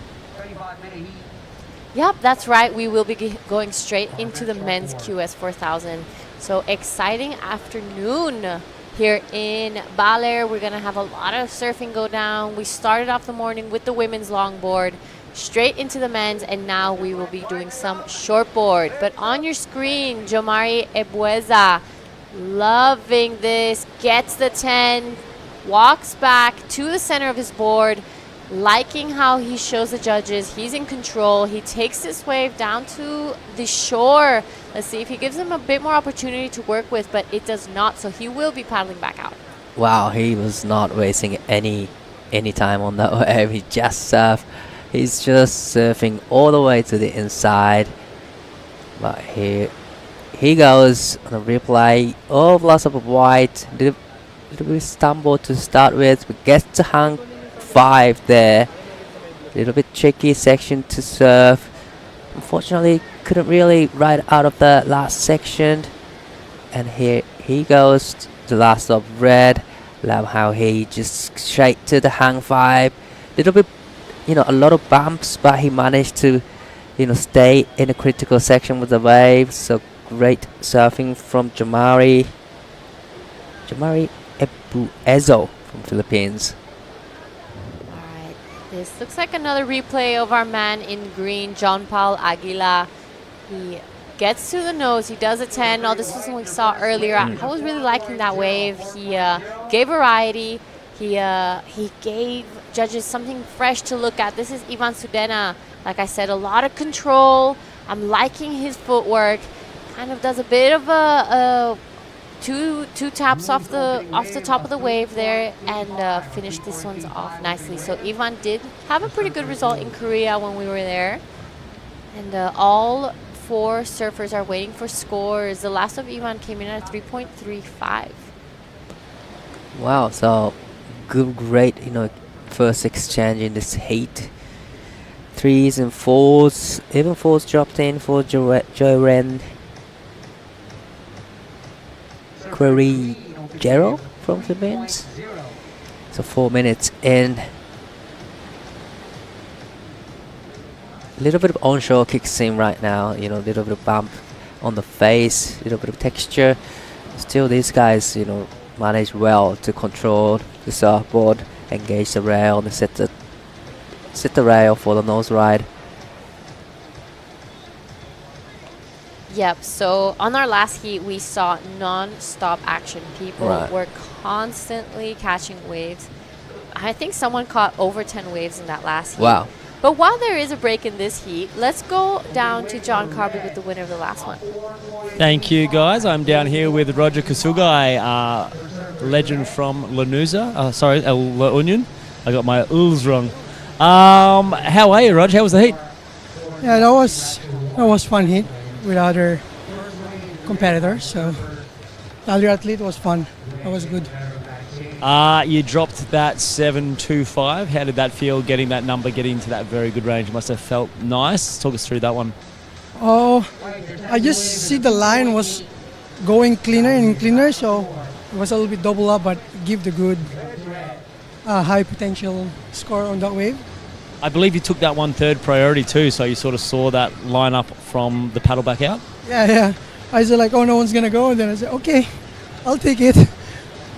Yep, that's right. We will be going straight into the men's QS4000. So exciting afternoon here in Baler. We're going to have a lot of surfing go down. We started off the morning with the women's longboard, straight into the men's, and now we will be doing some shortboard. But on your screen, Jomari Ebueza, loving this, gets the 10, walks back to the center of his board, liking how he shows the judges he's in control. He takes this wave down to the shore. Let's see if he gives him a bit more opportunity to work with, but it does not, so he will be paddling back out. Wow, he was not wasting any time on that wave. He just surfed. He's just surfing all the way to the inside. But here he goes on a replay. Oh, lots of white. Little bit stumble to start with, but gets to hang 5 there. Little bit tricky section to surf. Unfortunately, couldn't really ride out of the last section. And here he goes, the last of red. Love how he just straight to the hang 5. Little bit, a lot of bumps, but he managed to, stay in a critical section with the waves. So great surfing from Jomari Ebuezo from Philippines. Alright, this looks like another replay of our man in green, John Paul Aguila. He gets to the nose, he does a 10. Oh, this was one we saw earlier. I was really liking that wave. He gave variety. He gave judges something fresh to look at. This is Ivan Sudena. Like I said, a lot of control. I'm liking his footwork. Kind of does a bit of a two taps off the top of the wave there, and finished this one's off nicely. So Ivan did have a pretty good result in Korea when we were there, and all 4 surfers are waiting for scores. The last of Ivan came in at 3.35. Wow, so great, first exchange in this heat. 3s and 4s, even 4s dropped in for Joren Query-Jero from Philippines. So 4 minutes in. A little bit of onshore kicks in right now, a little bit of bump on the face, a little bit of texture. Still these guys, manage well to control the surfboard, engage the rail, and set the rail for the nose ride. Yep, so on our last heat, we saw non-stop action. People were constantly catching waves. I think someone caught over 10 waves in that last heat. Wow. But while there is a break in this heat, let's go down to John Carby with the winner of the last one. Thank you, guys. I'm down here with Roger Kasugai, legend from Lanuza. La Union. I got my Uls wrong. How are you, Roger? How was the heat? Yeah, that was fun heat with other competitors. So the other athlete was fun. That was good. You dropped that 7.25. How did that feel, getting that number, getting into that very good range? Must have felt nice. Talk us through that one. Oh, I just see the line was going cleaner and cleaner, so it was a little bit double up, but give the good high potential score on that wave. I believe you took that 1/3 priority too, so you sort of saw that line up from the paddle back out? Yeah. I was like, oh, no one's going to go. And then I said, okay, I'll take it.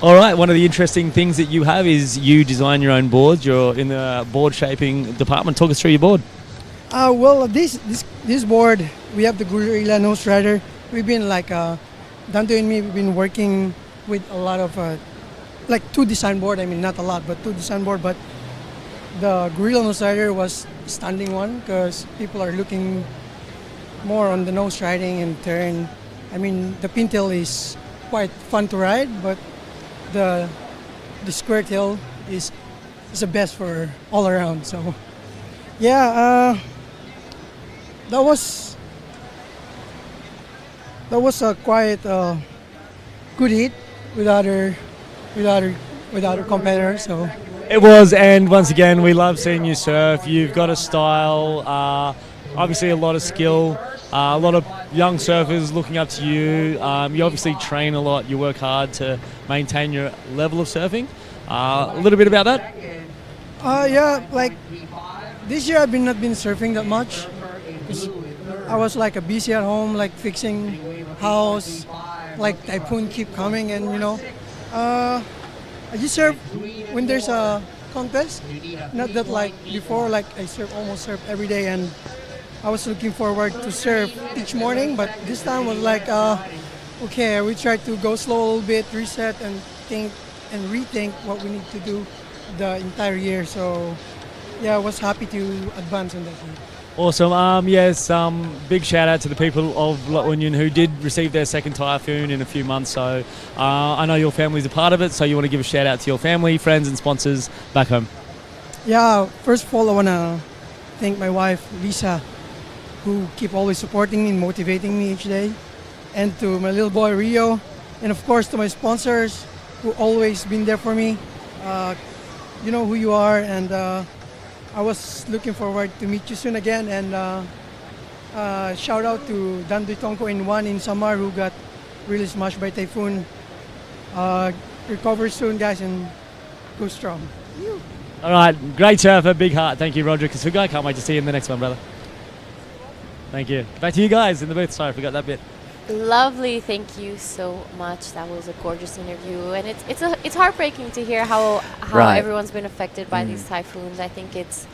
All right, one of the interesting things that you have is you design your own boards. You're in the board shaping department. Talk us through your board. Well, this board, we have the Gorilla Nose Rider. We've been Dante and me, we've been working with a lot of 2 design board. I mean, not a lot, but 2 design board. But the Gorilla Nose Rider was standing one because people are looking more on the nose riding and turn. I mean, the pintail is quite fun to ride, but the square tail is the best for all around. So yeah, that was that was a quite good hit with other competitors. So It was, and once again, we love seeing you surf. You've got a style, obviously a lot of skill, a lot of young surfers looking up to you. You obviously train a lot. You work hard to maintain your level of surfing. A little bit about that? Yeah, like this year I've not been surfing that much. 'Cause I was like busy at home, like fixing house, like typhoon keep coming, and I just surf when there's a contest. Not that like before, like I almost surf every day, and I was looking forward to surf each morning. But this time was like, okay, we try to go slow a little bit, reset, and think and rethink what we need to do the entire year. So yeah, I was happy to advance in that year. Awesome. Yes, big shout out to the people of La Union who did receive their second typhoon in a few months. So I know your family's a part of it, so you want to give a shout out to your family, friends and sponsors back home. Yeah, first of all, I want to thank my wife, Lisa, who keep always supporting me and motivating me each day. And to my little boy, Rio. And of course, to my sponsors who always been there for me. You know who you are, and I was looking forward to meet you soon again. And shout out to Dandoy Tongko in one in Samar who got really smashed by typhoon. Recover soon, guys, and go strong. All right, great surfer, big heart. Thank you, Roger Kasugai. Can't wait to see you in the next one, brother. Thank you. Back to you guys in the booth. Sorry, I forgot that bit. Lovely, thank you so much. That was a gorgeous interview, and it's heartbreaking to hear how Right. everyone's been affected by these typhoons. I think it's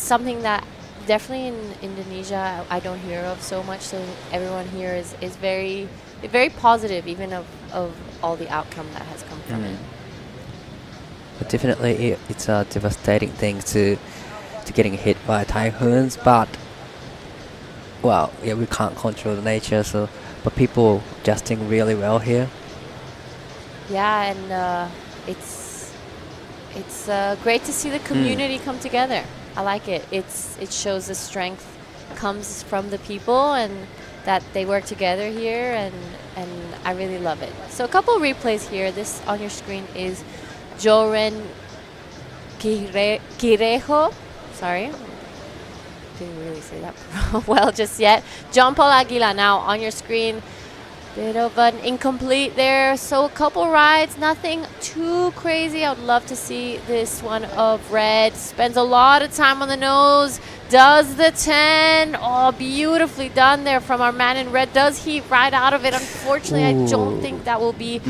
something that definitely in Indonesia I don't hear of so much. So everyone here is very positive, even of all the outcome that has come from it. But definitely, it's a devastating thing to getting hit by typhoons. But well, yeah, we can't control the nature. So, but people adjusting really well here. Yeah, and it's great to see the community come together. I like it. It shows the strength comes from the people and that they work together here, and I really love it. So a couple replays here. This on your screen is Joren Quirejo. Sorry, didn't really say that well just yet. John Paul Aguila now on your screen. Bit of an incomplete there. So a couple rides, nothing too crazy. I would love to see this one of Red. Spends a lot of time on the nose. Does the 10. Oh, beautifully done there from our man in red. Does he ride out of it? Unfortunately, I don't think that will be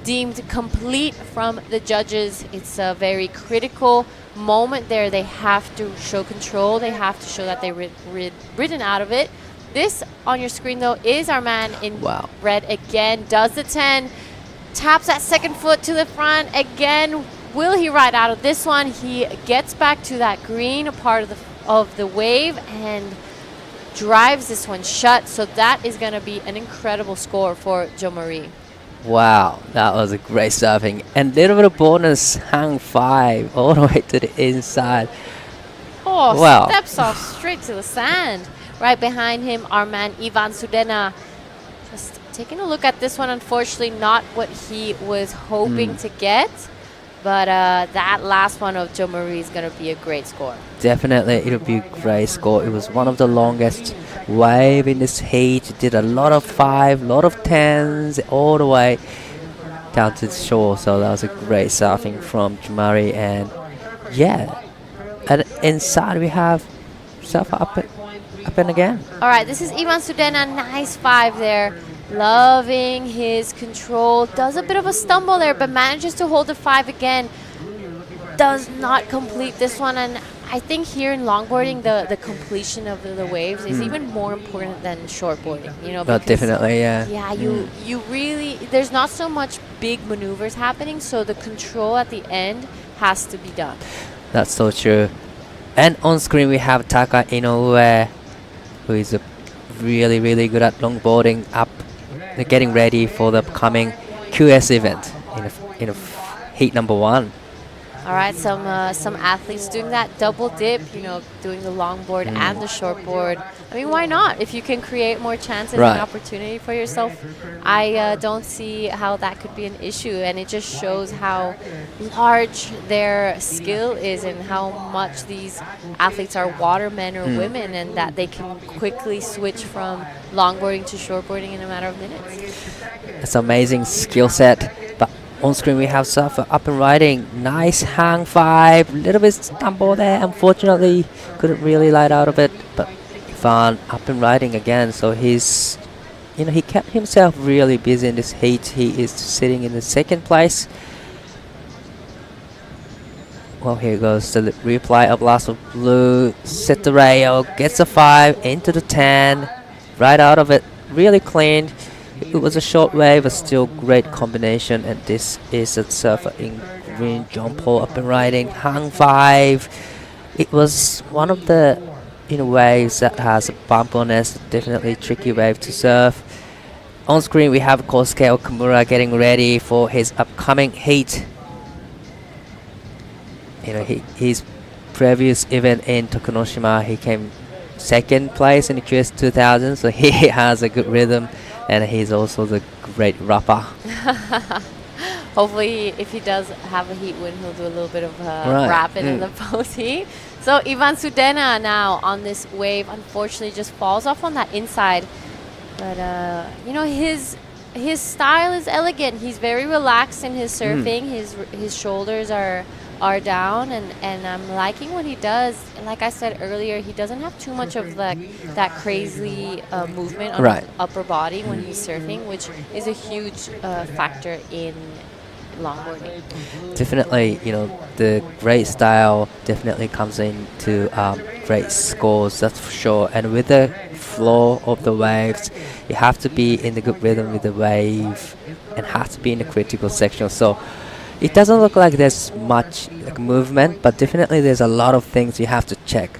deemed complete from the judges. It's a very critical moment there. They have to show control. They have to show that they ridden out of it. This on your screen, though, is our man in red again. Does the 10. Taps that second foot to the front. Again, will he ride out of this one? He gets back to that green part of the wave and drives this one shut. So that is going to be an incredible score for Jo Marie. Wow, that was a great surfing. And little bit of bonus, hang 5 all the way to the inside. Oh, wow. Steps off straight to the sand. Right behind him, our man Ivan Sudena. Just taking a look at this one, unfortunately not what he was hoping to get. But that last one of Jo Marie is going to be a great score. Definitely, it'll be a great score. It was one of the longest wave in this heat. Did a lot of 5, a lot of 10s, all the way down to the shore. So that was a great surfing from Jo Marie. And yeah, and inside we have surfer up and again. All right, this is Ivan Sudena. Nice 5 there. Loving his control. Does a bit of a stumble there, but manages to hold the 5 again. Does not complete this one. And I think here in longboarding, the completion of the waves is even more important than shortboarding. You know, But definitely, yeah. Yeah, you really, there's not so much big maneuvers happening, so the control at the end has to be done. That's so true. And on screen we have Taka Inoue, who is really, really good at longboarding, getting ready for the upcoming QS event in heat number 1. All right, some athletes doing that double dip, doing the longboard and the shortboard. I mean, why not? If you can create more chances and opportunity for yourself, I don't see how that could be an issue. And it just shows how large their skill is and how much these athletes are watermen or women, and that they can quickly switch from longboarding to shortboarding in a matter of minutes. It's amazing skill set. But on screen we have surfer up and riding. Nice hang 5. Little bit stumble there. Unfortunately, couldn't really light out of it. But Ivan up and riding again. So he's, he kept himself really busy in this heat. He is sitting in the second place. Well, here goes the replay of Last of Blue. Set the rail, gets a 5 into the 10. Right out of it, really clean. It was a short wave, but still great combination. And this is a surfer in green, John Paul up and riding, hang 5. It was one of the waves that has a bump on it. Definitely tricky wave to surf. On screen we have Kosuke Okamura getting ready for his upcoming heat. His previous event in Tokunoshima, he came second place in the QS4000, so he has a good rhythm, and he's also the great rapper. Hopefully, if he does have a heat win, he'll do a little bit of rapping in the post heat. So Ivan Sudena now on this wave, unfortunately, just falls off on that inside. But his style is elegant. He's very relaxed in his surfing. His shoulders are down, and I'm liking what he does. And like I said earlier, he doesn't have too much of that crazy movement on his upper body when he's surfing, which is a huge factor in longboarding. Definitely, the great style definitely comes into great scores, that's for sure. And with the flow of the waves, you have to be in the good rhythm with the wave and have to be in the critical section. So it doesn't look like there's much movement, but definitely there's a lot of things you have to check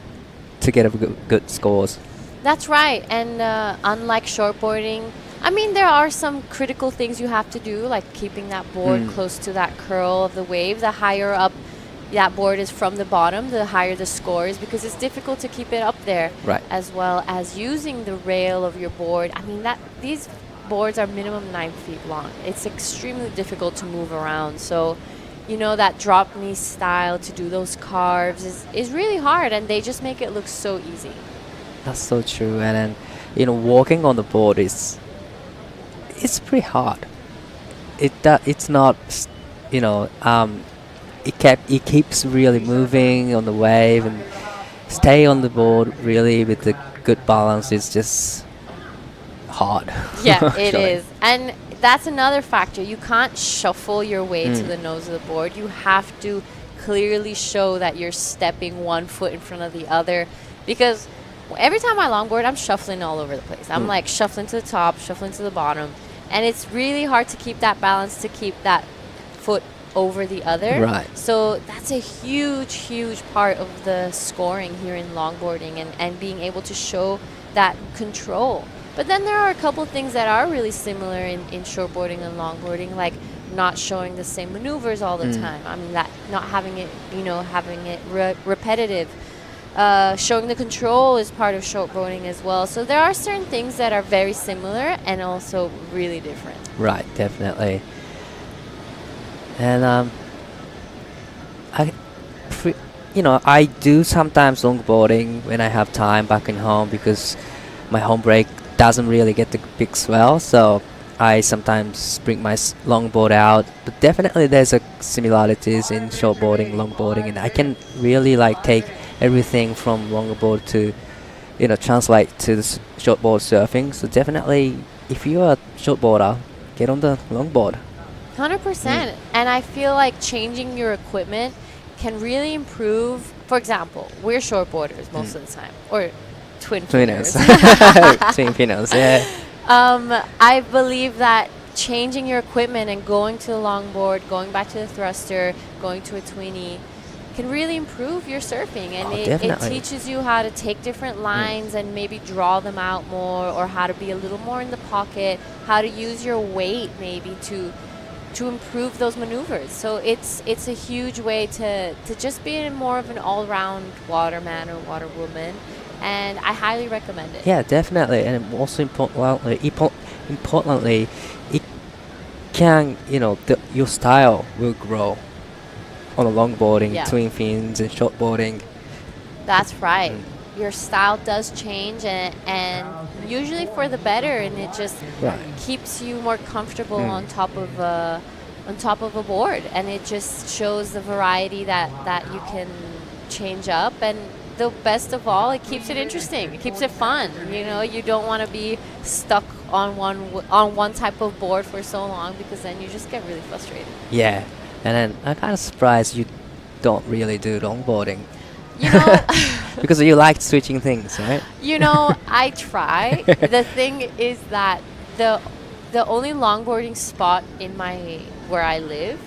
to get a good scores. That's right. And unlike shortboarding, I mean, there are some critical things you have to do, like keeping that board close to that curl of the wave. The higher up that board is from the bottom, the higher the score is, because it's difficult to keep it up there. Right. As well as using the rail of your board. I mean, these boards are minimum 9 feet long. It's extremely difficult to move around. So, that drop knee style to do those carves is really hard, and they just make it look so easy. That's so true. And then, walking on the board it's pretty hard. It's not, it keeps really moving on the wave, and stay on the board really with the good balance is just hard. Yeah, it is. And that's another factor. You can't shuffle your way to the nose of the board. You have to clearly show that you're stepping one foot in front of the other, because every time I longboard, I'm shuffling all over the place. I'm like shuffling to the top, shuffling to the bottom, and it's really hard to keep that balance, to keep that foot over the other. Right. So that's a huge, huge part of the scoring here in longboarding, and being able to show that control. But then there are a couple things that are really similar in shortboarding and longboarding, like not showing the same maneuvers all the time. I mean, that not having it, having it repetitive. Showing the control is part of shortboarding as well. So there are certain things that are very similar and also really different. Right, definitely. And I do sometimes longboarding when I have time back in home, because my home break doesn't really get the big swell, so I sometimes bring my longboard out. But definitely there's similarities in shortboarding, longboarding, and I can really take everything from longboard to translate to the shortboard surfing. So definitely, if you're a shortboarder, get on the longboard. 100%. And I feel like changing your equipment can really improve. For example, we're shortboarders most of the time, or twinners. Twin pinos, yeah. I believe that changing your equipment and going to the longboard, going back to the thruster, going to a twinny, can really improve your surfing. And it teaches you how to take different lines and maybe draw them out more, or how to be a little more in the pocket, how to use your weight maybe to to improve those maneuvers. So it's a huge way to just be more of an all-round waterman or waterwoman, and I highly recommend it. Yeah, definitely, and also importantly, it can, your style will grow on the longboarding, Yeah. twin fins, and shortboarding. That's right. Your style does change, and usually for the better, and it just Right. keeps you more comfortable Mm. on top of a board, and it just shows the variety that you can change up. And the best of all, it keeps it interesting. It keeps it fun. You don't want to be stuck on one type of board for so long, because then you just get really frustrated. Yeah, and then I'm kind of surprised you don't really do longboarding. Because you like switching things, right? I try. The thing is that the only longboarding spot in where I live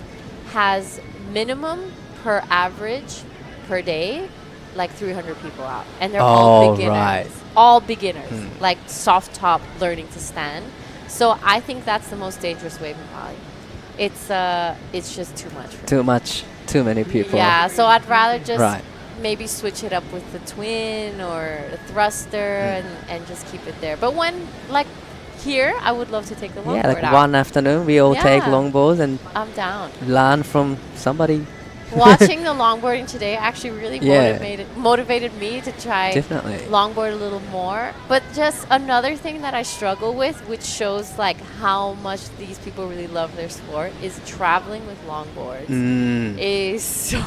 has minimum per average per day, like 300 people out, and they're all beginners. Right. All beginners, like soft top learning to stand. So I think that's the most dangerous wave in Bali. It's just too much. Too many people. Yeah, so I'd rather just Right. maybe switch it up with the twin or the thruster and just keep it there. But when, like here, I would love to take the longboard Yeah, like out. one afternoon we all take Yeah. longboards and I'm down. learn from somebody. Watching the longboarding today actually really Yeah. motivated me to try Definitely. longboard a little more. But just another thing that I struggle with, which shows like how much these people really love their sport, is traveling with longboards is so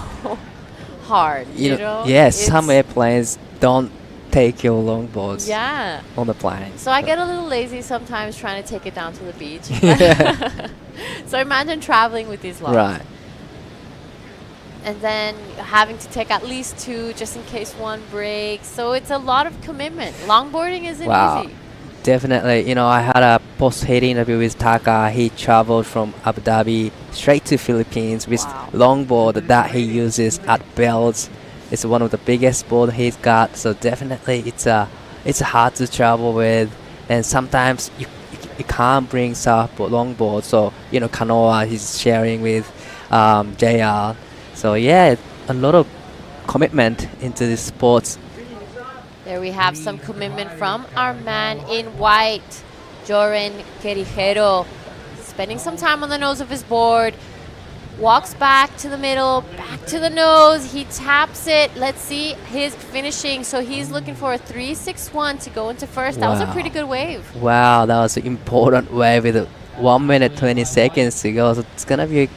hard. You know? Yeah, It's- some airplanes don't take your longboards Yeah. on the plane. So I get a little lazy sometimes trying to take it down to the beach. So imagine traveling with these longs. Right. And then having to take at least two just in case one breaks. So it's a lot of commitment. Longboarding isn't Wow. easy. Definitely. I had a post-heat interview with Taka. He traveled from Abu Dhabi straight to Philippines with longboard that he uses at Bells. It's one of the biggest board he's got. So definitely it's hard to travel with. And sometimes you can't bring surfboard, longboard. So, canoa he's sharing with JR. So yeah, a lot of commitment into this sports. There we have some commitment from our man in white, Joren Querijero. Spending some time on the nose of his board. Walks back to the middle, back to the nose. He taps it. Let's see his finishing. So he's looking for a 3.61 to go into first. That was a Wow. pretty good wave. Wow, that was an important wave with 1 minute 20 seconds to go. So it's gonna be an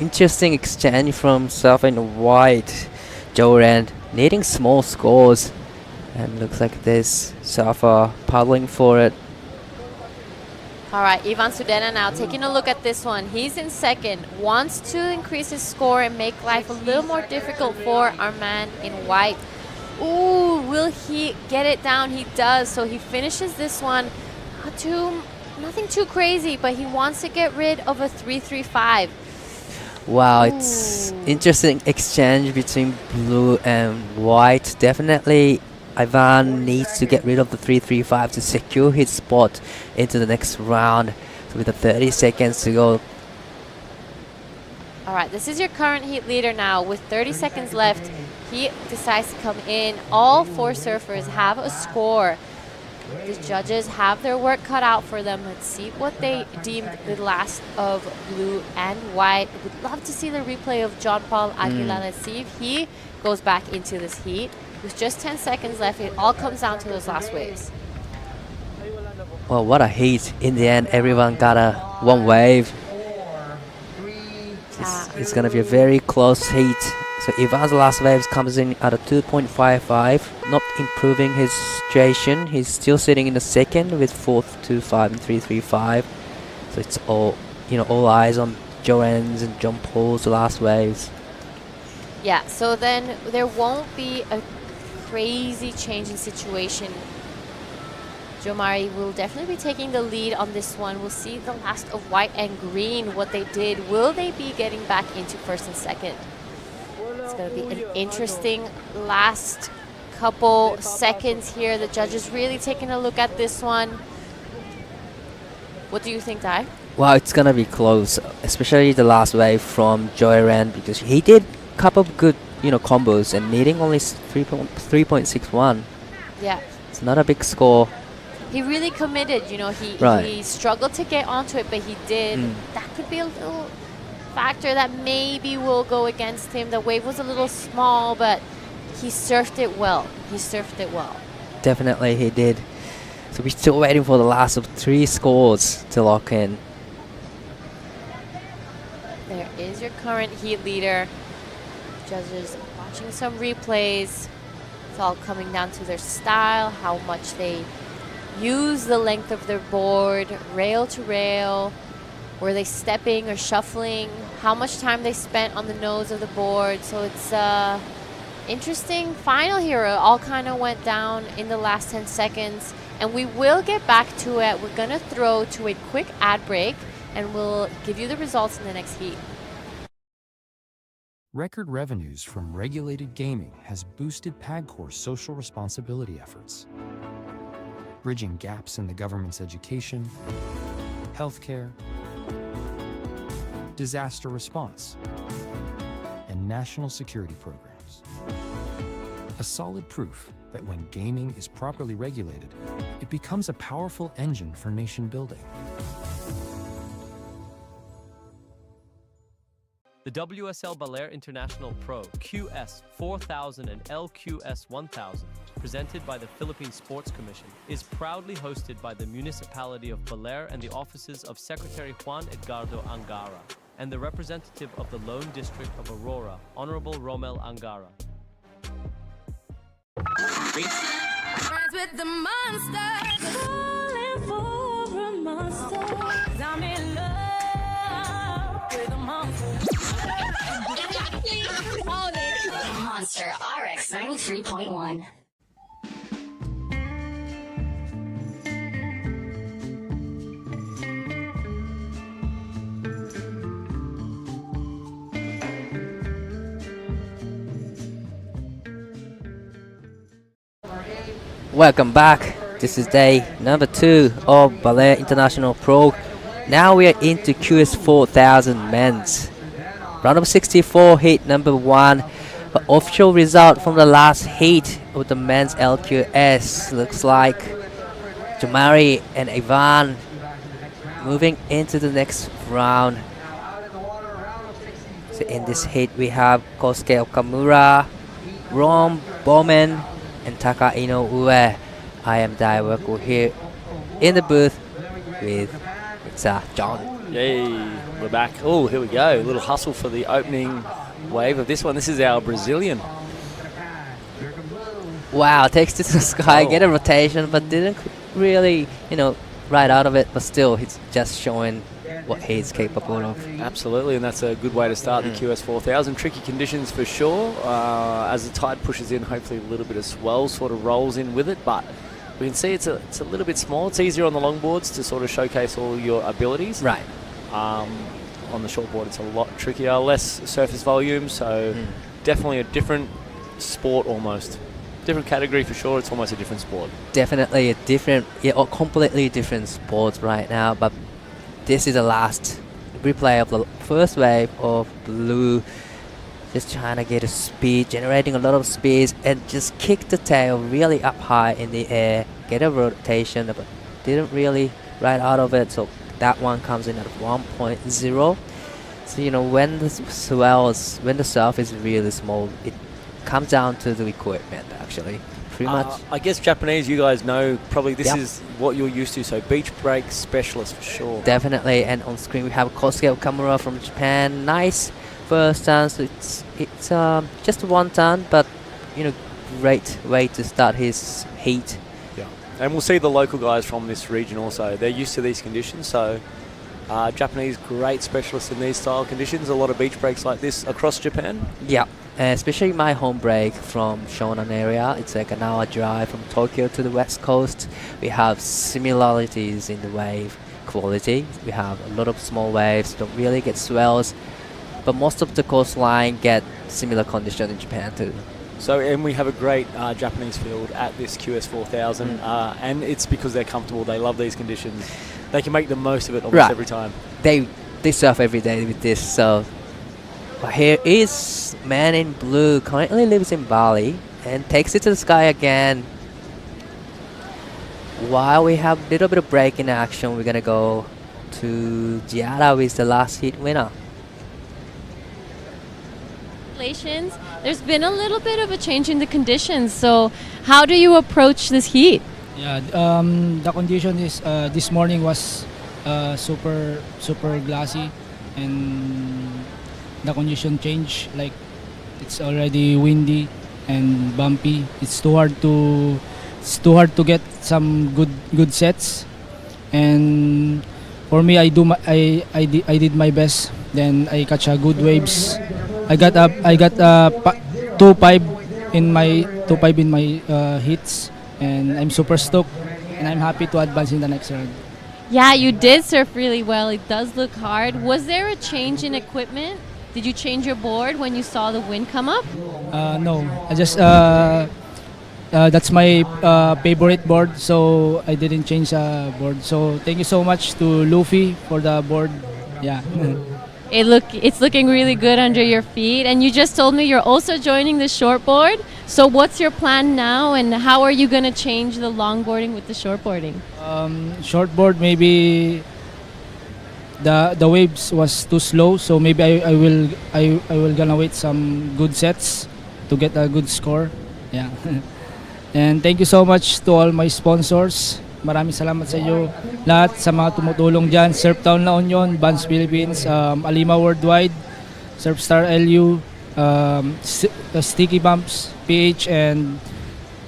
interesting exchange from Surf and White. Joran needing small scores. And looks like this surfer paddling for it. All right, Ivan Sudena now taking a look at this one. He's in second, wants to increase his score and make life a little more difficult for our man in white. Ooh, will he get it down? He does, so he finishes this one. Nothing too crazy, but he wants to get rid of a 3.35. Wow, it's interesting exchange between blue and white. Definitely Ivan needs to get rid of the 3.35 to secure his spot into the next round. So with the 30 seconds to go. All right, this is your current heat leader now. With 30 seconds left, he decides to come in. All four surfers have a score. The judges have their work cut out for them. Let's see what they deemed the last of blue and white. Would love to see the replay of John Paul Aguila. Let's see if he goes back into this heat. With just 10 seconds left, it all comes down to those last waves. Well, what a heat. In the end, everyone got one wave. It's going to be a very close heat. So Ivan's last wave comes in at a 2.55, not improving his situation. He's still sitting in the second with 4.25 and 3.35. So it's all eyes on Joanne's and John Paul's last waves. Yeah, so then there won't be a crazy change in situation. Joe Mari will definitely be taking the lead on this one. We'll see the last of white and green, what they did. Will they be getting back into first and second? It's going to be an interesting last couple seconds here. The judges really taking a look at this one. What do you think, Dai? Well, it's gonna be close, especially the last wave from Joyran, because he did a couple of good, combos and needing only 3.61. Yeah. It's not a big score. He really committed, Right. he struggled to get onto it, but he did. That could be a little factor that maybe will go against him. The wave was a little small, but he surfed it well. Definitely he did. So we're still waiting for the last of 3 scores to lock in. There is your current heat leader. Judges watching some replays. It's all coming down to their style, how much they use the length of their board, rail to rail. Were they stepping or shuffling? How much time they spent on the nose of the board. So it's interesting final here. It all kind of went down in the last 10 seconds. And we will get back to it. We're going to throw to a quick ad break, and we'll give you the results in the next heat. Record revenues from regulated gaming has boosted PAGCOR's social responsibility efforts, bridging gaps in the government's education, healthcare, disaster response, and national security programs. A solid proof that when gaming is properly regulated, it becomes a powerful engine for nation building. The WSL Baler International Pro QS4000 and LQS1000, presented by the Philippine Sports Commission, is proudly hosted by the municipality of Bolair and the offices of Secretary Juan Edgardo Angara and the representative of the Lone District of Aurora, Honorable Romel Angara. Friends with the monster, calling for a monster. 'Cause I'm in love with a monster. Monster RX 93.1. Welcome back. This is day number 2 of Baler International Pro. Now we are into QS4000 men's. Round of 64, heat number 1. The official result from the last heat of the men's LQS looks like Jamari and Ivan moving into the next round. So in this heat we have Kosuke Okamura, Ron Bowman, and Taka Inoue. I am Daiwaku here in the booth with John. Yay, we're back. Oh, here we go. A little hustle for the opening wave of this one. This is our Brazilian. Wow, takes this to the sky, get a rotation, but didn't really, right out of it. But still, he's just showing what he's capable of. Absolutely, and that's a good way to start the QS4000. Tricky conditions for sure. As the tide pushes in, hopefully a little bit of swell sort of rolls in with it, but we can see it's a little bit small. It's easier on the longboards to sort of showcase all your abilities. Right. On the shortboard, it's a lot trickier, less surface volume, so definitely a different sport almost. Different category for sure, it's almost a different sport. Definitely a different, or completely different sport right now, but this is the last replay of the first wave of blue. Just trying to get a speed, generating a lot of speed, and just kick the tail really up high in the air, get a rotation, but didn't really ride out of it, so that one comes in at 1.0. So when the swells, when the surf is really small, it comes down to the equipment actually. Pretty much. I guess Japanese, you guys know probably this is what you're used to, so beach break specialist for sure. Definitely, and on screen we have Kosuke Okamura from Japan. Nice first turn, so it's just one turn, but great way to start his heat. Yeah, and we'll see the local guys from this region also. They're used to these conditions, so Japanese great specialists in these style conditions. A lot of beach breaks like this across Japan. Yeah, especially my home break from Shonan area. It's like an hour drive from Tokyo to the west coast. We have similarities in the wave quality. We have a lot of small waves, don't really get swells, but most of the coastline get similar condition in Japan too. So, and we have a great Japanese field at this QS4000, and it's because they're comfortable. They love these conditions. They can make the most of it almost every time. They surf every day with this. So but here is man in blue, currently lives in Bali and takes it to the sky again. While we have a little bit of break in action, we're gonna go to Giada with the last heat winner. Congratulations. There's been a little bit of a change in the conditions. So how do you approach this heat? Yeah, the condition is this morning was super glassy, and the condition changed. Like it's already windy and bumpy. It's too hard to get some good sets. And for me, I did my best. Then I catch a good waves. I got 2.5 in my hits, and I'm super stoked, and I'm happy to advance in the next round. Yeah, you did surf really well. It does look hard. Was there a change in equipment? Did you change your board when you saw the wind come up? No, I just that's my favorite board, so I didn't change the board. So thank you so much to Luffy for the board. Yeah. It's looking really good under your feet, and you just told me you're also joining the shortboard. So what's your plan now, and how are you going to change the longboarding with the shortboarding? Shortboard, maybe the waves was too slow, so maybe I will gonna wait some good sets to get a good score. Yeah. And thank you so much to all my sponsors. Maraming salamat sa inyo lahat sa mga tumutulong dyan. Surftown La Union, Vans Philippines, Alima Worldwide, Surfstar LU, Sticky Bumps, PH, and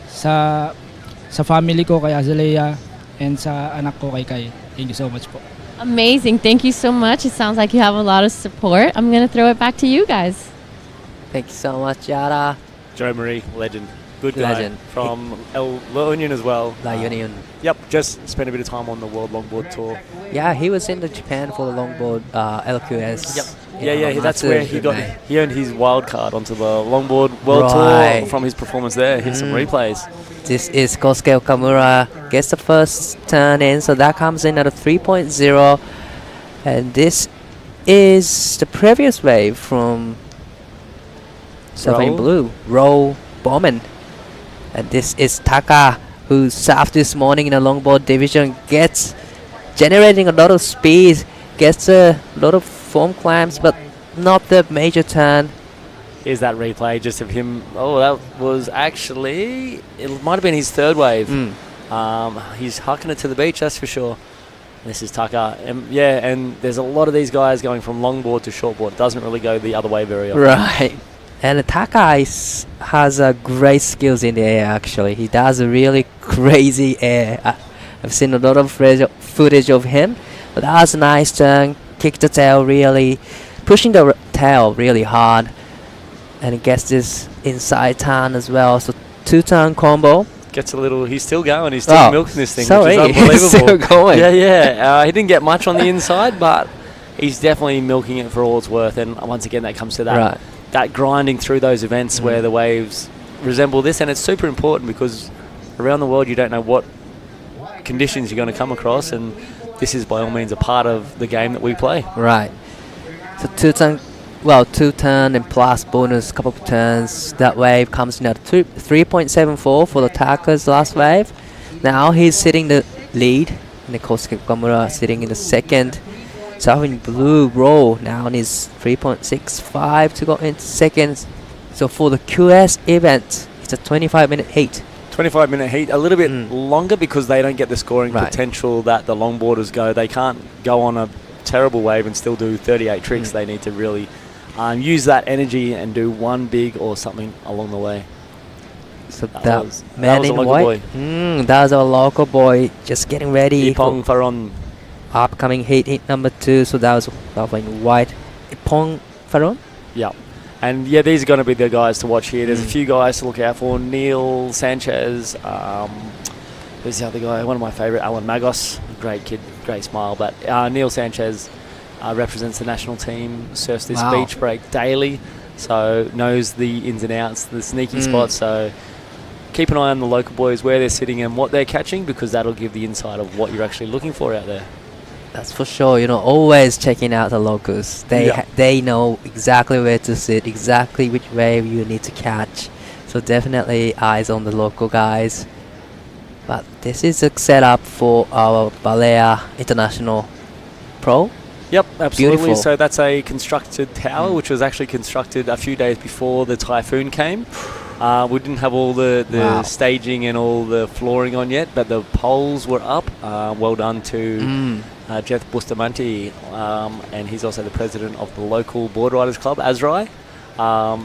sa family ko kay Azalea, and sa anak ko kay Kai. Thank you so much po. Amazing. Thank you so much. It sounds like you have a lot of support. I'm going to throw it back to you guys. Thank you so much, Yara. Joe Marie, legend. Good Legend. guy. From La Union as well. La Union. Yep, just spent a bit of time on the World Longboard Tour. Yeah, he was in Japan for the longboard LQS. Yep. Yeah, that's where he earned his wild card onto the Longboard World Tour from his performance there. Here's some replays. This is Kosuke Okamura, gets the first turn in, so that comes in at a 3.0. And this is the previous wave from Surfing Blue, Roll Bowman. And this is Taka, who surfed this morning in the longboard division, gets generating a lot of speed, gets a lot of foam climbs, but not the major turn. Here's that replay just of him. Oh, that was actually, it might have been his third wave. He's hucking it to the beach, that's for sure. This is Taka. And there's a lot of these guys going from longboard to shortboard. It doesn't really go the other way very often. Right. And Taka has great skills in the air, actually. He does a really crazy air. I've seen a lot of footage of him. But that was a nice turn. Kicked the tail really, pushing the tail really hard. And he gets this inside turn as well. So 2-turn combo. Gets a little, he's still going. He's still milking this thing, sorry. which is unbelievable. He's still going. Yeah. He didn't get much on the inside, but he's definitely milking it for all it's worth. And once again, that comes to that. That grinding through those events where the waves resemble this, and it's super important because around the world you don't know what conditions you're going to come across, and this is by all means a part of the game that we play. Right. So 2-turn and plus bonus couple of turns. That wave comes in at 3.74 for the Taka's last wave. Now he's sitting the lead, and Kosuke Okamura sitting in the second. Surfing Blue Roll now is 3.65 to go into second. So for the QS event, it's a 25-minute heat. 25-minute heat, a little bit longer because they don't get the scoring potential that the longboarders go. They can't go on a terrible wave and still do 38 tricks. They need to really use that energy and do one big or something along the way. So that was man in white. That was a local boy just getting ready. Ipong Faron. Upcoming heat number 2, so that was in white. Ipong Faron? Yeah. And these are going to be the guys to watch here. There's a few guys to look out for. Neil Sanchez. Who's the other guy? One of my favourite, Alan Magos. Great kid, great smile. But Neil Sanchez represents the national team, surfs this beach break daily. so knows the ins and outs, the sneaky spots. So keep an eye on the local boys, where they're sitting and what they're catching, because that'll give the insight of what you're actually looking for out there. That's for sure. Always checking out the locals. They know exactly where to sit, exactly which wave you need to catch. So definitely eyes on the local guys. But this is a setup for our Baler International Pro. Yep, absolutely. Beautiful. So that's a constructed tower, which was actually constructed a few days before the typhoon came. We didn't have all the staging and all the flooring on yet, but the poles were up. Well done to Jeff Bustamante, and he's also the president of the local board riders club, Azrai.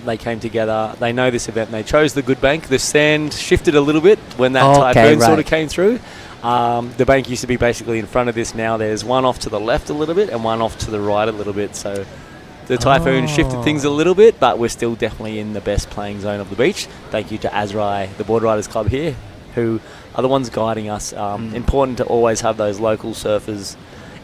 They came together. They know this event. They chose the good bank. The sand shifted a little bit when that typhoon sort of came through. The bank used to be basically in front of this. Now there's one off to the left a little bit and one off to the right a little bit. So the typhoon shifted things a little bit, but we're still definitely in the best playing zone of the beach. Thank you to Azrai, the board riders club here, who are the ones guiding us. Important to always have those local surfers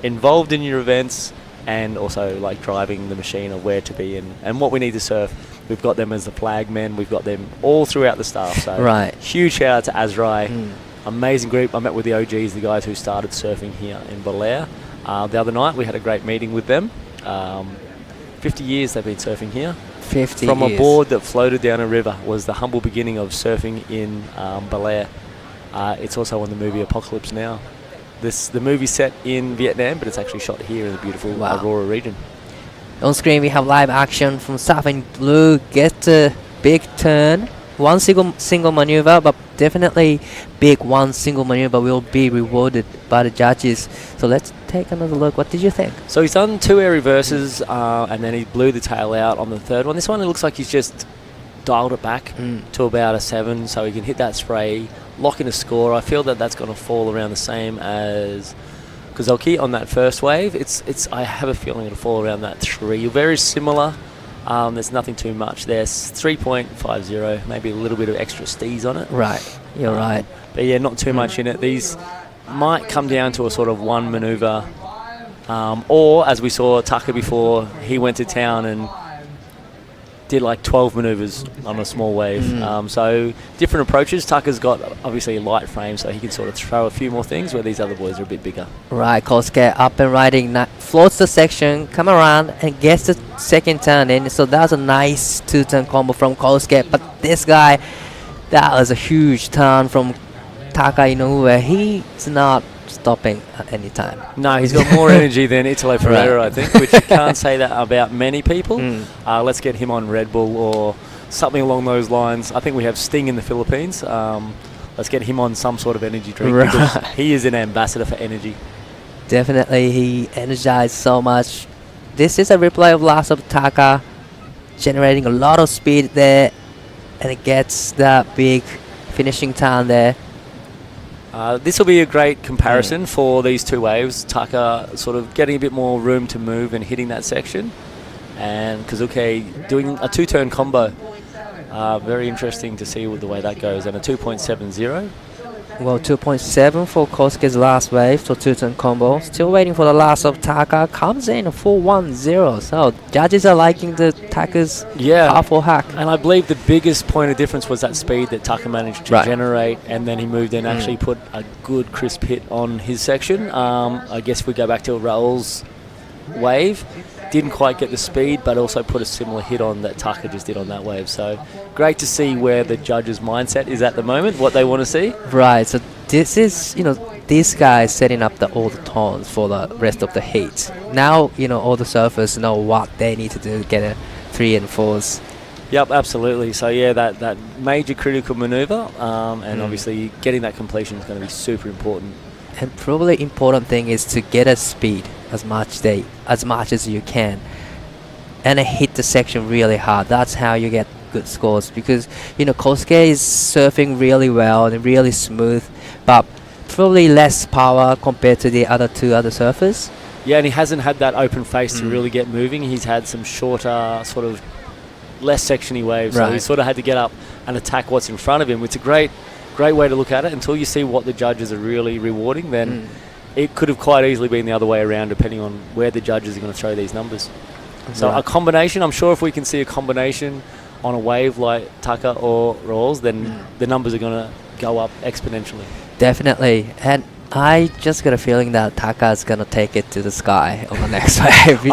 involved in your events, and also like driving the machine of where to be and what we need to surf. We've got them as the flag men. We've got them all throughout the staff. So huge shout out to Azrai. Amazing group. I met with the OGs, the guys who started surfing here in Bolair. The other night we had a great meeting with them. 50 years they've been surfing here. 50 From years. a board that floated down a river was the humble beginning of surfing in Bolair. It's also on the movie Apocalypse Now. The movie's set in Vietnam, but it's actually shot here in the beautiful Aurora region. On screen we have live action from Sabang Blue. Get a big turn. One single maneuver, but definitely big one single maneuver will be rewarded by the judges. So let's take another look. What did you think? So he's done 2 air reverses, and then he blew the tail out on the third one. This one, it looks like he's just dialed it back to about a 7, so he can hit that spray, lock in a score. I feel that that's going to fall around the same as Kozelki on that first wave. I have a feeling it'll fall around that 3. Very similar. There's nothing too much. There's 3.50, maybe a little bit of extra stees on it. Right, you're right. But yeah, not too much in it. These might come down to a sort of one manoeuvre, or as we saw Tucker before, he went to town and did like 12 manoeuvres on a small wave. So different approaches. Tucker's got obviously a light frame, so he can sort of throw a few more things, where these other boys are a bit bigger. Right, Kosuke up and riding, floats the section, come around and gets the second turn in. So that's a nice 2-turn combo from Kosuke. But this guy, that was a huge turn from Taka Inoue. He's not stopping at any time. No, he's got more energy than Italo Ferreira, I think, which you can't say that about many people. Let's get him on Red Bull or something along those lines. I think we have Sting in the Philippines. Let's get him on some sort of energy drink, because he is an ambassador for energy. Definitely, he energized so much. This is a replay of last of Taka, generating a lot of speed there, and it gets that big finishing turn there. This will be a great comparison for these 2 waves. Tucker sort of getting a bit more room to move and hitting that section, and Kazuke doing a 2-turn combo. Very interesting to see the way that goes, and a 2.70. Well, 2.7 for Kosuke's last wave, so 2-turn combo. Still waiting for the last of Taka. Comes in a 4.10. So judges are liking the Taka's powerful hack. And I believe the biggest point of difference was that speed that Taka managed to generate, and then he moved in and actually put a good crisp hit on his section. I guess if we go back to Raul's wave, didn't quite get the speed, but also put a similar hit on that Taka just did on that wave. So great to see where the judges' mindset is at the moment, what they want to see. Right, so this is, these guys setting up all the tones for the rest of the heat. Now, all the surfers know what they need to do to get a 3 and 4s. Yep, absolutely. So yeah, that major critical maneuver, and obviously getting that completion is going to be super important. And probably important thing is to get a speed as much as you can, and hit the section really hard. That's how you get good scores, because Kosuke is surfing really well and really smooth, but probably less power compared to the other 2 other surfers. Yeah, and he hasn't had that open face to really get moving. He's had some shorter, sort of less sectiony waves, so he sort of had to get up and attack what's in front of him. It's a great way to look at it. Until you see what the judges are really rewarding, then it could have quite easily been the other way around, depending on where the judges are going to throw these numbers. So Right. a combination, I'm sure if we can see a combination on a wave like Tucker or Rawls, then the numbers are going to go up exponentially. Definitely. And I just got a feeling that Taka's going to take it to the sky on the next wave.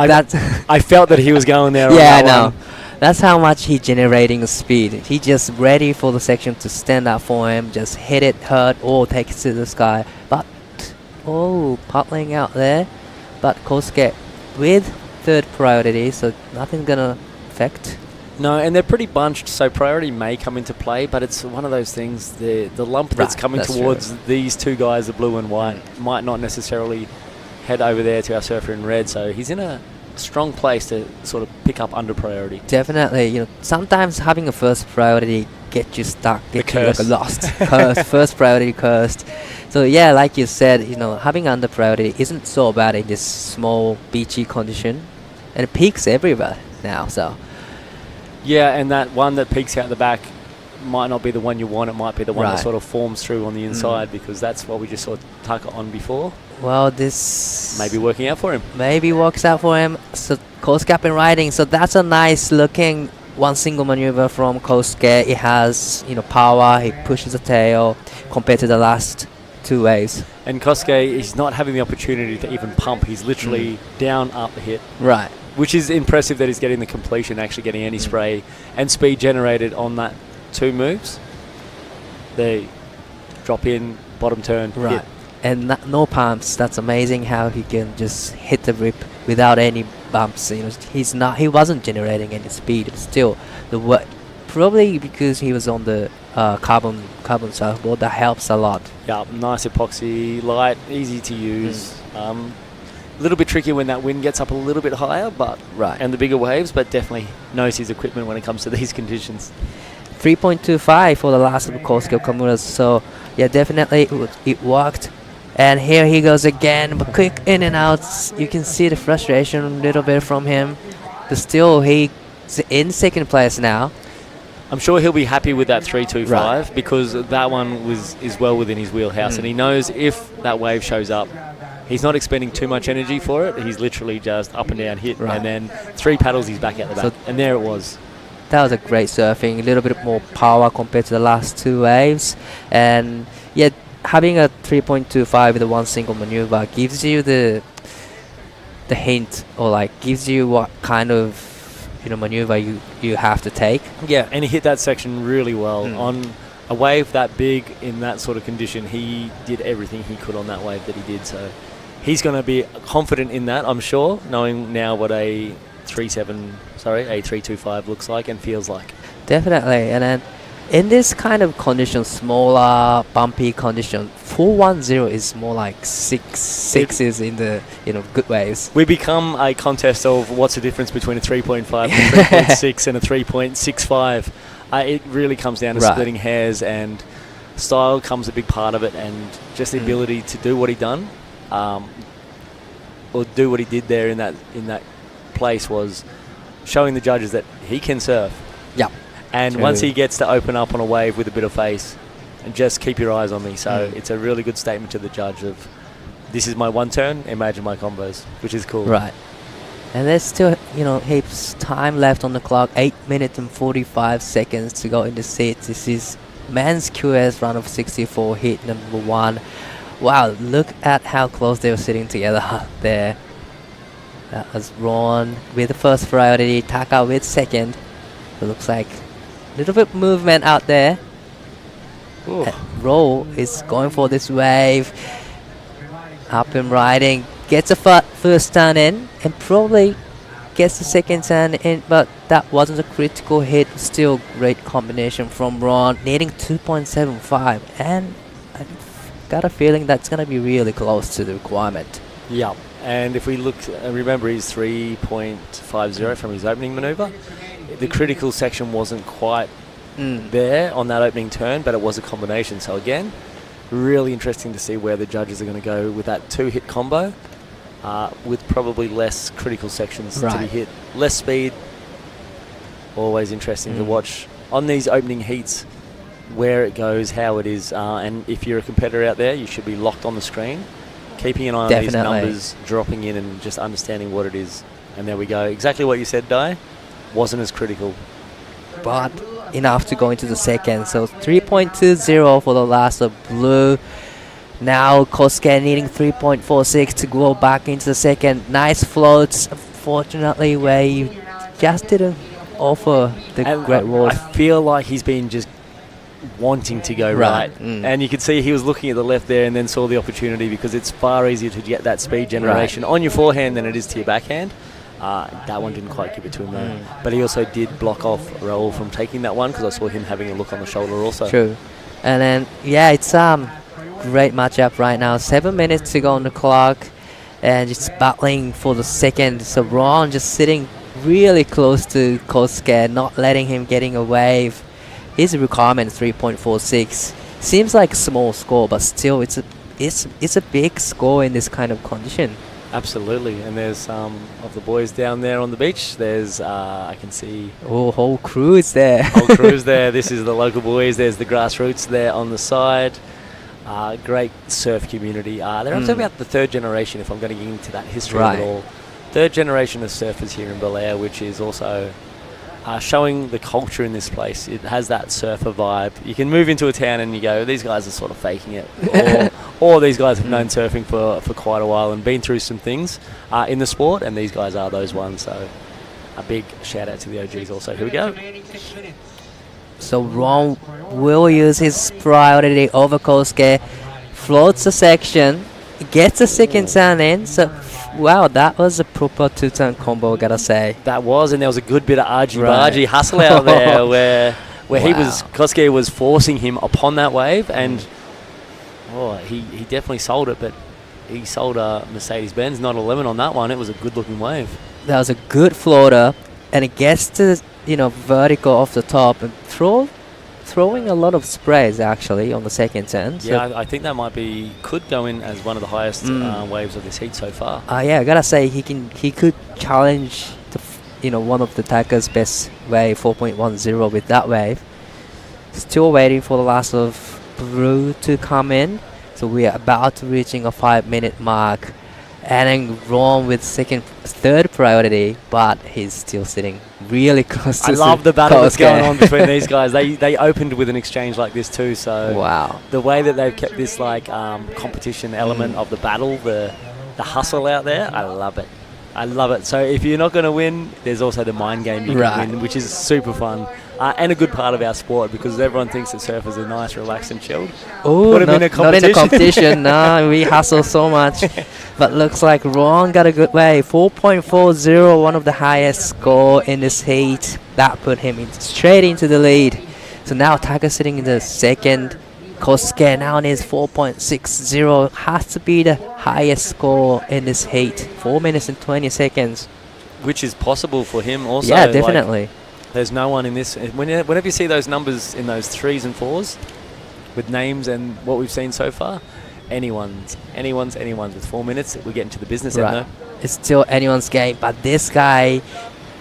I felt that he was going there. Yeah, I on that know. one. That's how much he generating speed. He just ready for the section to stand up for him, just hit it hard or take it to the sky. But, puddling out there. But Kosuke with third priority, so nothing's going to affect. No, and they're pretty bunched, so priority may come into play, but it's one of those things, the lump that's Right, coming that's towards true. these two guys, the blue and white, might not necessarily head over there to our surfer in red, so he's in a strong place to sort of pick up under priority. Definitely, sometimes having a first priority get you stuck, get you curse. lost. First priority cursed. So yeah, like you said, having under priority isn't so bad in this small beachy condition, and it peaks everywhere now. So Yeah, and that one that peeks out the back might not be the one you want. It might be the one that Right. sort of forms through on the inside because that's what we just saw Tucker on before. well, this Maybe working out for him. maybe works out for him. So Kosuke in riding. So that's a nice looking one single maneuver from Kosuke. It has power. He pushes the tail compared to the last two waves. And Kosuke is not having the opportunity to even pump. He's literally down, up, hit. Right. Which is impressive that he's getting the completion, actually getting any spray and speed generated on that two moves. They drop in, bottom turn, Right. hit. And no pumps. That's amazing how he can just hit the rip without any bumps. He wasn't generating any speed. Still, probably because he was on the carbon surfboard, that helps a lot. Yeah, nice epoxy, light, easy to use. A little bit tricky when that wind gets up a little bit higher, but Right. and the bigger waves, but definitely knows his equipment when it comes to these conditions. 3.25 for the last of Kosuke Okamura's. So yeah, definitely it worked. And here he goes again, but quick in and out. You can see the frustration a little bit from him. But still, he's in second place now. I'm sure he'll be happy with that 3.25 because that one is well within his wheelhouse, and he knows if that wave shows up, he's not expending too much energy for it. He's literally just up and down hit, and then 3 paddles, he's back out the back, and there it was. That was a great surfing, a little bit more power compared to the last two waves. And yeah, having a 3.25 with a one single maneuver gives you the hint, or gives you what kind of maneuver you have to take. Yeah, and he hit that section really well. On a wave that big in that sort of condition, he did everything he could on that wave that he did. So he's going to be confident in that, I'm sure, knowing now what a 3.25 looks like and feels like. Definitely. And then in this kind of condition, smaller, bumpy condition, 410 is more like 6 is in the good waves. We become a contest of what's the difference between a 3.5 and a 3.6 and a 3.65. It really comes down to splitting hairs, and style comes a big part of it, and just the ability to do what he done, or do what he did there in that place was showing the judges that he can surf. Yeah. And once he gets to open up on a wave with a bit of face, and just keep your eyes on me. So it's a really good statement to the judge of, this is my one turn, imagine my combos, which is cool. Right. And there's still, heaps time left on the clock. 8 minutes and 45 seconds to go in the seats. This is men's QS round of 64, heat number 1. Wow, look at how close they were sitting together there. That was Ron with the first priority, Taka with second. It looks like a little bit movement out there. Roll is going for this wave. Up and riding. Gets a first turn in and probably gets the second turn in, but that wasn't a critical hit. Still great combination from Ron, needing 2.75, and I got a feeling that's going to be really close to the requirement. Yeah, and if we look, remember he's 3.50 from his opening maneuver. The critical section wasn't quite there on that opening turn, but it was a combination. So again, really interesting to see where the judges are going to go with that 2-hit combo, with probably less critical sections to be hit. Less speed, always interesting to watch on these opening heats, where it goes, how it is, and if you're a competitor out there, you should be locked on the screen, keeping an eye on these numbers dropping in and just understanding what it is And there we go. Exactly what you said, Dai. Wasn't as critical. But enough to go into the second. So 3.20 for the last of blue. Now Kosuke needing 3.46 to go back into the second. Nice floats. Unfortunately, where you just didn't offer the great wall. I feel like he's been just wanting to go right. And you could see he was looking at the left there and then saw the opportunity, because it's far easier to get that speed generation on your forehand than it is to your backhand. That one didn't quite give it to him though. But he also did block off Raul from taking that one, because I saw him having a look on the shoulder also. True. And then, yeah, it's great matchup right now. 7 minutes to go on the clock. And just battling for the second. So Ron just sitting really close to Kosuke, not letting him getting away. His requirement 3.46. Seems like a small score, but still it's a big score in this kind of condition. Absolutely. And there's of the boys down there on the beach. There's I can see whole crew is there. Whole crew's there. This is the local boys. There's the grassroots there on the side. Great surf community. They're up to about the third generation, if I'm going to get into that history of it all. Third generation of surfers here in Bolair, which is also showing the culture in this place. It has that surfer vibe. You can move into a town and you go, these guys are sort of faking it. or these guys have known surfing for quite a while and been through some things in the sport, and these guys are those ones. So a big shout out to the OGs also. Here we go. So Ron will use his priority over Kosuke, floats the section, gets the second turn in. So wow, that was a proper two-turn combo, gotta say. That was, and there was a good bit of argy-bargy hustle out there where Kosuke was forcing him upon that wave, and he definitely sold it, but he sold a Mercedes-Benz, not a lemon on that one. It was a good-looking wave. That was a good floater, and it gets to vertical off the top and throwing a lot of sprays actually on the second turn. Yeah, I think that could go in as one of the highest waves of this heat so far. Yeah, I gotta say he could challenge one of the Taka's best wave, 4.10 with that wave. Still waiting for the last of blue to come in. So we are about to reaching a 5-minute mark. And then Ron with third priority, but he's still sitting really close to I love the battle that's going on between these guys. They opened with an exchange like this too, so wow. The way that they've kept this competition element of the battle, the hustle out there, I love it. I love it. So if you're not going to win, there's also the mind game you can win, which is super fun. And a good part of our sport, because everyone thinks that surfers are nice, relaxed and chilled. Oh, not in a competition. No, we hustle so much. But looks like Ron got a good wave. 4.40, one of the highest score in this heat. That put him straight into the lead. So now Taka sitting in the second. Kosuke now needs 4.60. Has to be the highest score in this heat. 4 minutes and 20 seconds. Which is possible for him also. Yeah, definitely. There's no one in this. Whenever you see those numbers in those 3s and 4s with names and what we've seen so far, anyone's with 4 minutes. We're getting to the business end though. It's still anyone's game, but this guy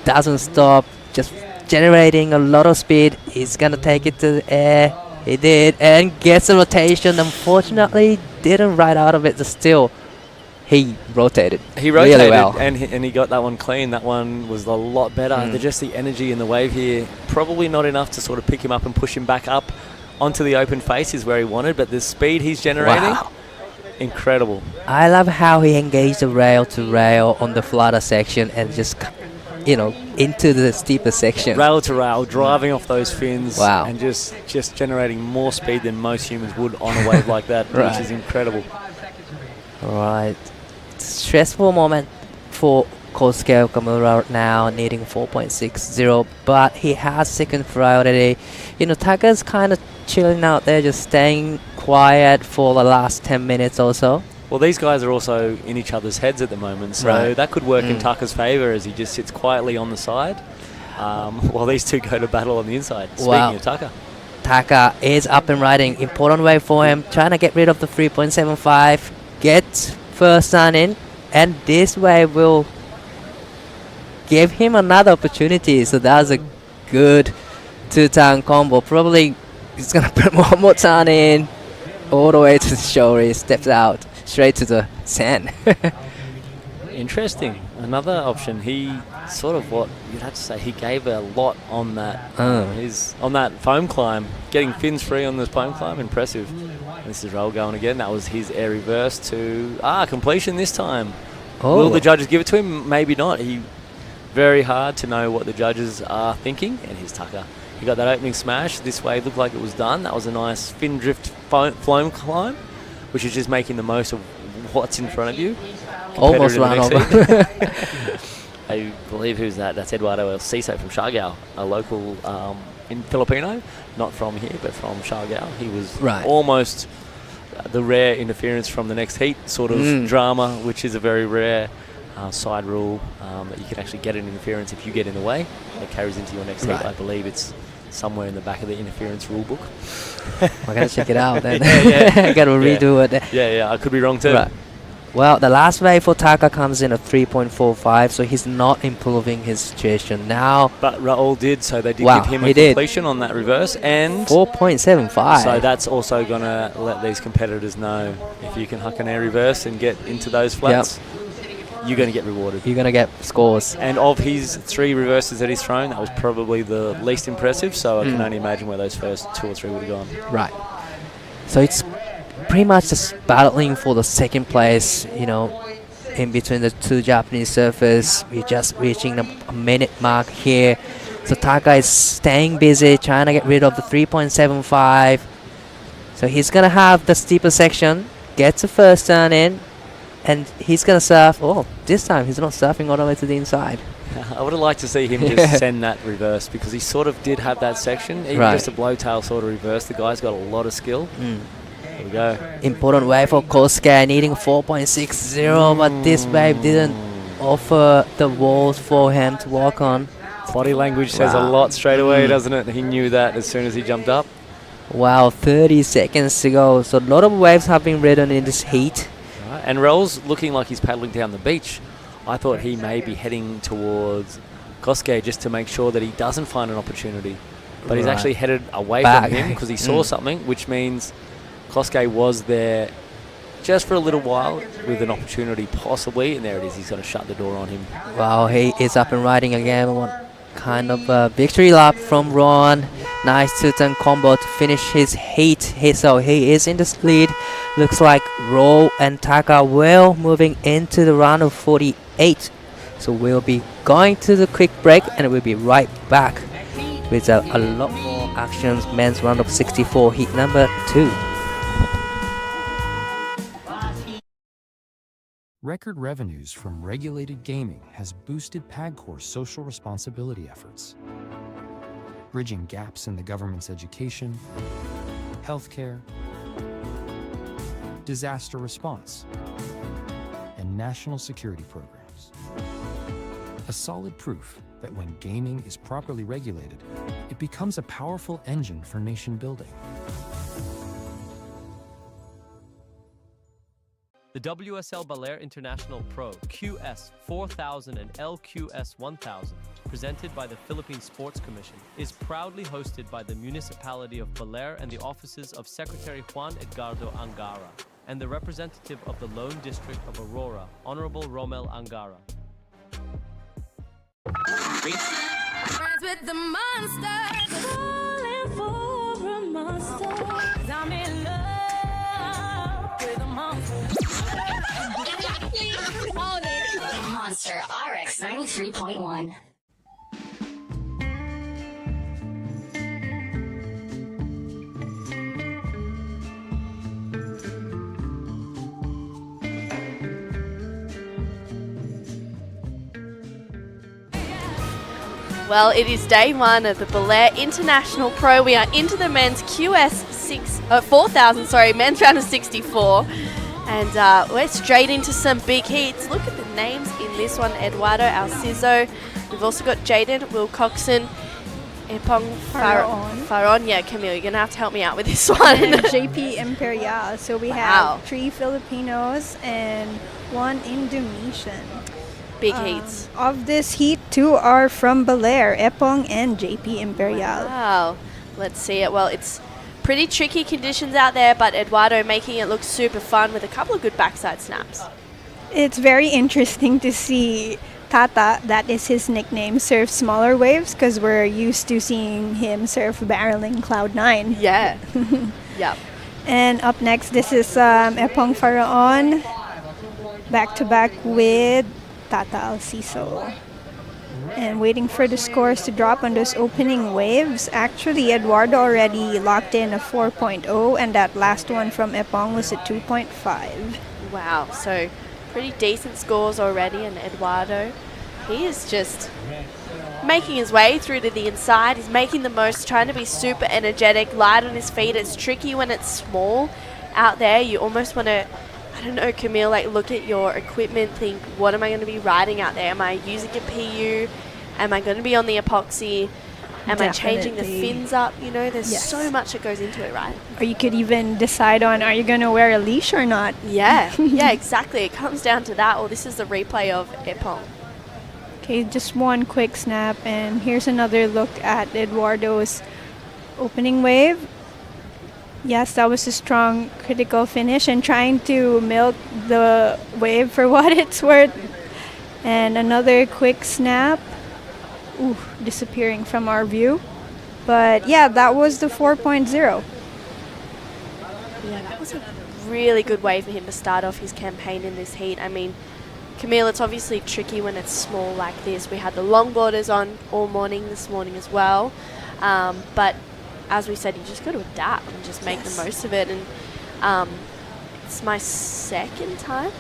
doesn't stop, just generating a lot of speed. He's gonna take it to the air. He did, and gets a rotation. Unfortunately, didn't ride out of it. But still, he rotated. He rotated really well, and he got that one clean. That one was a lot better. Just the energy in the wave here, probably not enough to sort of pick him up and push him back up onto the open face is where he wanted. But the speed he's generating, incredible. I love how he engaged the rail to rail on the flatter section and just, into the steeper section. Rail to rail, driving off those fins. Wow. And just generating more speed than most humans would on a wave like that, which is incredible. All right. Stressful moment for Kosuke Okamura now, needing 4.60, but he has second priority. Taka's kind of chilling out there, just staying quiet for the last 10 minutes or so. Well, these guys are also in each other's heads at the moment, so that could work in Taka's favour as he just sits quietly on the side while these two go to battle on the inside. Speaking of Taka. Taka is up and riding. Important wave for him, trying to get rid of the 3.75. Gets first turn in, and this wave will give him another opportunity. So that's a good two-turn combo. Probably he's gonna put one more turn in, all the way to the shore. He steps out straight to the sand. Interesting. another option. He sort of you'd have to say he gave a lot on that on that foam climb, getting fins free on this foam climb. Impressive. This is Roll going again. That was his air reverse to completion this time. Oh. Will the judges give it to him? Maybe not. Very hard to know what the judges are thinking. And here's Tucker. He got that opening smash. This wave looked like it was done. That was a nice fin drift foam climb, which is just making the most of what's in front of you. Almost ran over. I believe who's that? That's Eduardo El Ciso from Siargao, a local in Filipino, not from here, but from Siargao. He was almost the rare interference from the next heat sort of drama, which is a very rare side rule that you can actually get an interference if you get in the way. It carries into your next heat. I believe it's somewhere in the back of the interference rule book. I gotta check it out then. I gotta redo it. Yeah, I could be wrong too. Right. Well, the last wave for Taka comes in at 3.45, so he's not improving his situation now. But Raul did, so they did give him a completion on that reverse, and 4.75. So that's also going to let these competitors know if you can huck an air reverse and get into those flats, you're going to get rewarded. You're going to get scores. And of his 3 reverses that he's thrown, that was probably the least impressive, so I can only imagine where those first 2 or 3 would have gone. Right. So it's pretty much just battling for the second place, in between the 2 Japanese surfers. We're just reaching a minute mark here. So Taka is staying busy, trying to get rid of the 3.75. So he's going to have the steeper section, gets the first turn in, and he's going to surf. Oh, this time he's not surfing all the way to the inside. I would have liked to see him just send that reverse, because he sort of did have that section. Even just a blowtail sort of reverse. The guy's got a lot of skill. There we go. Important wave for Kosuke, needing 4.60, but this wave didn't offer the walls for him to walk on. Body language says a lot straight away, doesn't it? He knew that as soon as he jumped up. Wow, 30 seconds to go. So a lot of waves have been ridden in this heat. Right. And Raul's looking like he's paddling down the beach. I thought he may be heading towards Kosuke just to make sure that he doesn't find an opportunity. But he's actually headed away from him because he saw something, which means Kosuke was there just for a little while with an opportunity possibly, and there it is. He's going to shut the door on him. Wow, he is up and riding again. What kind of a victory lap from Ron. Nice 2-turn combo to finish his heat. So he is in the lead. Looks like Ro and Taka will moving into the round of 48. So we'll be going to the quick break and we'll be right back with a lot more actions. Men's round of 64, heat number 2. Record revenues from regulated gaming has boosted PAGCOR's social responsibility efforts, bridging gaps in the government's education, healthcare, disaster response, and national security programs. A solid proof that when gaming is properly regulated, it becomes a powerful engine for nation building. The WSL Baler International Pro QS4000 and LQS1000, presented by the Philippine Sports Commission, is proudly hosted by the municipality of Bolair and the offices of Secretary Juan Edgardo Angara and the representative of the Lone District of Aurora, Honorable Romel Angara. Friends with the monster, calling for a monster. 'Cause I'm in love with a monster. Monster RX 93.1. Well, it is day 1 of the Baler International Pro. We are into the men's QS4000, men's round of 64. And we're straight into some big heats. Look at the names in this one. Eduardo Alciso. We've also got Jaden Wilcoxon. Epong Faron. Yeah, Camille, you're going to have to help me out with this one. JP Imperial. So we have 3 Filipinos and 1 Indonesian. Big heats. Of this heat, 2 are from Bolair, Epong and JP Imperial. Wow. Let's see it. Well, it's pretty tricky conditions out there, but Eduardo making it look super fun with a couple of good backside snaps. It's very interesting to see Tata, that is his nickname, surf smaller waves because we're used to seeing him surf barreling Cloud9. Yeah. Yep. And up next, this is Epong Faraon, back to back with Tata Alciso. And waiting for the scores to drop on those opening waves. Actually, Eduardo already locked in a 4.0, and that last one from Epong was a 2.5. Wow. So pretty decent scores already, and Eduardo, he is just making his way through to the inside. He's making the most, trying to be super energetic, light on his feet. It's tricky when it's small out there. You almost want to, I don't know, Camille, like look at your equipment, think, what am I going to be riding out there? Am I using a PU? Am I going to be on the epoxy? Am I changing the fins up? You know, there's so much that goes into it, right? Or you could even decide on, are you going to wear a leash or not? Yeah, yeah, exactly. It comes down to that. Or this is the replay of Epong. Okay, just one quick snap, and here's another look at Eduardo's opening wave. Yes, that was a strong critical finish and trying to milk the wave for what it's worth. And another quick snap. Ooh, disappearing from our view. But yeah, that was the 4.0. Yeah, that was a really good way for him to start off his campaign in this heat. I mean, Camille, it's obviously tricky when it's small like this. We had the longboarders on all morning this morning as well. But as we said, you just got to adapt and just make the most of it. And it's my second time.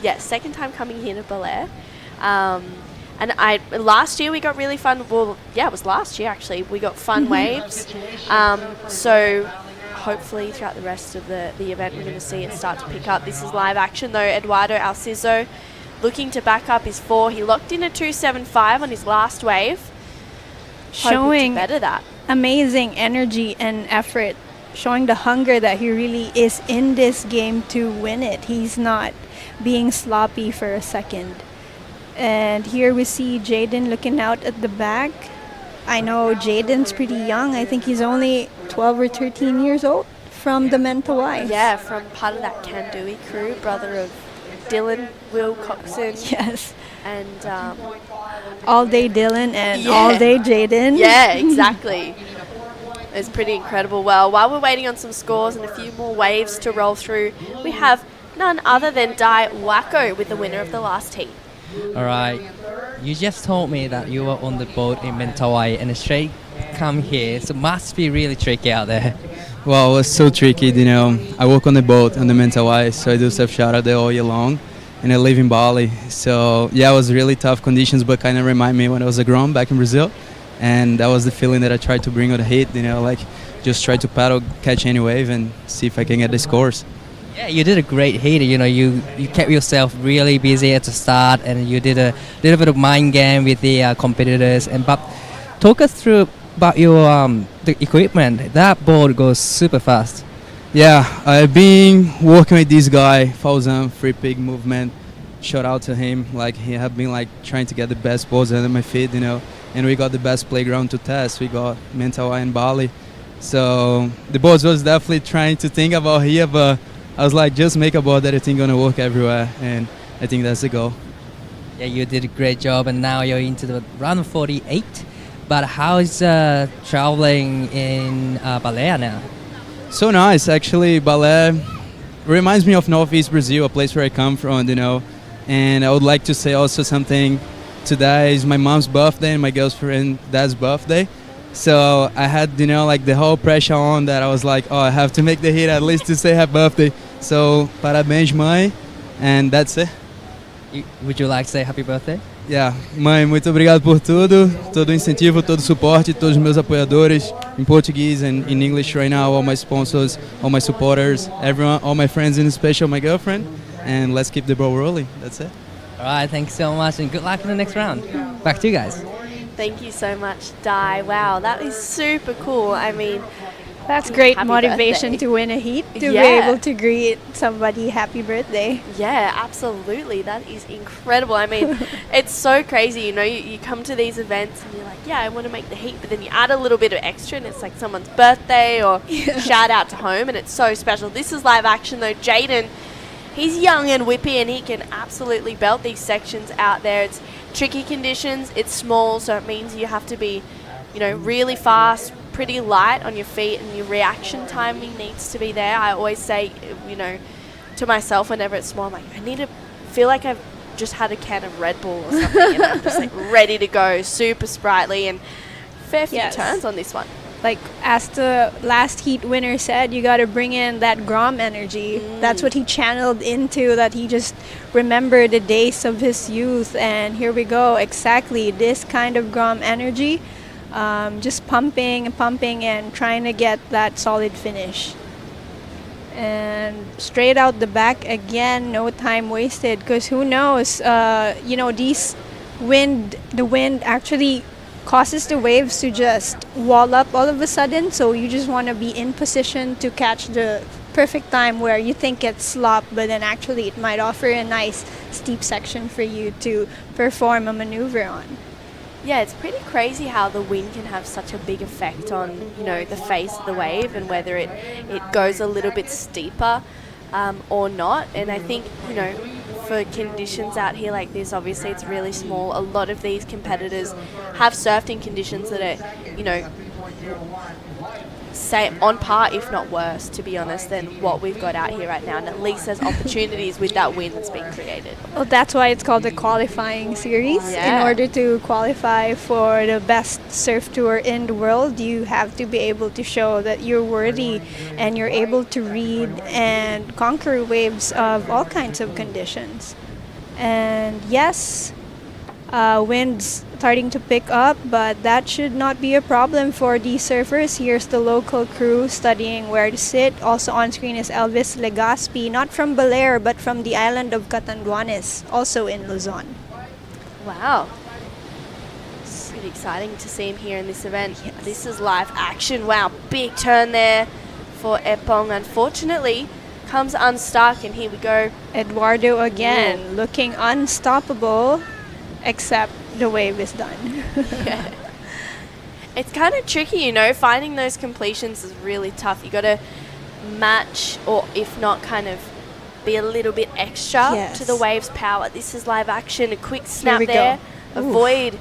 Yeah, second time coming here to Bolair. And last year we got really fun. Well, yeah, it was last year actually. We got fun waves. So hopefully throughout the rest of the event we're going to see it start to pick up. This is live action though. Eduardo Alciso looking to back up his 4. He locked in a 2.75 on his last wave. Showing better that. Amazing energy and effort. Showing the hunger that he really is in this game to win it. He's not being sloppy for a second. And here we see Jaden looking out at the back. I know Jaden's pretty young. I think he's only 12 or 13 years old from the Mentawai. Yeah, from part of that Kandui crew, brother of Dylan, Will Coxon. Yes. And all day Dylan and all day Jaden. Yeah, exactly. It's pretty incredible. Well, while we're waiting on some scores and a few more waves to roll through, we have none other than Dai Wacko with the winner of the last heat. All right. You just told me that you were on the boat in Mentawai and straight come here, so must be really tricky out there. Well, it was so tricky, you know. I work on the boat on the Mentawai, so I do surf shout out there all year long, and I live in Bali. So yeah, it was really tough conditions, but kind of remind me when I was a grown back in Brazil, and that was the feeling that I tried to bring on the heat. You know, like just try to paddle, catch any wave, and see if I can get the scores. Yeah, you did a great heat. You know, you kept yourself really busy at the start, and you did a little bit of mind game with the competitors. But talk us through about your the equipment. That board goes super fast. Yeah, I've been working with this guy, Fauzan, Free Pig Movement. Shout out to him. Like he have been like trying to get the best boards under my feet, you know. And we got the best playground to test. We got Mentawai and Bali. So the boards was definitely trying to think about here, but I was like, just make a board that I think gonna work everywhere, and I think that's the goal. Yeah, you did a great job, and now you're into the round 48. But how is traveling in Bolair now? So nice, actually. Bolair reminds me of Northeast Brazil, a place where I come from, you know. And I would like to say also something. Today is my mom's birthday and my girlfriend's dad's birthday. So I had, you know, like the whole pressure on that I was like, oh, I have to make the hit at least to say happy birthday. So, parabéns, mãe. And that's it. Would you like to say happy birthday? Yeah. Mãe, muito obrigado por tudo. Todo o incentivo, todo o suporte, todos os meus apoiadores in Portuguese and in English right now, all my sponsors, all my supporters, everyone, all my friends, and especially my girlfriend. And let's keep the ball rolling. That's it. All right. Thanks so much, and good luck in the next round. Back to you guys. Thank you so much, Dai. Wow, that is super cool. I mean, that's great happy motivation birthday. to win a heat, to be able to greet somebody happy birthday. Yeah, absolutely. That is incredible. I mean, it's so crazy. You know, you come to these events and you're like, yeah, I want to make the heat, but then you add a little bit of extra and it's like someone's birthday or shout out to home, and it's so special. This is live action though. Jaden he's young and whippy, and he can absolutely belt these sections out there. It's tricky conditions. It's small, so it means you have to be, really fast, pretty light on your feet, and your reaction timing needs to be there. I always say, to myself whenever it's small, I'm like, I need to feel like I've just had a can of Red Bull or something, and I'm just like ready to go, super sprightly, and fair few turns on this one. Like as the last heat winner said, you got to bring in that Grom energy. That's what he channeled into, that he just remembered the days of his youth, and here we go, exactly this kind of Grom energy, just pumping and trying to get that solid finish. And straight out the back again, no time wasted, because who knows, the wind actually causes the waves to just wall up all of a sudden, so you just want to be in position to catch the perfect time where you think it's slop, but then actually it might offer a nice steep section for you to perform a maneuver on. Yeah, it's pretty crazy how the wind can have such a big effect on, the face of the wave and whether it goes a little bit steeper or not. And I think, for conditions out here like this, obviously it's really small. A lot of these competitors have surfed in conditions that are, say on par, if not worse, to be honest, than what we've got out here right now. And at least there's opportunities with that wind that's being created. Well, that's why it's called the qualifying series. Yeah. In order to qualify for the best surf tour in the world, you have to be able to show that you're worthy and you're able to read and conquer waves of all kinds of conditions. And yes, wind's starting to pick up, but that should not be a problem for the surfers. Here's the local crew studying where to sit. Also on screen is Elvis Legaspi, not from Bolair, but from the island of Catanduanes, also in Luzon. Wow. It's pretty exciting to see him here in this event. Yes. This is live action. Wow, big turn there for Epong. Unfortunately, comes unstuck, and here we go. Eduardo again, looking unstoppable, except the wave is done. Yeah. It's kind of tricky, finding those completions is really tough. You got to match, or if not, kind of be a little bit extra to the wave's power. This is live action. A quick snap there. Avoiding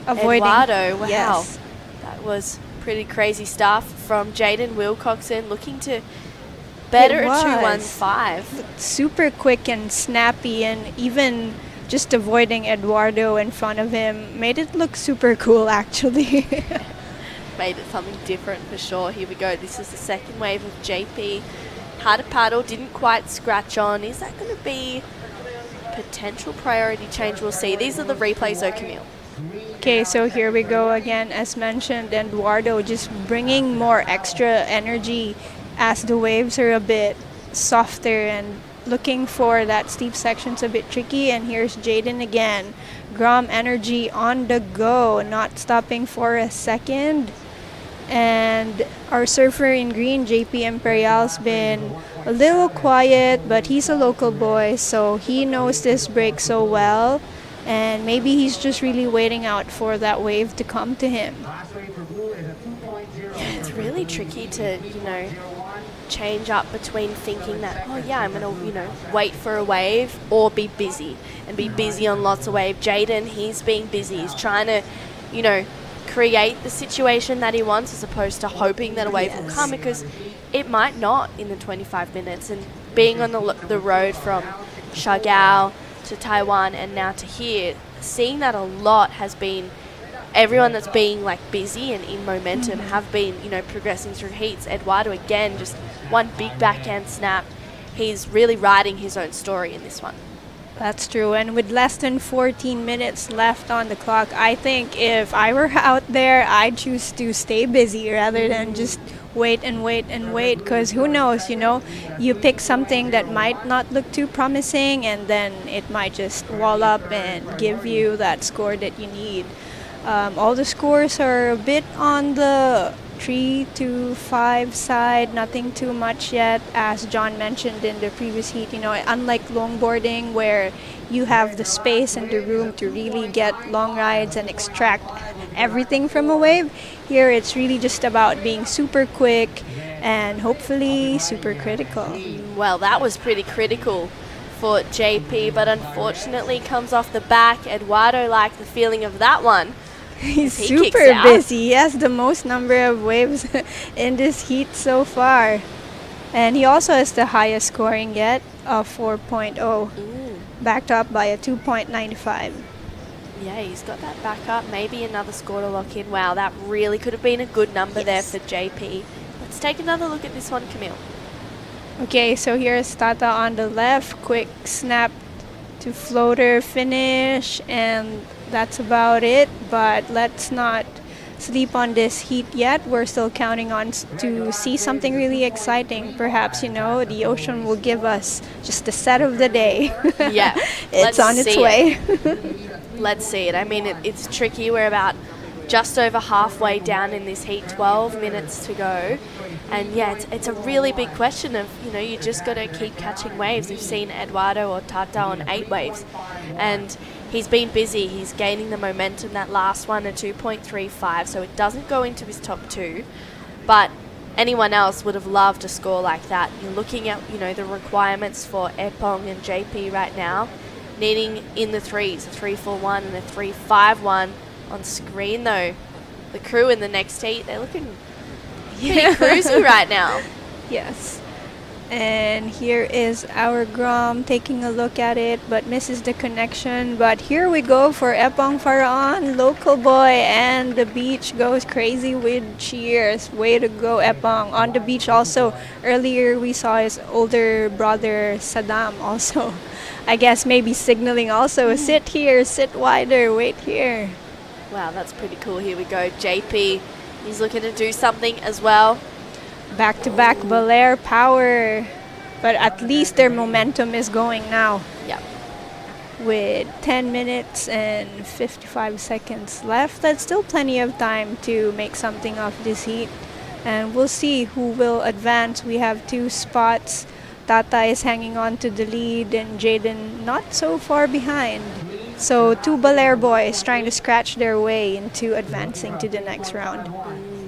Eduardo. Wow. Yes. That was pretty crazy stuff from Jaden Wilcoxon, looking to better a 2:15. Super quick and snappy, and even just avoiding Eduardo in front of him made it look super cool, actually. Made it something different for sure. Here we go. This is the second wave of JP. Had a paddle, didn't quite scratch on. Is that going to be potential priority change? We'll see. These are the replays, though, Camille. Okay, so here we go again. As mentioned, Eduardo just bringing more extra energy as the waves are a bit softer, and looking for that steep section's a bit tricky. And here's Jaden again. Grom energy on the go, not stopping for a second. And our surfer in green, JP Imperial's been a little quiet, but he's a local boy, so he knows this break so well. And maybe he's just really waiting out for that wave to come to him. Yeah, it's really tricky to, change up between thinking that, I'm going to, wait for a wave, or be busy and be busy on lots of wave. Jaden, he's being busy. He's trying to, create the situation that he wants, as opposed to hoping that a wave will come, because it might not in the 25 minutes. And being on the road from Siargao to Taiwan and now to here, seeing that a lot has been everyone that's being busy and in momentum have been, progressing through heats. Eduardo again, just one big backhand snap. He's really writing his own story in this one. That's true. And with less than 14 minutes left on the clock, I think if I were out there, I'd choose to stay busy rather than just wait and wait and wait, because who knows, you pick something that might not look too promising, and then it might just wall up and give you that score that you need. All the scores are a bit on the 3 to 5 side, nothing too much yet, as John mentioned in the previous heat. Unlike longboarding, where you have the space and the room to really get long rides and extract everything from a wave, here it's really just about being super quick and hopefully super critical. Well, that was pretty critical for JP, but unfortunately comes off the back. Eduardo liked the feeling of that one. He's He kicks super out. busy. He has the most number of waves in this heat so far. And he also has the highest scoring yet of 4.0, backed up by a 2.95. Yeah, he's got that back up. Maybe another score to lock in. Wow, that really could have been a good number there for JP. Let's take another look at this one, Camille. Okay, so here's Tata on the left. Quick snap to floater finish, and that's about it. But let's not sleep on this heat yet. We're still counting on to see something really exciting. Perhaps, the ocean will give us just the set of the day. Yeah, it's on its see way. Let's see it. I mean, it's tricky. We're about just over halfway down in this heat, 12 minutes to go. And yeah, it's a really big question of, you just got to keep catching waves. We've seen Eduardo or Tata on 8 waves. And he's been busy. He's gaining the momentum. That last one, a 2.35. So it doesn't go into his top 2. But anyone else would have loved a score like that. You're looking at, the requirements for Epong and JP right now. Needing in the 3s, a 3.41 and a 3.51 on screen though. The crew in the next heat, they're looking pretty cruisy right now. Yes. And here is our Grom taking a look at it, but misses the connection. But here we go for Epong Faraon, local boy, and the beach goes crazy with cheers. Way to go, Epong. On the beach also, earlier we saw his older brother Saddam also. I guess maybe signaling also, sit here, sit wider, wait here. Wow, that's pretty cool. Here we go. JP, he's looking to do something as well. Back-to-back Bolair power. But at least their momentum is going now. Yeah. With 10 minutes and 55 seconds left, that's still plenty of time to make something of this heat. And we'll see who will advance. We have 2 spots. Tata is hanging on to the lead and Jaden not so far behind. So 2 Bolair boys trying to scratch their way into advancing to the next round.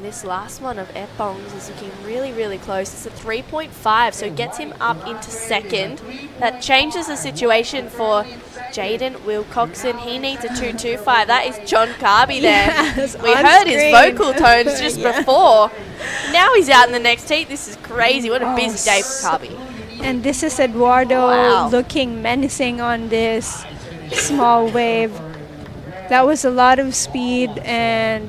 This last one of Epong's is looking really, really close. It's a 3.5, so it gets him up into second. That changes the situation for Jaden Wilcoxon. He needs a 2.25. That is John Carby there. Yes, we on heard screen. his vocal tones just Yeah. before. Now he's out in the next heat. This is crazy. What a busy day for Carby. And this is Eduardo Wow. looking menacing on this small wave. That was a lot of speed and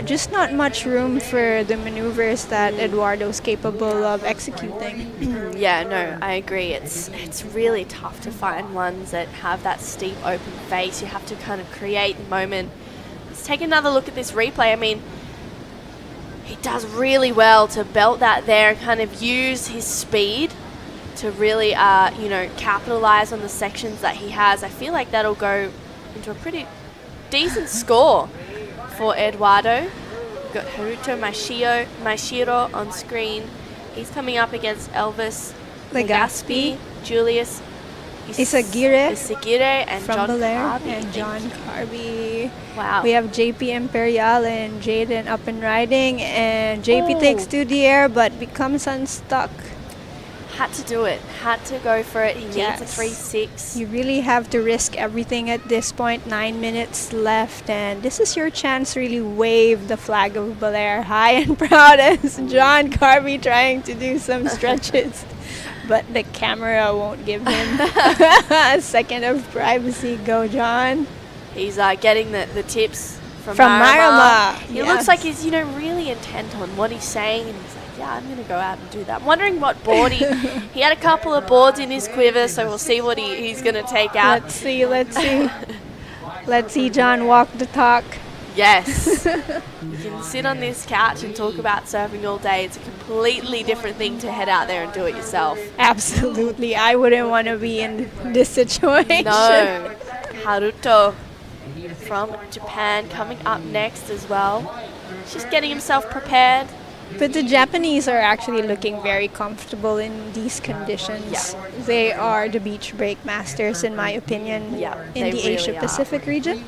just not much room for the maneuvers that Eduardo's capable of executing. Yeah, no, I agree. It's really tough to find ones that have that steep open face. You have to kind of create the moment. Let's take another look at this replay. I mean, he does really well to belt that there and kind of use his speed to really, capitalize on the sections that he has. I feel like that'll go into a pretty decent score for Eduardo. We've got Haruto Maishiro on screen. He's coming up against Elvis Legaspi, Julius Isagire, and from John Bolair Carby. and John Carby. Wow. We have JP Imperial and Jaden up and riding, and JP takes to the air but becomes unstuck. Had to do it. Had to go for it. He needs a Yes. 3.6. You really have to risk everything at this point. 9 minutes left, and this is your chance to really wave the flag of Bolair high and proud as John Carby trying to do some stretches. But the camera won't give him a second of privacy. Go, John. He's getting the tips from Marama. He Yes. looks like he's, really intent on what he's saying, and he's like, yeah, I'm going to go out and do that. I'm wondering what board he had a couple of boards in his quiver, so we'll see what he's going to take out. Let's see. Let's see John walk the talk. Yes. You can sit on this couch and talk about surfing all day. It's a completely different thing to head out there and do it yourself. Absolutely. I wouldn't want to be in this situation. No. Haruto from Japan coming up next as well. Just getting himself prepared. But the Japanese are actually looking very comfortable in these conditions. Yeah. They are the beach break masters, in my opinion, in the really Asia-Pacific region.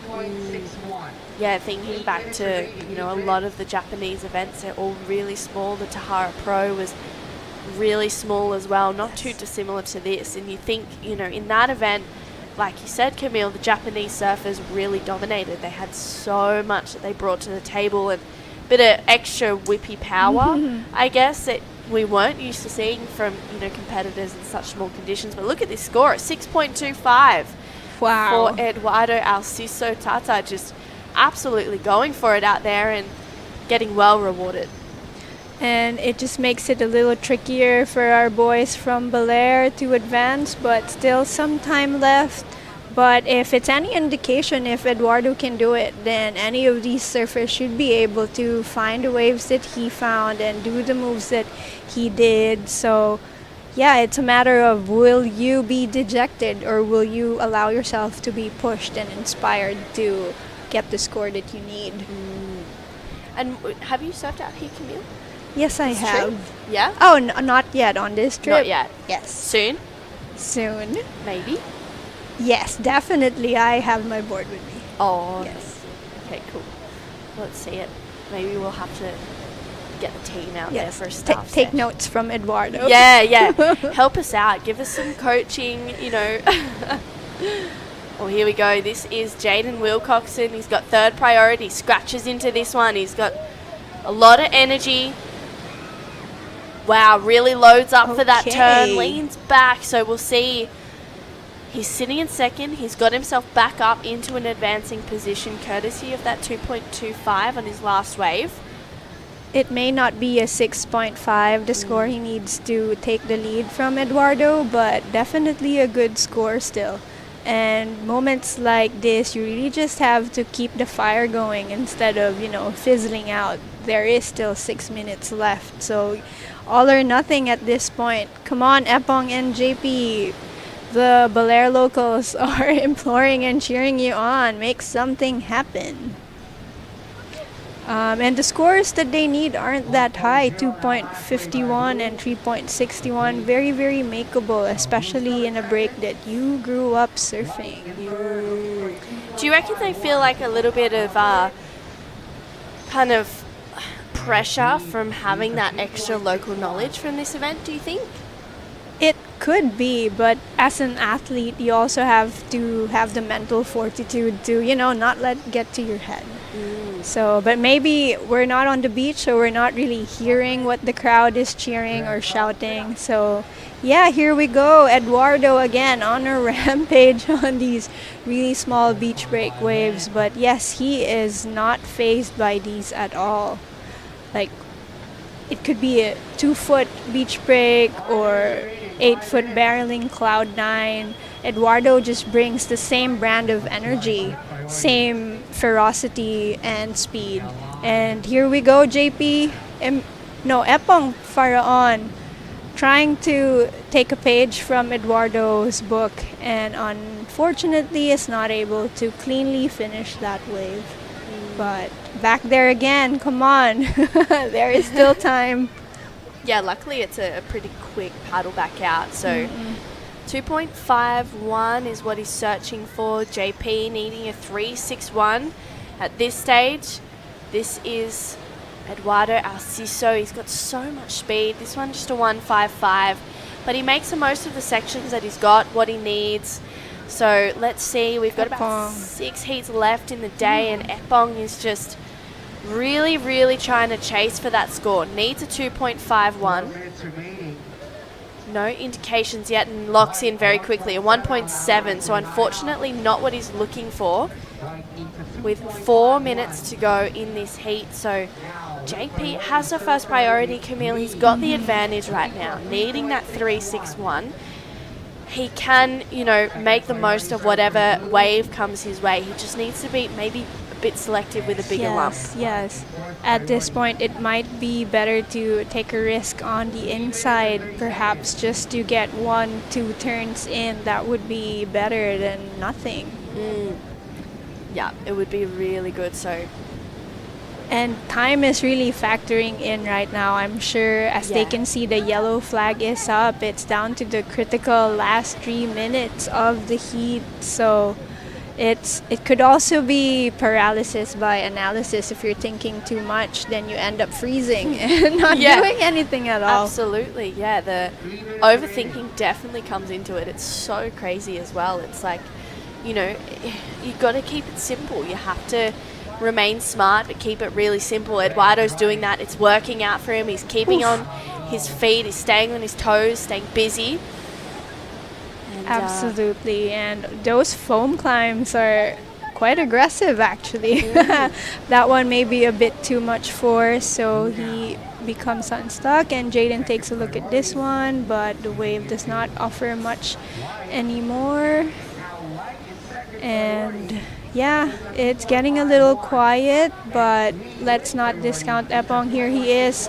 Yeah, thinking back to, a lot of the Japanese events, they're all really small. The Tahara Pro was really small as well, not too dissimilar to this. And you think, in that event, like you said, Camille, the Japanese surfers really dominated. They had so much that they brought to the table and a bit of extra whippy power, I guess, that we weren't used to seeing from, competitors in such small conditions. But look at this score at 6.25. Wow. For Eduardo Alciso Tata, just absolutely going for it out there and getting well rewarded. And it just makes it a little trickier for our boys from Bolair to advance, but still some time left. But if it's any indication, if Eduardo can do it, then any of these surfers should be able to find the waves that he found and do the moves that he did. So yeah, it's a matter of, will you be dejected or will you allow yourself to be pushed and inspired to get the score that you need? And have you surfed out here, Camille? Yes, I This have. trip? Yeah? Oh, not yet on this trip. Not yet. Yes. Soon? Soon. Maybe? Yes, definitely. I have my board with me. Oh, yes. Okay, cool. Let's see it. Maybe we'll have to get the team out Yes. there for a staff Take session. notes from Eduardo. Yeah. Help us out. Give us some coaching, Well, here we go. This is Jaden Wilcoxon. He's got third priority. Scratches into this one. He's got a lot of energy. Wow, really loads up for that turn. Leans back. So we'll see. He's sitting in second. He's got himself back up into an advancing position courtesy of that 2.25 on his last wave. It may not be a 6.5, the score he needs to take the lead from Eduardo, but definitely a good score still. And moments like this, you really just have to keep the fire going instead of, fizzling out. There is still 6 minutes left, so all or nothing at this point. Come on, Epong and JP. The Bolair locals are imploring and cheering you on. Make something happen. And the scores that they need aren't that high, 2.51 and 3.61. Very, very makeable, especially in a break that you grew up surfing. Do you reckon they feel like a little bit of kind of pressure from having that extra local knowledge from this event, do you think? It could be, but as an athlete, you also have to have the mental fortitude to, not let it get to your head. So, but maybe we're not on the beach, so we're not really hearing what the crowd is cheering or shouting. So, yeah, here we go. Eduardo again on a rampage on these really small beach break waves. But yes, he is not fazed by these at all. Like, it could be a 2-foot beach break or 8-foot barreling cloud 9. Eduardo just brings the same brand of energy, same ferocity and speed. And here we go, JP. Epong Faraon trying to take a page from Eduardo's book, and unfortunately is not able to cleanly finish that wave. But back there again, come on. There is still time. Yeah, luckily it's a pretty quick paddle back out. So 2.51 is what he's searching for. JP needing a 3.61 at this stage. This is Eduardo Alciso. He's got so much speed. This one just a 1.55. But he makes the most of the sections that he's got, what he needs. So let's see. We've got about 6 heats left in the day, and Epong is just really, really trying to chase for that score. Needs a 2.51. No indications yet, and locks in very quickly. A 1.7, so unfortunately not what he's looking for with 4 minutes to go in this heat. So JP has the first priority, Camille. He's got the advantage right now, needing that 3.61. He can, make the most of whatever wave comes his way. He just needs to be maybe a bit selective with a bigger lump. Yes. At this point, it might be better to take a risk on the inside, perhaps just to get 1-2 turns in. That would be better than nothing. Yeah, it would be really good. So. And time is really factoring in right now. I'm sure as they can see the yellow flag is up, it's down to the critical last 3 minutes of the heat. So it could also be paralysis by analysis. If you're thinking too much, then you end up freezing and not doing anything at all. Absolutely, yeah. The overthinking definitely comes into it. It's so crazy as well. It's like, you know, you got to keep it simple. You have to remain smart, but keep it really simple. Eduardo's doing that. It's working out for him. He's keeping on his feet. He's staying on his toes, staying busy. And, Absolutely, and those foam climbs are quite aggressive actually. That one may be a bit too much force, so he becomes unstuck, and Jaden takes a look at this one, but the wave does not offer much anymore. And yeah, it's getting a little quiet, but let's not discount Epong. Here he is,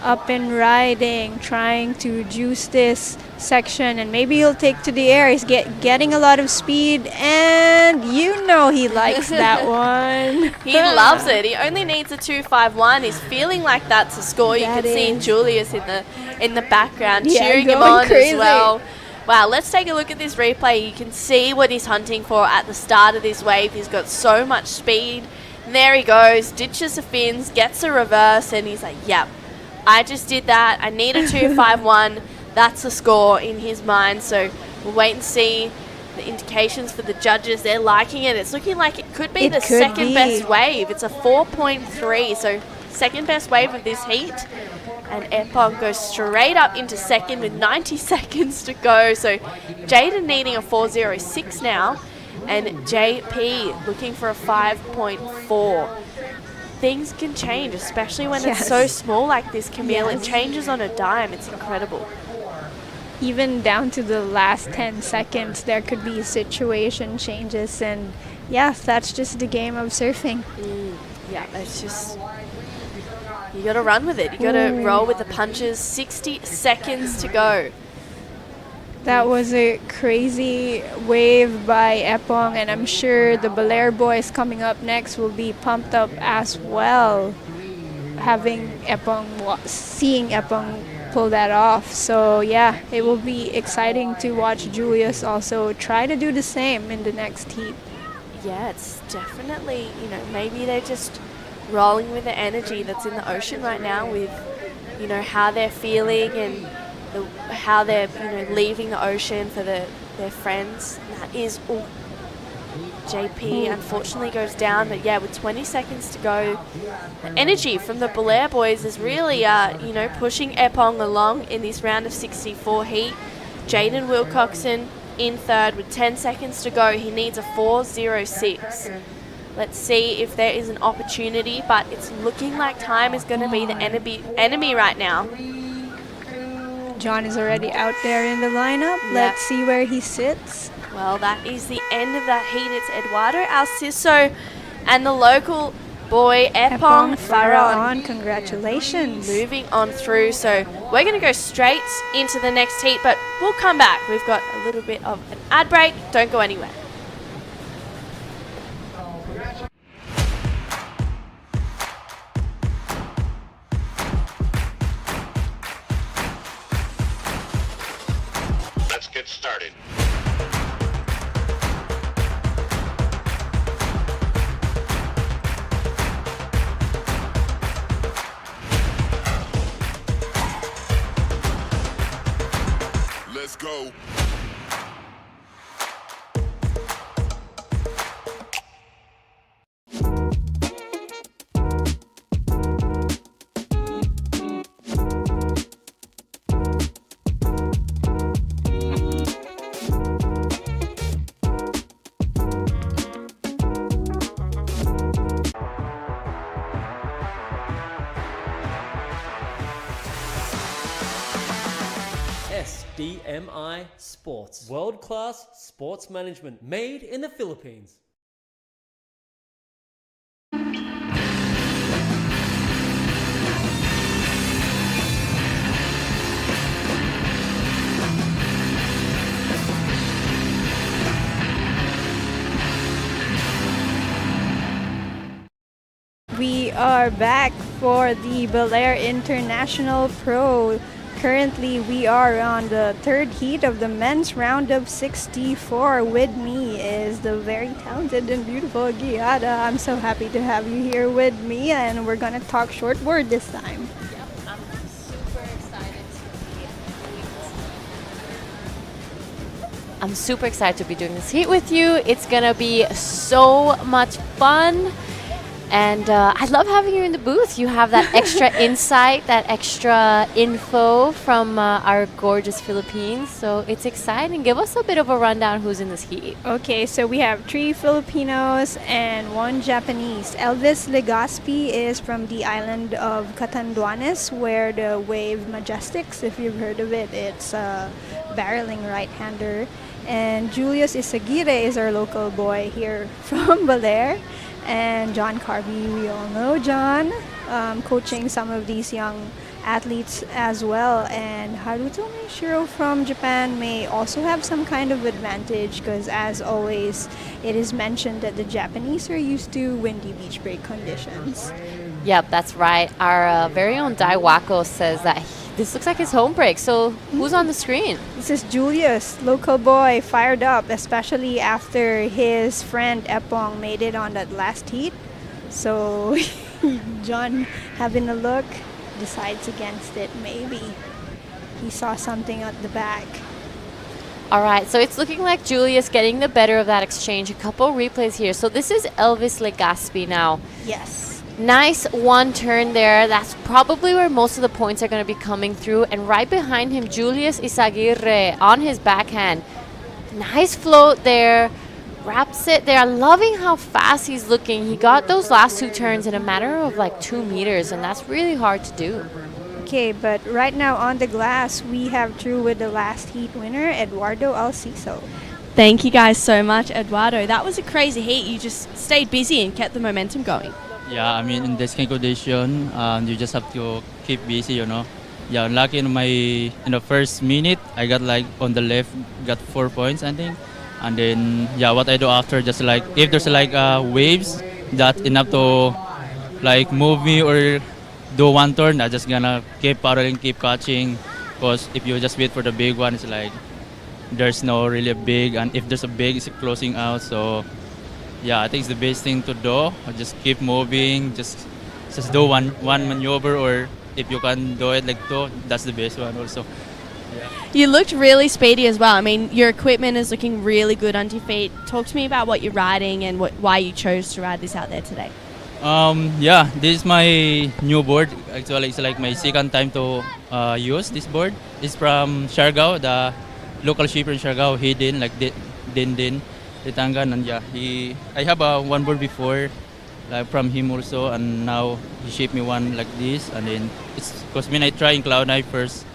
up and riding, trying to juice this section, and maybe he'll take to the air. He's getting a lot of speed, and you know he likes that one. He loves it. He only needs a 2.51. He's feeling like that's a score. You can see Julius in the background cheering him on as well. Wow, let's take a look at this replay. You can see what he's hunting for at the start of this wave. He's got so much speed. And there he goes, ditches the fins, gets a reverse, and he's like, yep, I just did that. I need a 2.51. That's the score in his mind. So we'll wait and see the indications for the judges. They're liking it. It's looking like it could be the second best wave. It's a 4.3, so second best wave of this heat. And Epong goes straight up into second with 90 seconds to go. So Jaden needing a 4.06 now, and JP looking for a 5.4. Things can change, especially when it's so small like this, Camille. It changes on a dime. It's incredible. Even down to the last 10 seconds, there could be situation changes, and yeah, that's just the game of surfing. Yeah, it's just, you got to run with it. You got to roll with the punches. 60 seconds to go. That was a crazy wave by Epong, and I'm sure the Bolair boys coming up next will be pumped up as well, seeing Epong pull that off. So yeah, it will be exciting to watch Julius also try to do the same in the next heat. Yeah, it's definitely, you know, maybe they're just rolling with the energy that's in the ocean right now, with, you know, how they're feeling and how they're, you know, leaving the ocean for their friends. And that is, JP unfortunately goes down, but yeah, with 20 seconds to go, the energy from the Bolair boys is really, you know, pushing Epong along in this round of 64 heat. Jaden Wilcoxon in third with 10 seconds to go. He needs a 4.06. Let's see if there is an opportunity, but it's looking like time is going to be the enemy right now. John is already out there in the lineup. Let's see where he sits. Well, that is the end of that heat. It's Eduardo Alciso and the local boy Epong Faron. Congratulations. Moving on through. So we're going to go straight into the next heat, but we'll come back. We've got a little bit of an ad break. Don't go anywhere. Let's get started. Let's go. SDMI Sports. World-class sports management made in the Philippines. We are back for the Baler International Pro Currently, we are on the third heat of the men's round of 64. With me is the very talented and beautiful Giada. I'm so happy to have you here with me, and we're gonna talk shortboard this time. I'm super excited I'm super excited to be doing this heat with you. It's gonna be so much fun. And I love having you in the booth. You have that extra insight, that extra info from our gorgeous Philippines. So it's exciting. Give us a bit of a rundown who's in this heat. Okay, so we have 3 Filipinos and 1 Japanese. Elvis Legaspi is from the island of Catanduanes, where the wave Majestics, if you've heard of it, it's a barreling right-hander. And Julius Isaguirre is our local boy here from Bolair. And John Carby, we all know John, coaching some of these young athletes as well. And Haruto Meishiro from Japan may also have some kind of advantage because, as always, it is mentioned that the Japanese are used to windy beach break conditions. Yep, that's right. Our very own Dai Wako says that this looks like his home break. So who's on the screen? This is Julius, local boy, fired up, especially after his friend Epong made it on that last heat. So John, having a look, decides against it. Maybe he saw something at the back. All right, so it's looking like Julius getting the better of that exchange. A couple replays here. So this is Elvis Legaspi now. Yes. Nice one turn there. That's probably where most of the points are going to be coming through. And right behind him, Julius Isaguirre on his backhand. Nice float there. Wraps it there. Loving how fast he's looking. He got those last 2 turns in a matter of like 2 meters, and that's really hard to do. Okay, but right now on the glass, we have through with the last heat winner, Eduardo Alciso. Thank you guys so much, Eduardo. That was a crazy heat. You just stayed busy and kept the momentum going. Yeah, I mean, in this kind of condition, you just have to keep busy, you know. Yeah, lucky in the first minute, I got like on the left, got 4 points, I think. And then, yeah, what I do after, just like, if there's like waves, that's enough to like move me or do one turn, I'm just gonna keep paddling, keep catching. Because if you just wait for the big one, it's like, there's no really big, and if there's a big, it's closing out, so. Yeah, I think it's the best thing to do. Just keep moving, just do one maneuver, or if you can do it like 2, that's the best one also. Yeah. You looked really speedy as well. I mean, your equipment is looking really good under your feet. Talk to me about what you're riding and why you chose to ride this out there today. Yeah, this is my new board. Actually, it's like my second time to use this board. It's from Siargao, the local shipper in Siargao, Hidden, like Din. Tangan, and yeah, I have one board before, like from him also, and now he shipped me one like this, and then it's because when I try in Cloud9 first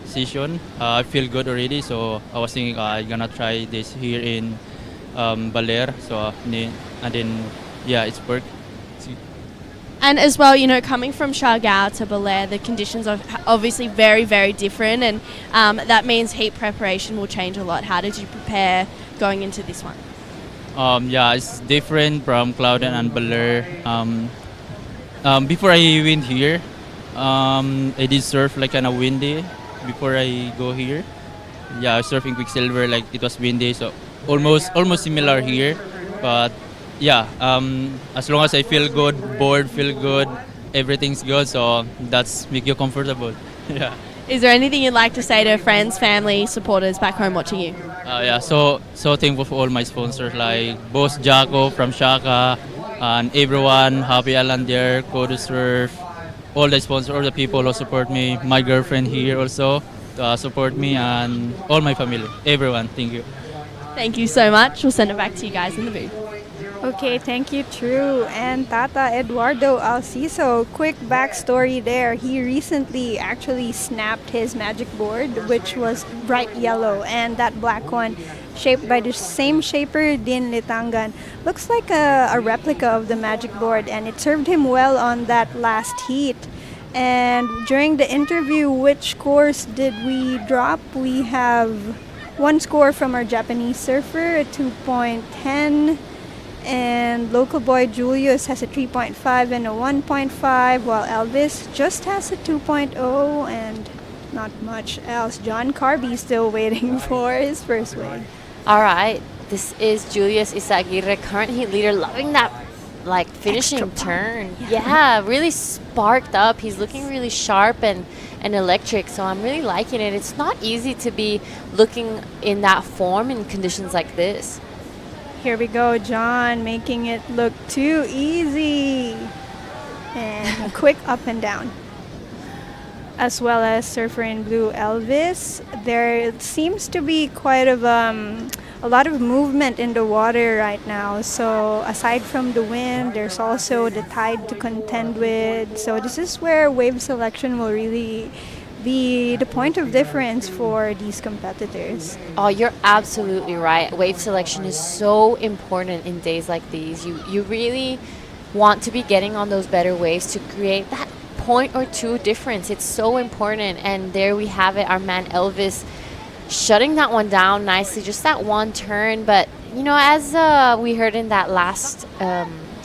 session, I feel good already, so I was thinking I'm gonna try this here in Baler, so and then yeah, it's worked. And as well, you know, coming from Siargao to Bolair, the conditions are obviously very, very different, and that means heat preparation will change a lot. How did you prepare going into this one? Yeah, it's different from Cloud9 and Baler. Before I went here, I did surf like kind of windy before I go here. Yeah, I was surfing Quicksilver, like it was windy, so almost similar here. But yeah, as long as I feel good, board feel good, everything's good, so that's make you comfortable. Yeah. Is there anything you'd like to say to friends, family, supporters back home watching you? Yeah, so thankful for all my sponsors like Boss Jaco from Shaka and everyone, Happy Island there, Kodo Surf, all the sponsors, all the people who support me, my girlfriend here also support me, and all my family, everyone, thank you. Thank you so much. We'll send it back to you guys in the booth. Okay, thank you, True. And Tata Eduardo Alciso, quick backstory there. He recently actually snapped his magic board, which was bright yellow, and that black one, shaped by the same shaper, Din Litangan, looks like a replica of the magic board, and it served him well on that last heat. And during the interview, which scores did we drop? We have one score from our Japanese surfer, a 2.10. And local boy Julius has a 3.5 and a 1.5, while Elvis just has a 2.0, and not much else. John Carby still waiting for his first wave. All right, this is Julius Isaguirre, current heat leader, loving that like finishing turn. Yeah, really sparked up. He's looking really sharp and electric, so I'm really liking it. It's not easy to be looking in that form in conditions like this. Here we go, John, making it look too easy. And a quick up and down. As well as surfer in blue Elvis. There seems to be quite of a lot of movement in the water right now. So aside from the wind, there's also the tide to contend with. So this is where wave selection will really be the point of difference for these competitors. Oh, you're absolutely right. Wave selection is so important in days like these. You really want to be getting on those better waves to create that point or two difference. It's so important. And there we have it, our man Elvis shutting that one down nicely, just that one turn. But you know, as we heard in that last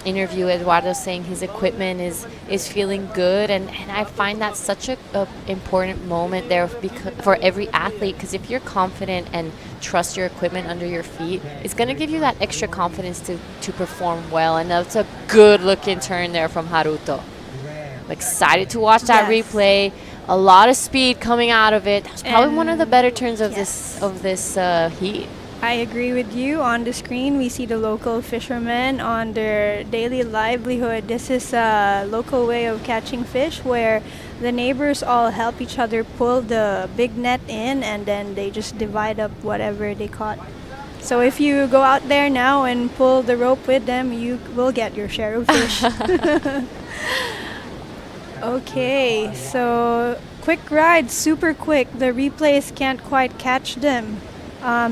interview, Eduardo saying his equipment is feeling good, and I find that such a important moment there for every athlete, because if you're confident and trust your equipment under your feet, it's going to give you that extra confidence to perform well. And that's a good looking turn there from Haruto. I'm excited to watch that replay. A lot of speed coming out of it. That's probably one of the better turns of this heat. I agree with you. On the screen, we see the local fishermen on their daily livelihood. This is a local way of catching fish where the neighbors all help each other pull the big net in, and then they just divide up whatever they caught. So if you go out there now and pull the rope with them, you will get your share of fish. Okay, so quick ride, super quick. The replays can't quite catch them.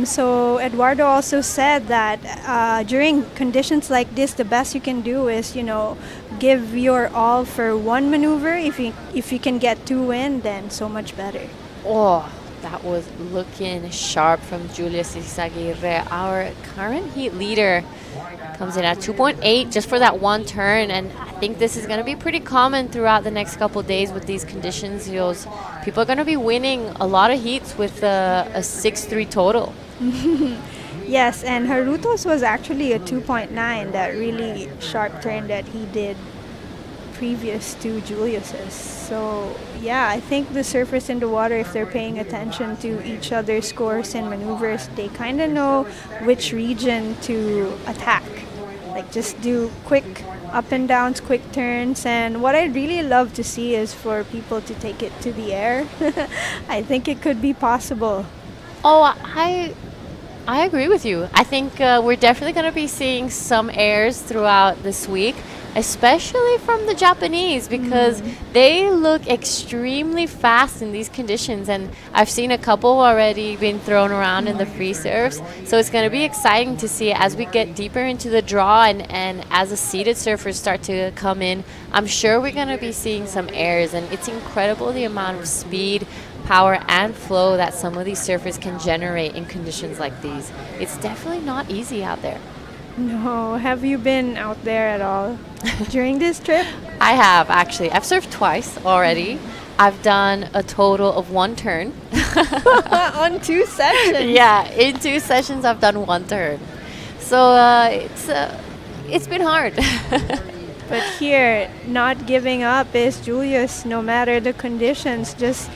So Eduardo also said that during conditions like this, the best you can do is, give your all for one maneuver. If you can get two in, then so much better. Oh, that was looking sharp from Julius Isaguirre. Our current heat leader comes in at 2.8 just for that one turn, and I think this is going to be pretty common throughout the next couple of days with these conditions. People are going to be winning a lot of heats with a 6.3 total. Yes, and Haruto's was actually a 2.9, that really sharp turn that he did previous to Julius's. So yeah, I think the surfers in the water, if they're paying attention to each other's scores and maneuvers, they kind of know which region to attack. Like just do quick up and downs, quick turns. And what I'd really love to see is for people to take it to the air. I think it could be possible. Oh, I agree with you. I think we're definitely going to be seeing some airs throughout this week, especially from the Japanese, because they look extremely fast in these conditions, and I've seen a couple already been thrown around in the free surfs. So it's going to be exciting to see as we get deeper into the draw and as the seated surfers start to come in. I'm sure we're going to be seeing some airs, and it's incredible the amount of speed, power, and flow that some of these surfers can generate in conditions like these. It's definitely not easy out there. No, have you been out there at all during this trip? I have, actually. I've surfed twice already. I've done a total of one turn. On 2 sessions? Yeah, in 2 sessions I've done one turn. So it's been hard. But here, not giving up is Julius, no matter the conditions, just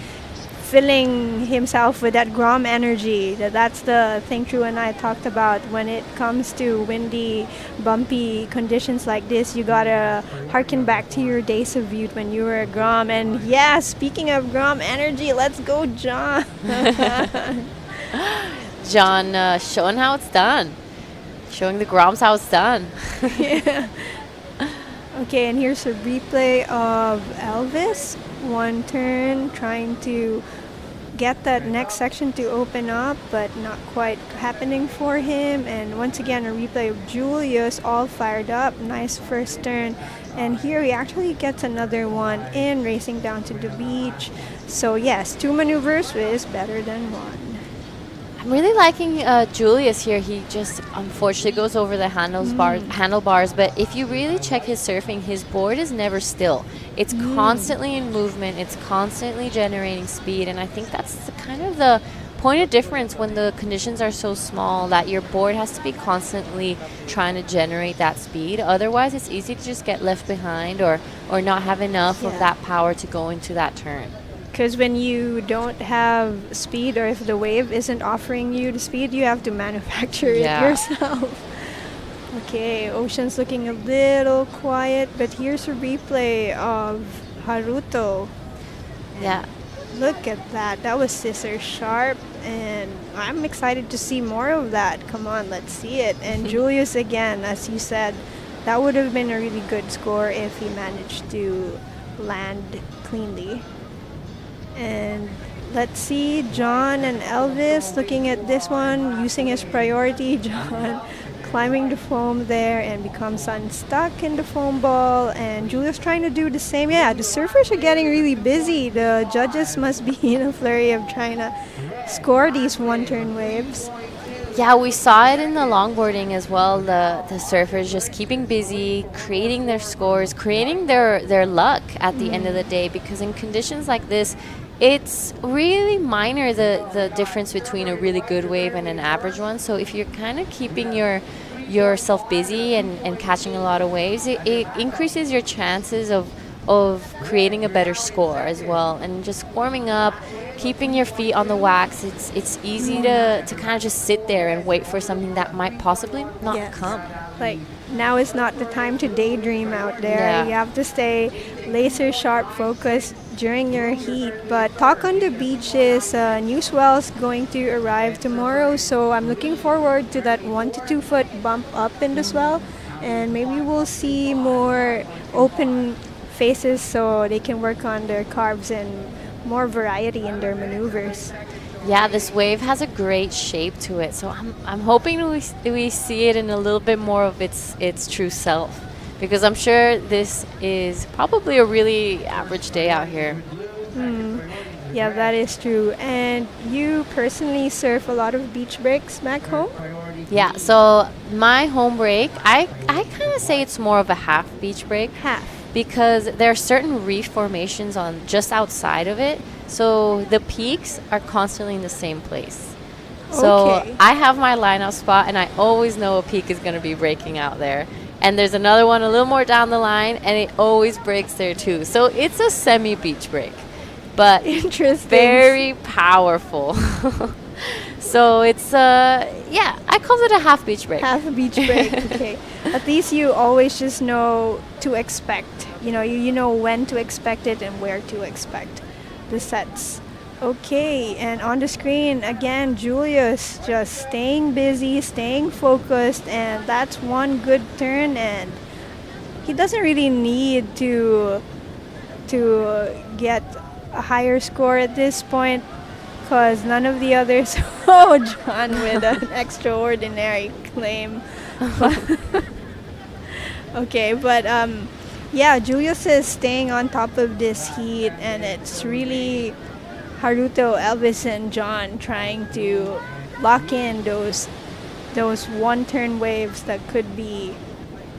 filling himself with that Grom energy. That's the thing True and I talked about. When it comes to windy, bumpy conditions like this, you gotta harken back to your days of youth when you were a Grom. And yeah, speaking of Grom energy, let's go, John. John showing how it's done. Showing the Groms how it's done. Yeah. Okay, and here's a replay of Elvis. One turn, trying to get that next section to open up, but not quite happening for him. And once again, a replay of Julius, all fired up. Nice first turn. And here he actually gets another one in, racing down to the beach. So yes, 2 maneuvers is better than 1. I I'm really liking Julius here. He just unfortunately goes over the handlebars. But if you really check his surfing, his board is never still. It's constantly in movement. It's constantly generating speed. And I think that's kind of the point of difference when the conditions are so small, that your board has to be constantly trying to generate that speed. Otherwise, it's easy to just get left behind or not have enough of that power to go into that turn. Because when you don't have speed, or if the wave isn't offering you the speed, you have to manufacture it yourself. Okay, Ocean's looking a little quiet, but here's a replay of Haruto. Yeah. Look at that. That was scissor sharp, and I'm excited to see more of that. Come on, let's see it. And Julius, again, as you said, that would have been a really good score if he managed to land cleanly. And let's see, John and Elvis looking at this one, using his priority. John climbing the foam there and becomes unstuck in the foam ball, and Julius trying to do the same. Yeah, the surfers are getting really busy. The judges must be in a flurry of trying to score these one-turn waves. Yeah, we saw it in the longboarding as well. The surfers just keeping busy, creating their scores, creating their luck at the end of the day, because in conditions like this, it's really minor, the difference between a really good wave and an average one. So if you're kind of keeping yourself busy and catching a lot of waves, it increases your chances of creating a better score as well. And just warming up, keeping your feet on the wax, it's easy to kind of just sit there and wait for something that might possibly not come. Like, now is not the time to daydream out there. Yeah. You have to stay laser sharp focused during your heat. But Talk on the Beach is new swells going to arrive tomorrow, so I'm looking forward to that 1 to 2 foot bump up in the swell, and maybe we'll see more open faces so they can work on their carves and more variety in their maneuvers. Yeah, this wave has a great shape to it, so I'm hoping we see it in a little bit more of its true self, because I'm sure this is probably a really average day out here. Yeah, that is true. And you personally surf a lot of beach breaks back home? Yeah, so my home break, I kind of say it's more of a half beach break. Half. Because there are certain reef formations on just outside of it, so the peaks are constantly in the same place. So I have my line-out spot, and I always know a peak is going to be breaking out there. And there's another one a little more down the line, and it always breaks there too. So it's a semi-beach break, but interesting, very powerful. So it's, I call it a half beach break. Half a beach break, okay. At least you always just know to expect. You know when to expect it and where to expect the sets. Okay, and on the screen, again, Julius just staying busy, staying focused, and that's one good turn, and he doesn't really need to get a higher score at this point, because none of the others. Oh, John with an extraordinary claim. Okay, but Julius is staying on top of this heat, and it's really Haruto, Elvis, and John trying to lock in those one-turn waves that could be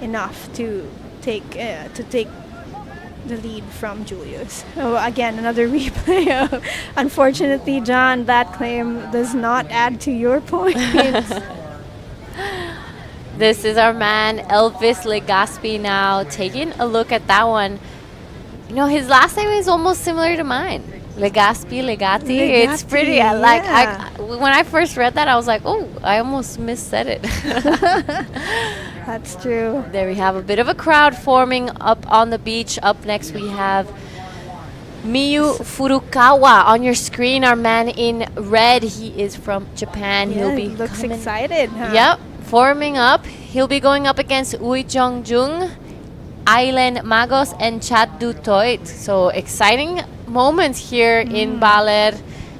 enough to take the lead from Julius. Oh, again, another replay of, unfortunately, John, that claim does not add to your points. This is our man, Elvis Legaspi, now taking a look at that one. His last name is almost similar to mine. Legaspi, Legati. It's pretty, when I first read that, I was like, oh, I almost missaid it. That's true. There we have a bit of a crowd forming up on the beach. Up next, we have Miyu Furukawa on your screen, our man in red. He is from Japan. Yeah, He'll be looks excited, huh? Yep, forming up. He'll be going up against Ui Jung, Ailen Magos, and Chad Dutoit. So exciting moments here in Baler.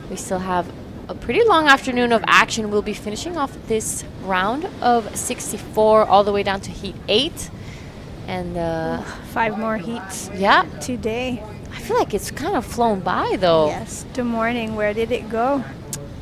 We still have a pretty long afternoon of action. We'll be finishing off this round of 64 all the way down to heat 8. And 5 more heats today. I feel like it's kind of flown by though. Yes, the morning. Where did it go?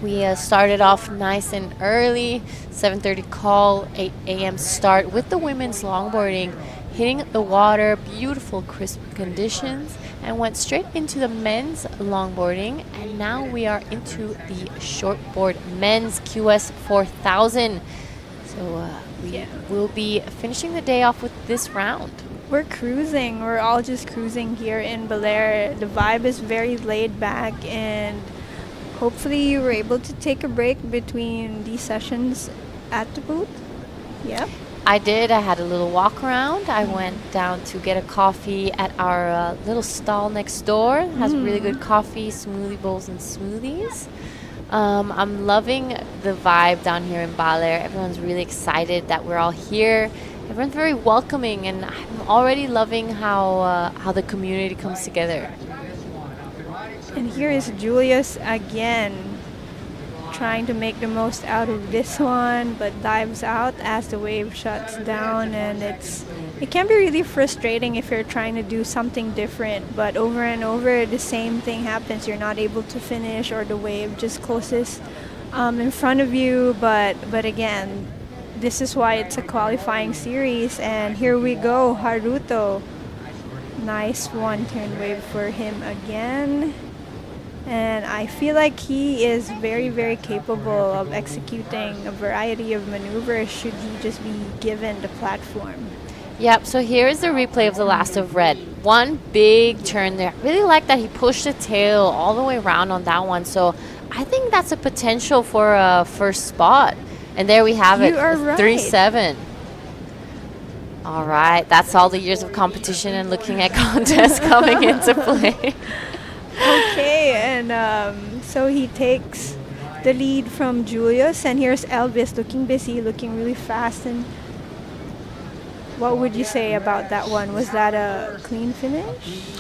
We started off nice and early, 7:30 call, 8 a.m. start with the women's longboarding, hitting the water, beautiful crisp conditions, and went straight into the men's longboarding. And now we are into the shortboard men's QS4000. So we will be finishing the day off with this round. We're cruising. We're all just cruising here in Bolair. The vibe is very laid back, and hopefully you were able to take a break between these sessions at the booth. Yeah. I did. I had a little walk around. I went down to get a coffee at our little stall next door. It has really good coffee, smoothie bowls, and smoothies. I'm loving the vibe down here in Baler. Everyone's really excited that we're all here. Everyone's very welcoming, and I'm already loving how the community comes together. And here is Julius again, trying to make the most out of this one, but dives out as the wave shuts down. And it can be really frustrating if you're trying to do something different, but over and over the same thing happens. You're not able to finish, or the wave just closes in front of you. But again, this is why it's a qualifying series. And here we go, Haruto. Nice one-turn wave for him again. And I feel like he is very, very capable of executing a variety of maneuvers should he just be given the platform. Yep, so here is the replay of the last of red. One big turn there. I really like that he pushed the tail all the way around on that one. So I think that's a potential for a first spot. And there we have it, You are right. 3-7. All right, that's all the years of competition and looking at contests coming into play. Okay, and so he takes the lead from Julius, and here's Elvis looking busy, looking really fast. And what would you say about that one? Was that a clean finish?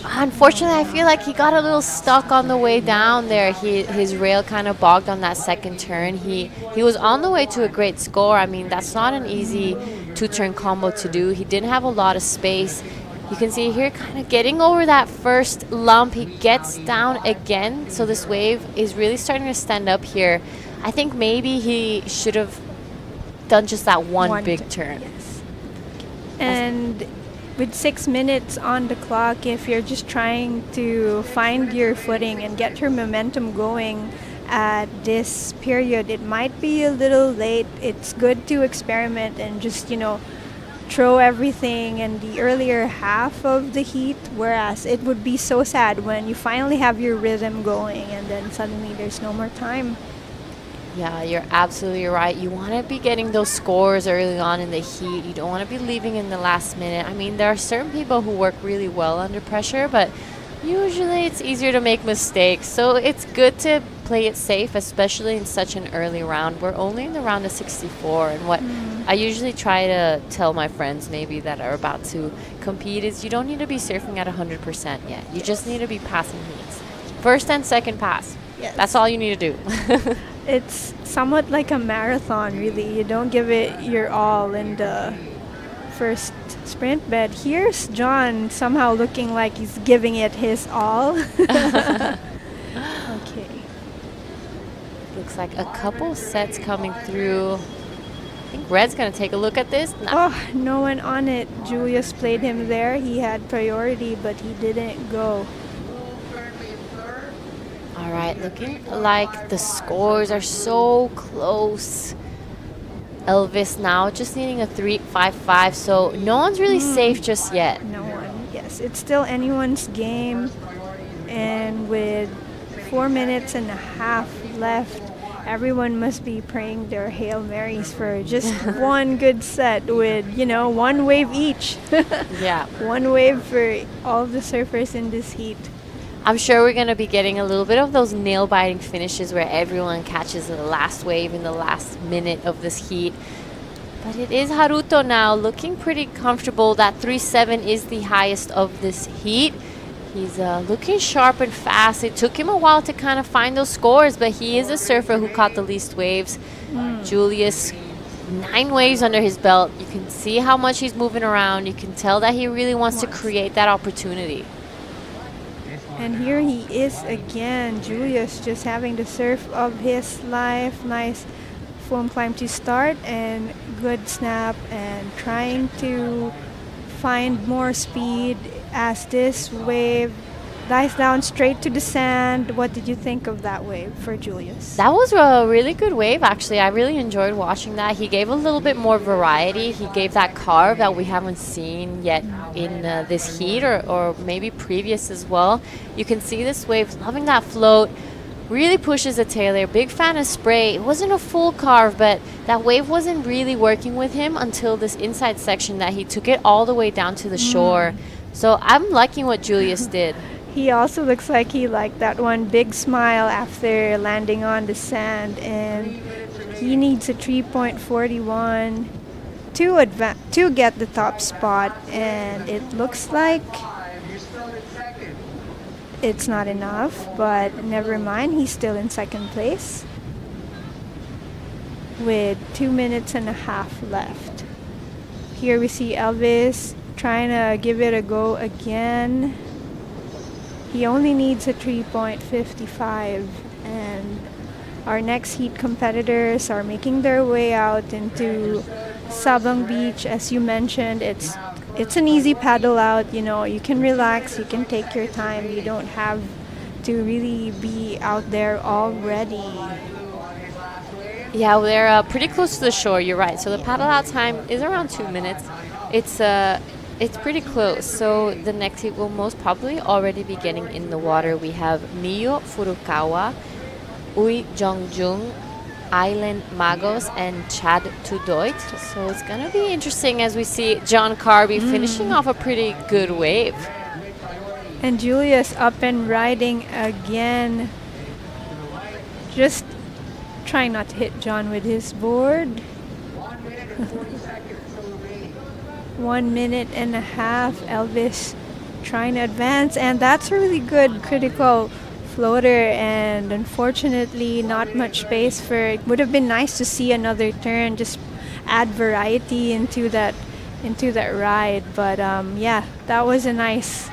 Unfortunately, I feel like he got a little stuck on the way down there. His rail kind of bogged on that second turn. He was on the way to a great score. I mean, that's not an easy two-turn combo to do. He didn't have a lot of space. You can see here kind of getting over that first lump. He gets down again. So this wave is really starting to stand up here. I think maybe he should have done just that one big turn. Yes. And with 6 minutes on the clock, if you're just trying to find your footing and get your momentum going at this period, it might be a little late. It's good to experiment and just, throw everything in the earlier half of the heat, whereas it would be so sad when you finally have your rhythm going and then suddenly there's no more time. Yeah, you're absolutely right. You want to be getting those scores early on in the heat. You don't want to be leaving in the last minute. I mean, there are certain people who work really well under pressure, but usually it's easier to make mistakes. So it's good to play it safe, especially in such an early round. We're only in the round of 64, and what I usually try to tell my friends maybe that are about to compete is you don't need to be surfing at 100% yet. You just need to be passing heats. First and second pass. Yes. That's all you need to do. It's somewhat like a marathon, really. You don't give it your all in the first sprint, but here's John somehow looking like he's giving it his all. Okay. Looks like a couple sets coming through. I think Red's going to take a look at this. Oh, no one on it. Julius played him there. He had priority, but he didn't go. All right, looking like the scores are so close. Elvis now just needing a 3.55, so no one's really safe just yet. No one, yes. It's still anyone's game. And with 4 minutes and a half left, everyone must be praying their Hail Marys for just one good set with, one wave each. Yeah. One wave for all the surfers in this heat. I'm sure we're going to be getting a little bit of those nail-biting finishes where everyone catches the last wave in the last minute of this heat. But it is Haruto now looking pretty comfortable. That 3.7 is the highest of this heat. He's looking sharp and fast. It took him a while to kind of find those scores, but he is a surfer who caught the least waves. Julius, 9 waves under his belt. You can see how much he's moving around. You can tell that he really wants to create that opportunity. And here he is again, Julius, just having the surf of his life. Nice foam climb to start and good snap, and trying to find more speed as this wave dives down straight to the sand. What did you think of that wave for Julius? That was a really good wave, actually. I really enjoyed watching that. He gave a little bit more variety. He gave that carve that we haven't seen yet in this heat, or maybe previous as well. You can see this wave, loving that float. Really pushes the tail there. Big fan of spray. It wasn't a full carve, but that wave wasn't really working with him until this inside section that he took it all the way down to the shore. So I'm liking what Julius did. He also looks like he liked that one. Big smile after landing on the sand, and he needs a 3.41 to get the top spot, and it looks like it's not enough, but never mind, he's still in second place with 2 minutes and a half left. Here we see Elvis trying to give it a go again. He only needs a 3.55, and our next heat competitors are making their way out into Sabang Beach. As you mentioned, it's an easy paddle out. You know, you can relax, you can take your time. You don't have to really be out there already. Yeah, they're pretty close to the shore, you're right. So the paddle out time is around 2 minutes. It's pretty close. So the next heat will most probably already be getting in the water. We have Miyo Furukawa, Uy Jongjung, Island Magos, and Chad Tudoit. So it's going to be interesting as we see John Carby finishing off a pretty good wave. And Julius up and riding again. Just trying not to hit John with his board. 1 minute and a half. Elvis trying to advance, and that's a really good critical floater, and unfortunately not much space for it. Would have been nice to see another turn, just add variety into that ride, but yeah, that was a nice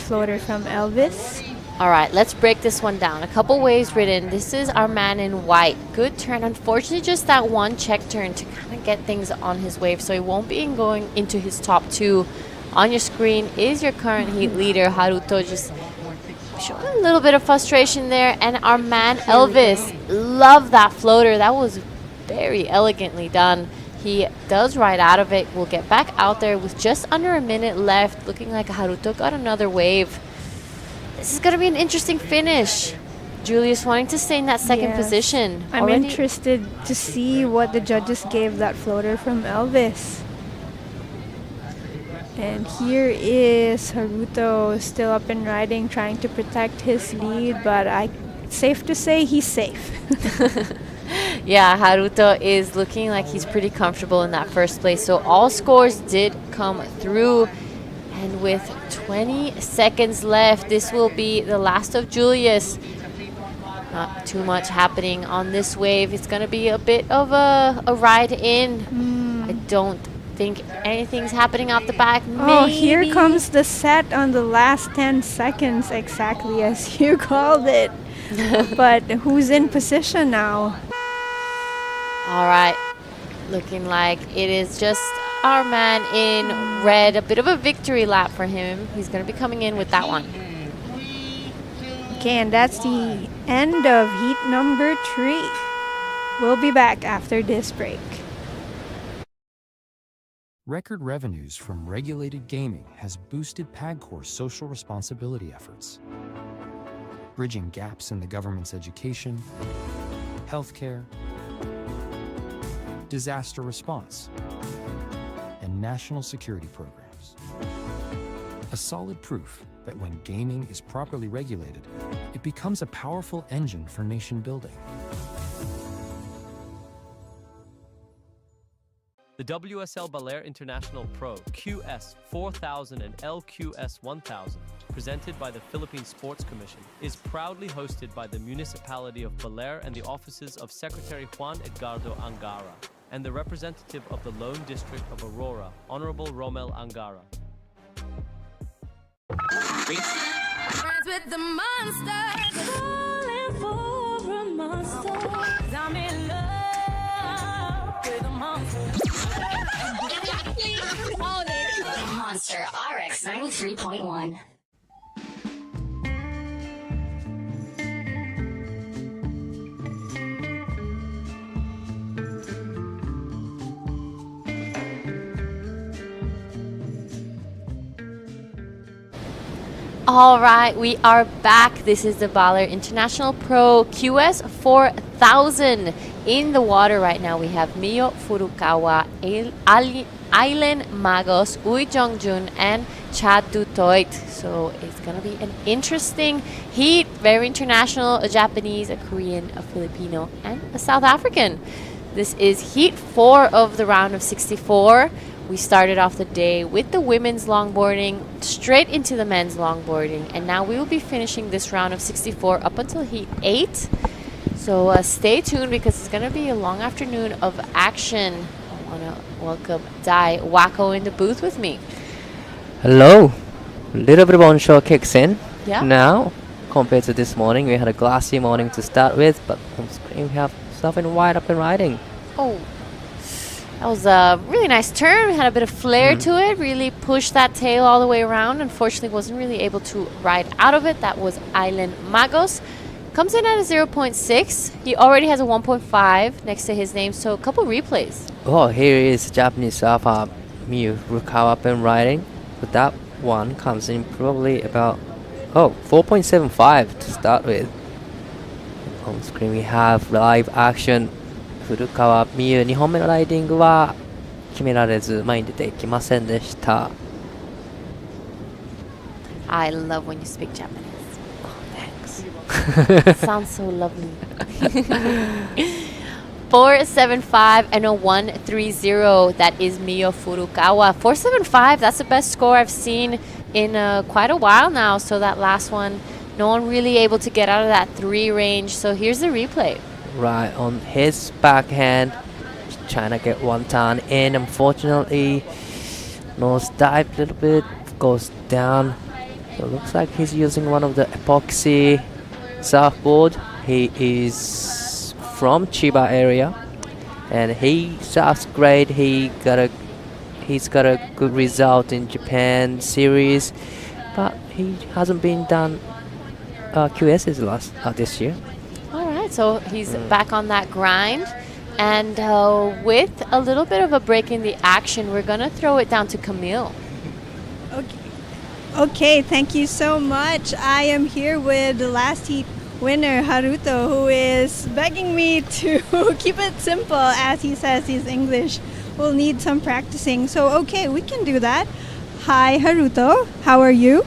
floater from Elvis. All right, let's break this one down. A couple waves ridden. This is our man in white. Good turn. Unfortunately, just that one check turn to kind of get things on his wave, so he won't be going into his top two. On your screen is your current heat leader, Haruto, just showing a little bit of frustration there. And our man, Elvis, love that floater. That was very elegantly done. He does ride out of it. We'll get back out there with just under a minute left. Looking like Haruto got another wave. This is going to be an interesting finish. Julius wanting to stay in that second position. I'm interested to see what the judges gave that floater from Elvis. And here is Haruto still up and riding, trying to protect his lead, but safe to say he's safe. Yeah, Haruto is looking like he's pretty comfortable in that first place. So all scores did come through. And with 20 seconds left, this will be the last of Julius. Not too much happening on this wave. It's going to be a bit of a ride in. I don't think anything's happening off the back. Oh, here comes the set on the last 10 seconds, exactly as you called it. But who's in position now? All right, looking like it is just our man in red. A bit of a victory lap for him. He's going to be coming in with that one. Okay, and that's the end of heat number 3. We'll be back after this break. Record revenues from regulated gaming has boosted PAGCOR's social responsibility efforts, bridging gaps in the government's education, healthcare, disaster response, and national security programs. A solid proof that when gaming is properly regulated, it becomes a powerful engine for nation building. The WSL Baler International Pro QS4000 and LQS1000, presented by the Philippine Sports Commission, is proudly hosted by the municipality of Bolair and the offices of Secretary Juan Edgardo Angara and the representative of the Lone District of Aurora, Honorable Romel Angara. with the monster. Falling for a monster. 'Cause I'm in love with a monster. Monster RX 93.1. All right, we are back. This is the Baler International Pro QS4000 in the water right now. We have Mio Furukawa, Aileen Magos, Ui Jongjun, and Chad Dutoit. So it's gonna be an interesting heat. Very international: a Japanese, a Korean, a Filipino, and a South African. This is heat 4 of the round of 64. We started off the day with the women's longboarding, straight into the men's longboarding, and now we will be finishing this round of 64 up until heat 8. So stay tuned because it's going to be a long afternoon of action. I want to welcome Dai Wako in the booth with me. Hello. A little bit of onshore kicks in Yeah. now compared to this morning. We had a glassy morning to start with, but on screen we have something wide up and riding. Oh, that was a really nice turn. We had a bit of flair to it. Really pushed that tail all the way around. Unfortunately, wasn't really able to ride out of it. That was Aileen Magos. Comes in at a 0.6. He already has a 1.5 next to his name, so a couple replays. Oh, here is Japanese surfer Miyu Furukawa up and riding. But that one comes in probably about 4.75 to start with. On screen we have live action. 古川美優2本目のライディングは決められず前に出ていきませんでした。 I love when you speak Japanese. Thanks. Sounds so lovely. 4.75 and a 1.30. That is Mio Furukawa. 4.75. That's the best score I've seen in quite a while now. So that last one, no one really able to get out of that 3 range. So here's the replay. Right on his backhand, trying to get one turn in. Unfortunately, nose dive a little bit, goes down. So it looks like he's using one of the epoxy surfboard. He is from Chiba area, and he surfs great. He's got a good result in Japan series, but he hasn't been done QS's this year. So he's back on that grind. And with a little bit of a break in the action, we're going to throw it down to Camille. Okay, thank you so much. I am here with the last heat winner, Haruto, who is begging me to keep it simple. As he says, his English will need some practicing. So, okay, we can do that. Hi, Haruto. How are you?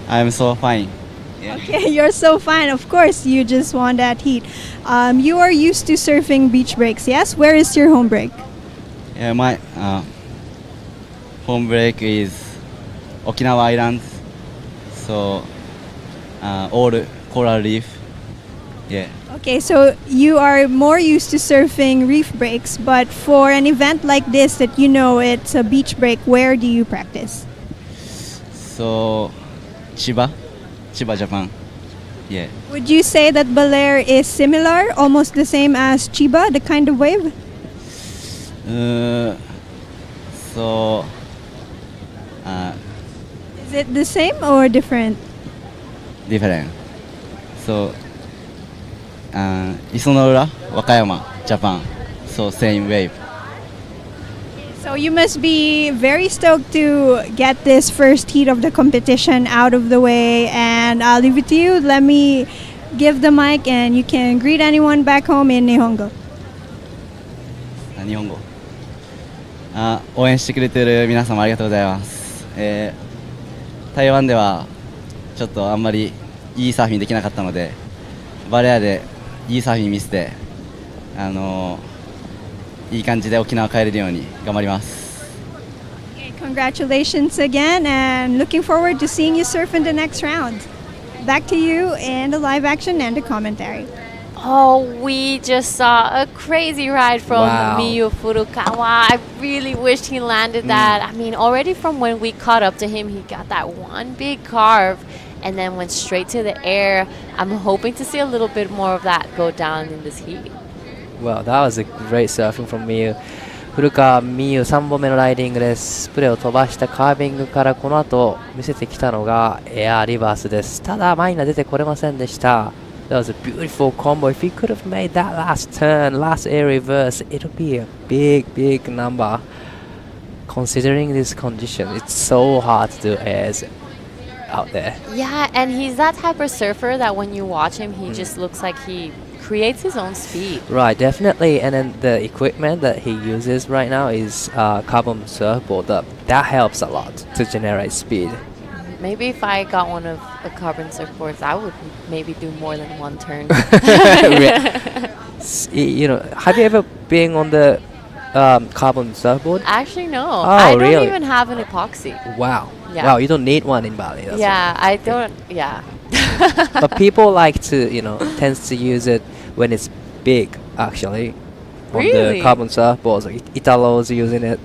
I'm so fine. Okay, you're so fine. Of course, you just won that heat. You are used to surfing beach breaks, yes? Where is your home break? Yeah, my home break is Okinawa Islands. So, all coral reef. Yeah. Okay, so you are more used to surfing reef breaks, but for an event like this that you know it's a beach break, where do you practice? So, Chiba, Japan. Yeah. Would you say that Bolair is similar, almost the same as Chiba, the kind of wave? So, is it the same or different? different. So, Isonora, Wakayama, Japan. So, same wave. So you must be very stoked to get this first heat of the competition out of the way, and I'll leave it to you. Let me give the mic and you can greet anyone back home in Nihongo. 日本語。応援してくれてる皆様ありがとうございます。台湾ではちょっとあんまりいいサーフィンできなかったので、バレアでいいサーフィン見せて、いい感じで沖縄帰れるように頑張ります。Congratulations again, and looking forward to seeing you surf in the next round. Back to you and the live action and the commentary. Oh, we just saw a crazy ride from Miyu Furukawa. I really wished he landed that. I mean, already from when we caught up to him, he got that one big carve. and then went straight to the air. I'm hoping to see a little bit more of that go down in this heat. Well, that was a great surfing from Miyu. 古川美優3本目のライディングです。スプレーを飛ばしたカービングからこの後見せてきたのがエアーリバースです。ただ前には出てこれませんでした。That was a beautiful combo. If he could have made that last turn, last air reverse, it would be a big, big number. Considering this condition, it's so hard to do airs out there. Yeah, and he's that type of surfer that when you watch him, he just looks like he creates his own speed. Right, definitely. And then the equipment that he uses right now is carbon surfboard. That helps a lot to generate speed. Maybe if I got one of the carbon surfboards, I would maybe do more than one turn. You know, have you ever been on the carbon surfboard? Actually, no. Oh, I don't really? even have an epoxy. Wow. Yeah. Wow, you don't need one in Bali. That's Yeah, I don't. Yeah. But people like to, you know, tends to use it when it's big, actually. On Really? the carbon surfboards. Like Italo's using it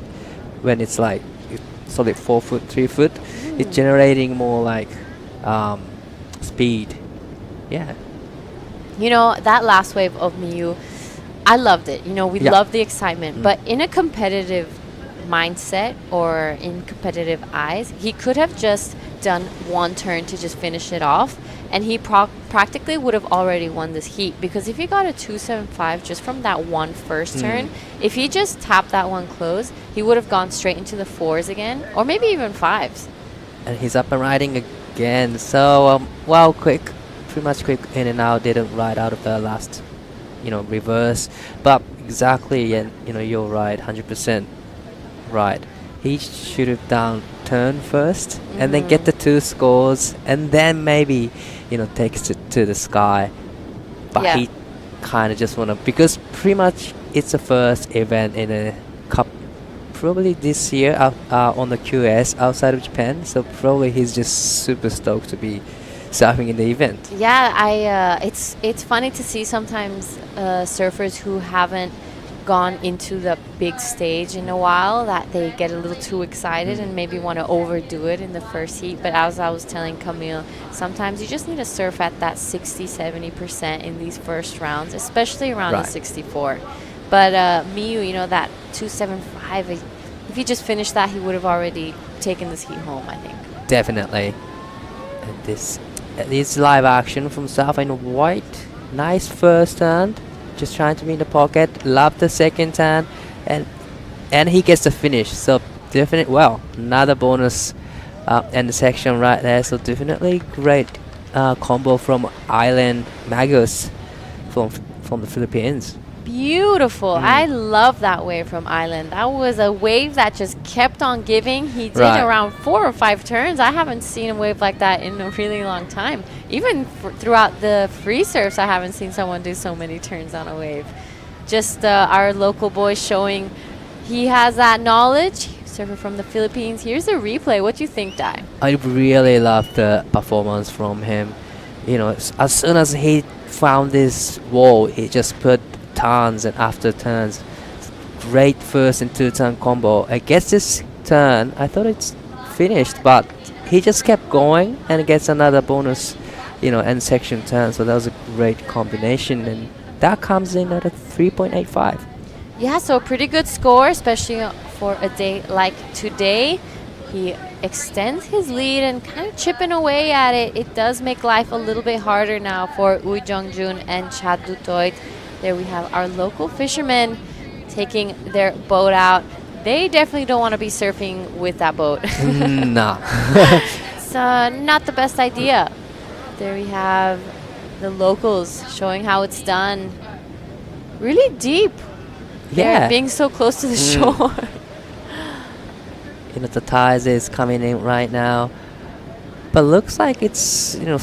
when it's like solid 4 foot, 3 foot. It's generating more like speed. Yeah. You know, that last wave of Miyu, I loved it. You know, we Yeah. loved the excitement. But in a competitive mindset or in competitive eyes, he could have just done one turn to just finish it off. And he practically would have already won this heat. Because if he got a 275 just from that one first turn, if he just tapped that one close, he would have gone straight into the 4s again. Or maybe even 5s. And he's up and riding again. So, well, quick. Pretty much quick in and out. Didn't ride out of the last, you know, reverse. But exactly, and you know, you're right, 100% right. He should have done turn first and then get the 2 scores and then maybe, you know, takes it to the sky. But Yeah. he kind of just want to, because pretty much it's the first event in a cup probably this year on the QS outside of Japan. So probably he's just super stoked to be surfing in the event. Yeah, it's funny to see sometimes surfers who haven't gone into the big stage in a while that they get a little too excited and maybe want to overdo it in the first heat. But as I was telling Camille, sometimes you just need to surf at that 60-70% in these first rounds, especially around the 64. But Miyu, you know, that 275, if he just finished that, he would have already taken this heat home, I think. Definitely. And this live action from South in white. Nice first turn. Just trying to be in the pocket. Love the second turn. And he gets the finish. So definitely, well, another bonus and the section right there. So definitely great combo from Island Magus from the Philippines. Beautiful. I love that wave from Island. That was a wave that just kept on giving. He did around 4 or 5 turns. I haven't seen a wave like that in a really long time. Even throughout the free surfs, I haven't seen someone do so many turns on a wave. Just our local boy showing he has that knowledge. Surfer from the Philippines. Here's a replay. What do you think, Dai? I really love the performance from him. You know, as soon as he found this wall, he just put turns and after turns. Great first and 2-turn combo. I guess this turn, I thought it's finished, but he just kept going and gets another bonus, you know, end section turn. So that was a great combination, and that comes in at a 3.85. Yeah, so a pretty good score, especially for a day like today. He extends his lead and kind of chipping away at it. It does make life a little bit harder now for Uy Jong-jun and Chad Dutoit. There we have our local fishermen taking their boat out. They definitely don't want to be surfing with that boat. Nah. It's not the best idea. There we have the locals showing how it's done. Really deep. Yeah. They're being so close to the shore. You know, the tides is coming in right now. But looks like it's, you know,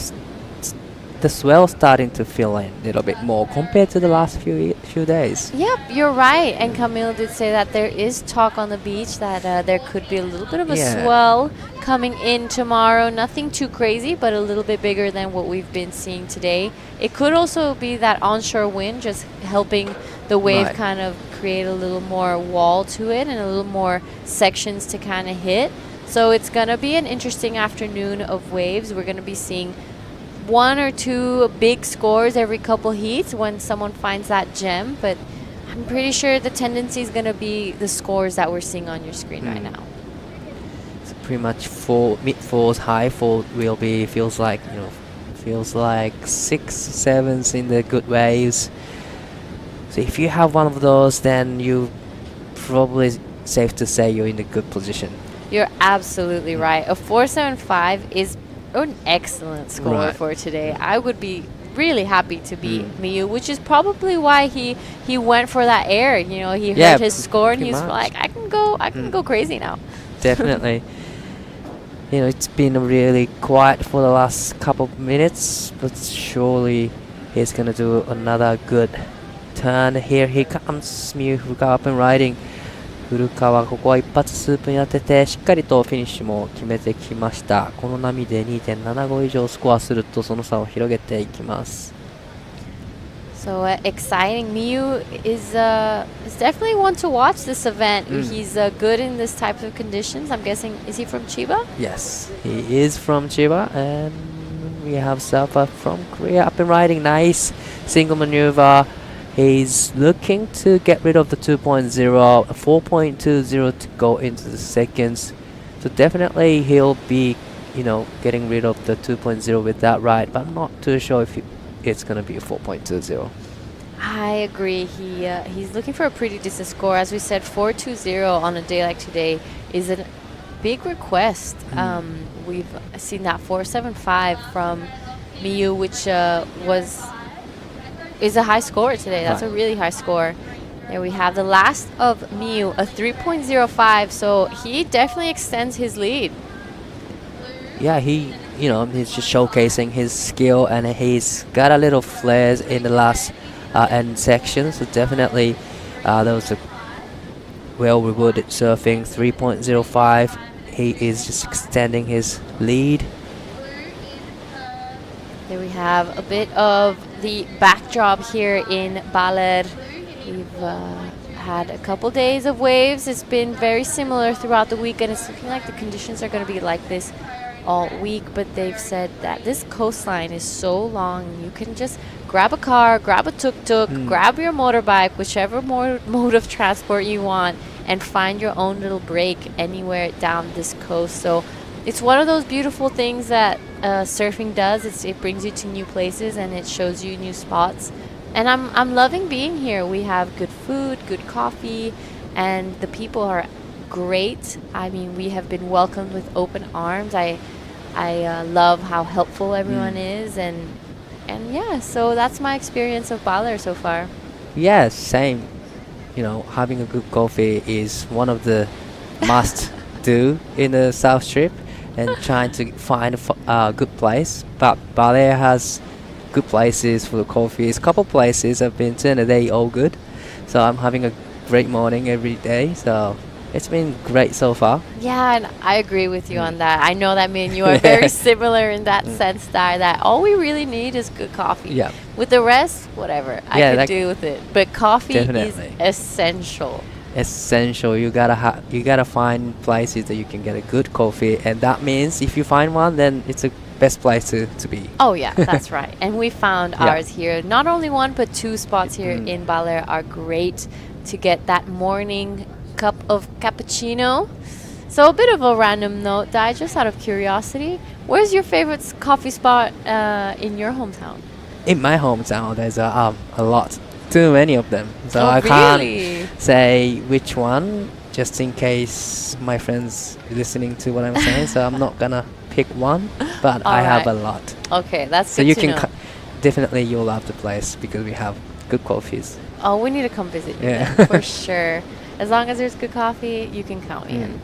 the swell starting to fill in a little bit more compared to the last few days. Yep, you're right. And Camille did say that there is talk on the beach that there could be a little bit of a swell coming in tomorrow. Nothing too crazy, but a little bit bigger than what we've been seeing today. It could also be that onshore wind just helping the wave kind of create a little more wall to it and a little more sections to kind of hit. So it's going to be an interesting afternoon of waves. We're going to be seeing 1 or 2 big scores every couple heats when someone finds that gem, but I'm pretty sure the tendency is going to be the scores that we're seeing on your screen right now. So pretty much mid fours, high four will be feels like 6, 7s in the good waves. So if you have one of those, then you probably safe to say you're in a good position. You're absolutely right. A 4.75 is an excellent score for today. I would be really happy to beat Miyu, which is probably why he went for that air. He heard his score and he's like, I can go crazy now. Definitely. It's been really quiet for the last couple of minutes, but surely he's gonna do another good turn. Here he comes, Miyu Furukawa up and riding. 古川ここは一発スープに当ててしっかりとフィニッシュも決めてきました。この波で 2.75 以上スコアするとその差を広げていきます。So exciting. Miyu is definitely one to watch this event. He's good in this type of conditions. I'm guessing, is he from Chiba? Yes, he is from Chiba, and we have Safa from Korea up and riding. Nice single maneuver. He's looking to get rid of the 2.0, 4.20 to go into the seconds. So definitely he'll be, getting rid of the 2.0 with that ride, but I'm not too sure if it's going to be a 4.20. I agree. He's looking for a pretty decent score. As we said, 4.20 on a day like today is a big request. We've seen that 4.75 from Miyu, which is a high score today. That's a really high score. There we have the last of Miyu, a 3.05. So he definitely extends his lead. Yeah, he's just showcasing his skill, and he's got a little flares in the last end section. So definitely that was a well-rewarded surfing. 3.05. He is just extending his lead. There we have a bit of the backdrop here in Baler. We've had a couple days of waves. It's been very similar throughout the week, and it's looking like the conditions are going to be like this all week, but they've said that this coastline is so long, you can just grab a car, grab a tuk-tuk, grab your motorbike, whichever mode of transport you want, and find your own little break anywhere down this coast. So it's one of those beautiful things that surfing does. It brings you to new places and it shows you new spots. And I'm loving being here. We have good food, good coffee, and the people are great. I mean, we have been welcomed with open arms. I love how helpful everyone is, and yeah. So that's my experience of Baler so far. Yeah, same. Having a good coffee is one of the must do in the South Strip. And trying to find a good place. But Bolair has good places for the coffees. Couple places I've been to and they all good. So I'm having a great morning every day. So it's been great so far. Yeah, and I agree with you on that. I know that me and you are very similar in that sense, that all we really need is good coffee. Yeah. With the rest, whatever. I can do with it. But coffee is essential. Essential. You gotta find places that you can get a good coffee, and that means if you find one, then it's a best place to be. Oh yeah, that's right. And we found ours here. Not only one, but 2 spots here in Baler are great to get that morning cup of cappuccino. So a bit of a random note, Dai, just out of curiosity, where's your favorite coffee spot in your hometown? In my hometown, there's a lot. Too many of them, so I really? can't say which one, just in case my friends listening to what I'm saying. So I'm not gonna pick one, but I have a lot. Okay, that's so good you to can know. Definitely you'll love the place because we have good coffees. Oh, we need to come visit you then, for sure. As long as there's good coffee, you can count me in.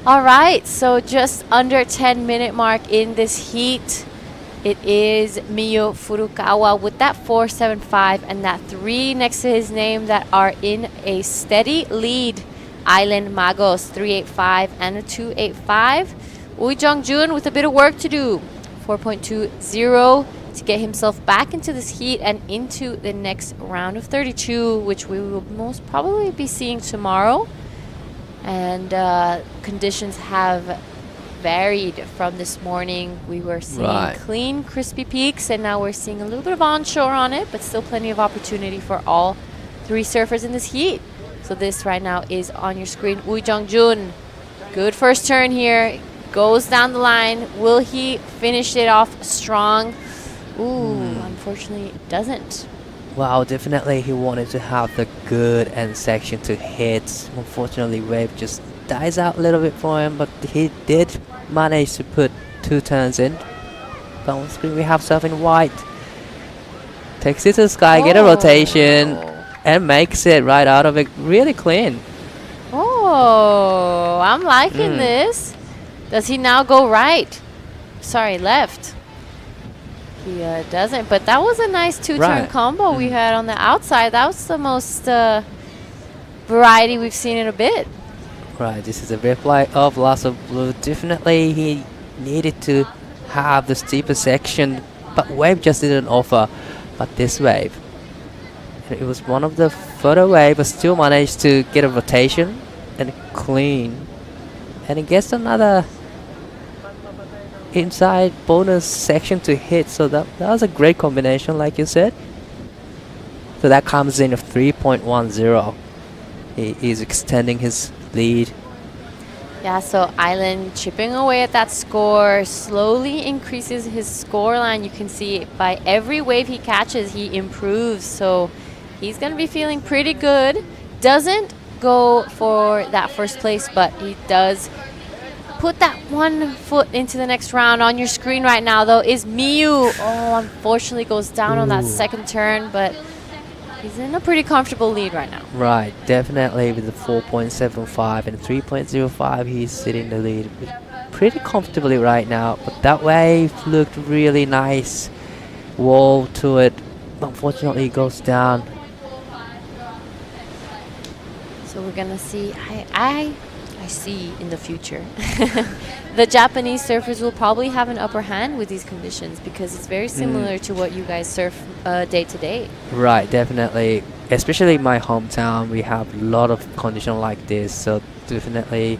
All right, so just under 10-minute mark in this heat. It is Miyu Furukawa with that 4.75 and that 3 next to his name that are in a steady lead. Island Magos 3.85 and a 2.85. Ui Jong-jun with a bit of work to do. 4.20 to get himself back into this heat and into the next round of 32, which we will most probably be seeing tomorrow. And conditions have varied from this morning. We were seeing clean, crispy peaks, and now we're seeing a little bit of onshore on it, but still plenty of opportunity for all three surfers in this heat. So this right now is on your screen. Woo Jung-jun, good first turn here, goes down the line. Will he finish it off strong? Ooh, unfortunately doesn't. Wow, definitely he wanted to have the good end section to hit. Unfortunately, wave just dies out a little bit for him, but he did manage to put 2 turns in. But on screen we have surfing white. Takes it to the sky, get a rotation, and makes it right out of it really clean. Oh, I'm liking this. Does he now go right? Sorry, left. He doesn't, but that was a nice 2-turn combo we had on the outside. That was the most variety we've seen in a bit. Right, this is a replay of Loss of Blue. Definitely he needed to have the steeper section, but wave just didn't offer. But this wave, and it was one of the further wave, but still managed to get a rotation and clean. And it gets another inside bonus section to hit, so that was a great combination, like you said. So that comes in of 3.10. He is extending his lead. Yeah, so Island chipping away at that score, slowly increases his score line. You can see by every wave he catches, he improves. So he's going to be feeling pretty good. Doesn't go for that first place, but he does put that 1 foot into the next round. On your screen right now, though, is Miyu. Oh, unfortunately goes down on that second turn, but he's in a pretty comfortable lead right now. Right, definitely with the 4.75 and 3.05, he's sitting the lead pretty comfortably right now. But that wave looked really nice. Wall to it. Unfortunately, it goes down. So we're gonna see. I see in the future. The Japanese surfers will probably have an upper hand with these conditions because it's very similar to what you guys surf day to day. Right, definitely. Especially my hometown, we have a lot of condition like this. So definitely,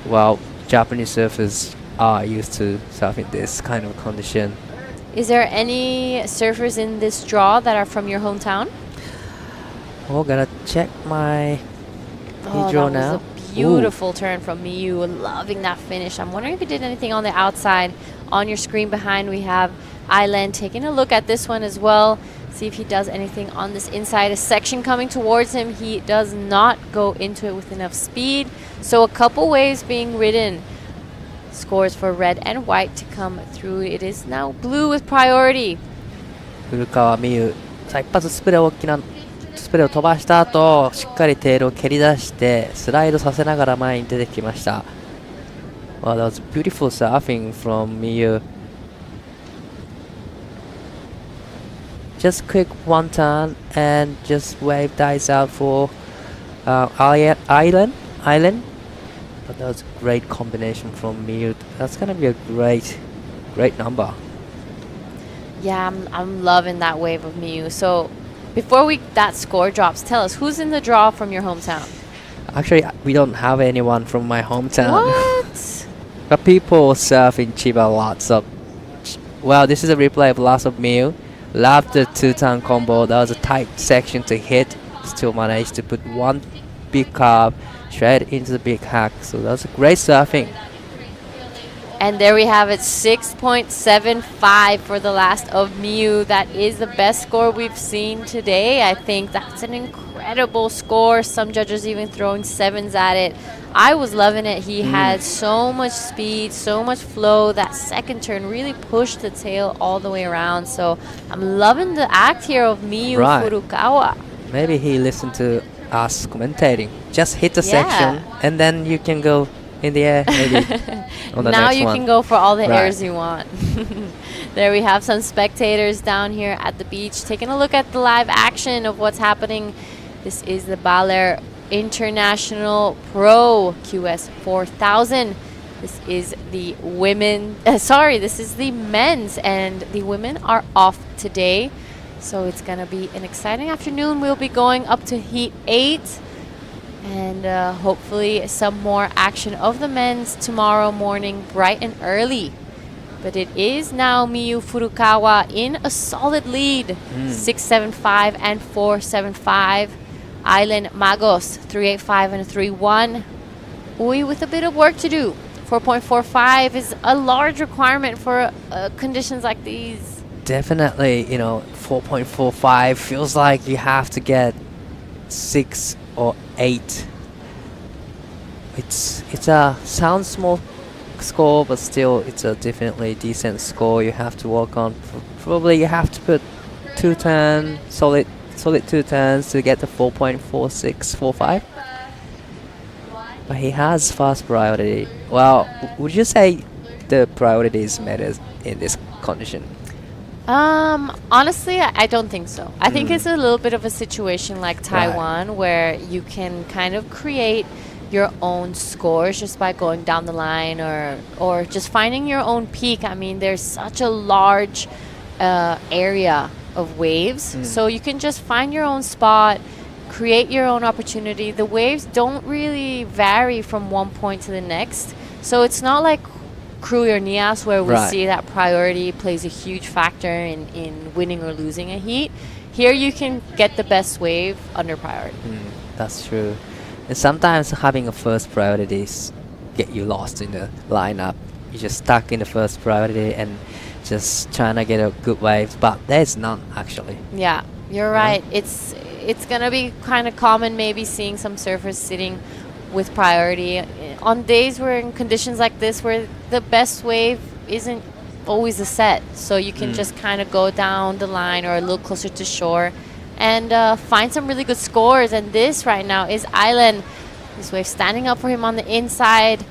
well, Japanese surfers are used to surfing this kind of condition. Is there any surfers in this draw that are from your hometown? Oh, gotta check my draw now. Beautiful turn from Miyu, loving that finish. I'm wondering if he did anything on the outside. On your screen behind we have Island taking a look at this one as well. See if he does anything on this inside. A section coming towards him. He does not go into it with enough speed. So a couple waves being ridden. Scores for red and white to come through. It is now blue with priority. 古川美優、さあ一発スプレー大きなスプレーを飛ばした後、しっかりテールを蹴り出してスライドさせながら前に出てきました。Wow, that was beautiful surfing from Miyu. Just quick one turn and just wave dies out for Island. But that was a great combination from Miyu. That's gonna be a great number. Yeah, I'm loving that wave of Miyu. So before that score drops, tell us who's in the draw from your hometown. Actually, we don't have anyone from my hometown. What? But people surf in Chiba a lot. So, well, this is a replay of Loss of Miyu. Loved the 2-turn combo. That was a tight section to hit. Still managed to put one big carve straight into the big hack. So that was a great surfing. And there we have it, 6.75 for the last of Miyu. That is the best score we've seen today. I think that's an incredible score. Some judges even throwing 7s at it. I was loving it. He had so much speed, so much flow. That second turn really pushed the tail all the way around. So I'm loving the act here of Miyu Furukawa. Maybe he listened to us commentating. Just hit the section and then you can go in the air, maybe. On the now next you one. can go for all the airs you want. There we have some spectators down here at the beach taking a look at the live action of what's happening. This is the Baler International Pro QS4000. This is the women. This is the men's, and the women are off today. So it's gonna be an exciting afternoon. We'll be going up to Heat 8. And hopefully some more action of the men's tomorrow morning, bright and early. But it is now Miyu Furukawa in a solid lead, 6.75 and 4.75. Island Magos, 3.85 and 3.1. Uy with a bit of work to do. 4.45 is a large requirement for conditions like these. Definitely, 4.45 feels like you have to get 6 or 8. It's a sounds small score, but still it's a definitely decent score you have to work on. Probably you have to put 2 turns, solid 2 turns to get the 4.4645. But he has fast priority. Well, would you say the priorities matters in this condition? Honestly, I don't think so. I think it's a little bit of a situation like Taiwan where you can kind of create your own scores just by going down the line or just finding your own peak. I mean, there's such a large area of waves, so you can just find your own spot, create your own opportunity. The waves don't really vary from one point to the next, so it's not like Krui or Nias where we see that priority plays a huge factor in winning or losing a heat. Here you can get the best wave under priority. That's true. And sometimes having a first priority get you lost in the lineup. You're just stuck in the first priority and just trying to get a good wave, but there's none actually. Yeah, you're right. It's gonna be kind of common maybe seeing some surfers sitting with priority on days where in conditions like this where the best wave isn't always a set, so you can just kind of go down the line or a little closer to shore and find some really good scores. And this right now is Island. This wave standing up for him on the inside.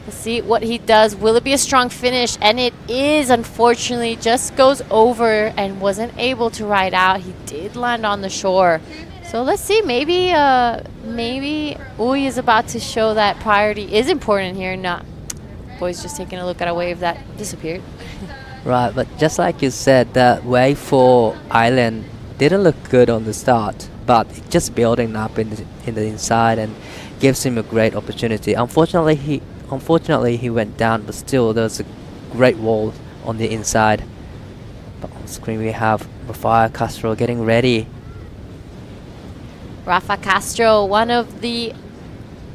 Let's see what he does. Will it be a strong finish? And it is, unfortunately. Just goes over and wasn't able to ride out. He did land on the shore. So let's see. Maybe Uy is about to show that priority is important here. Not. Boy's just taking a look at a wave that disappeared. Right, but just like you said, the wave for Island didn't look good on the start, but just building up in the inside and gives him a great opportunity. Unfortunately, he went down, but still there's a great wall on the inside. But on screen we have Rafael Castro getting ready. Rafa Castro, one of the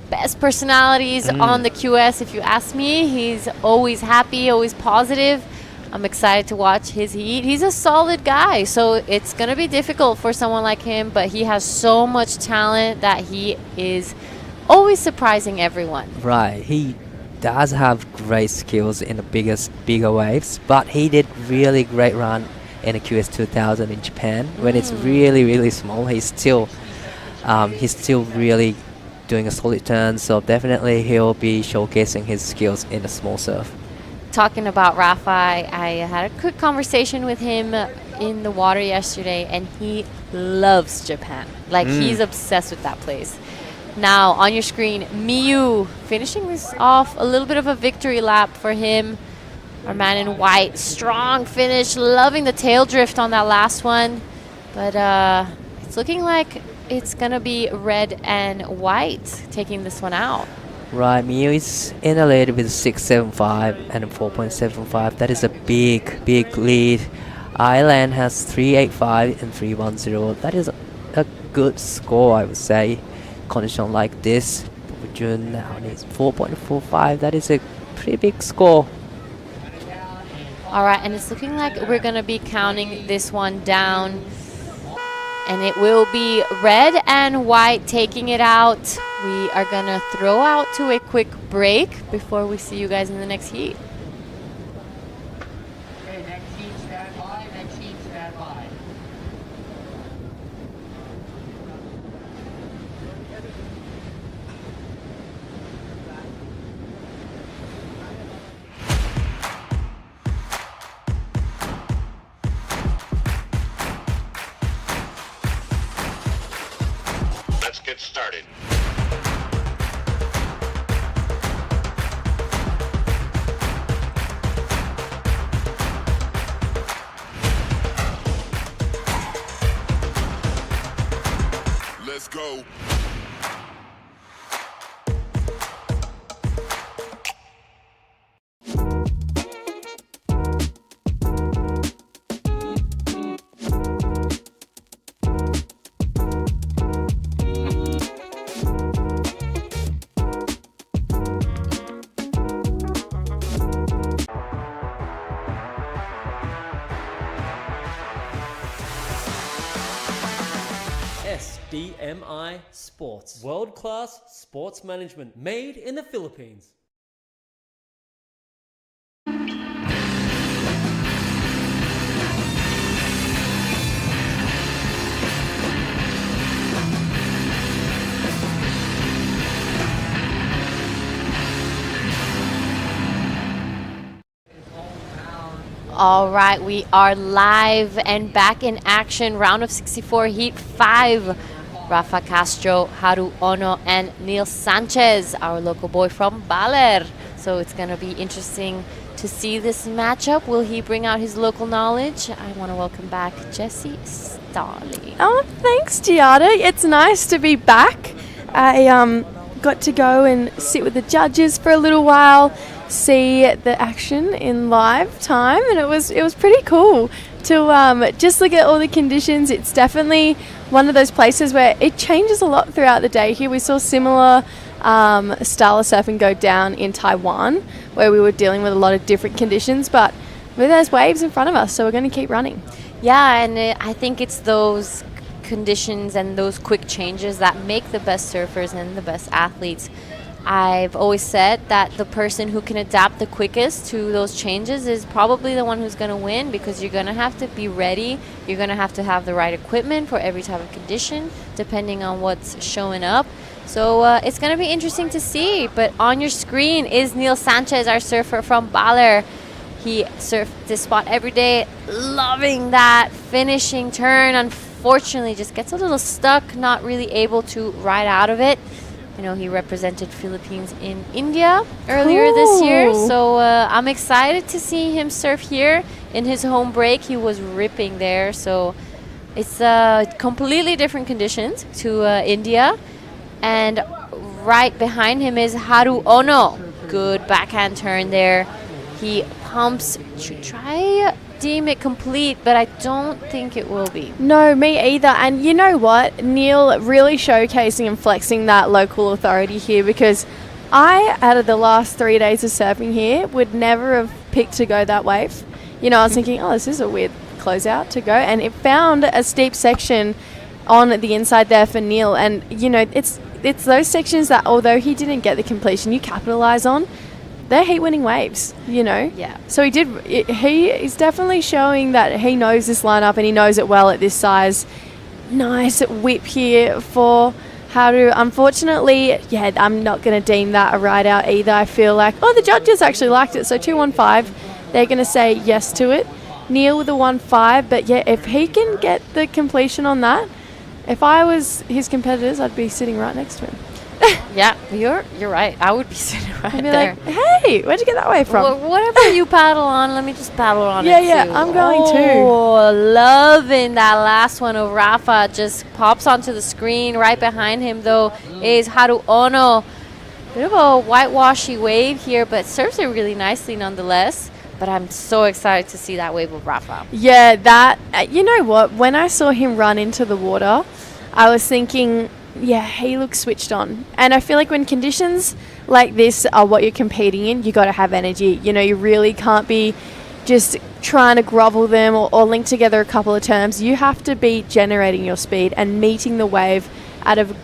best personalities on the QS, if you ask me. He's always happy, always positive. I'm excited to watch his heat. He's a solid guy, so it's going to be difficult for someone like him, but he has so much talent that he is always surprising everyone. Right, he does have great skills in the bigger waves, but he did really great run in the QS2000 in Japan. When it's really, really small, he's still really doing a solid turn, so definitely he'll be showcasing his skills in the small surf. Talking about Rafa, I had a quick conversation with him in the water yesterday, and he loves Japan. Like, he's obsessed with that place. Now, on your screen, Miyu finishing this off. A little bit of a victory lap for him. Our man in white, strong finish, loving the tail drift on that last one. But it's looking like it's going to be red and white taking this one out. Right, Miyu is in a lead with 6.75 and 4.75. That is a big, big lead. Island has 3.85 and 3.10. That is a good score, I would say. Condition like this, June now needs 4.45. That is a pretty big score. All right, and it's looking like we're going to be counting this one down. And it will be red and white taking it out. We are going to throw out to a quick break before we see you guys in the next heat. Okay, next heat, stand by. Next heat, stand by. Let's get started. Let's go. SDMI Sports. World-class sports management made in the Philippines. All right, we are live and back in action. Round of 64, Heat 5. Rafa Castro, Haru Ono, and Neil Sanchez, our local boy from Baler. So it's going to be interesting to see this matchup. Will he bring out his local knowledge? I want to welcome back Jessie Starley. Oh, thanks, Giada. It's nice to be back. I got to go and sit with the judges for a little while, see the action in live time, and it was pretty cool to just look at all the conditions. It's definitely one of those places where it changes a lot throughout the day. Here we saw similar style of surfing go down in Taiwan, where we were dealing with a lot of different conditions, but there's waves in front of us, so we're going to keep running. Yeah, and I think it's those conditions and those quick changes that make the best surfers and the best athletes. I've always said that the person who can adapt the quickest to those changes is probably the one who's going to win, because you're going to have to be ready. You're going to have the right equipment for every type of condition, depending on what's showing up. So it's going to be interesting to see. But on your screen is Neil Sanchez, our surfer from Baler. He surfed this spot every day, loving that finishing turn. Unfortunately, just gets a little stuck, not really able to ride out of it. You know, he represented Philippines in India earlier this year, so I'm excited to see him surf here in his home break. He was ripping there, so it's completely different conditions to India. And right behind him is Haru Ono. Good backhand turn there. He pumps to try deem it complete, but I don't think it will be. No, me either. And you know what? Neil really showcasing and flexing that local authority here, because I, out of the last 3 days of surfing here, would never have picked to go that wave. You know, I was thinking, oh, this is a weird closeout to go. And it found a steep section on the inside there for Neil. And, you know, it's those sections that, although he didn't get the completion, you capitalize on. They're heat-winning waves, you know? Yeah. So he is definitely showing that he knows this lineup and he knows it well at this size. Nice whip here for Haru. Unfortunately, yeah, I'm not going to deem that a ride-out either. I feel like, the judges actually liked it. So 2-1-5, they're going to say yes to it. Neil with a 1-5, but yeah, if he can get the completion on that, if I was his competitors, I'd be sitting right next to him. Yeah, you're right. I would be sitting right I'd be there. like, hey, where'd you get that wave from? Whatever you paddle on, let me just paddle on it Yeah, too. I'm going Oh, loving that last one of Rafa. Just pops onto the screen. Right behind him, though, is Haru Ono. Bit of a whitewashy wave here, but serves it really nicely nonetheless. But I'm so excited to see that wave of Rafa. Yeah, that, you know what? When I saw him run into the water, I was thinking, yeah, he looks switched on. And I feel like when conditions like this are what you're competing in, you got to have energy. You know, you really can't be just trying to grovel them or link together a couple of terms. You have to be generating your speed and meeting the wave at a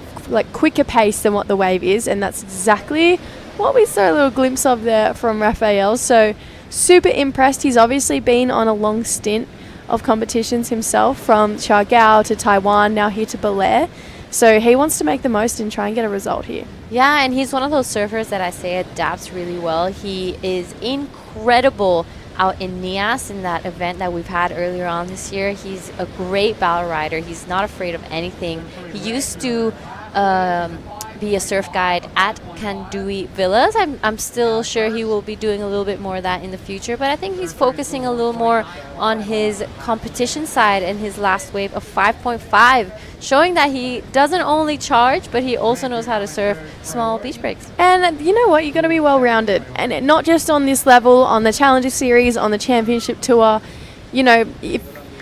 quicker pace than what the wave is. And that's exactly what we saw a little glimpse of there from Rafael. So super impressed. He's obviously been on a long stint of competitions himself, from Siargao to Taiwan, now here to Bolair. So he wants to make the most and try and get a result here. Yeah, and he's one of those surfers that I say adapts really well. He is incredible out in Nias in that event that we've had earlier on this year. He's a great bow rider. He's not afraid of anything. He used to be a surf guide at Kandui Villas. I'm still sure he will be doing a little bit more of that in the future, but I think he's focusing a little more on his competition side and his last wave of 5.5, showing that he doesn't only charge, but he also knows how to surf small beach breaks. And you know what? You've got to be well-rounded, and not just on this level, on the Challenger Series, on the Championship Tour. You know, if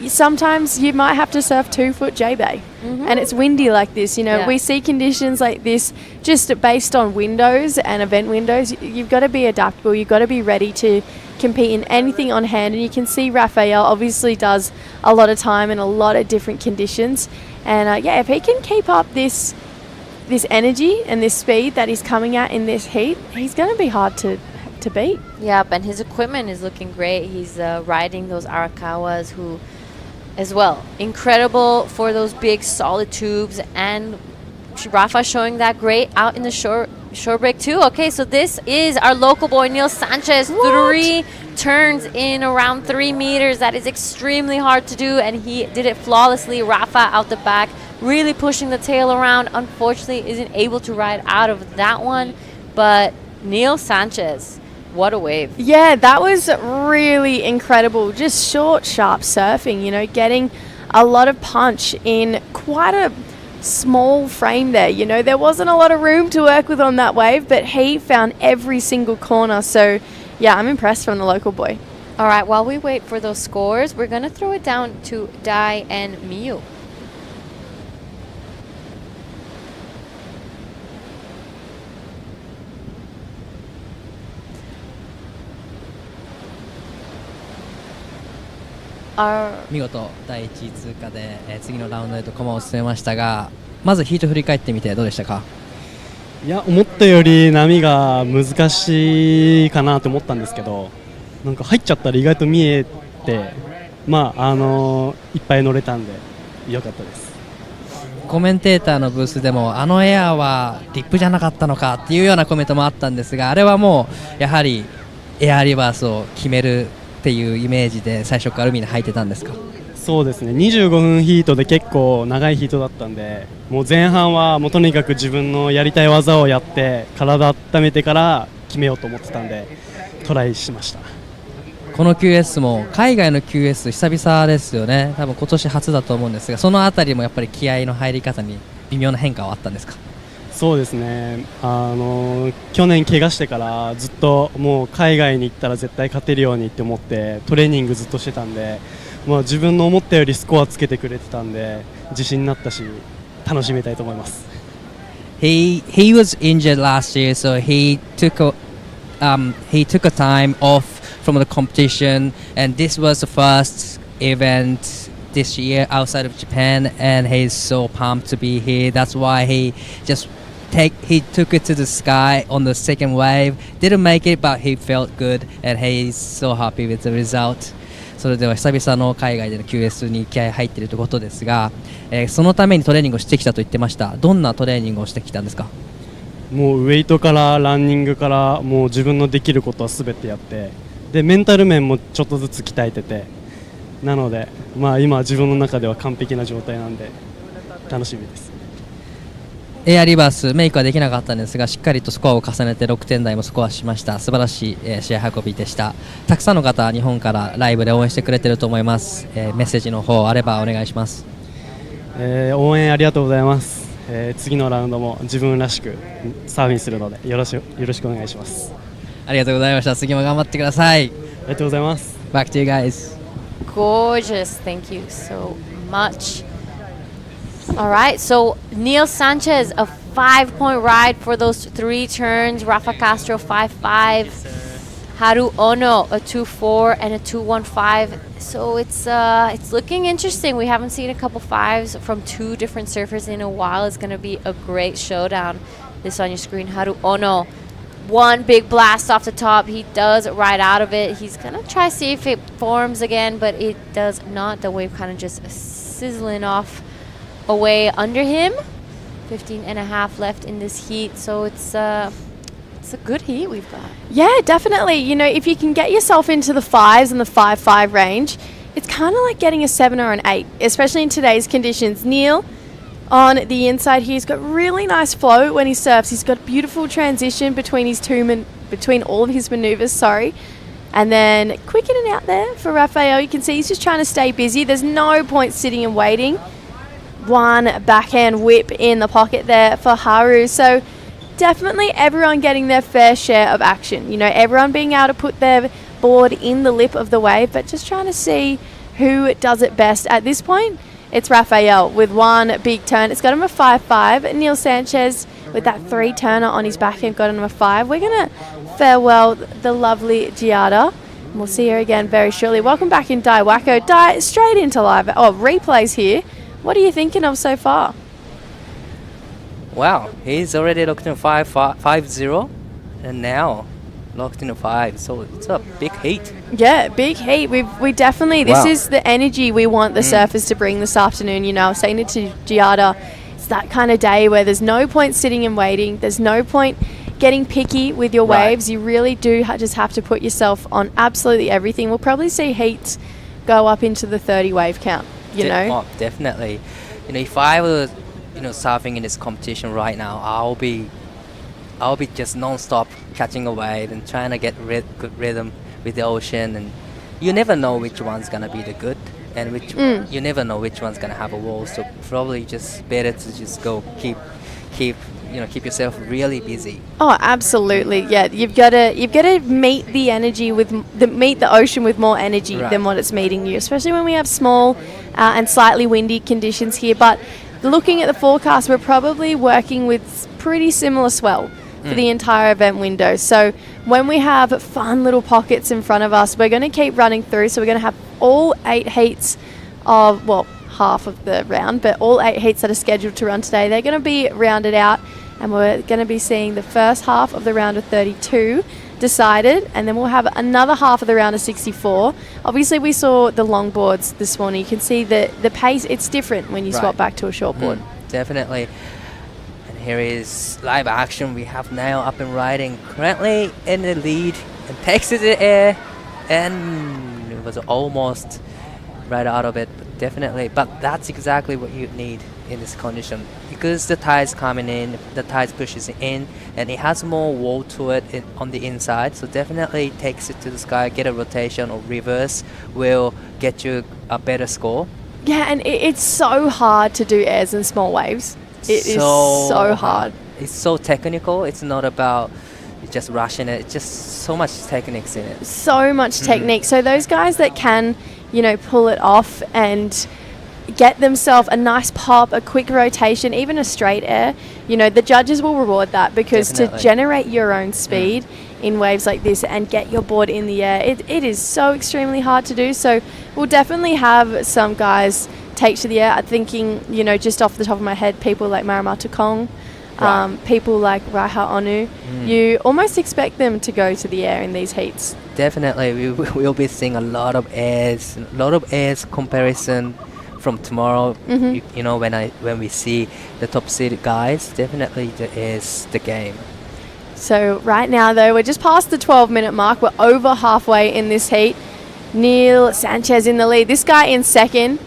sometimes you might have to surf 2-foot J-Bay. And it's windy like this. You know, Yeah. we see conditions like this just based on windows and event windows. You've got to be adaptable. You've got to be ready to compete in anything on hand. And you can see Raphael obviously does a lot of time in a lot of different conditions. And if he can keep up this energy and this speed that he's coming at in this heat, he's going to be hard to beat. Yep, and his equipment is looking great. He's riding those Arakawas, who as well, incredible for those big solid tubes, and Rafa showing that great out in the short break too. Okay, so this is our local boy Neil Sanchez. 3 turns in around 3 meters. That is extremely hard to do, and he did it flawlessly. Rafa out the back, really pushing the tail around. Unfortunately, isn't able to ride out of that one, but Neil Sanchez, what a wave. Yeah, that was really incredible. Just short, sharp surfing, you know, getting a lot of punch in quite a small frame there. You know, there wasn't a lot of room to work with on that wave, but he found every single corner. So, yeah, I'm impressed from the local boy. All right, while we wait for those scores, we're going to throw it down to Dai and Miyu.見事第1位通過で、次のラウンドへと駒を進めましたが、まずヒート振り返ってみてどうでしたか？いや、思ったより波が難しいかなと思ったんですけど、なんか入っちゃったら意外と見えて、いっぱい乗れたんで良かったです。コメンテーターのブースでもあのエアーはリップじゃなかったのかっていうようなコメントもあったんですが、あれはもうやはりエアーリバースを決めるっていうイメージで最初から海に入ってたんですか？そうですね、25分ヒートで結構長いヒートだったんで、もう前半はもうとにかく自分のやりたい技をやって体温めてから決めようと思ってたんでトライしました。この QS も海外の QS 久々ですよね。多分今年初だと思うんですが、そのあたりもやっぱり気合の入り方に微妙な変化はあったんですか？そうですね、去年怪我してからずっともう海外に行ったら絶対勝てるようにって思ってトレーニングずっとしてたんで、自分の思ったよりスコアつけてくれてたんで自信になったし楽しめたいと思います。He was injured last year, so he took a time off from the competition, and this was the first event this year outside of Japan, and he's so pumped to be here. That's why he took it to the sky on the second wave. Didn't make it, but he felt good, and he's so happy with the result. それでは久々の海外での QS に気合い入っているということですが、そのためにトレーニングをしてきたと言ってました。どんなトレーニングをしてきたんですか？もうウェイトからランニングからもう自分のできることは全てやって、でメンタル面もちょっとずつ鍛えてて、なので今自分の中では完璧な状態なんで楽しみです。エアリバースメイクはできなかったんですが、しっかりとスコアを重ねて6点台もスコアしました。素晴らしい、試合運びでした。たくさんの方日本からライブで応援してくれていると思います。メッセージの方あればお願いします。応援ありがとうございます。次のラウンドも自分らしくサーフィンするのでよろしくお願いします。ありがとうございました。次も頑張ってください。ありがとうございます。 Back to you guys. Gorgeous. Thank you so much. All right, so Neil Sanchez, a 5-point ride for those 3 turns. Rafa Castro, 5.5. Haru Ono, a 2.4 and a 2.15. So it's looking interesting. We haven't seen a couple 5s from 2 different surfers in a while. It's going to be a great showdown. This on your screen, Haru Ono. One big blast off the top. He does ride out of it. He's going to try to see if it forms again, but it does not. The wave kind of just sizzling off away under him. 15 and a half left in this heat, so it's a good heat we've got. Yeah, definitely. You know, if you can get yourself into the 5s and the 5.5 range, it's kind of like getting a 7 or an 8, especially in today's conditions. Neil, on the inside here, he's got really nice flow when he surfs. He's got beautiful transition between all of his maneuvers, and then quick in and out there for Raphael. You can see he's just trying to stay busy. There's no point sitting and waiting. One backhand whip in the pocket there for Haru. So definitely everyone getting their fair share of action. You know, everyone being able to put their board in the lip of the wave, but just trying to see who does it best at this point? It's Rafael with one big turn. It's got him a 5-5. Neil Sanchez with that 3-turner on his back end got him a 5. We're going to farewell the lovely Giada. We'll see her again very shortly. Welcome back in Dai Wacko. Dai, straight into live. Replays here. What are you thinking of so far? Wow, he's already locked in 5-0, and now locked in a 5. So it's a big heat. Yeah, big heat. We definitely, this is the energy we want the surfers to bring this afternoon. You know, I was saying it to Giada, it's that kind of day where there's no point sitting and waiting. There's no point getting picky with your waves. You really do just have to put yourself on absolutely everything. We'll probably see heats go up into the 30 wave count, you know. Oh, definitely. You know, if I were, surfing in this competition right now, I'll be just non-stop catching a wave and trying to get good rhythm with the ocean, and you never know which one's gonna be the good and which you never know which one's gonna have a wall. So probably just better to just go keep yourself really busy. Oh, absolutely. Yeah, you've got to meet the energy meet the ocean with more energy than what it's meeting you, especially when we have small and slightly windy conditions here. But looking at the forecast, we're probably working with pretty similar swell for the entire event window. So when we have fun little pockets in front of us, we're going to keep running through. So we're going to have all 8 heats of, half of the round, but all 8 heats that are scheduled to run today, they're going to be rounded out, and we're going to be seeing the first half of the round of 32 decided, and then we'll have another half of the round of 64. Obviously, we saw the longboards this morning. You can see the pace, it's different when you swap back to a shortboard. Definitely. And here is live action. We have now up and riding, currently in the lead, and takes it to the air, and it was almost right out of it, but definitely. But that's exactly what you need in this condition, because the tide's coming in, the tide pushes it in, and it has more wall to it on the inside, so definitely takes it to the sky. Get a rotation or reverse will get you a better score. Yeah, and it's so hard to do airs in small waves. It is so hard. It's so technical. It's not about just rushing it. It's just so much techniques in it. So much technique. So those guys that can, pull it off and get themselves a nice pop, a quick rotation, even a straight air, the judges will reward that, because to generate your own speed in waves like this and get your board in the air, it is so extremely hard to do. So we'll definitely have some guys take to the air. I'm thinking, just off the top of my head, people like Marimata Kong, people like Raiha Onu, you almost expect them to go to the air in these heats. Definitely, we'll be seeing a lot of airs comparison from tomorrow. When we see the top seeded guys, definitely there is the game. So right now, though, we're just past the 12-minute mark. We're over halfway in this heat. Neil Sanchez in the lead. This guy in second.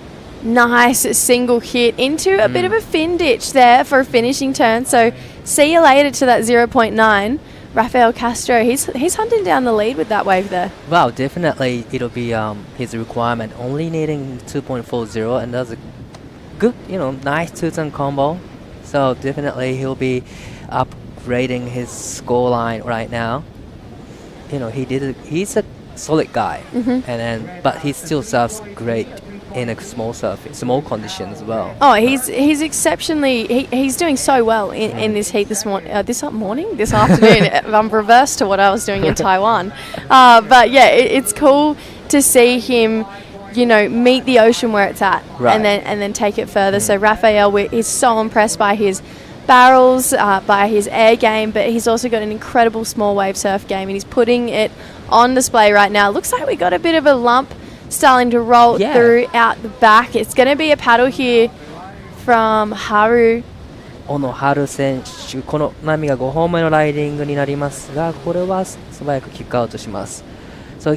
Nice single hit into a bit of a fin ditch there for a finishing turn. So see you later to that 0.9. Rafael Castro, he's hunting down the lead with that wave there. Wow, definitely it'll be his requirement. Only needing 2.40, and that's a good, nice two-turn combo. So definitely he'll be upgrading his score line right now. He's a solid guy, but he still serves great in a small condition as well. Oh, he's exceptionally, he's doing so well in this heat this afternoon. I'm reversed to what I was doing in Taiwan. But yeah, it's cool to see him, meet the ocean where it's at, and then take it further. So Rafael is so impressed by his barrels, by his air game, but he's also got an incredible small wave surf game, and he's putting it on display right now. Looks like we got a bit of a lump starting to roll through out the back. It's going to be a paddle here from Haru. 小野春選手、この波が5本目のライディングになりますが、これは素早くキックアウトします。So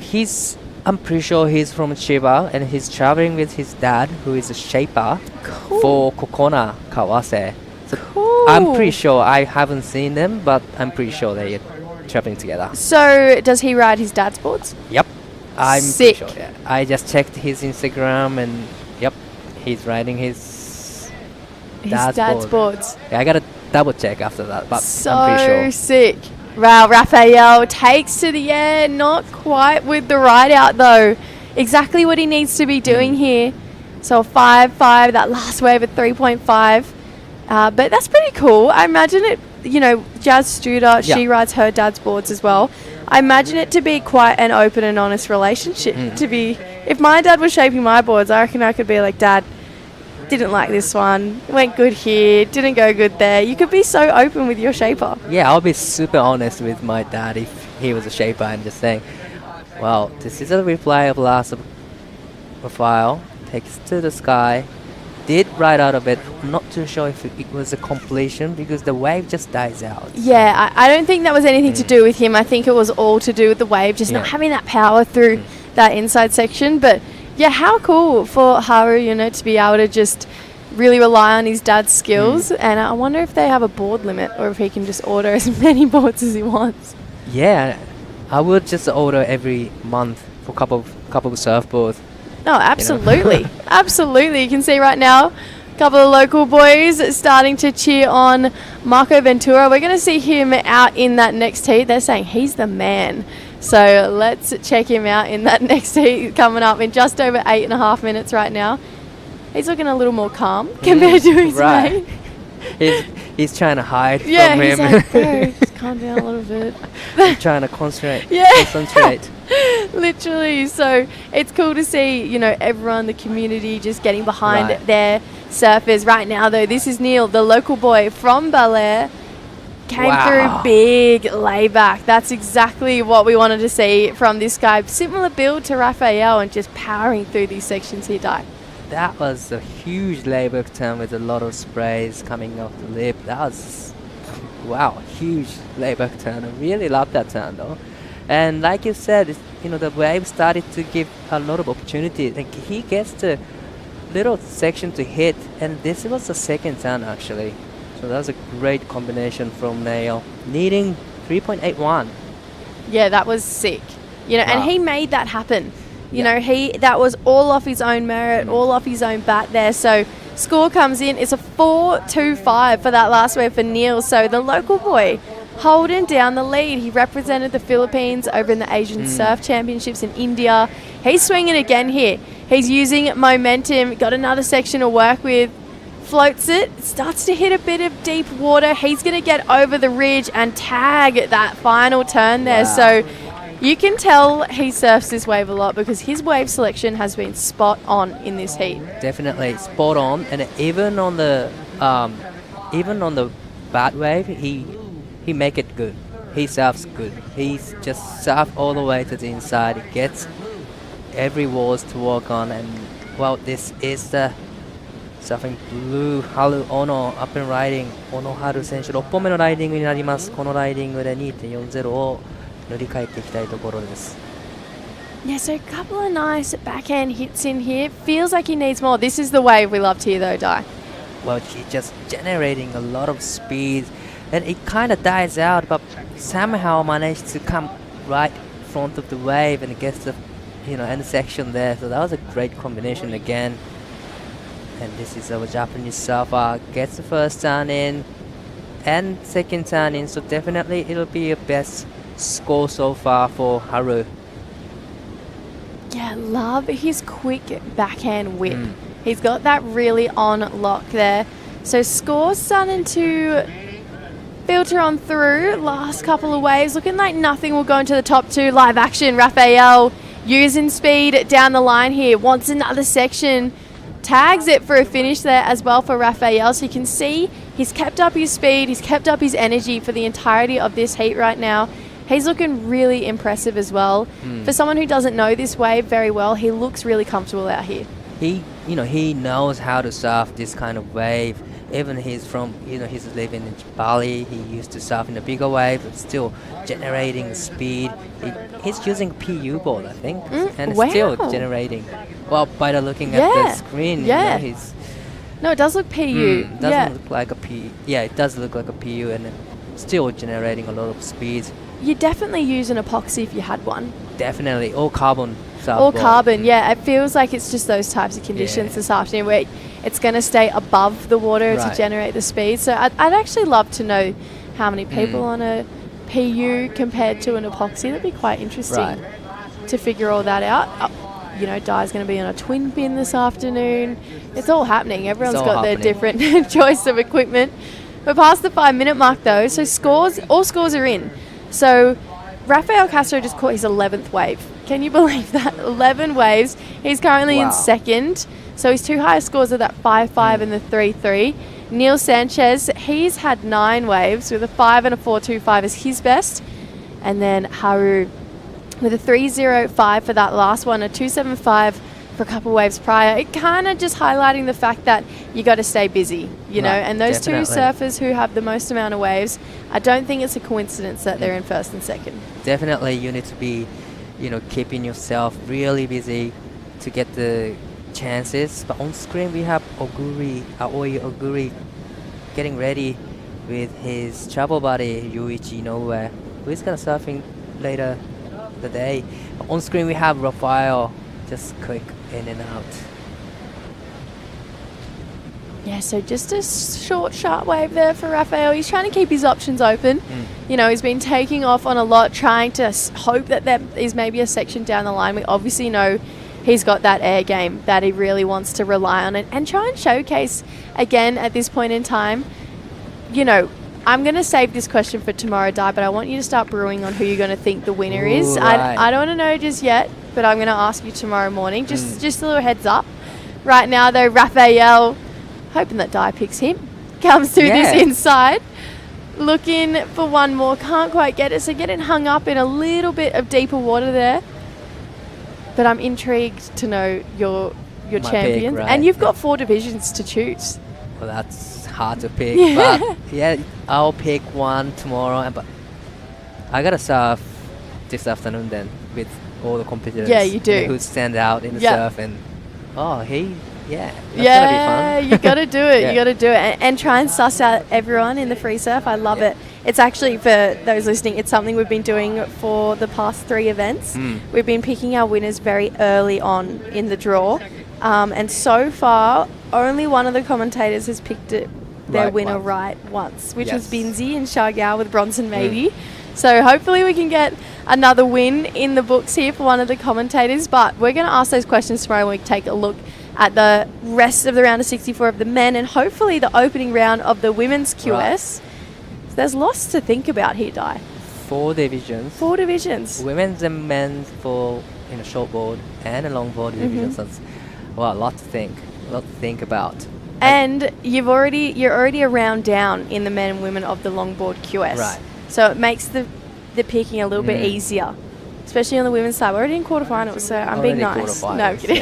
I'm pretty sure he's from Chiba, and he's traveling with his dad, who is a shaper for Kokona Kawase. So I'm pretty sure, I haven't seen them, but I'm pretty sure they're traveling together. So does he ride his dad's boards? Yep. I'm Sick. pretty sure. Yeah. I just checked his Instagram, and he's riding his dad's boards. Yeah, I gotta double check after that, but So I'm pretty sure. sick. Wow, Rafael takes to the air, not quite with the ride out though. exactly what he needs to be doing here. So a 5.5, that last wave at 3.5. But that's pretty cool. I imagine it, Jazz Studer, she rides her dad's boards as well. I imagine it to be quite an open and honest relationship. If my dad was shaping my boards, I reckon I could be like, Dad, didn't like this one, went good here, didn't go good there. You could be so open with your shaper. Yeah, I'll be super honest with my dad if he was a shaper and just saying, well, this is a replay of last profile, takes to the sky, did ride out of it. I'm not too sure if it was a completion because the wave just dies out. Yeah, I don't think that was anything to do with him. I think it was all to do with the wave, just not having that power through that inside section. But yeah, how cool for Haru, to be able to just really rely on his dad's skills. And I wonder if they have a board limit or if he can just order as many boards as he wants. Yeah, I would just order every month for a couple of surfboards. No, absolutely. Absolutely. You can see right now a couple of local boys starting to cheer on Marco Ventura. We're going to see him out in that next heat. They're saying he's the man. So let's check him out in that next heat coming up in just over 8.5 minutes right now. He's looking a little more calm compared to his mate. He's trying to hide from he's him. like, bro, just calm down a little bit. He's trying to concentrate. Literally. So it's cool to see, everyone, the community just getting behind their surfers. Right now, though, this is Neil, the local boy from Bolair. Came through big layback. That's exactly what we wanted to see from this guy. Similar build to Raphael and just powering through these sections here, Di. That was a huge layback turn with a lot of sprays coming off the lip. That was, huge layback turn. I really love that turn though. And like you said, the wave started to give a lot of opportunity. Like he gets the little section to hit, and this was the second turn actually. So that was a great combination from Neil, needing 3.81. Yeah, that was sick. And he made that happen. That was all off his own merit, all off his own bat there. So score comes in. It's a 4.25 for that last wave for Neil. So the local boy holding down the lead. He represented the Philippines over in the Asian Surf Championships in India. He's swinging again here. He's using momentum. Got another section to work with. Floats it, starts to hit a bit of deep water. He's going to get over the ridge and tag that final turn there. So you can tell he surfs this wave a lot because his wave selection has been spot on in this heat. Definitely spot on, and even on the bad wave, he make it good. He surfs good. He's just surf all the way to the inside. He gets every walls to work on, and this is the surfing blue Haru Ono up and riding 小野春選手6本目のライディングになります。このライディングで 2.40 を塗り替えていきたいところです。Yeah, so a couple of nice backhand hits in here. Feels like he needs more. This is the wave we loved here though, Di. Well, she's just generating a lot of speed, and it kind of dies out, but somehow managed to come right in front of the wave and gets the end section there. So that was a great combination again. And this is our Japanese surfer, gets the first turn in and second turn in, so definitely it'll be a best score so far for Haru. Yeah, love his quick backhand whip. He's got that really on lock there. So scores starting to filter on through. Last couple of waves, looking like nothing will go into the top two. Live action, Raphael using speed down the line here, wants another section. Tags it for a finish there as well for Raphael. So you can see he's kept up his speed, he's kept up his energy for the entirety of this heat right now. He's looking really impressive as well. For someone who doesn't know this wave very well, he looks really comfortable out here. He knows how to surf this kind of wave. Even he's from, he's living in Bali. He used to surf in a bigger wave, but still generating speed. He's using PU board, I think, and still generating. Well, by looking at the screen, he's... No, it does look PU. Doesn't look like a PU. Yeah, it does look like a PU, and still generating a lot of speed. You definitely use an epoxy if you had one. Definitely, all carbon. All carbon, yeah. It feels like it's just those types of conditions this afternoon where it's going to stay above the water to generate the speed. So I'd actually love to know how many people on a PU compared to an epoxy. That'd be quite interesting to figure all that out. you know, Dai's going to be on a twin pin this afternoon. It's all happening. Everyone's all got happening. their different choice of equipment. We're past the 5-minute mark though, so all scores are in. So Rafael Castro just caught his 11th wave. Can you believe that? 11 waves. He's currently in second. So his two highest scores are that 5-5 and the 3-3. Neil Sanchez, he's had 9 waves with a 5 and a 4.25 as his best. And then Haru with a 3.05 for that last one, a 2.75 for a couple waves prior. It kind of just highlighting the fact that you got to stay busy, you know. And those two surfers who have the most amount of waves, I don't think it's a coincidence that they're in first and second. Definitely, you need to be, you know, keeping yourself really busy to get the chances. But on screen we have Aoi Oguri getting ready with his travel buddy Yuichi Inoue, who is gonna surfing later the day. On screen we have Rafael, just quick in and out. Yeah, so just a short, sharp wave there for Rafael. He's trying to keep his options open. You know, he's been taking off on a lot, trying to hope that there is maybe a section down the line. We obviously know he's got that air game that he really wants to rely on and try and showcase again at this point in time. You know, I'm going to save this question for tomorrow, Dai, but I want you to start brewing on who you're going to think the winner is. Right. I don't want to know just yet, but I'm going to ask you tomorrow morning. Just a little heads up. Right now, though, Rafael, hoping that Dai picks him, comes through this inside. Looking for one more, can't quite get it, so getting hung up in a little bit of deeper water there. But I'm intrigued to know your champions. Pick, right. And you've got 4 divisions to choose. Well, that's hard to pick, but yeah, I'll pick one tomorrow. But I gotta surf this afternoon then with all the competitors. Yeah, you do. Who stand out in the surf and that's gonna be fun. You got to do it. Yeah. You got to do it, and try and suss out everyone in the free surf. I love it. It's actually, for those listening, it's something we've been doing for the past 3 events. We've been picking our winners very early on in the draw, and so far, only one of the commentators has picked their winner right once, which was Binzi in Shargao with Bronson Maybe. So hopefully we can get another win in the books here for one of the commentators. But we're going to ask those questions tomorrow when we take a look at the rest of the round of 64 of the men and hopefully the opening round of the women's QS. So there's lots to think about here, Dai. 4 divisions. 4 divisions. Women's and men's for shortboard and a longboard division. So it's, well, a lot to think about. And you're already a round down in the men and women of the longboard QS. Right. So it makes the picking a little bit easier, especially on the women's side. We're already in quarterfinals, so I'm being nice. No, I'm kidding.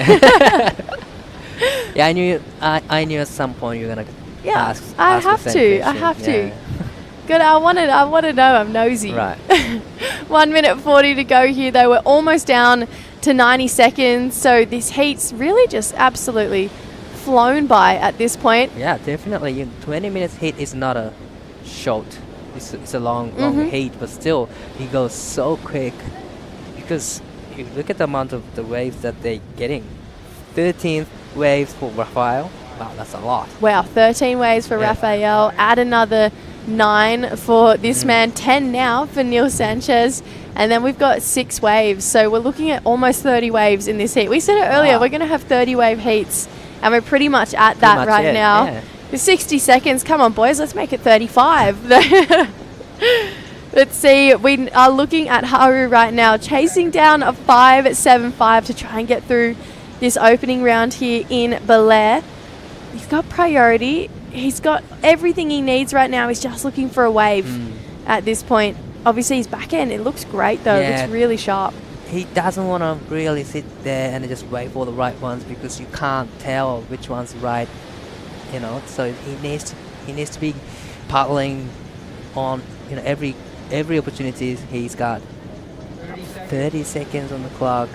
Yeah, I knew at some point you're gonna ask. I have to. Good. I want to know. I'm nosy. Right. 1 minute 40 to go here, though. We're almost down to 90 seconds. So this heat's really just absolutely flown by at this point. Yeah, definitely. 20 minutes heat is not a short. It's a long heat, but still, it goes so quick because you look at the amount of the waves that they're getting. 13 waves for Rafael. Wow, that's a lot. Wow, 13 waves for Rafael. Add another 9 for this man. 10 now for Neil Sanchez. And then we've got 6 waves. So we're looking at almost 30 waves in this heat. We said it earlier, we're going to have 30 wave heats. And we're pretty much at that right now. Yeah. With 60 seconds. Come on, boys. Let's make it 35. Let's see. We are looking at Haru right now, chasing down a 5.75 to try and get through this opening round here in Bolair. He's got priority. He's got everything he needs right now. He's just looking for a wave at this point. Obviously, his back end, it looks great, though. It looks really sharp. He doesn't want to really sit there and just wait for the right ones because you can't tell which one's right, So he needs to be paddling on every opportunity he's got. 30 seconds on the clock.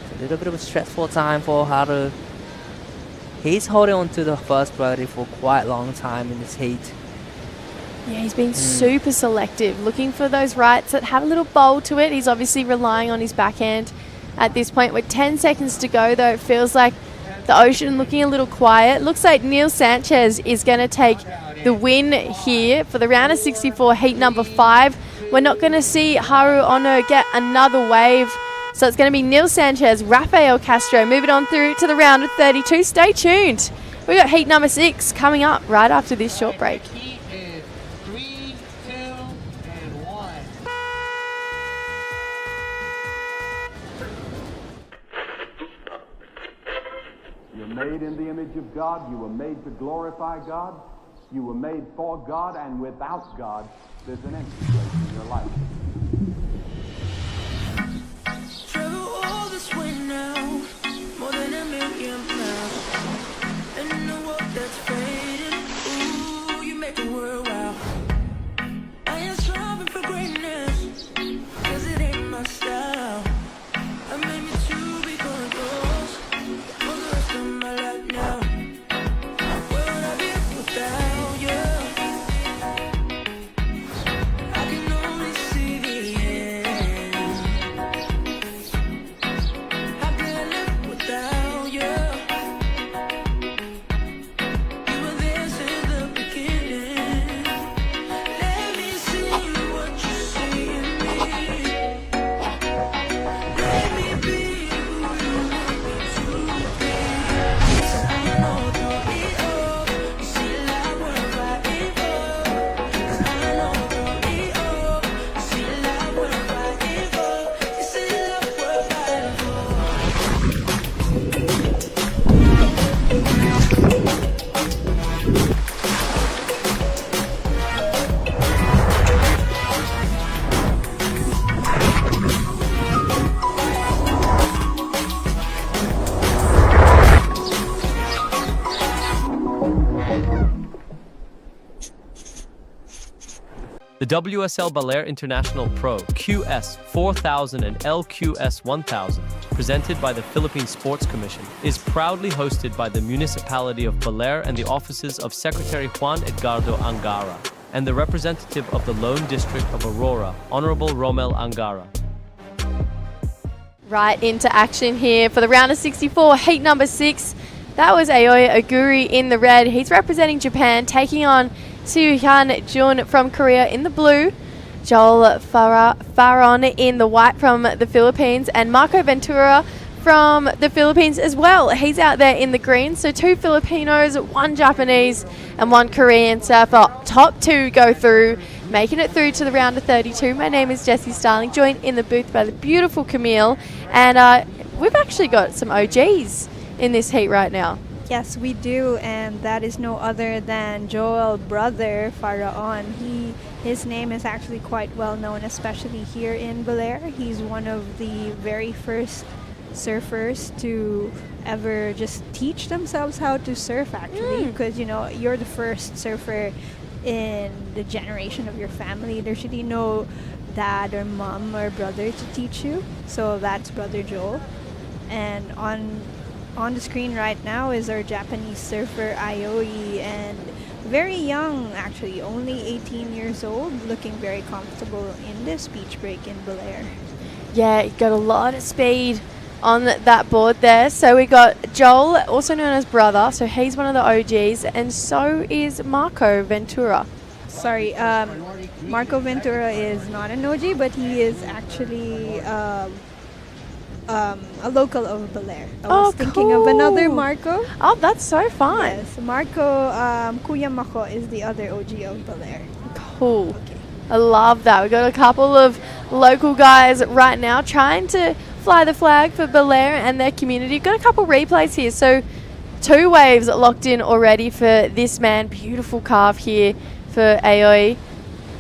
It's a little bit of a stressful time for Haru. He's holding on to the first priority for quite a long time in this heat. Yeah, he's been super selective, looking for those rights that have a little bowl to it. He's obviously relying on his backhand at this point. With 10 seconds to go, though, it feels like the ocean looking a little quiet. Looks like Neil Sanchez is going to take the win here for the round of 64, heat number 5. We're not going to see Haru Ono get another wave. So it's going to be Neil Sanchez, Rafael Castro, moving on through to the round of 32. Stay tuned. We got heat number 6 coming up right after this short break. Heat is 3, 2, and 1. You're made in the image of God. You were made to glorify God. You were made for God, and without God, there's an empty place in your life. Travel all this way now, more than a million miles. And in a world that's fading, ooh, you make the world wow. I am striving for greatness, cause it ain't my style. I made me to be going goals for the rest of my life now. Where would I be without you? I can only see the end. How could I live without you? You were there since the beginning. Let me see what you see in me. Let me be who you want me to be. So I know through it all, you see love we're fighting for. 'Cause I know through it all, you see love we're fighting for. You see love we're fighting for. The WSL Baler International Pro QS4000 and LQS1000, presented by the Philippine Sports Commission, is proudly hosted by the municipality of Bolair and the offices of Secretary Juan Edgardo Angara and the representative of the Lone District of Aurora, Honorable Romel Angara. Right into action here for the round of 64, heat number 6. That was Aoi Oguri in the red. He's representing Japan, taking on Soo-hyun Jun from Korea in the blue, Joel Faron in the white from the Philippines, and Marco Ventura from the Philippines as well. He's out there in the green. So 2 Filipinos, 1 Japanese, and 1 Korean surfer. Top 2 go through, making it through to the round of 32. My name is Jessie Starling, joined in the booth by the beautiful Camille, and we've actually got some OGs in this heat right now. Yes, we do, and that is no other than Joel's brother, Faraon. His name is actually quite well known, especially here in Bolair. He's one of the very first surfers to ever just teach themselves how to surf, actually, because you know you're the first surfer in the generation of your family. There's really no dad or mom or brother to teach you, so that's brother Joel. And on the screen right now is our Japanese surfer Aoi, and very young actually, only 18 years old, looking very comfortable in this beach break in Bolair. Yeah, he got a lot of speed on that board there. So we got Joel, also known as brother, so he's one of the OGs, and so is Marco Ventura. Sorry, Marco Ventura is not an OG, but he is actually a local of Bolair. I was thinking of another Marco. Oh, that's so fun. Yes, Marco Kuya Mako is the other OG of Bolair. Cool. Okay. I love that. We've got a couple of local guys right now trying to fly the flag for Bolair and their community. Got a couple replays here. So 2 waves locked in already for this man. Beautiful carve here for Aoi.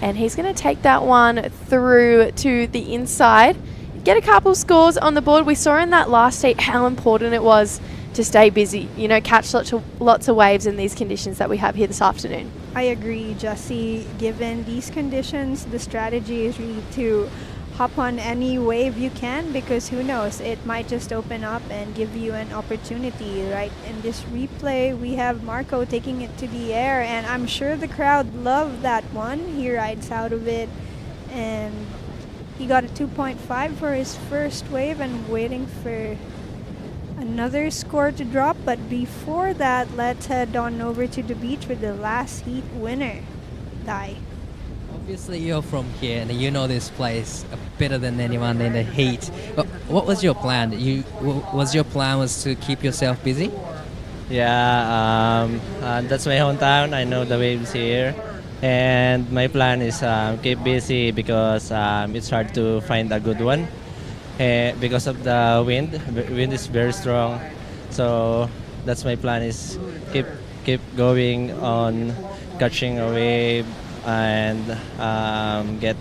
And he's going to take that one through to the inside. Get a couple scores on the board. We saw in that last heat how important it was to stay busy, you know, catch lots of waves in these conditions that we have here this afternoon. I agree, Jessie. Given these conditions, the strategy is really to hop on any wave you can, because who knows, it might just open up and give you an opportunity. Right in this replay, we have Marco taking it to the air, and I'm sure the crowd loved that one. He rides out of it, and he got a 2.5 for his first wave and waiting for another score to drop. But before that, let's head on over to the beach with the last heat winner, Dai. Obviously, you're from here and you know this place better than anyone in the heat. But what was your plan? Was your plan was to keep yourself busy? Yeah, that's my hometown. I know the waves here, and my plan is keep busy because it's hard to find a good one because of the wind. Wind is very strong, so that's my plan is keep going on catching a wave and get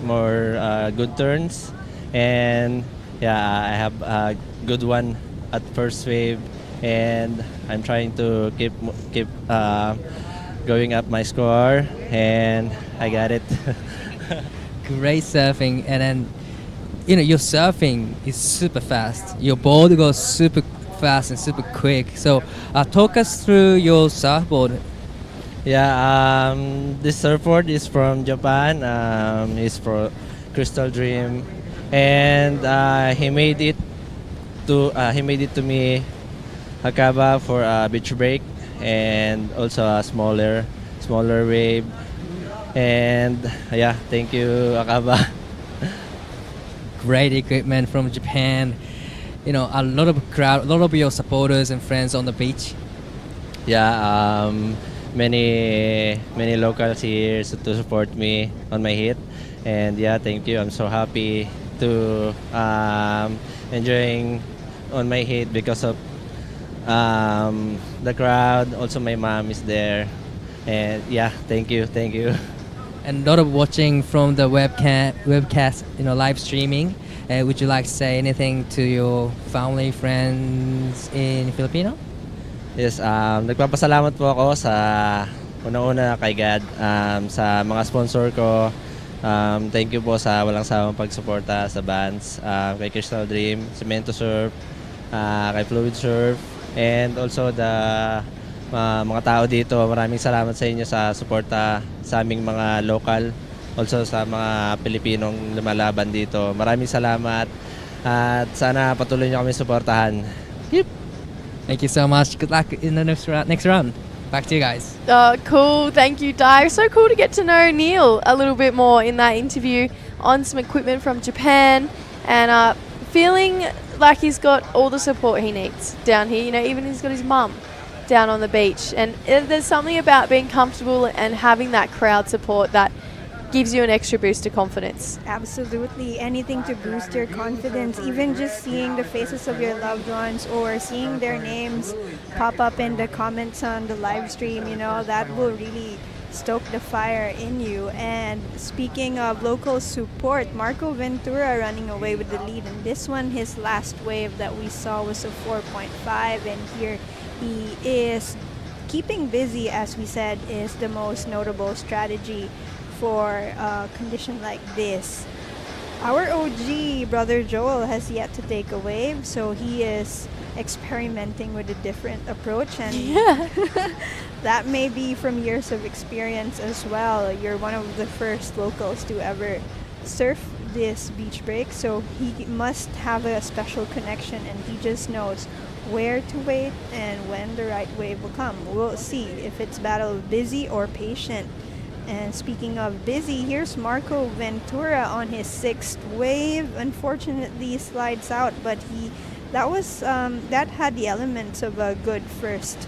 more good turns. And yeah, I have a good one at first wave, and I'm trying to keep going up my score, and I got it. Great surfing, and then your surfing is super fast. Your board goes super fast and super quick. So talk us through your surfboard. Yeah, this surfboard is from Japan. It's for Crystal Dream, and he made it to me Hakaba for a beach break, and also a smaller wave. And yeah, thank you, Akaba. Great equipment from Japan. A lot of your supporters and friends on the beach. Yeah, many locals here to support me on my hit, and yeah, thank you. I'm so happy to enjoying on my hit because of the crowd. Also, my mom is there, and yeah, thank you. And a lot of watching from the webcast, live streaming. Would you like to say anything to your family, friends in Filipino? Yes, nagpapasalamat po ako sa unang-una kay God, sa mga sponsor ko. Thank you po sa walang sawang pagsuporta sa bands, kay Crystal Dream, si Mentorship, kay Fluid Surf, and also the mga tao dito. Maraming salamat sa inyo sa suporta sa aming mga local, also sa mga Pilipinong lumalaban dito. Maraming salamat at sana patuloy niyo kami suportahan. Yep. Thank you so much. Good luck in the next round. Back to you guys. Oh, cool. Thank you, Dai. So cool to get to know Neil a little bit more in that interview on some equipment from Japan, and feeling like he's got all the support he needs down here. Even he's got his mum down on the beach. And there's something about being comfortable and having that crowd support that gives you an extra boost of confidence. Absolutely. Anything to boost your confidence, even just seeing the faces of your loved ones or seeing their names pop up in the comments on the live stream, that will really stoke the fire in you. And speaking of local support, Marco Ventura running away with the lead. And this one, his last wave that we saw was a 4.5. And here he is keeping busy, as we said, is the most notable strategy for a condition like this. Our OG, Brother Joel, has yet to take a wave, so he is experimenting with a different approach, and that may be from years of experience as well. You're one of the first locals to ever surf this beach break, so he must have a special connection, and he just knows where to wait and when the right wave will come. We'll see if it's battle busy or patient. And speaking of busy, here's Marco Ventura on his 6th wave. Unfortunately, slides out, but that had the elements of a good first.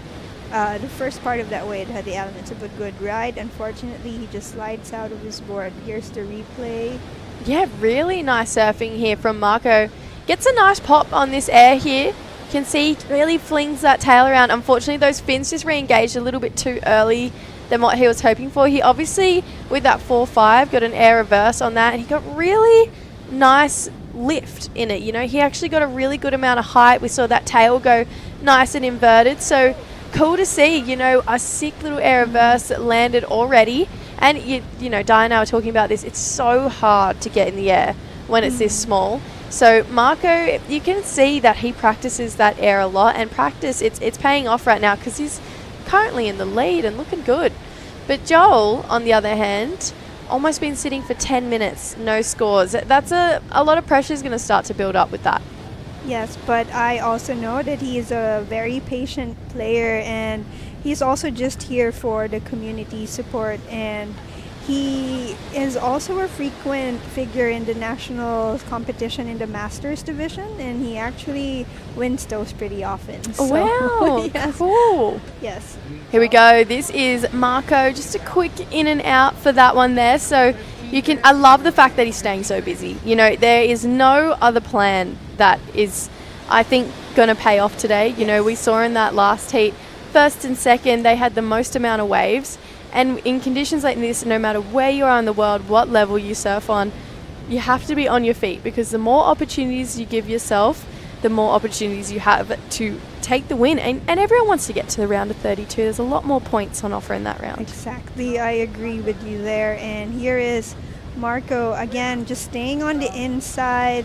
The first part of that wave had the elements of a good ride. Unfortunately, he just slides out of his board. Here's the replay. Yeah, really nice surfing here from Marco. Gets a nice pop on this air here. You can see he really flings that tail around. Unfortunately, those fins just re-engaged a little bit too early than what he was hoping for. He obviously, with that 4.5, got an air reverse on that, and he got really nice lift in it. He actually got a really good amount of height. We saw that tail go nice and inverted. So cool to see, a sick little air reverse that landed already. And, Di and I were talking about this. It's so hard to get in the air when it's this small. So Marco, you can see that he practices that air a lot, and it's paying off right now because he's currently in the lead and looking good. But Joel, on the other hand, almost been sitting for 10 minutes, no scores. That's a lot of pressure is going to start to build up with that. Yes, but I also know that he is a very patient player, and he's also just here for the community support, and He is also a frequent figure in the national competition in the Masters division, and he actually wins those pretty often. Oh, So, wow, yes. cool. Yes. Here we go. This is Marco. Just a quick in and out for that one there. So you can. I love the fact that he's staying so busy. You know, there is no other plan that is, I think, going to pay off today. You know, we saw in that last heat, first and second, they had the most amount of waves. And in conditions like this, no matter where you are in the world, what level you surf on, you have to be on your feet, because the more opportunities you give yourself, the more opportunities you have to take the win. And everyone wants to get to the round of 32. There's a lot more points on offer in that round. Exactly. I agree with you there. And here is Marco again, just staying on the inside,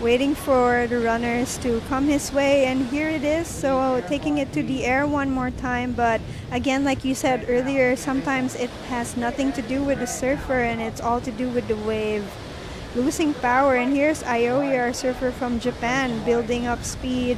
waiting for the runners to come his way, and here it is. So taking it to the air one more time, but again, like you said earlier, sometimes it has nothing to do with the surfer and it's all to do with the wave losing power. And here's Aoi, our surfer from Japan, building up speed,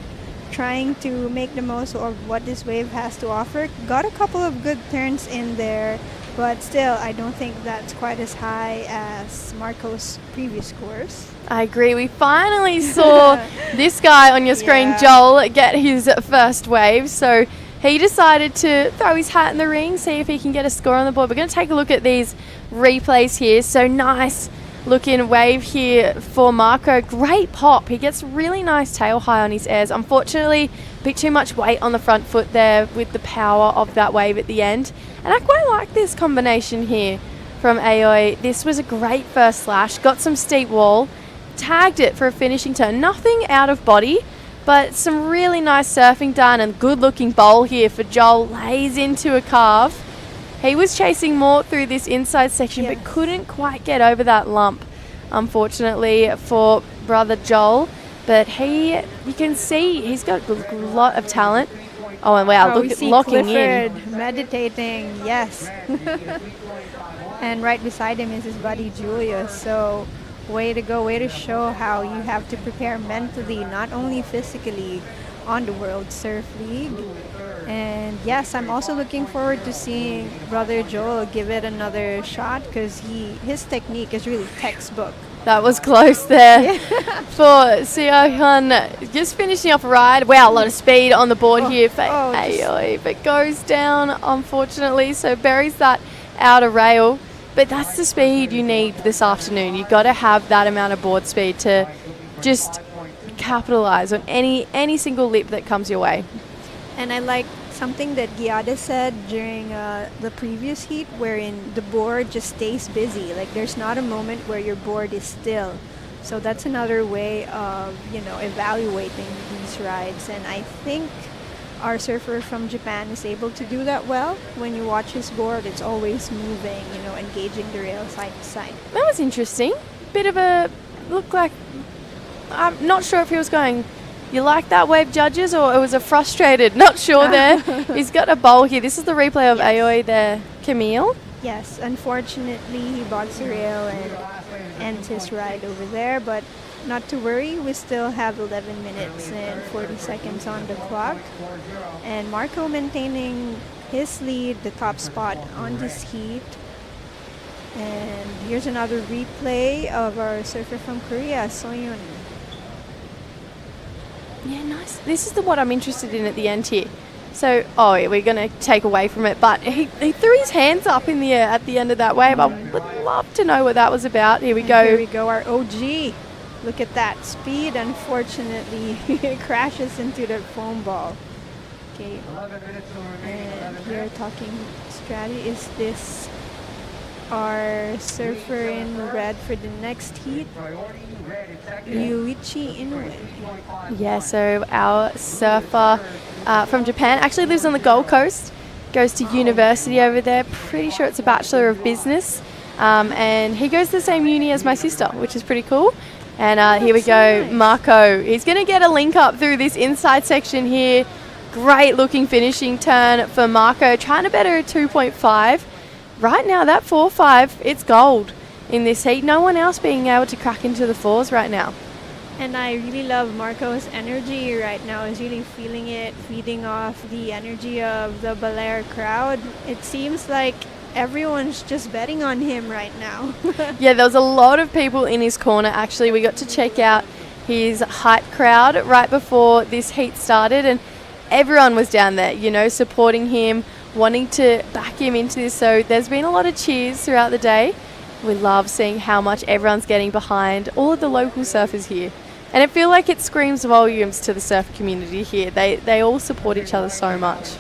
trying to make the most of what this wave has to offer. Got a couple of good turns in there, but still, I don't think that's quite as high as Marco's previous scores. I agree. We finally saw this guy on your screen, Yeah. Joel, get his first wave. So he decided to throw his hat in the ring, see if he can get a score on the board. We're going to take a look at these replays here. So nice looking wave here for Marco. Great pop. He gets really nice tail high on his airs. Unfortunately, a bit too much weight on the front foot there with the power of that wave at the end. And I quite like this combination here from Aoi. This was a great first slash. Got some steep wall. Tagged it for a finishing turn. Nothing out of body, but some really nice surfing done, and good looking bowl here for Joel. Lays into a carve. He was chasing more through this inside section, but couldn't quite get over that lump, unfortunately, for brother Joel. But you can see he's got a lot of talent. Oh, and wow, we look at see locking Clifford in. meditating, yes. And right beside him is his buddy Julius. So way to go, way to show how you have to prepare mentally, not only physically, on the World Surf League. And yes, I'm also looking forward to seeing brother Joel give it another shot, because his technique is really textbook. That was close there for Seo-hyun. Just finishing off a ride. Wow, a lot of speed on the board here for Aoi, but goes down, unfortunately. So buries that outer rail. But that's the speed you need this afternoon. You've got to have that amount of board speed to just capitalize on any single lip that comes your way. And I like something that Giada said during the previous heat, wherein the board just stays busy. Like, there's not a moment where your board is still. So that's another way of, evaluating these rides. And I think our surfer from Japan is able to do that well. When you watch his board, it's always moving, engaging the rail side to side. That was interesting. Bit of a look like, I'm not sure if he was going, you like that wave, judges, or it was a frustrated, not sure there. He's got a bowl here. This is the replay of Aoi there. Camille? Yes, unfortunately he bogs the rail and ends his ride over there, but not to worry, we still have 11 minutes and 40 seconds on the clock. And Marco maintaining his lead, the top spot on this heat. And here's another replay of our surfer from Korea, Soyun. Yeah, nice. This is what I'm interested in at the end here. So, we're going to take away from it, but he threw his hands up in the air at the end of that wave. I would love to know what that was about. Here we go. Here we go, our OG. Look at that speed. Unfortunately, it crashes into the foam ball. Okay. And here talking strategy. Is this our surfer in red for the next heat? Yuichi Inoue. Yeah, so our surfer from Japan actually lives on the Gold Coast, goes to university over there. Pretty sure it's a Bachelor of Business. And he goes to the same uni as my sister, which is pretty cool. And here we go, nice. Marco. He's going to get a link up through this inside section here. Great looking finishing turn for Marco. Trying to better a 2.5. Right now, that 4.5, it's gold in this heat. No one else being able to crack into the fours right now. And I really love Marco's energy right now. He's really feeling it, feeding off the energy of the Bolair crowd. It seems like everyone's just betting on him right now. Yeah, there was a lot of people in his corner. Actually, we got to check out his hype crowd right before this heat started, and everyone was down there, you know, supporting him, wanting to back him into this. So there's been a lot of cheers throughout the day. We love seeing how much everyone's getting behind all of the local surfers here. And I feel like it screams volumes to the surf community here. They all support each other so much.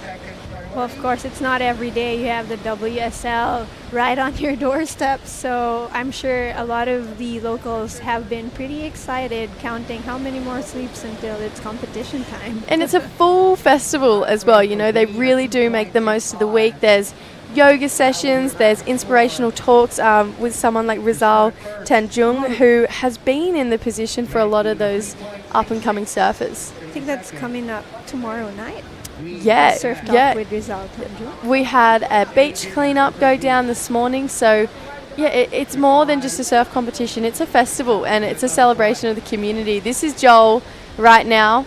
Well, of course, it's not every day you have the WSL right on your doorstep, so I'm sure a lot of the locals have been pretty excited, counting how many more sleeps until it's competition time. And it's a full festival as well, you know, they really do make the most of the week. There's yoga sessions, there's inspirational talks with someone like Rizal Tanjung, who has been in the position for a lot of those up-and-coming surfers. I think that's coming up tomorrow night. Yeah, Surf Talk yeah. with Rizal Tanjung. We had a beach cleanup go down this morning, so yeah, it's more than just a surf competition. It's a festival and it's a celebration of the community. This is Joel right now,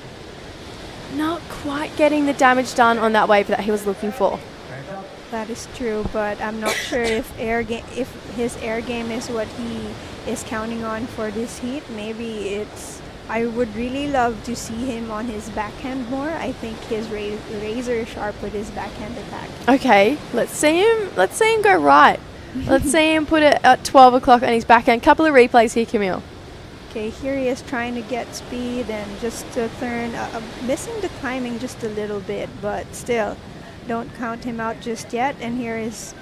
not quite getting the damage done on that wave that he was looking for. That is true, but I'm not sure if his air game is what he is counting on for this heat. Maybe it's. I would really love to see him on his backhand more. I think he's razor sharp with his backhand attack. Okay, let's see him go right. Let's see him put it at 12 o'clock on his backhand. Couple of replays here, Camille. Okay, here he is trying to get speed and just to turn, missing the timing just a little bit, but still, don't count him out just yet. And here is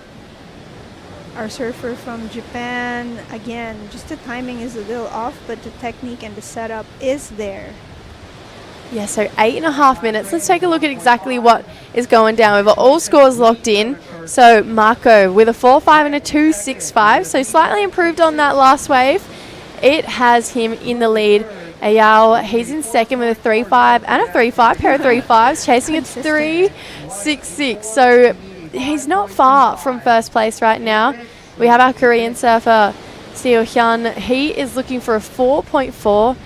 our surfer from Japan. Again, just the timing is a little off, but the technique and the setup is there. Yeah, so 8.5 minutes. Let's take a look at exactly what is going down. We've got all scores locked in. So Marco with a 4.5 and a 2.65, so slightly improved on that last wave. It has him in the lead. Ayao, he's in second with a 3.5 and a 3.5, pair of 3.5s, chasing a 3.66. So he's not far from first place right now. We have our Korean surfer, Seo Hyun. He is looking for a 4.4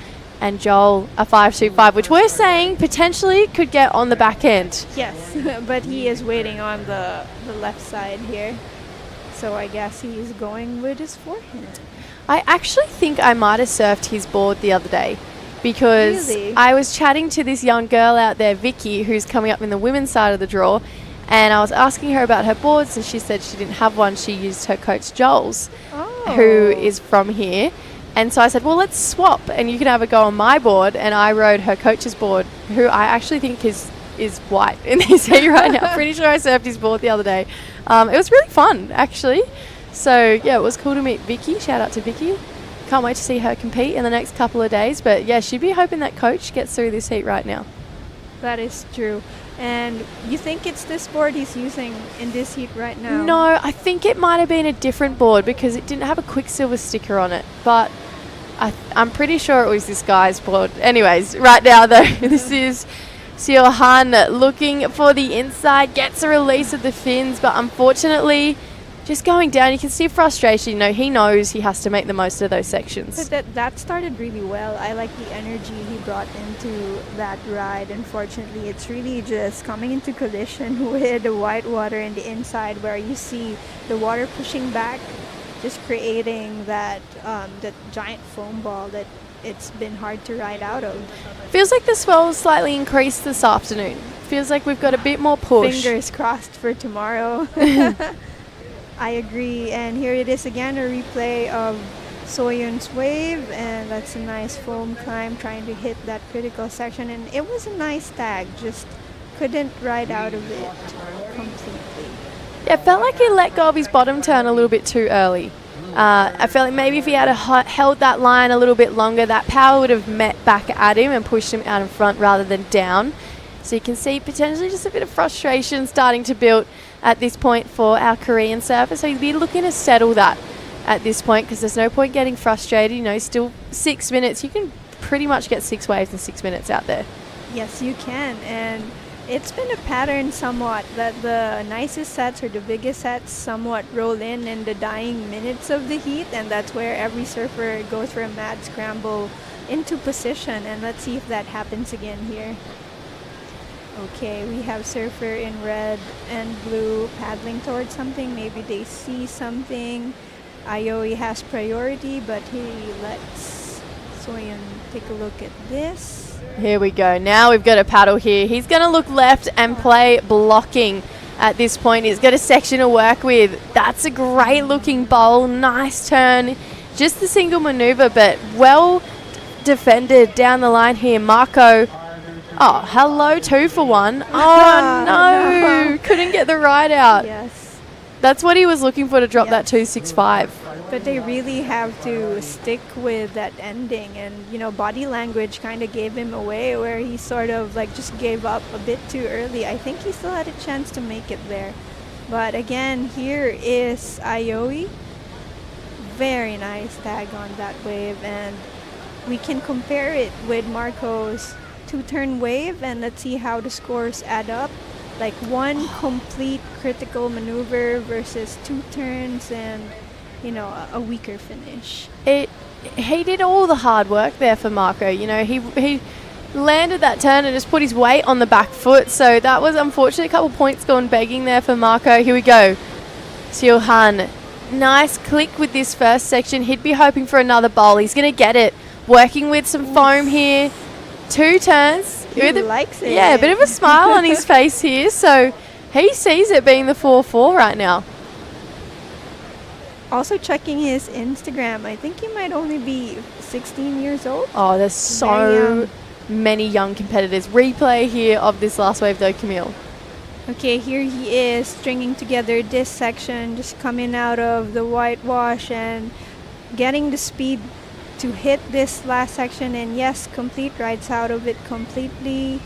and Joel a 5.25, which we're saying potentially could get on the back end. Yes, but he is waiting on the left side here. So I guess he's going with his forehand. I actually think I might have surfed his board the other day because Really? I was chatting to this young girl out there, Vicky, who's coming up in the women's side of the draw. And I was asking her about her boards, and she said she didn't have one. She used her coach Joel's, who is from here. And so I said, well, let's swap, and you can have a go on my board. And I rode her coach's board, who I actually think is white in this heat right now. Pretty sure I surfed his board the other day. It was really fun, actually. So, yeah, it was cool to meet Vicky. Shout out to Vicky. Can't wait to see her compete in the next couple of days. But, yeah, she'd be hoping that coach gets through this heat right now. That is true. And you think it's this board he's using in this heat right now? No, I think it might have been a different board because it didn't have a Quicksilver sticker on it. But I'm pretty sure it was this guy's board. Anyways, right now, though, this is Seo Han looking for the inside, gets a release of the fins, but unfortunately, just going down, you can see frustration. You know, he knows he has to make the most of those sections. But that started really well. I like the energy he brought into that ride. Unfortunately, it's really just coming into collision with the white water in the inside where you see the water pushing back, just creating that giant foam ball that it's been hard to ride out of. Feels like the swell slightly increased this afternoon. Feels like we've got a bit more push. Fingers crossed for tomorrow. I agree. And here it is again, a replay of Soyun's wave, and that's a nice foam climb trying to hit that critical section, and it was a nice tag, just couldn't ride out of it completely. Yeah, it felt like he let go of his bottom turn a little bit too early. I felt like maybe if he had held that line a little bit longer, that power would have met back at him and pushed him out in front rather than down. So you can see potentially just a bit of frustration starting to build at this point for our Korean surfer. So he'd be looking to settle that at this point because there's no point getting frustrated. You know, still 6 minutes. You can pretty much get 6 waves in 6 minutes out there. Yes, you can. And it's been a pattern somewhat that the nicest sets or the biggest sets somewhat roll in the dying minutes of the heat, and that's where every surfer goes for a mad scramble into position. And let's see if that happens again here. Okay, we have surfer in red and blue paddling towards something. Maybe they see something. Aoi has priority, but he lets Soyeon take a look at this. Here we go. Now we've got a paddle here. He's going to look left and play blocking at this point. He's got a section to work with. That's a great looking bowl. Nice turn. Just the single maneuver, but well defended down the line here. Marco. Oh, hello, 2 for 1. Oh, no. Couldn't get the ride out. Yes. That's what he was looking for to drop that 265. But they really have to stick with that ending. And, you know, body language kind of gave him away where he sort of like just gave up a bit too early. I think he still had a chance to make it there. But again, here is Aoi. Very nice tag on that wave. And we can compare it with Marco's 2-turn wave. And let's see how the scores add up. Like 1 complete critical maneuver versus 2 turns and, you know, a weaker finish. He did all the hard work there for Marco. You know, he landed that turn and just put his weight on the back foot. So that was unfortunate. A couple points gone begging there for Marco. Here we go. Seo-han, nice click with this first section. He'd be hoping for another bowl. He's going to get it. Working with some foam here. 2 turns. He likes it. Yeah, a bit of a smile on his face here. So he sees it being the 4-4 right now. Also checking his Instagram. I think he might only be 16 years old. Oh, there's so many young competitors. Replay here of this last wave though, Camille. Okay, here he is stringing together this section, just coming out of the whitewash and getting the speed to hit this last section. And yes, complete, rides out of it completely.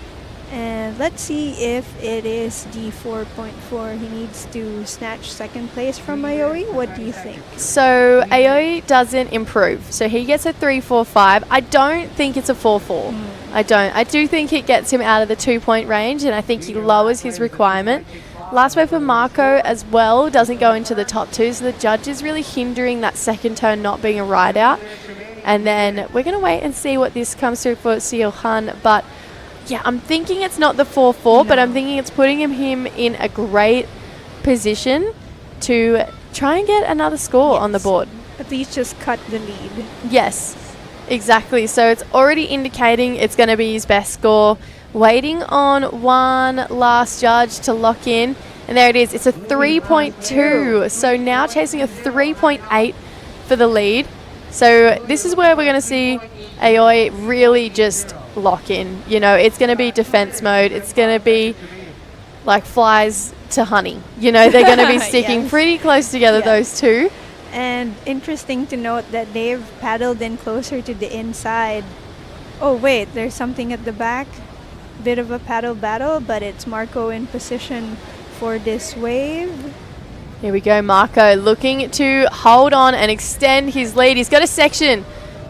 And let's see if it is D4.4. He needs to snatch second place from Aoi. What do you think? So Aoi doesn't improve. So he gets a 3.45. I don't think it's a 4.4. I don't. I do think it gets him out of the 2-point range, and I think he lowers his requirement. Last wave for Marco as well doesn't go into the top 2, so the judge is really hindering that second turn not being a ride out. And then we're going to wait and see what this comes through for Seo-han. But yeah, I'm thinking it's not the 4-4, but I'm thinking it's putting him in a great position to try and get another score on the board. At least just cut the lead. Yes, exactly. So it's already indicating it's going to be his best score. Waiting on one last judge to lock in. And there it is. It's a 3.2. So now chasing a 3.8 for the lead. So this is where we're going to see Aoi really just lock in. You know, it's going to be defense mode. It's going to be like flies to honey. You know, they're going to be sticking pretty close together, those two. And interesting to note that they've paddled in closer to the inside. Oh, wait, there's something at the back. Bit of a paddle battle, but it's Marco in position for this wave. Here we go, Marco looking to hold on and extend his lead. He's got a section.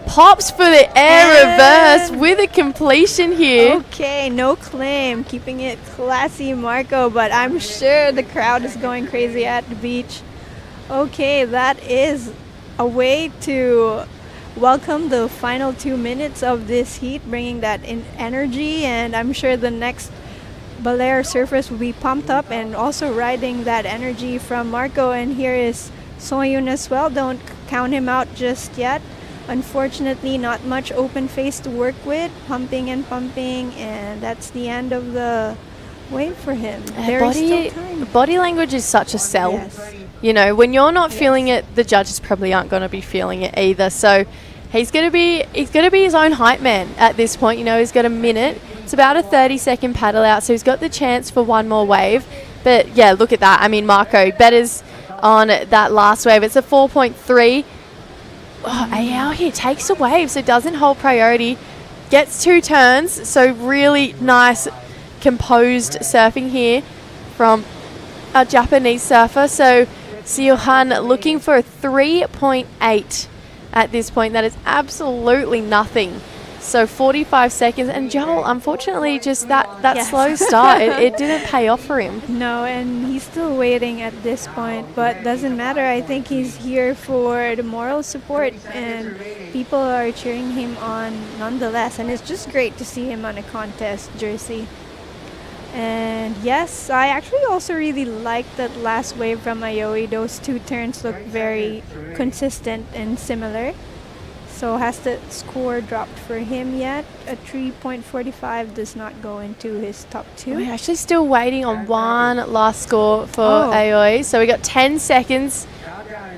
Pops for the air reverse with a completion here. Okay, no claim. Keeping it classy, Marco, but I'm sure the crowd is going crazy at the beach. Okay, that is a way to welcome the final 2 minutes of this heat, bringing that in energy, and I'm sure the next Bolair surfers will be pumped up and also riding that energy from Marco. And here is Soyeon as well. Don't count him out just yet. Unfortunately, not much open face to work with. Pumping and pumping, and that's the end of the wave for him. There is still time. Body language is such a sell. Yes. You know, when you're not feeling it, the judges probably aren't going to be feeling it either. So he's going to be his own hype man at this point. You know, he's got a minute. It's about a 30-second paddle out, so he's got the chance for one more wave. But yeah, look at that. I mean, Marco betters on that last wave. It's a 4.3. Oh, Ao here takes a wave, so doesn't hold priority. Gets 2 turns, so really nice composed surfing here from a Japanese surfer. So Seo-han looking for a 3.8 at this point. That is absolutely nothing. So 45 seconds, and Joel, unfortunately, just that slow start, it didn't pay off for him. No, and he's still waiting at this point, but doesn't matter. I think he's here for the moral support, and people are cheering him on nonetheless, and it's just great to see him on a contest jersey. And yes, I actually also really like that last wave from Aoi. Those two turns look very consistent and similar. So has the score dropped for him yet? A 3.45 does not go into his top two. We're actually still waiting on one last score for Aoi. So we got 10 seconds.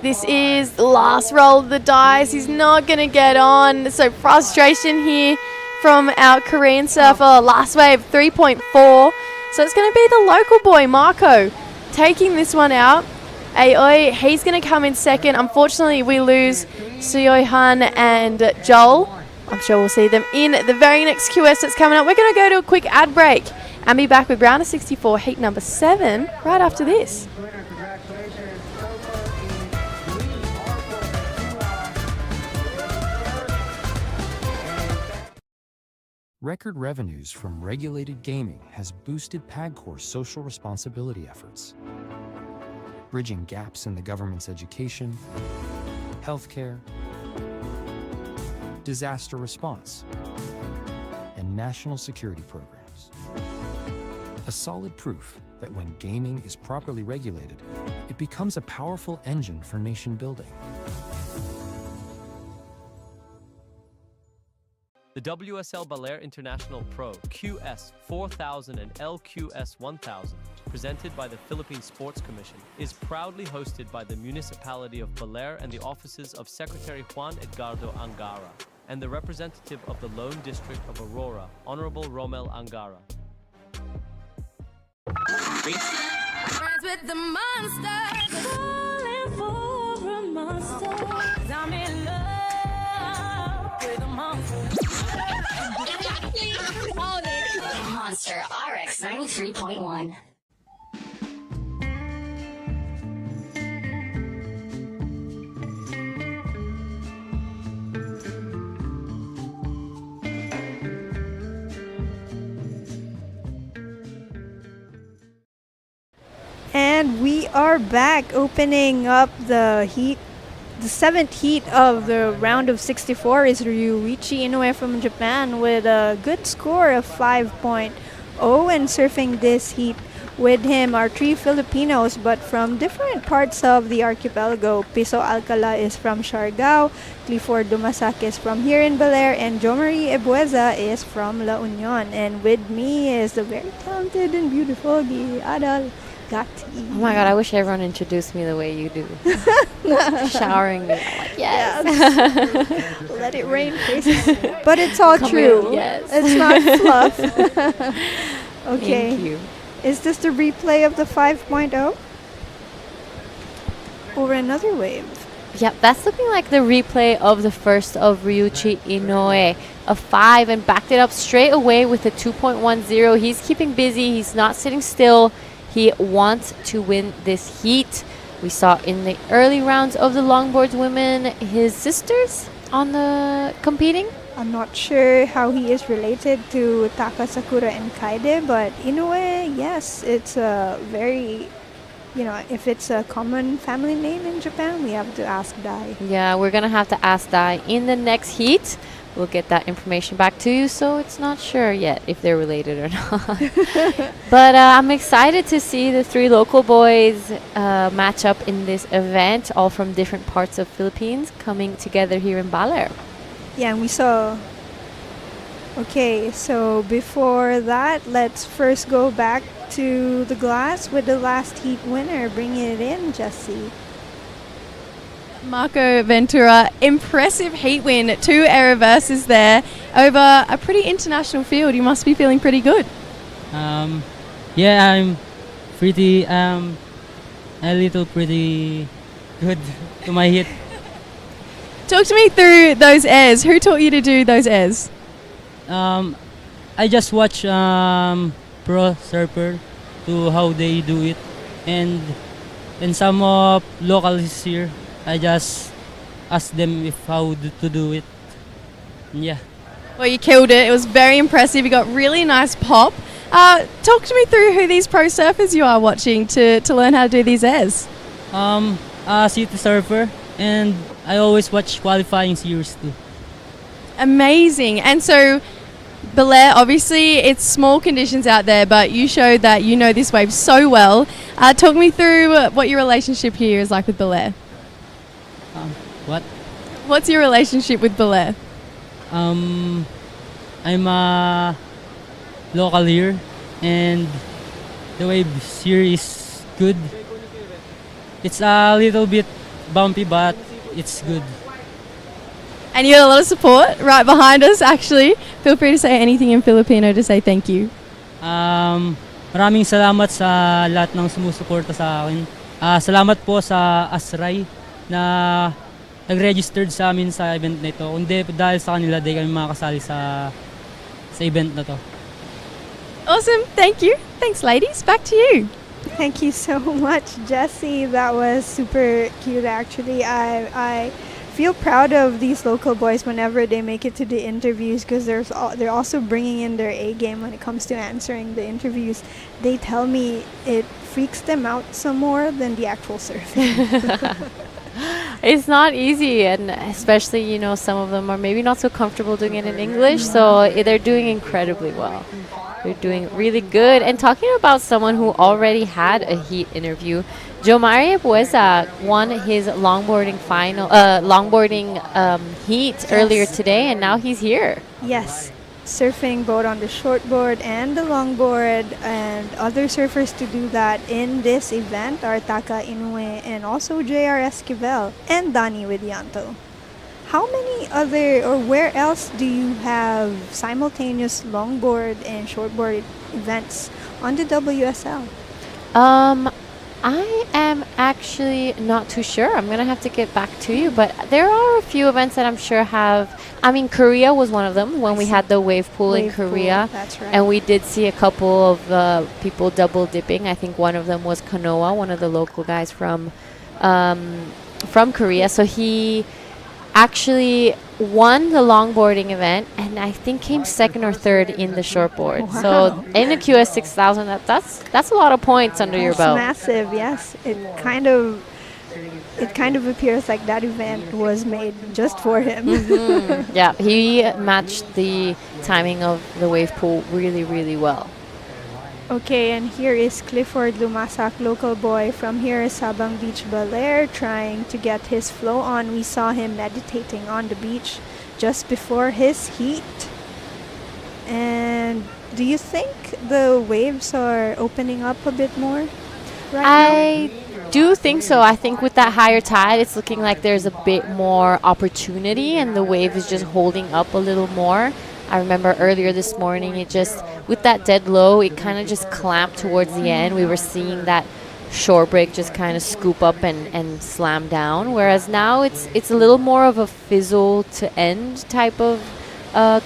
This is the last roll of the dice. He's not going to get on. So frustration here from our Korean surfer. Last wave, 3.4. So it's going to be the local boy, Marco, taking this one out. Aoi, he's going to come in second. Unfortunately, we lose Suyoi-han and Joel. I'm sure we'll see them in the very next QS that's coming up. We're going to go to a quick ad break and be back with round of 64, heat number 7, right after this. Record revenues from regulated gaming has boosted PAGCOR's social responsibility efforts, bridging gaps in the government's education, healthcare, disaster response, and national security programs. A solid proof that when gaming is properly regulated, it becomes a powerful engine for nation building. The WSL Baler International Pro QS4000 and LQS1000, presented by the Philippine Sports Commission, is proudly hosted by the municipality of Bolair and the offices of Secretary Juan Edgardo Angara and the representative of the Lone District of Aurora, Honorable Romel Angara. Friends with the monster, falling for a monster. I'm in love with a monster. Monster RX 93.1. And we are back, opening up the heat. The 7th heat of the round of 64 is Ryuichi Inoue from Japan with a good score of 5.0, and surfing this heat with him are 3 Filipinos but from different parts of the archipelago. Piso Alcala is from Siargao, Clifford Dumasak is from here in Belair, and Jomari Ebueza is from La Union. And with me is the very talented and beautiful Gi Adal Gatti. Oh my god, I wish everyone introduced me the way you do. Showering me. I'm like, yes. Let it rain faces. But it's all true. Yes. It's not fluff. Okay. Thank you. Is this the replay of the 5.0? Or another wave? Yep, that's looking like the replay of the first of Ryuichi Inoue. A 5 and backed it up straight away with a 2.10. He's keeping busy. He's not sitting still. He wants to win this heat. We saw in the early rounds of the longboards women his sisters on the competing. I'm not sure how he is related to Taka Sakura and Kaide, but in a way, yes, it's a very, if it's a common family name in Japan, we have to ask Dai. Yeah, we're going to have to ask Dai in the next heat. We'll get that information back to you, so it's not sure yet if they're related or not. But I'm excited to see the 3 local boys match up in this event, all from different parts of Philippines, coming together here in Baler. Yeah, and we saw... Okay, so before that, let's first go back to the glass with the last heat winner. Bringing it in, Jessie. Marco Ventura, impressive heat win, 2 air reverses there over a pretty international field. You must be feeling pretty good. Yeah, I'm pretty a little pretty good to my hit. Talk to me through those airs. Who taught you to do those airs? I just watch pro surfer to how they do it, and some of locals here. I just ask them how to do it. Yeah. Well, you killed it. It was very impressive. You got really nice pop. Talk to me through who these pro surfers you are watching to learn how to do these airs. City surfer, and I always watch qualifying series too. Amazing. And so Bolair, obviously it's small conditions out there, but you showed that you know this wave so well. Talk me through what your relationship here is like with Bolair. What? What's your relationship with Bolair? I'm a local here, and the waves here is good. It's a little bit bumpy, but it's good. And you had a lot of support right behind us, actually. Feel free to say anything in Filipino to say thank you. Maraming salamat sa lahat ng sumusuporta sa akin. Salamat po sa Asray na nag-registered sa amin sa event na ito. Kundi dahil sa kanila, di kami makakasali sa event na to. Awesome. Thank you. Thanks, ladies. Back to you. Thank you so much, Jessie. That was super cute, actually. I feel proud of these local boys whenever they make it to the interviews, because they're also bringing in their A game when it comes to answering the interviews. They tell me it freaks them out some more than the actual surfing. It's not easy, and especially, you know, some of them are maybe not so comfortable doing it in English, so they're doing incredibly well. They're doing really good. And talking about someone who already had a heat interview, Jomari Bueza won his longboarding heat earlier today, and now he's here. Yes, surfing both on the shortboard and the longboard, and other surfers to do that in this event are Taka Inoue and also JR Esquivel and Dani Widianto. How many other, or where else do you have simultaneous longboard and shortboard events on the WSL? I am actually not too sure. I'm going to have to get back to you, but there are a few events that I'm sure have. I mean, Korea was one of them when we had the wave pool in Korea. That's right. And we did see a couple of people double dipping. I think one of them was Kanoa, one of the local guys from Korea. So he actually won the longboarding event, and I think came second or third in the shortboard. Wow. So in the QS6000, that's a lot of points under your belt. Massive, yes. It kind of appears like that event was made just for him. Mm-hmm. Yeah, he matched the timing of the wave pool really, really well. Okay, and here is Clifford Lumasak, local boy from here, Sabang Beach, Bolair, trying to get his flow on. We saw him meditating on the beach just before his heat. And do you think the waves are opening up a bit more I do think so. I think with that higher tide, it's looking like there's a bit more opportunity, and the wave is just holding up a little more. I remember earlier this morning, it just, with that dead low, it kind of just clamped towards the end. We were seeing that shore break just kind of scoop up and slam down, whereas now it's a little more of a fizzle to end type of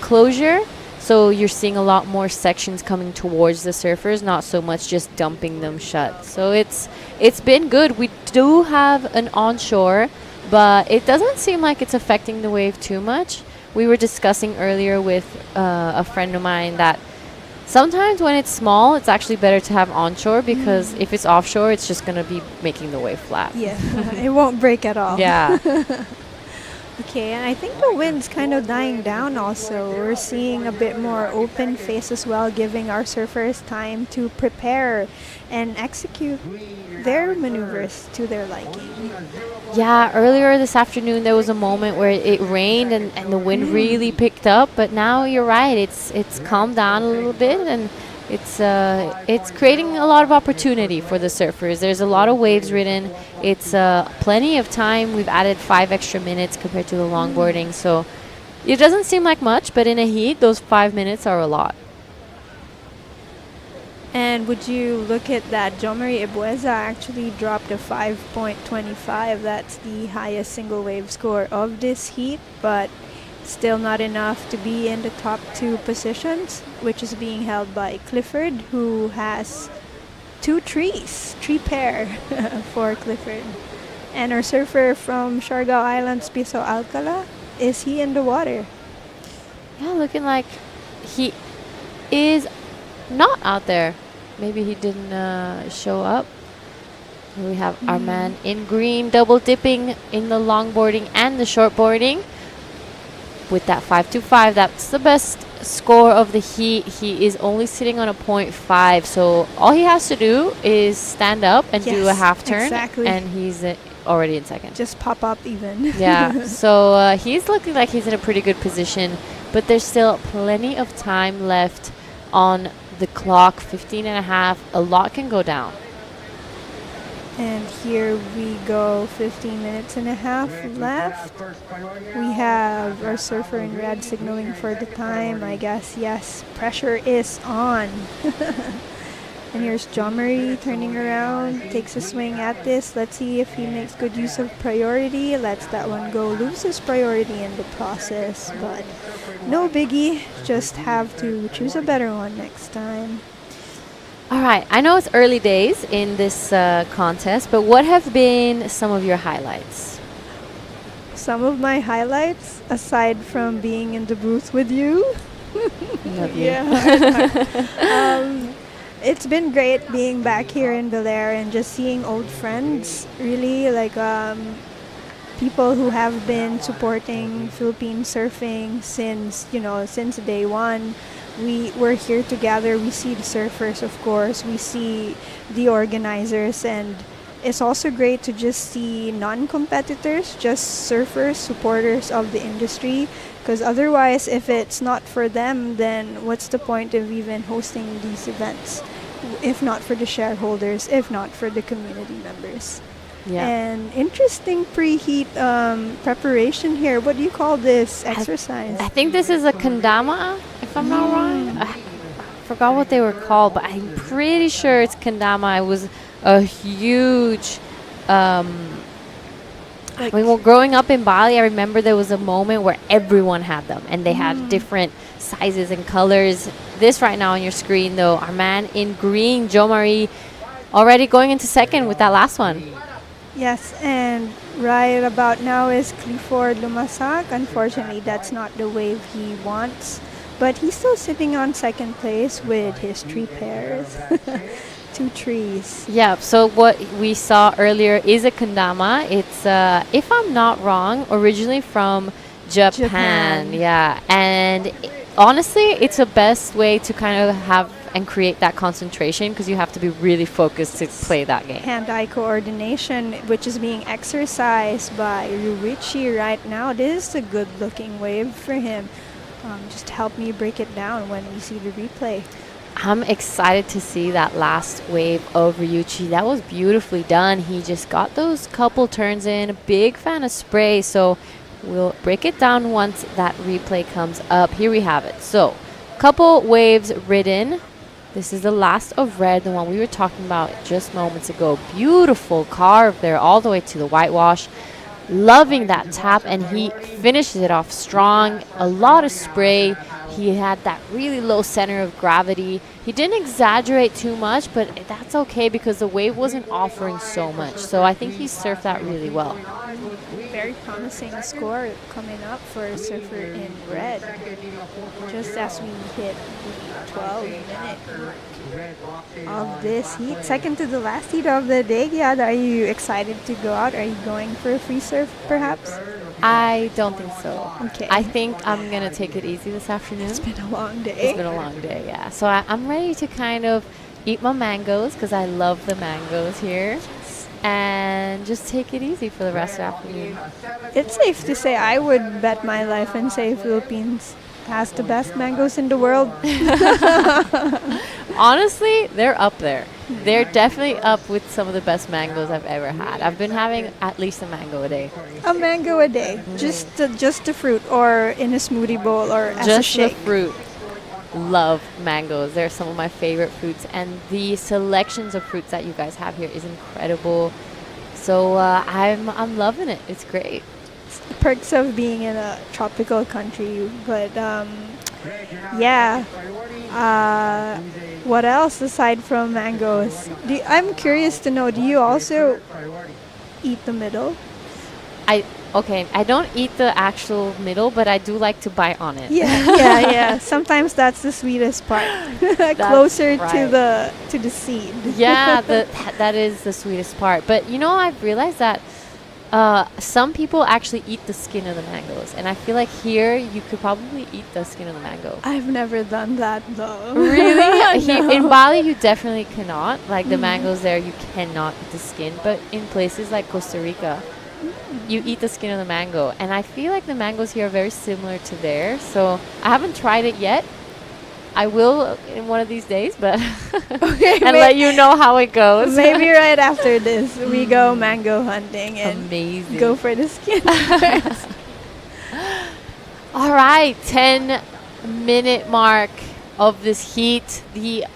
closure. So you're seeing a lot more sections coming towards the surfers, not so much just dumping them shut. So it's been good. We do have an onshore, but it doesn't seem like it's affecting the wave too much. We were discussing earlier with a friend of mine that sometimes when it's small, it's actually better to have onshore, because if it's offshore, it's just going to be making the wave flat. Yeah, it won't break at all. Yeah. Okay, and I think the wind's kind of dying down also. We're seeing a bit more open face as well, giving our surfers time to prepare and execute their maneuvers to their liking. Yeah, earlier this afternoon there was a moment where it rained and the wind really picked up, but now you're right, it's calmed down a little bit, and it's creating a lot of opportunity for the surfers. There's a lot of waves ridden. It's plenty of time. We've added 5 extra minutes compared to the longboarding, so it doesn't seem like much, but in a heat, those 5 minutes are a lot. And would you look at that, Jomari Ebueza actually dropped a 5.25. That's the highest single wave score of this heat, but still not enough to be in the top 2 positions, which is being held by Clifford, who has 2 trees, 3 pair for Clifford. And our surfer from Siargao Islands, Piso Alcala, is he in the water? Yeah, looking like he is not out there. Maybe he didn't show up. We have our man in green double dipping in the longboarding and the shortboarding. with that 5.25. That's the best score of the heat. He is only sitting on a 0.5, so all he has to do is stand up and do a half turn, exactly. and he's already in second. Just pop up even. Yeah, so he's looking like he's in a pretty good position, but there's still plenty of time left on the clock. 15 and a half. A lot can go down. And here we go, 15 minutes and a half left. We have our surfer in red signaling for the time. I guess, yes, pressure is on. And here's John Marie turning around, takes a swing at this. Let's see if he makes good use of priority. Lets that one go, loses priority in the process. But no biggie, just have to choose a better one next time. All right, I know it's early days in this contest, but what have been some of your highlights? Some of my highlights, aside from being in the booth with you. Love you. Yeah. It's been great being back here in Bolair and just seeing old friends, really, like people who have been supporting Philippine surfing since day one. We're here together. We see the surfers, of course. We see the organizers, and it's also great to just see non-competitors, just surfers, supporters of the industry. Because otherwise, if it's not for them, then what's the point of even hosting these events? If not for the shareholders, if not for the community members. Yeah. And interesting preheat preparation here. What do you call this exercise? I think this is a kendama, if I'm not wrong. I forgot what they were called, but I'm pretty sure it's kendama. It was a huge... when growing up in Bali, I remember there was a moment where everyone had them, and they had different sizes and colors. This right now on your screen, though, our man in green, Jo Marie, already going into second with that last one. Yes, and right about now is Clifford Lumasak. Unfortunately, that's not the wave he wants, but he's still sitting on second place with his 3 pairs. 2 trees. Yeah, so what we saw earlier is a kendama. It's, if I'm not wrong, originally from Japan. Yeah, and honestly, it's the best way to kind of have and create that concentration, because you have to be really focused to play that game. Hand-eye coordination, which is being exercised by Ruichi right now. This is a good-looking wave for him. Just help me break it down when we see the replay. I'm excited to see that last wave of Ryuichi. That was beautifully done. He just got those couple turns in. A big fan of spray, so we'll break it down once that replay comes up. Here we have it. So, couple waves ridden. This is the last of red, the one we were talking about just moments ago. Beautiful carve there all the way to the whitewash. Loving that tap, and he finishes it off strong. A lot of spray. He had that really low center of gravity. He didn't exaggerate too much, but that's okay because the wave wasn't offering so much. So I think he surfed that really well. Very promising score coming up for a surfer in red. Just as we hit the 12-minute of this heat. Second to the last heat of the day. Yeah, are you excited to go out? Are you going for a free surf, perhaps? I don't think so. Okay. I think I'm going to take it easy this afternoon. It's been a long day. It's been a long day, yeah. So I'm ready to kind of eat my mangoes, because I love the mangoes here. And just take it easy for the rest of the afternoon. It's safe to say I would bet my life and say Philippines has the best mangoes in the world. Honestly, they're up there. They're definitely up with some of the best mangoes I've ever had. I've been having at least a mango a day. A mango a day? Just the fruit, or in a smoothie bowl, or as a shake? Just the fruit. Love mangoes. They're some of my favorite fruits, and the selections of fruits that you guys have here is incredible. So I'm loving it. It's great. It's the perks of being in a tropical country, but yeah. What else aside from mangoes? I'm curious to know, do you also eat the middle? I don't eat the actual middle, but I do like to bite on it. Yeah. Sometimes that's the sweetest part. Closer right to the seed. Yeah, that is the sweetest part. But I've realized that Some people actually eat the skin of the mangoes, and I feel like here you could probably eat the skin of the mango. I've never done that though. Really? No. In Bali, you definitely cannot. Like the mangoes there, you cannot eat the skin. But in places like Costa Rica, you eat the skin of the mango. And I feel like the mangoes here are very similar to there. So I haven't tried it yet. I will in one of these days, but and let you know how it goes. Maybe right after this, we go mango hunting and Amazing. go for the skin. All right, 10-minute mark of this heat, the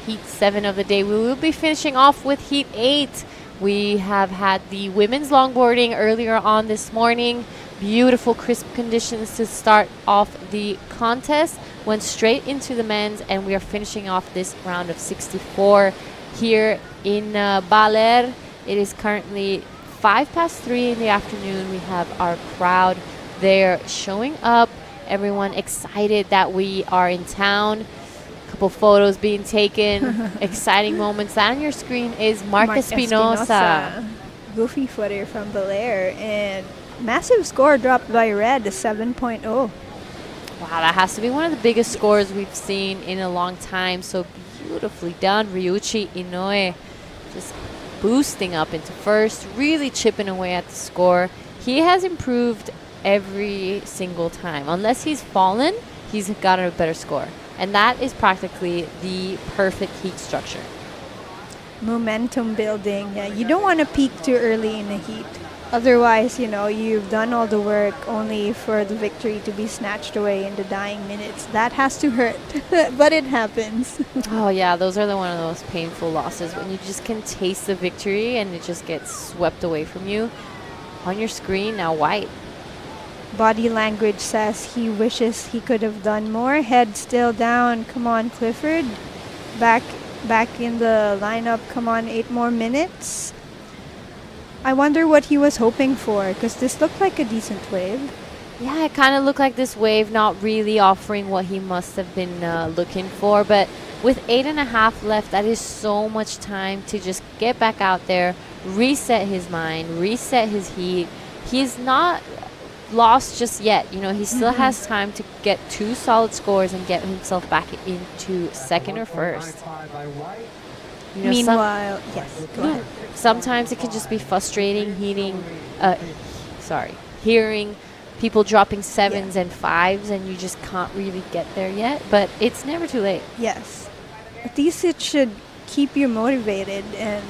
heat 7 of the day. We will be finishing off with heat 8. We have had the women's longboarding earlier on this morning. Beautiful, crisp conditions to start off the contest. Went straight into the men's, and we are finishing off this round of 64 here in Baler. It is currently 3:05 in the afternoon. We have our crowd there showing up. Everyone excited that we are in town. Couple photos being taken. Exciting moments. That on your screen is Mark Espinosa. Goofy footer from Bolair, and massive score dropped by Red, 7.0. Wow, that has to be one of the biggest scores we've seen in a long time. So beautifully done. Ryuichi Inoue just boosting up into first, really chipping away at the score. He has improved every single time. Unless he's fallen, he's got a better score. And that is practically the perfect heat structure. Momentum building. Yeah, you don't want to peak too early in the heat. Otherwise, you've done all the work only for the victory to be snatched away in the dying minutes. That has to hurt, but it happens. Oh yeah, those are one of the most painful losses, when you just can taste the victory and it just gets swept away from you. On your screen now, white. Body language says he wishes he could have done more. Head still down. Come on, Clifford. Back in the lineup. Come on, 8 more minutes. I wonder what he was hoping for, because this looked like a decent wave. Yeah, it kind of looked like this wave not really offering what he must have been looking for. But with 8.5 left, that is so much time to just get back out there, reset his mind, reset his heat. He's not lost just yet. He still has time to get 2 solid scores and get himself back into second or first. Meanwhile, yes, go ahead. Sometimes it can just be frustrating hearing people dropping 7s and 5s, and you just can't really get there yet. But it's never too late. Yes. At least it should keep you motivated and,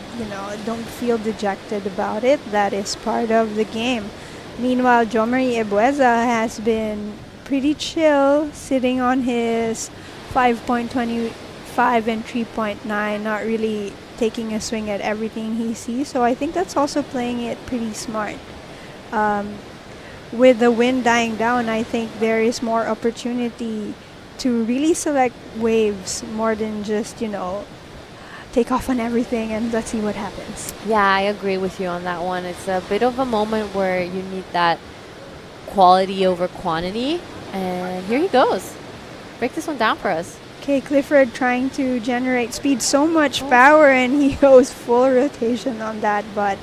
don't feel dejected about it. That is part of the game. Meanwhile, Jomari Ebueza has been pretty chill, sitting on his 5.25 and 3.9, not really taking a swing at everything he sees. So I think that's also playing it pretty smart. With the wind dying down, I think there is more opportunity to really select waves more than just, take off on everything and let's see what happens. Yeah, I agree with you on that one. It's a bit of a moment where you need that quality over quantity. And here he goes. Break this one down for us. Okay, Clifford trying to generate speed, so much power, and he goes full rotation on that, but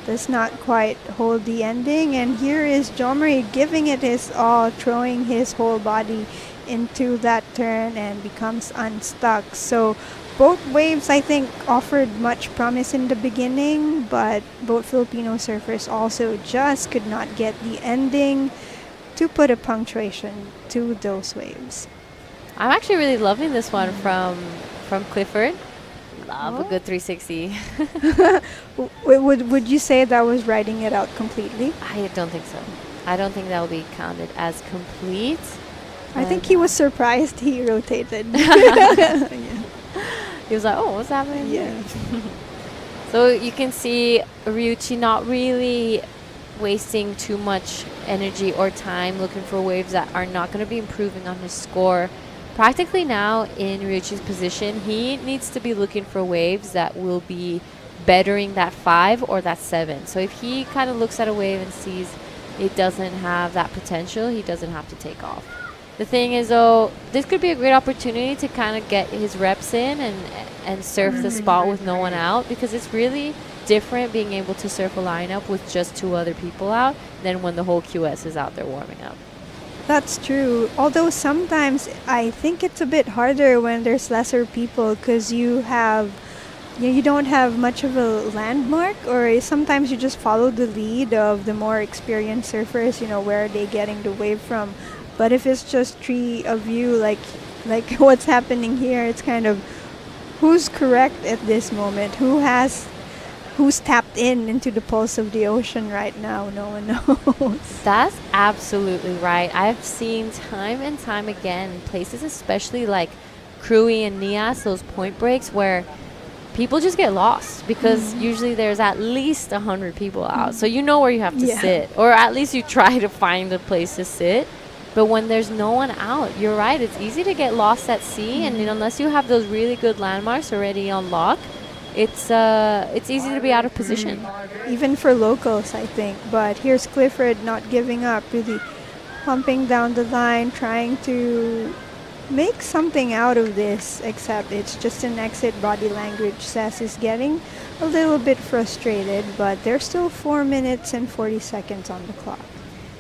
does not quite hold the ending. And here is Jomari giving it his all, throwing his whole body into that turn and becomes unstuck. So both waves, I think, offered much promise in the beginning, but both Filipino surfers also just could not get the ending to put a punctuation to those waves. I'm actually really loving this one from Clifford. Love a good 360. Would you say that was riding it out completely? I don't think so. I don't think that will be counted as complete. I think he was surprised he rotated. Yeah. He was like, oh, what's happening? Yeah. So you can see Ryuichi not really wasting too much energy or time looking for waves that are not going to be improving on his score. Practically now in Ryuichi's position, he needs to be looking for waves that will be bettering that 5 or that 7. So if he kind of looks at a wave and sees it doesn't have that potential, he doesn't have to take off. The thing is, though, this could be a great opportunity to kind of get his reps in and surf the spot with no one out, because it's really different being able to surf a lineup with just 2 other people out than when the whole QS is out there warming up. That's true. Although sometimes I think it's a bit harder when there's lesser people because you don't have much of a landmark, or sometimes you just follow the lead of the more experienced surfers, where are they getting the wave from. But if it's just 3 of you, like what's happening here, it's kind of who's correct at this moment, who's tapped into the pulse of the ocean right now. No one knows. That's absolutely right. I've seen time and time again places, especially like Krui and Nias, those point breaks where people just get lost because usually there's at least 100 people out. So you know where you have to sit, or at least you try to find a place to sit. But when there's no one out, you're right, it's easy to get lost at sea. And unless you have those really good landmarks already on lock, it's easy to be out of position. Even for locals, I think. But here's Clifford not giving up, really pumping down the line, trying to make something out of this, except it's just an exit. Body language says he's getting a little bit frustrated, but there's still 4 minutes and 40 seconds on the clock.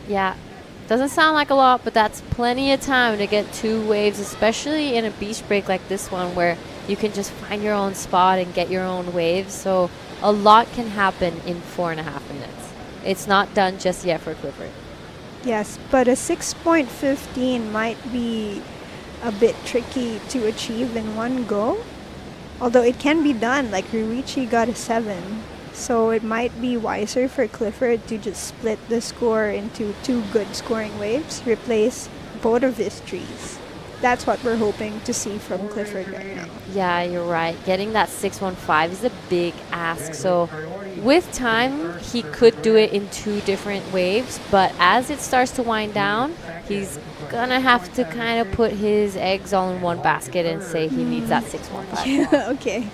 Yeah, doesn't sound like a lot, but that's plenty of time to get 2 waves, especially in a beach break like this one where you can just find your own spot and get your own waves. So a lot can happen in 4.5 minutes. It's not done just yet for Clifford. Yes, but a 6.15 might be a bit tricky to achieve in one go. Although it can be done, like Ruichi got a 7. So it might be wiser for Clifford to just split the score into 2 good scoring waves, replace both of his trees. That's what we're hoping to see from Clifford right now. Yeah, you're right. Getting that 6.15 is a big ask. So with time, he could do it in 2 different waves. But as it starts to wind down, he's going to have to kind of put his eggs all in one basket and say he needs that 6.15. Yeah, okay.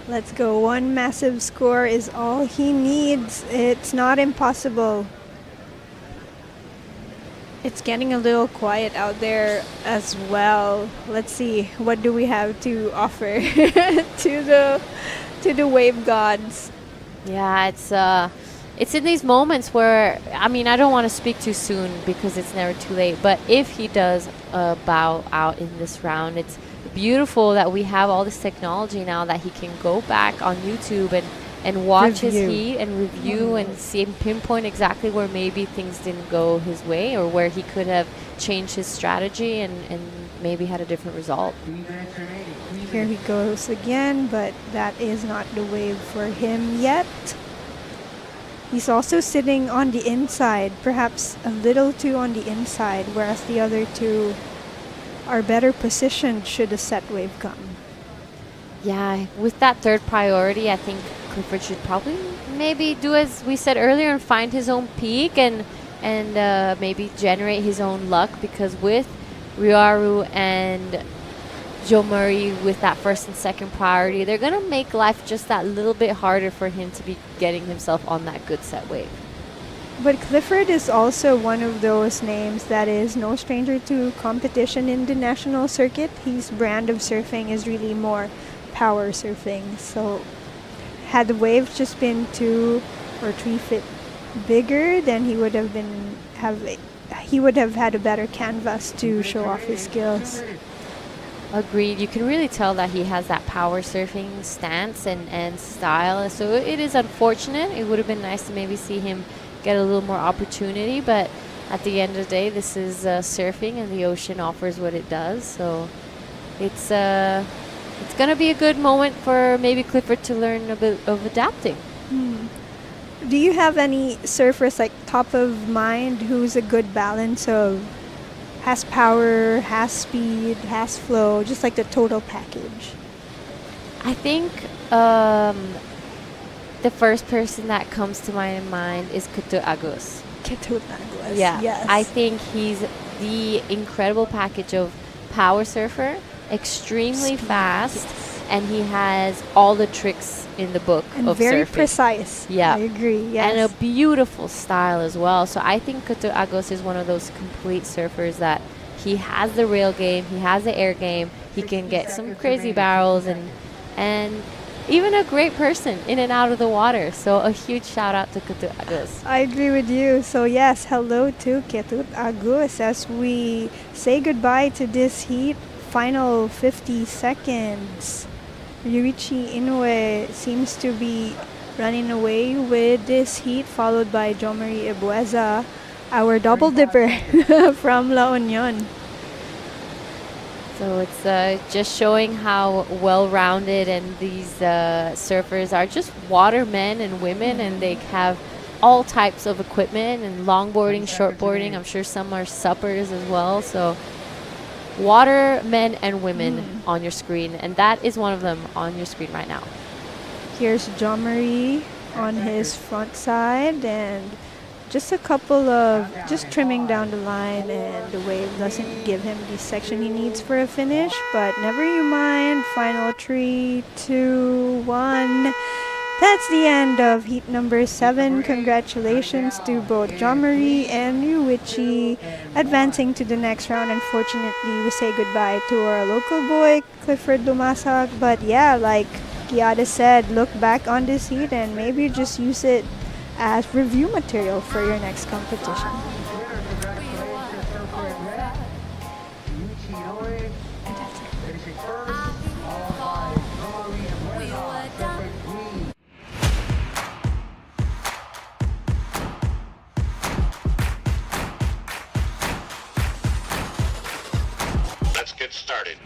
Let's go. 1 massive score is all he needs. It's not impossible. It's getting a little quiet out there as well. Let's see, what do we have to offer to the wave gods? Yeah, it's in these moments where, I mean, I don't want to speak too soon because it's never too late, but if he does bow out in this round, it's beautiful that we have all this technology now that he can go back on YouTube and watch his heat and review and see and pinpoint exactly where maybe things didn't go his way or where he could have changed his strategy and maybe had a different result. Here he goes again, but that is not the wave for him yet. He's also sitting on the inside, perhaps a little too on the inside, whereas the other 2 are better positioned should a set wave come. Yeah, with that 3rd priority, I think Clifford should probably maybe do as we said earlier and find his own peak and maybe generate his own luck, because with Ryoharu and Joe Murray with that 1st and 2nd priority, they're going to make life just that little bit harder for him to be getting himself on that good set wave. But Clifford is also one of those names that is no stranger to competition in the national circuit. His brand of surfing is really more power surfing. So had the wave just been 2 or 3 feet bigger, then he would have had a better canvas to show off his skills. Agreed. You can really tell that he has that power surfing stance and style. So it is unfortunate. It would have been nice to maybe see him get a little more opportunity, but at the end of the day, this is surfing and the ocean offers what it does. So it's going to be a good moment for maybe Clifford to learn a bit of adapting. Do you have any surfers like top of mind who's a good balance of has power, has speed, has flow, just like the total package? I think the first person that comes to my mind is Kutu Agus. Kutu Agus, yeah. Yes. I think he's the incredible package of power surfer, extremely fast, and he has all the tricks in the book and of very surfing. Precise. Yeah. I agree, yes. And a beautiful style as well. So I think Kutu Agus is one of those complete surfers that he has the rail game, he has the air game, he can get some crazy barrels and even a great person in and out of the water. So a huge shout out to Ketut Agus. I agree with you. So yes, hello to Ketut Agus as we say goodbye to this heat. Final 50 seconds. Ryuichi Inoue seems to be running away with this heat, followed by Jomari Ibueza, our double dipper from La Union. So it's just showing how well-rounded and these surfers are just water men and women, and they have all types of equipment and longboarding, shortboarding. I'm sure some are suppers as well. So water men and women on your screen, and that is one of them on your screen right now. Here's Jomari on his front side, and just a couple of just trimming down the line, and the wave doesn't give him the section he needs for a finish, but never you mind. Final 3, 2, 1. That's the end of heat number 7. Congratulations to both Jomari and Ryuichi advancing to the next round. Unfortunately, we say goodbye to our local boy, Clifford Dumasak. But yeah, like Kiada said, look back on this heat and maybe just use it as review material for your next competition. Let's get started.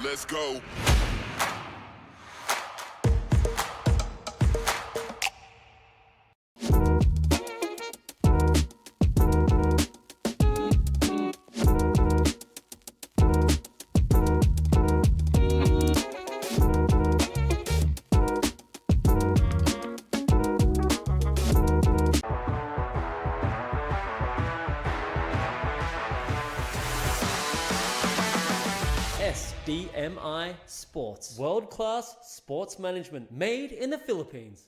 Let's go. SDMI Sports. World-class sports management made in the Philippines.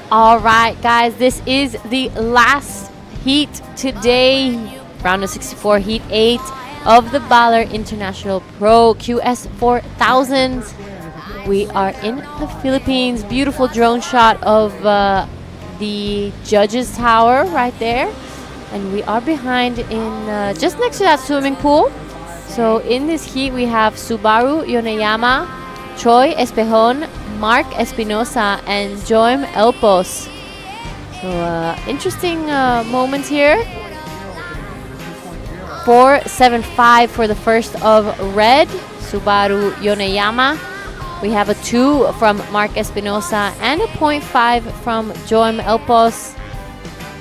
All right, guys, this is the last heat today. Round of 64, Heat 8 of the Baler International Pro QS4000. We are in the Philippines. Beautiful drone shot of the judges' tower right there. And we are behind in just next to that swimming pool. So in this heat, we have Subaru Yoneyama, Troy Espejon, Mark Espinosa, and Joem Elpos. So interesting moments here. 4.75 for the first of red, Subaru Yoneyama. We have a 2 from Mark Espinosa and a 0.5 from Joem Elpos.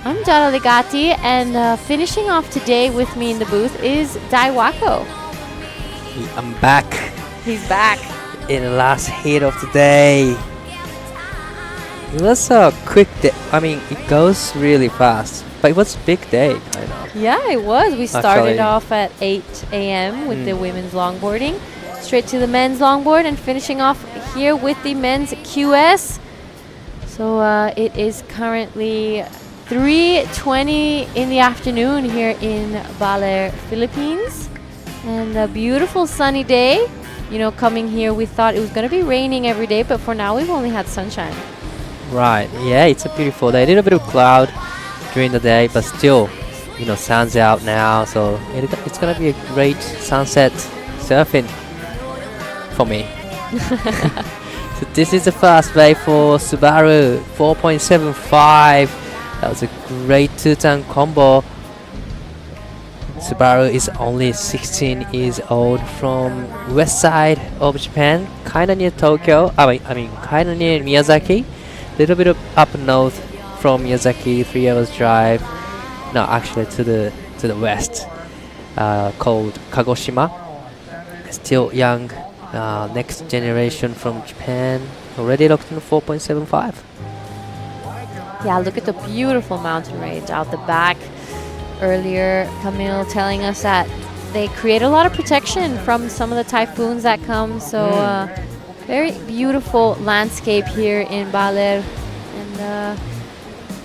I'm Jara Legati, and finishing off today with me in the booth is Daiwako. I'm back. He's back. In the last heat of the day. It was a quick day. I mean, it goes really fast, but it was a big day, kind of. Yeah, it was. We started off at 8 a.m. with the women's longboarding, straight to the men's longboard, and finishing off here with the men's QS. So it is currently 3:20 in the afternoon here in Baler, Philippines, and a beautiful sunny day. You know, coming here, we thought it was going to be raining every day, but for now, we've only had sunshine. Right. Yeah, it's a beautiful day. A little bit of cloud during the day, but still, you know, sun's out now, so it's gonna be a great sunset surfing for me. So this is the first wave for Subaru, 4.75. That was a great two-turn combo. Subaru is only 16 years old, from west side of Japan, kind of near Tokyo. I mean, kind of near Miyazaki. Little bit of up north from Miyazaki, 3 hours drive. No, actually to the west, called Kagoshima. Still young next generation from Japan. Already locked in 4.75. Yeah, look at the beautiful mountain range out the back. Earlier, Camille telling us that they create a lot of protection from some of the typhoons that come. So very beautiful landscape here in Baler. And a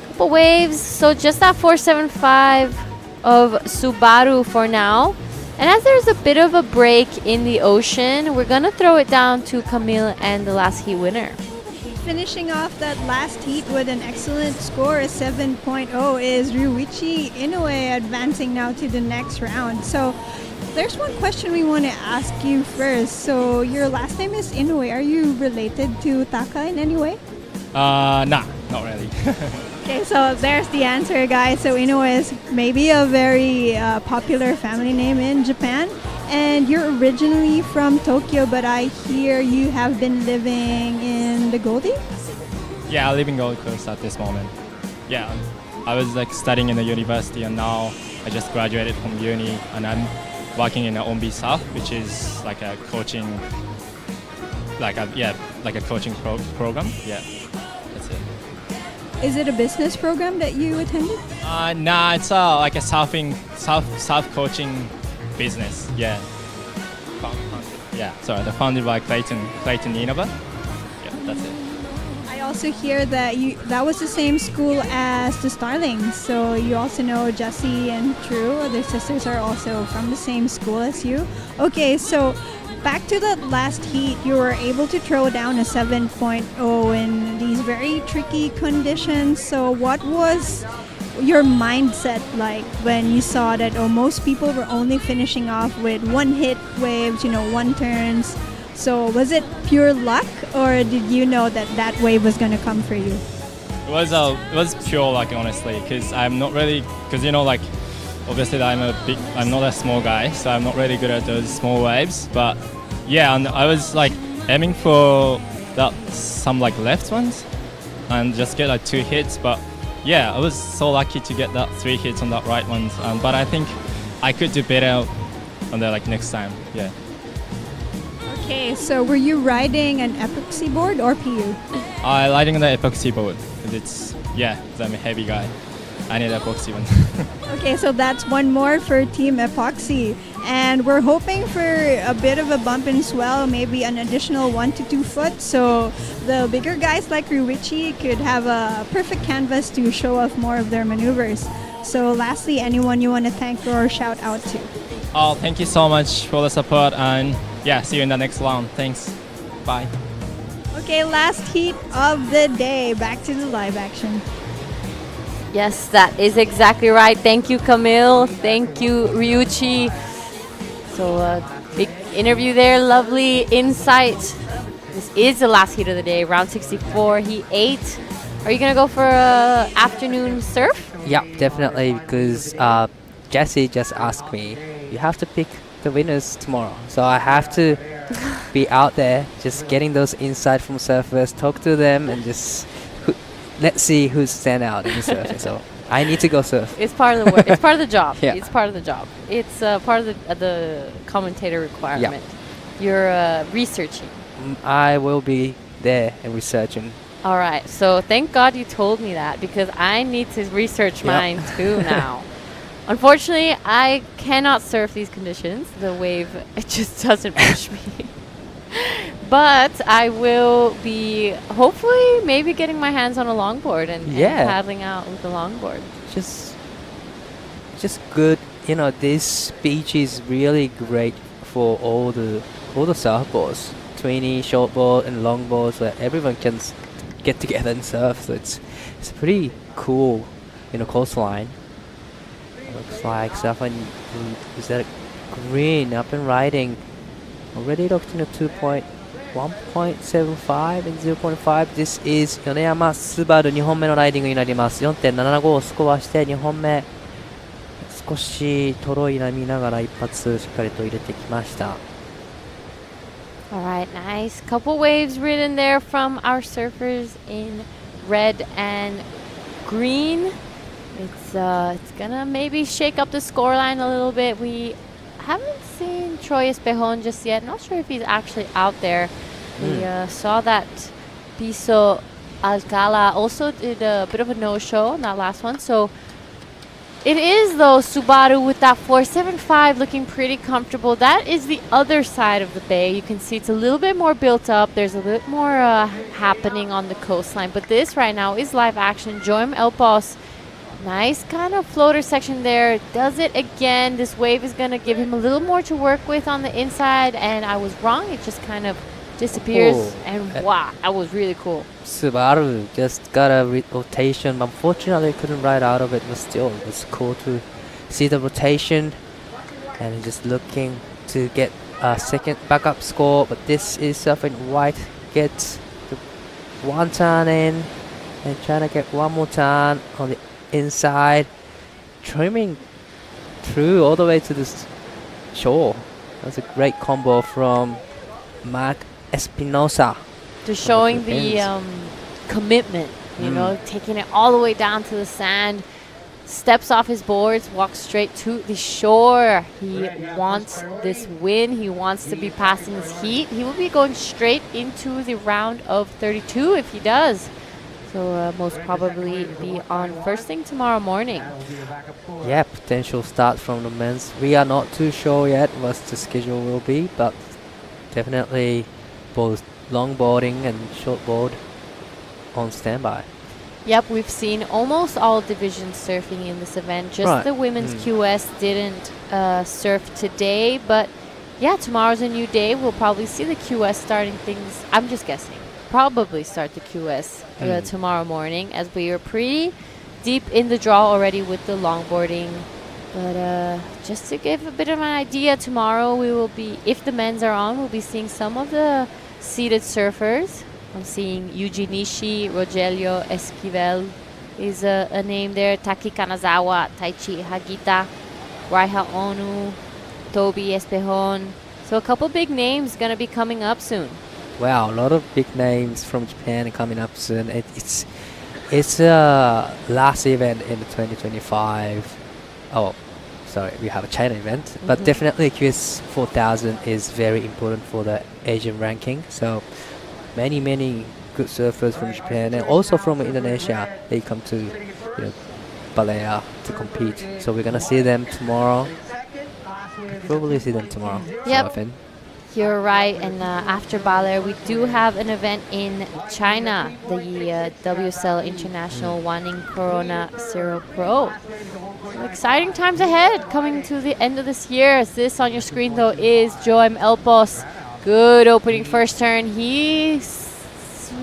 couple waves. So just that 475 of Subaru for now. And as there's a bit of a break in the ocean, we're going to throw it down to Camille and the last heat winner. Finishing off that last heat with an excellent score, a 7.0, is Ryuichi Inoue, advancing now to the next round. So there's one question we want to ask you first. So your last name is Inoue. Are you related to Taka in any way? Nah, not really. Okay, so there's the answer, guys. So Inoue is maybe a very popular family name in Japan. And you're originally from Tokyo, but I hear you have been living in the Goldie? Yeah, I live in Gold Coast at this moment. Yeah, I was like studying in the university, and now I just graduated from uni, and I'm working in the Onbi South, which is like a coaching, like a coaching program. Yeah, that's it. Is it a business program that you attended? Nah, it's like a surf coaching business. Yeah. They're founded by Clayton Inova. Yeah, that's it. I also hear that that was the same school as the Starlings. So you also know Jessie and True, their sisters are also from the same school as you. Okay, so back to that last heat, you were able to throw down a 7.0 in these very tricky conditions. So what was your mindset like when you saw that most people were only finishing off with one hit waves, one turns? So was it pure luck, or did you know that wave was going to come for you? It was pure luck, honestly, because I'm not really, like obviously I'm not a small guy, so I'm not really good at those small waves. But yeah, and I was like aiming for some like left ones and just get like 2 hits, but yeah, I was so lucky to get that 3 hits on that right ones. But I think I could do better on the next time. Yeah. Okay, so were you riding an epoxy board or PU? Riding on the epoxy board. I'm a heavy guy. I need epoxy one. Okay, so that's one more for Team Epoxy. And we're hoping for a bit of a bump and swell, maybe an additional 1 to 2 foot. So the bigger guys like Ryuichi could have a perfect canvas to show off more of their maneuvers. So lastly, anyone you want to thank or shout out to? Oh, thank you so much for the support, and yeah, see you in the next round. Thanks. Bye. Okay, last heat of the day. Back to the live action. Yes, that is exactly right. Thank you, Camille. Thank you, Ryuichi. So big interview there, lovely insight. This is the last heat of the day, round 64, heat 8. Are you going to go for afternoon surf? Yeah, definitely, because Jessie just asked me, you have to pick the winners tomorrow. So I have to be out there just getting those insights from surfers, talk to them, and just let's see who's stand out in the surfing. So I need to go surf. It's part of the work. It's part of the job. Yeah. It's part of the job. It's part of the commentator requirement. Yeah. You're researching. I will be there and researching. All right. So thank God you told me that, because I need to research mine too now. Unfortunately, I cannot surf these conditions. The wave, it just doesn't push me. But I will be hopefully maybe getting my hands on a longboard and paddling out with the longboard. Just good. This beach is really great for all the surfboards, twinny, shortboard, and longboards, where everyone can get together and surf. So it's pretty cool, coastline. Looks like someone is that green up and riding. Already locked in a 1.75 and 0.5. This is 米山スバル2本目のライディングになります。 4.75 スコアして2本目。少しトロイな見ながら一発しっかりと入れてきました。 All right, nice. Couple waves ridden there from our surfers in red and green. It's gonna maybe shake up the scoreline a little bit. We haven't seen Troy Espejon just yet. Not sure if he's actually out there. We saw that Piso Alcala also did a bit of a no-show on that last one. So it is, though, Subaru with that 475 looking pretty comfortable. That is the other side of the bay. You can see it's a little bit more built up. There's a little more happening on the coastline. But this right now is live action. Joim Elpos, nice kind of floater section there. Does it again. This wave is going to give him a little more to work with on the inside. And I was wrong. It just kind of disappears. And wow, that was really cool. Subaru just got a rotation. Unfortunately, couldn't ride out of it, but still, it's cool to see the rotation. And just looking to get a second backup score. But this is Surfing White gets the one turn in and trying to get one more turn on the inside, trimming through all the way to the shore. That's a great combo from Mark Espinosa. Just showing the commitment, you know, taking it all the way down to the sand, steps off his boards, walks straight to the shore. He wants this win. He wants to be passing his heat. He will be going straight into the round of 32 if he does. So most probably be on first thing tomorrow morning. Yeah, potential start from the men's. We are not too sure yet what the schedule will be, but definitely both longboarding and shortboard on standby. Yep, we've seen almost all divisions surfing in this event. Just the women's QS didn't surf today, but yeah, tomorrow's a new day. We'll probably see the QS starting things. I'm just guessing. Probably start the QS tomorrow morning, as we are pretty deep in the draw already with the longboarding. But just to give a bit of an idea, tomorrow we will be, if the men's are on, we'll be seeing some of the seated surfers. I'm seeing Yuji Nishi, Rogelio Esquivel is a name there, Taki Kanazawa, Taichi Hagita, Raiha Onu, Toby Espejon. So a couple big names going to be coming up soon. Wow, a lot of big names from Japan coming up soon. It's last event in the 2025. Oh, sorry, we have a China event. But definitely QS4000 is very important for the Asian ranking. So many good surfers from Japan and also from Indonesia, they come to Bolair to compete. So we're going to see them tomorrow. Probably see them tomorrow. Yep. Surfing. You're right, and after Baler, we do have an event in China, the WSL International Wanning Corona Zero Pro. Exciting times ahead, coming to the end of this year. As this on your screen, though, is Joim Elpos. Good opening first turn. He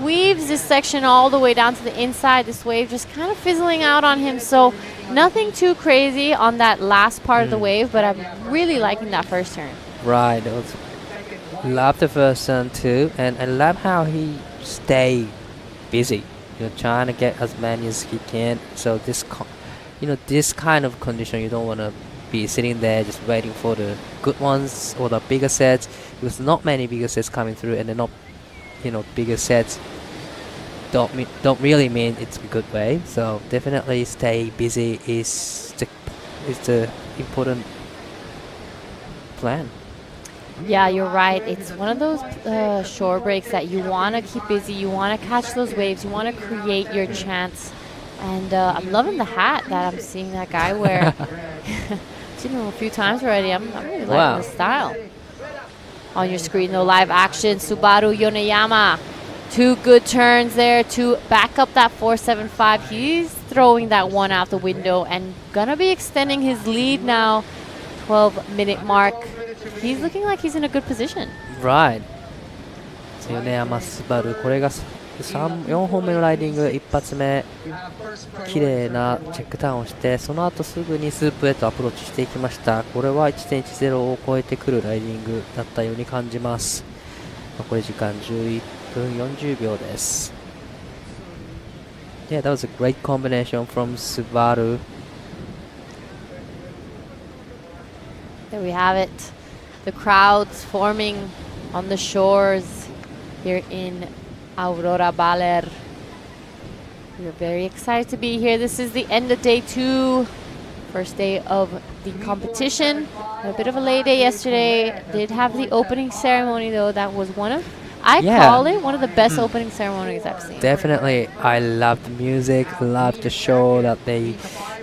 weaves this section all the way down to the inside. This wave just kind of fizzling out on him, so nothing too crazy on that last part of the wave, but I'm really liking that first turn. Right. Love the first turn too, and I love how he stay busy, trying to get as many as he can. So this kind of condition, you don't want to be sitting there just waiting for the good ones or the bigger sets, because not many bigger sets coming through, and they're not, bigger sets don't really mean it's a good wave. So definitely stay busy is the important plan. Yeah, you're right. It's one of those shore breaks that you want to keep busy. You want to catch those waves. You want to create your chance. And I'm loving the hat that I'm seeing that guy wear. I've seen him a few times already. I'm really liking the style. On your screen, though, live action. Subaru Yoneyama. 2 good turns there to back up that 475. He's throwing that one out the window and going to be extending his lead now. 12-minute mark. He's looking like he's in a good position. Right. 米山スバル、これが4本目のライディング、一発目綺麗なチェックターンをして、その後すぐにスープへとアプローチしていきました。これは 1.10 を超えてくるライディングだったように感じます。残り時間11分40秒です。Yeah, that was a great combination from Subaru. There we have it. The crowds forming on the shores here in Aurora, Baler. We're very excited to be here. This is the end of day 2 First day of the competition. Had a bit of a late day yesterday. Did have the opening ceremony though. That was one of, I call it one of the best opening ceremonies I've seen. Definitely, I love the music, love the show that they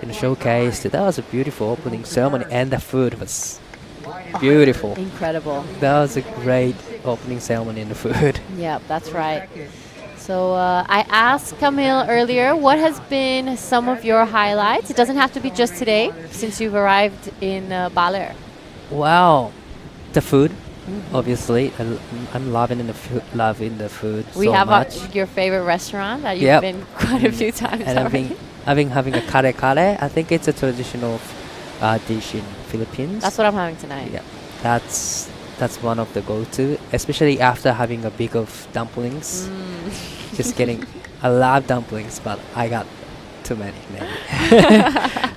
showcased. That was a beautiful opening ceremony, and the food was beautiful. Incredible. That was a great opening ceremony in the food. Yeah, that's right. So I asked Camille earlier, what has been some of your highlights? It doesn't have to be just today, since you've arrived in Baler. Wow, the food, obviously. I'm loving the food We so have much. your favorite restaurant that you've been quite a few times And already. I've been having a kare kare. I think it's a traditional dish in Philippines. That's what I'm having tonight. Yeah, that's one of the go-to, especially after having a big of dumplings. Just kidding. I love dumplings, but I got too many.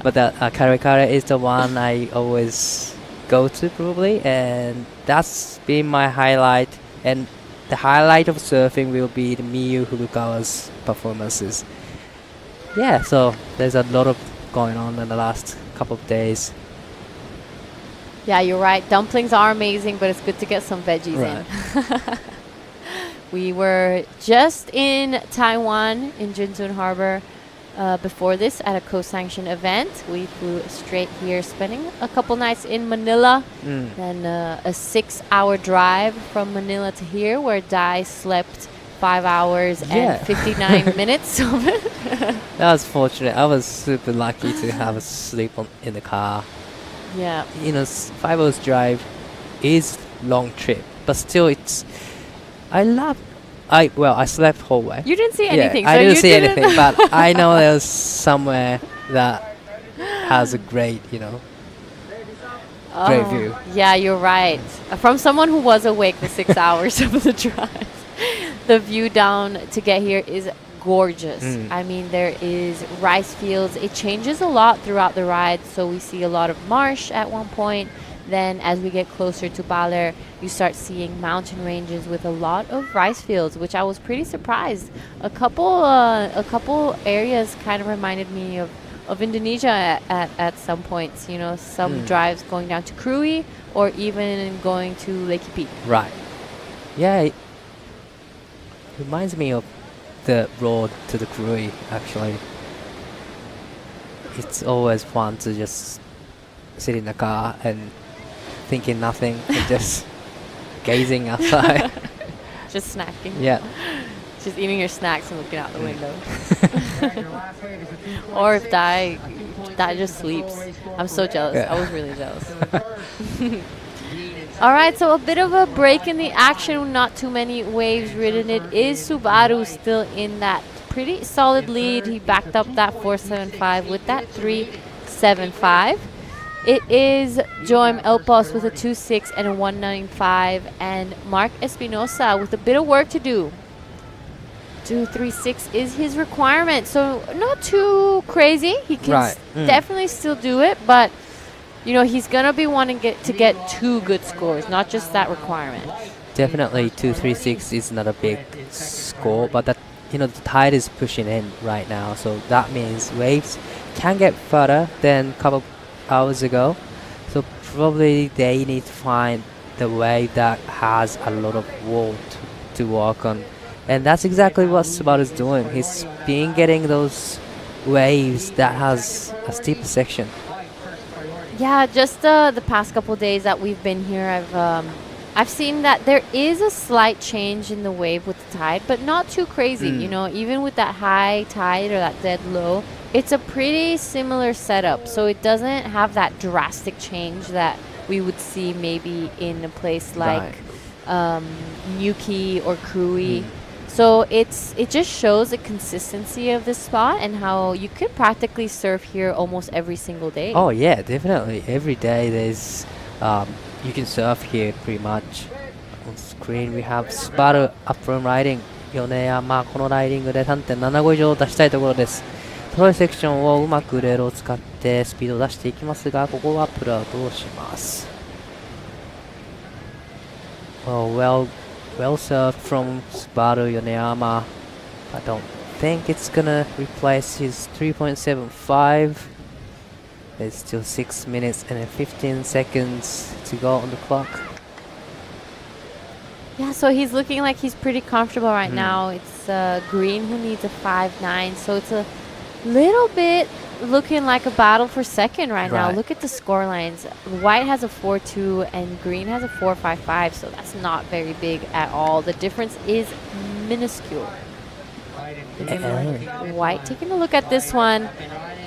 But the kare kare is the one I always go to probably, and that's been my highlight. And the highlight of surfing will be the Miyu Furukawa's performances. Yeah, so there's a lot of going on in the last couple of days. Yeah, you're right. Dumplings are amazing, but it's good to get some veggies in. We were just in Taiwan, in Jinsun Harbor, before this at a co-sanctioned event. We flew straight here, spending a couple nights in Manila, then a 6-hour drive from Manila to here, where Dai slept 5 hours and 59 minutes. That was fortunate. I was super lucky to have a sleep in the car. Yeah. 5 hours drive is long trip, but still I slept whole way. You didn't see anything. I so didn't you see anything, but I know there's somewhere that has a great, great view. Yeah, you're right. From someone who was awake the 6 hours of the drive, the view down to get here is gorgeous. I mean, there is rice fields. It changes a lot throughout the ride. So we see a lot of marsh at one point. Then as we get closer to Baler, you start seeing mountain ranges with a lot of rice fields, which I was pretty surprised. A couple areas kind of reminded me of Indonesia at some points. Some drives going down to Krui or even going to Lake Peak. Right. Yeah, it reminds me of the road to the Krui, actually. It's always fun to just sit in the car and thinking nothing and just gazing outside. Just snacking. Yeah. Just eating your snacks and looking out the window. Or if Dai just sleeps. I'm so jealous. Yeah. I was really jealous. All right, so a bit of a break in the action, not too many waves ridden. It is Subaru still in that pretty solid lead. He backed up that 475 with that 375. It is Joem Elpos with a 2.6 and a 1.95, and Mark Espinosa with a bit of work to do. 2.36 is his requirement, so not too crazy. He can definitely still do it, but he's gonna be wanting to get 2 good scores, not just that requirement. Definitely 2.36 is not a big score, but that the tide is pushing in right now, so that means waves can get further than a couple hours ago. So probably they need to find the wave that has a lot of wall to walk on, and that's exactly what Subaru is doing. He's been getting those waves that has a steep section. Yeah, just the past couple days that we've been here, I've seen that there is a slight change in the wave with the tide, but not too crazy. Even with that high tide or that dead low, it's a pretty similar setup. So it doesn't have that drastic change that we would see maybe in a place like Nuki or Krui. So it just shows the consistency of this spot and how you could practically surf here almost every single day. Oh yeah, definitely. Every day there's you can surf here pretty much. On screen we have Subaru upfront riding 米山、このライディングで 3.75 以上出したいところです。トロイセクションをうまくレールを使ってスピードを出していきますが、ここはプルアウトをします。Well served from Subaru Yoneyama. I don't think it's gonna replace his 3.75. There's still 6 minutes and 15 seconds to go on the clock. Yeah, so he's looking like he's pretty comfortable right now. It's Green who needs a 5-9, so it's a little bit looking like a battle for second right now. Look at the score lines. White has a 4-2 and Green has a 4-5-5, so that's not very big at all. The difference is minuscule. White taking a look at this one.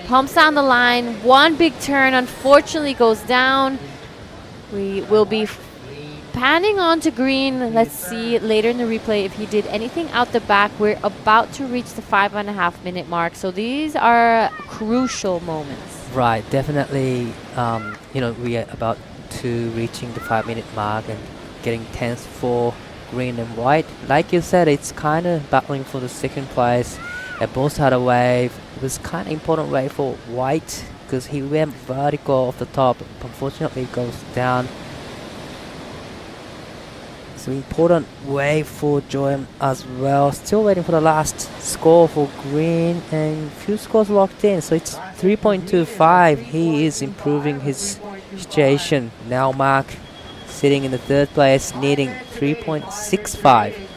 Pumps down the line. One big turn unfortunately goes down. We will be panning on to Green. Let's see later in the replay if he did anything out the back. We're about to reach the 5.5 minute mark, so these are crucial moments. Right, definitely. We are about to reaching the 5-minute mark and getting tense for Green and White. Like you said, it's kind of battling for the second place. They both had a wave. It was kind of important wave for White because he went vertical off the top. Unfortunately, it goes down. So important wave for Joem as well. Still waiting for the last score for Green and few scores locked in. So it's 3.25. He is improving his situation. Now Mark sitting in the third place, needing 3.65.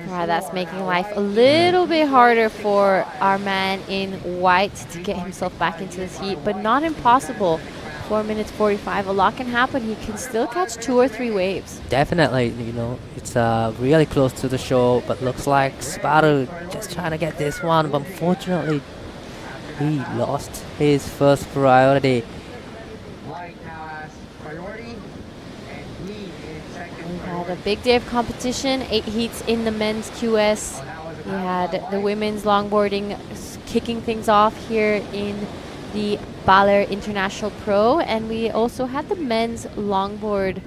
Right, that's making life a little bit harder for our man in White to get himself back into this heat, but not impossible. 4 minutes 45, a lot can happen. He can still catch 2 or 3 waves. Definitely, it's really close to the shore, but looks like Subaru just trying to get this one, but unfortunately he lost his first priority. We had a big day of competition, 8 heats in the men's QS. We had the women's longboarding kicking things off here in the Baler International Pro, and we also had the men's longboard.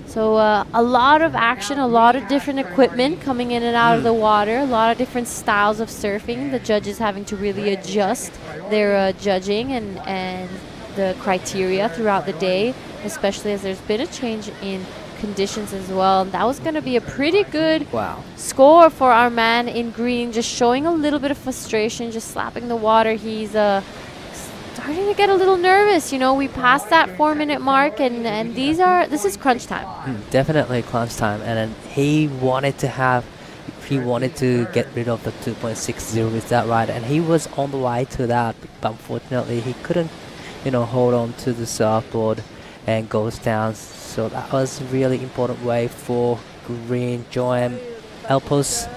So a lot of action, a lot of different equipment coming in and out of the water, a lot of different styles of surfing. The judges having to really adjust their judging and the criteria throughout the day, especially as there's been a change in conditions as well. And that was going to be a pretty good score for our man in Green, just showing a little bit of frustration, just slapping the water. He's starting to get a little nervous. We passed that 4-minute mark, and this is crunch time. Definitely crunch time, and then he wanted to get rid of the 2.60, is that right? And he was on the way to that, but unfortunately he couldn't hold on to the surfboard and goes down. So that was a really important way for Green. Joem Elpos,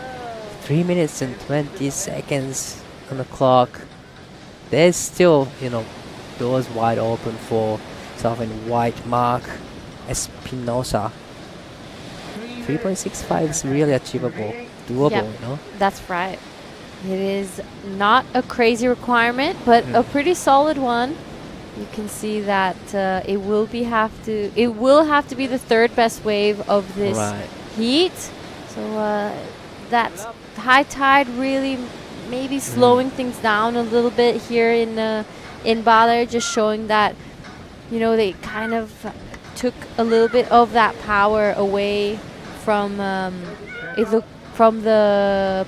3 minutes and 20 seconds on the clock. There's still, doors wide open for Southern White. Mark Espinosa. 3.65 is really achievable, doable, That's right. It is not a crazy requirement, but a pretty solid one. You can see that it will have to be the third best wave of this heat. So that's high tide really maybe slowing things down a little bit here in Baler, just showing that they kind of took a little bit of that power away from the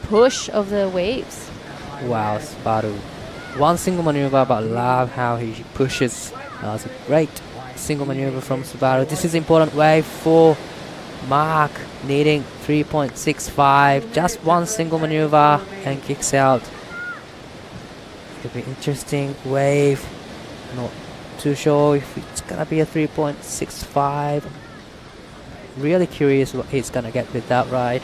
push of the waves. Wow, Subaru. One single maneuver, but love how he pushes. That was a great single maneuver from Subaru. This is important wave for Mark, needing 3.65. Just one single maneuver and kicks out. It'll be interesting wave. Not too sure if it's gonna be a 3.65. Really curious what he's gonna get with that ride.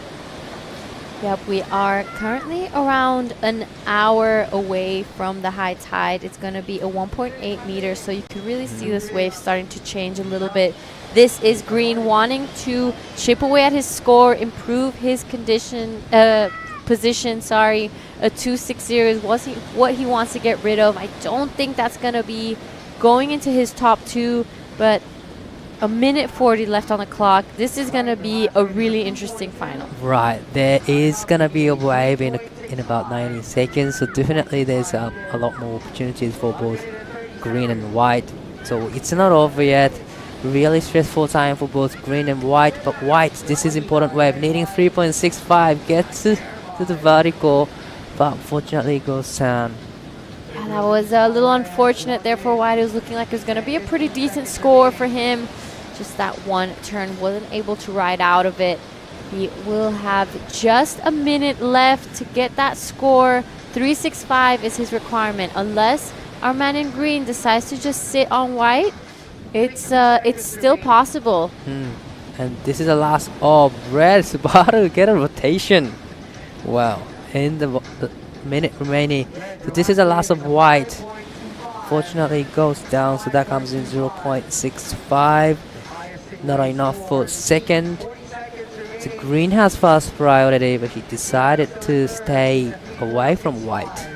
Yep, we are currently around an hour away from the high tide. It's going to be a 1.8 meters, so you can really see this wave starting to change a little bit. This is Green wanting to chip away at his score, improve his position. A 2.60 is what he wants to get rid of. I don't think that's going to be going into his top 2, but a minute 40 left on the clock. This is going to be a really interesting final. Right, there is going to be a wave in about 90 seconds, so definitely there's a lot more opportunities for both Green and White. So it's not over yet. Really stressful time for both Green and White, but White, this is important wave, needing 3.65, get to the vertical, but unfortunately it goes down. Yeah, that was a little unfortunate there for White. It was looking like it was going to be a pretty decent score for him. Just that one turn, wasn't able to ride out of it. He will have just a minute left to get that score. 365 is his requirement. Unless our man in green decides to just sit on White, it's still possible. And this is the last. Oh, red is about to get a rotation. Wow. In the minute remaining. So this is the last of White. Fortunately, it goes down, so that comes in 0.65. Not enough for second. So green has first priority, but he decided to stay away from White.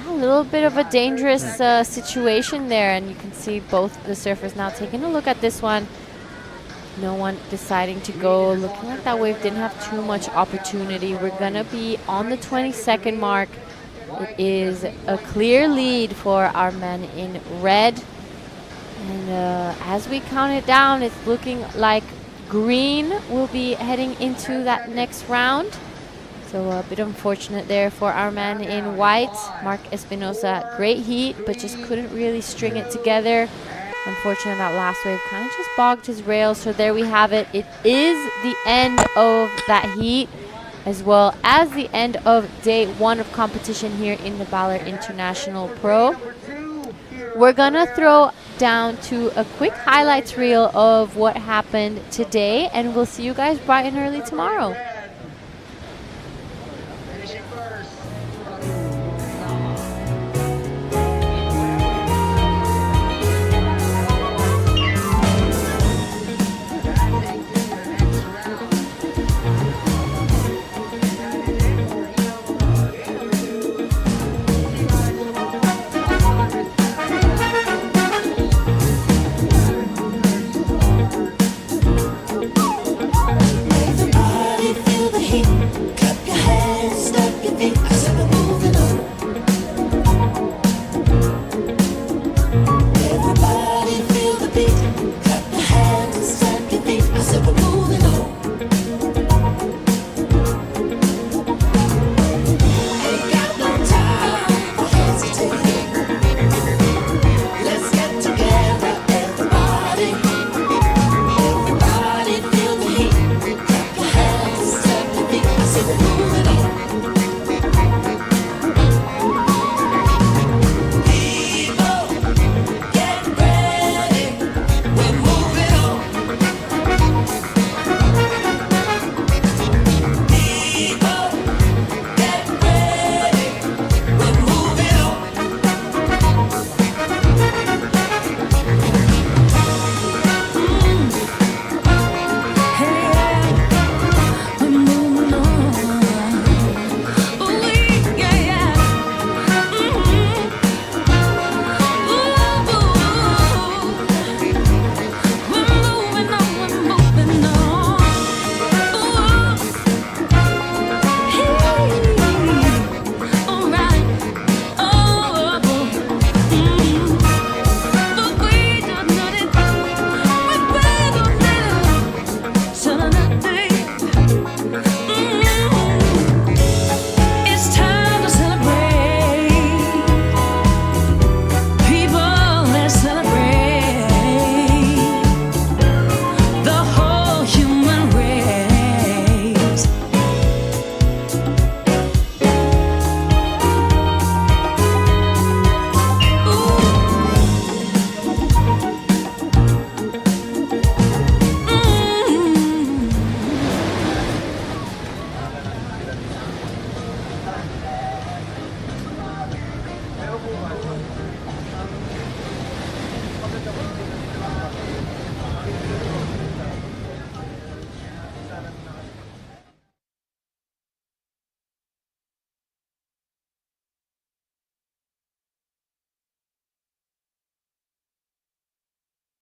A little bit of a dangerous situation there, and you can see both the surfers now taking a look at this one. No one deciding to go. Looking like that wave didn't have too much opportunity. We're gonna be on the 20-second mark. It is a clear lead for our men in red. And as we count it down, it's looking like green will be heading into that next round. So a bit unfortunate there for our man in white. Mark Espinosa, great heat, but just couldn't really string it together. Unfortunately, that last wave kind of just bogged his rails. So there we have it. It is the end of that heat, as well as the end of day one of competition here in the Baler International Pro. We're gonna throw down to a quick highlights reel of what happened today, and we'll see you guys bright and early tomorrow.